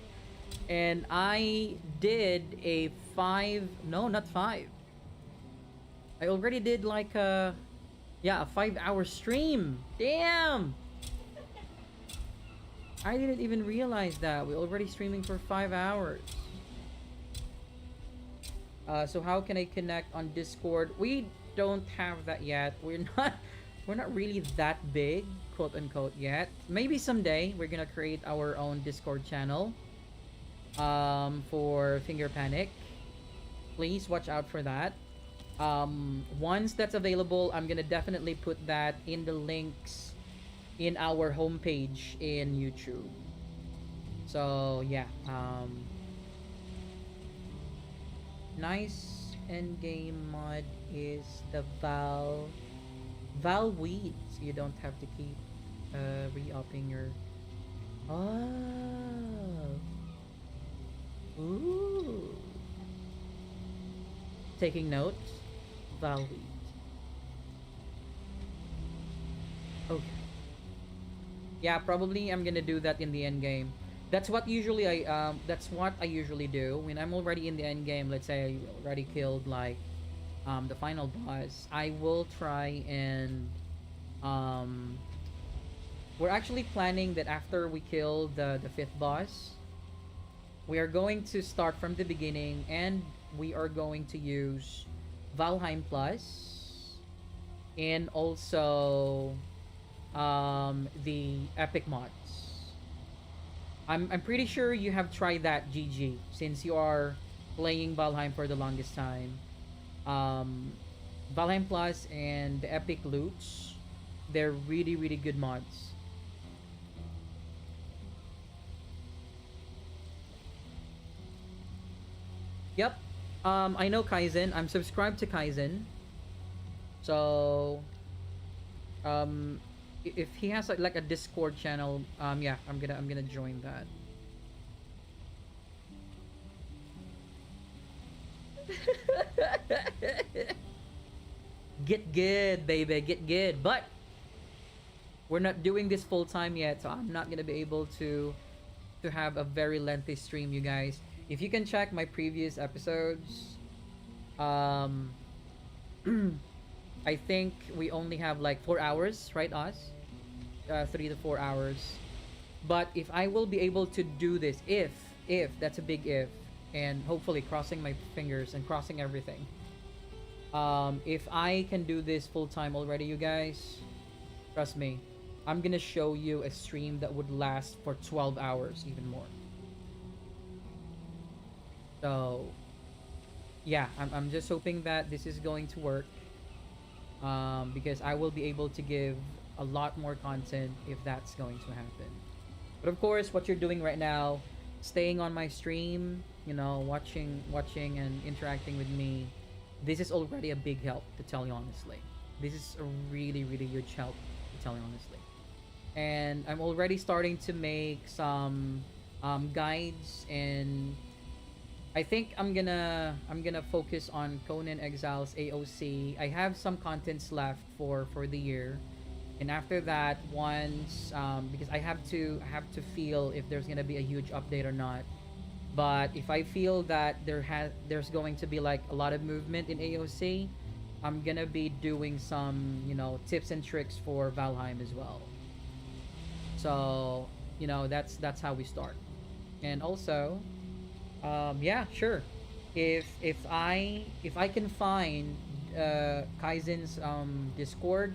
And I did a 5... No, not 5. I already did like a... Yeah, a 5-hour stream. Damn! I didn't even realize that. We're already streaming for 5 hours. So how can I connect on Discord? We don't have that yet. We're not really that big, quote unquote, yet. Maybe someday we're gonna create our own Discord channel. For Finger Panic. Please watch out for that. Once that's available, I'm gonna definitely put that in the links in our homepage in YouTube. So yeah, nice end game mod is the Val weeds. You don't have to keep re-upping your. Oh, ooh. Taking notes. Val weed. Okay. Yeah, probably I'm gonna do that in the end game. That's what I usually do when I'm already in the end game. Let's say I already killed like the final boss. I will try and um we're actually planning that after we kill the fifth boss, we are going to start from the beginning and we are going to use Valheim Plus and also the epic mods. I'm pretty sure you have tried that, GG, since you are playing Valheim for the longest time. Um, Valheim Plus and the epic loots, they're really really good mods. Yep. I know Kaizen. I'm subscribed to Kaizen. So um if he has like a Discord channel, yeah, I'm gonna join that. Get good, baby, get good. But we're not doing this full time yet, so I'm not gonna be able to have a very lengthy stream, you guys. If you can check my previous episodes, um, I think we only have like 4 hours, right, us? 3 to 4 hours. But if I will be able to do this, if that's a big if, and hopefully crossing my fingers and crossing everything. If I can do this full time already, you guys, trust me, I'm gonna show you a stream that would last for 12 hours, even more. So, yeah, I'm just hoping that this is going to work. Because I will be able to give a lot more content if that's going to happen. But of course, what you're doing right now, staying on my stream, watching and interacting with me, this is already a big help, to tell you honestly. This is a really, really huge help, to tell you honestly. And I'm already starting to make some guides, and I think I'm gonna focus on Conan Exiles AOC. I have some contents left for the year, and after that, once because I have to feel if there's gonna be a huge update or not. But if I feel that there's going to be like a lot of movement in AOC, I'm gonna be doing some tips and tricks for Valheim as well. So that's how we start. And also, yeah, sure. If I can find Kaizen's Discord,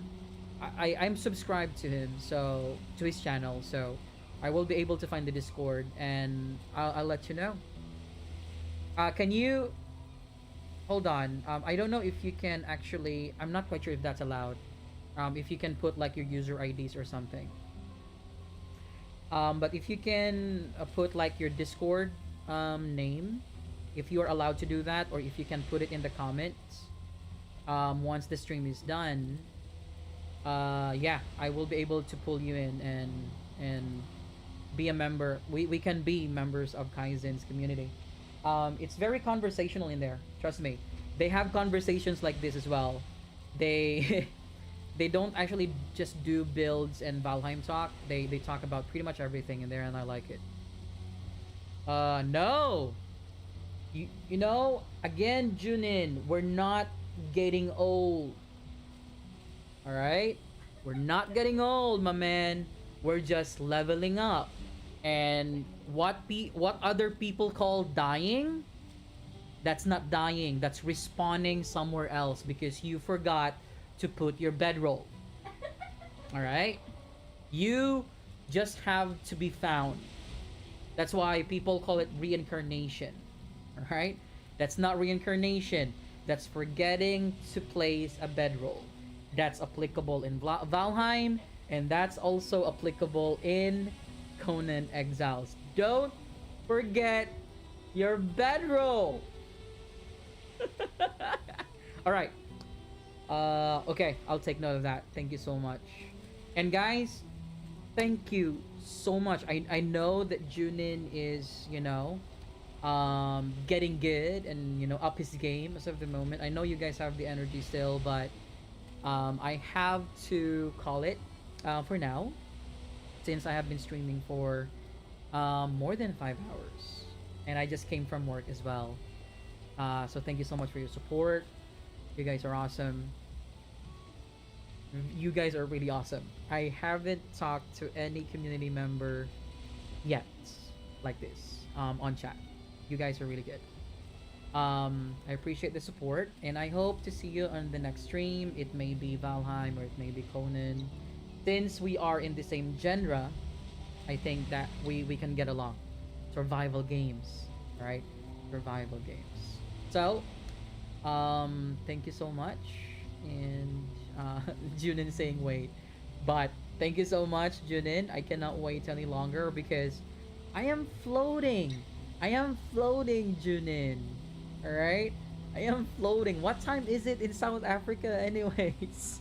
I'm subscribed to him, so to his channel, so I will be able to find the Discord and I'll let you know. Can you hold on? I don't know if you can actually. I'm not quite sure if that's allowed. If you can put like your user IDs or something. But if you can put like your Discord name, if you are allowed to do that, or if you can put it in the comments once the stream is done, yeah, I will be able to pull you in and be a member. We can be members of Kaizen's community. It's very conversational in there. Trust me. They have conversations like this as well. They they don't actually just do builds and Valheim talk. They talk about pretty much everything in there, and I like it. No. Again, Junin, we're not getting old. All right? We're not getting old, my man. We're just leveling up. And what other people call dying? That's not dying. That's respawning somewhere else because you forgot to put your bedroll. All right? You just have to be found. That's why people call it reincarnation. All right? That's not reincarnation. That's forgetting to place a bedroll. That's applicable in Valheim, and that's also applicable in Conan Exiles. don't forget your bedroll. All right. Okay, I'll take note of that. Thank you so much. And guys, thank you so much. I know that Junin is, getting good and, up his game as of the moment. I know you guys have the energy still, but I have to call it for now, since I have been streaming for more than 5 hours. And I just came from work as well. So thank you so much for your support. You guys are awesome. You guys are really awesome. I haven't talked to any community member yet like this on chat. You guys are really good. I appreciate the support, and I hope to see you on the next stream. It may be Valheim or it may be Conan. Since we are in the same genre, I think that we can get along. Survival games, right? Survival games. So, thank you so much. And Junin saying wait, but thank you so much, Junin. I cannot wait any longer because I am floating. I am floating, Junin. All right, I am floating. What time is it in South Africa, anyways?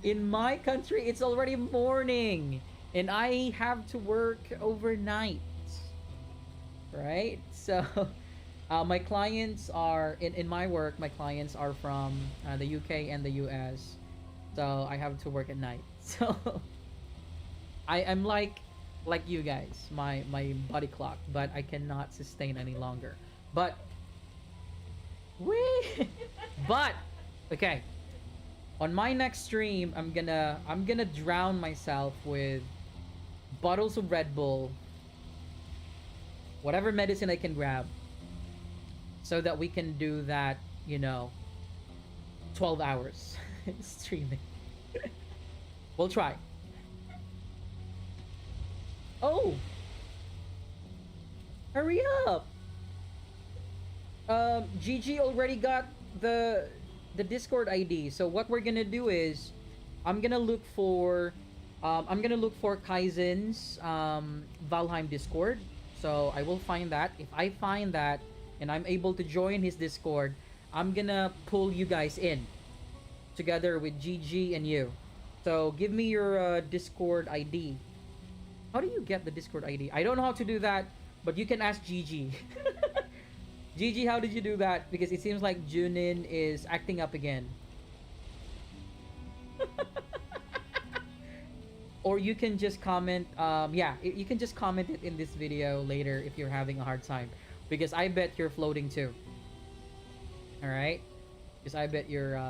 In my country, it's already morning, and I have to work overnight. Right? So, my clients are in my work. My clients are from the UK and the US, so I have to work at night. So, I'm like you guys, my body clock, but I cannot sustain any longer. But we, but okay. On my next stream, I'm gonna drown myself with bottles of Red Bull, whatever medicine I can grab, so that we can do that, 12 hours streaming. We'll try. Oh, hurry up. GG already got the Discord ID. So what we're gonna do is, I'm gonna look for Kaizen's Valheim Discord. So I will find that. If I find that and I'm able to join his Discord, I'm gonna pull you guys in together with GG and you. So give me your Discord ID. How do you get the Discord ID? I don't know how to do that, but you can ask GG. GG, how did you do that? Because it seems like Junin is acting up again. Or you can just comment, you can just comment it in this video later if you're having a hard time. Because I bet you're floating too. Alright? Because I bet you're,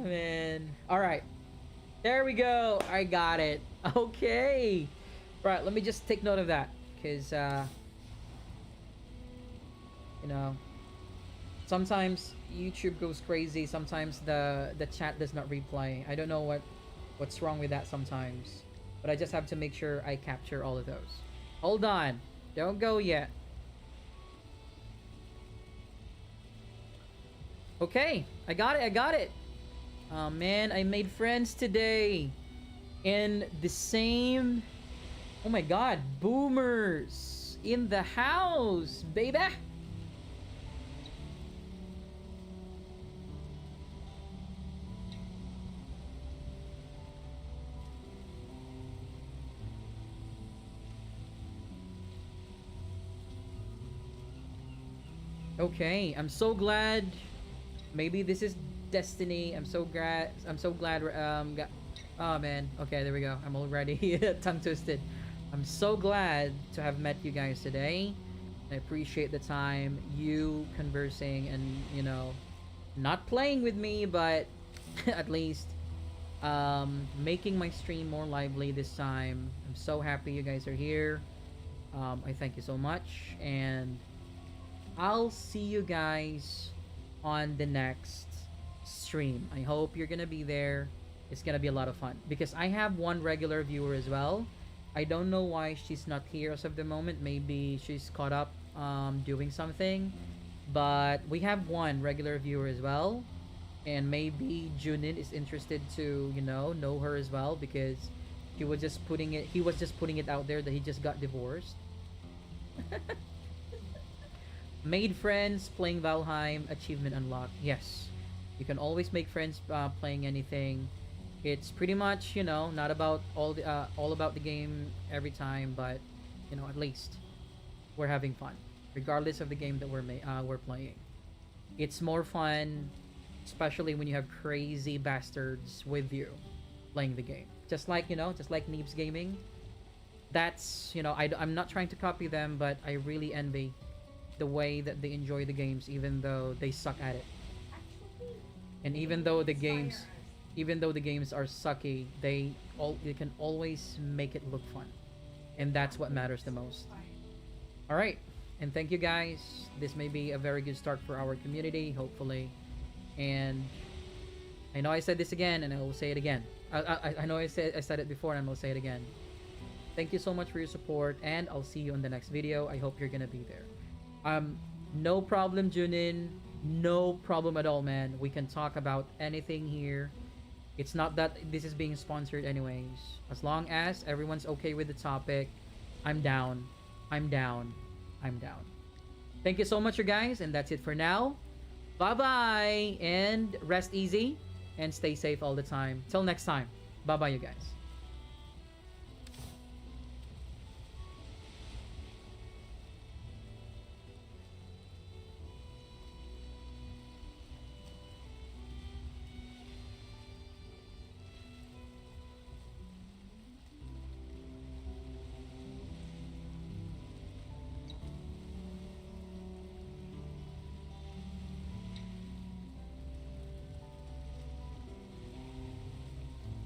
man. Alright. There we go. I got it. Okay. Right, let me just take note of that. Because, sometimes YouTube goes crazy. Sometimes the chat does not replay. I don't know what's wrong with that sometimes. But I just have to make sure I capture all of those. Hold on. Don't go yet. Okay. I got it. Oh man, I made friends today. In the same... Oh my god, boomers in the house, baby. Okay, I'm so glad. Maybe this is destiny. I'm so glad. Oh man. Okay, there we go. I'm already tongue twisted. I'm so glad to have met you guys today. I appreciate the time, you conversing and, not playing with me, but at least making my stream more lively this time. I'm so happy you guys are here. I thank you so much, and I'll see you guys on the next stream. I hope you're gonna be there. It's gonna be a lot of fun because I have one regular viewer as well. I don't know why she's not here as of the moment. Maybe she's caught up doing something. But we have one regular viewer as well. And maybe Junin is interested to, know her as well because He was just putting it out there that he just got divorced. Made friends playing Valheim, achievement unlocked. Yes, you can always make friends playing anything. It's pretty much, not about all about the game every time, but at least we're having fun, regardless of the game that we're playing. It's more fun, especially when you have crazy bastards with you playing the game. Just like Neebs Gaming. That's I'm not trying to copy them, but I really envy the way that they enjoy the games, even though they suck at it. And even though the games are sucky, they can always make it look fun, and that's what matters the most. All right, and thank you guys. This may be a very good start for our community, hopefully. And I know I said this again, and I will say it again. I know I said it before, and I'm gonna say it again. Thank you so much for your support, and I'll see you in the next video. I hope you're gonna be there. No problem, Junin. No problem at all, man. We can talk about anything here. It's not that this is being sponsored anyways. As long as everyone's okay with the topic, I'm down. I'm down. I'm down. Thank you so much, you guys, and that's it for now. Bye-bye, and rest easy, and stay safe all the time. Till next time. Bye-bye, you guys.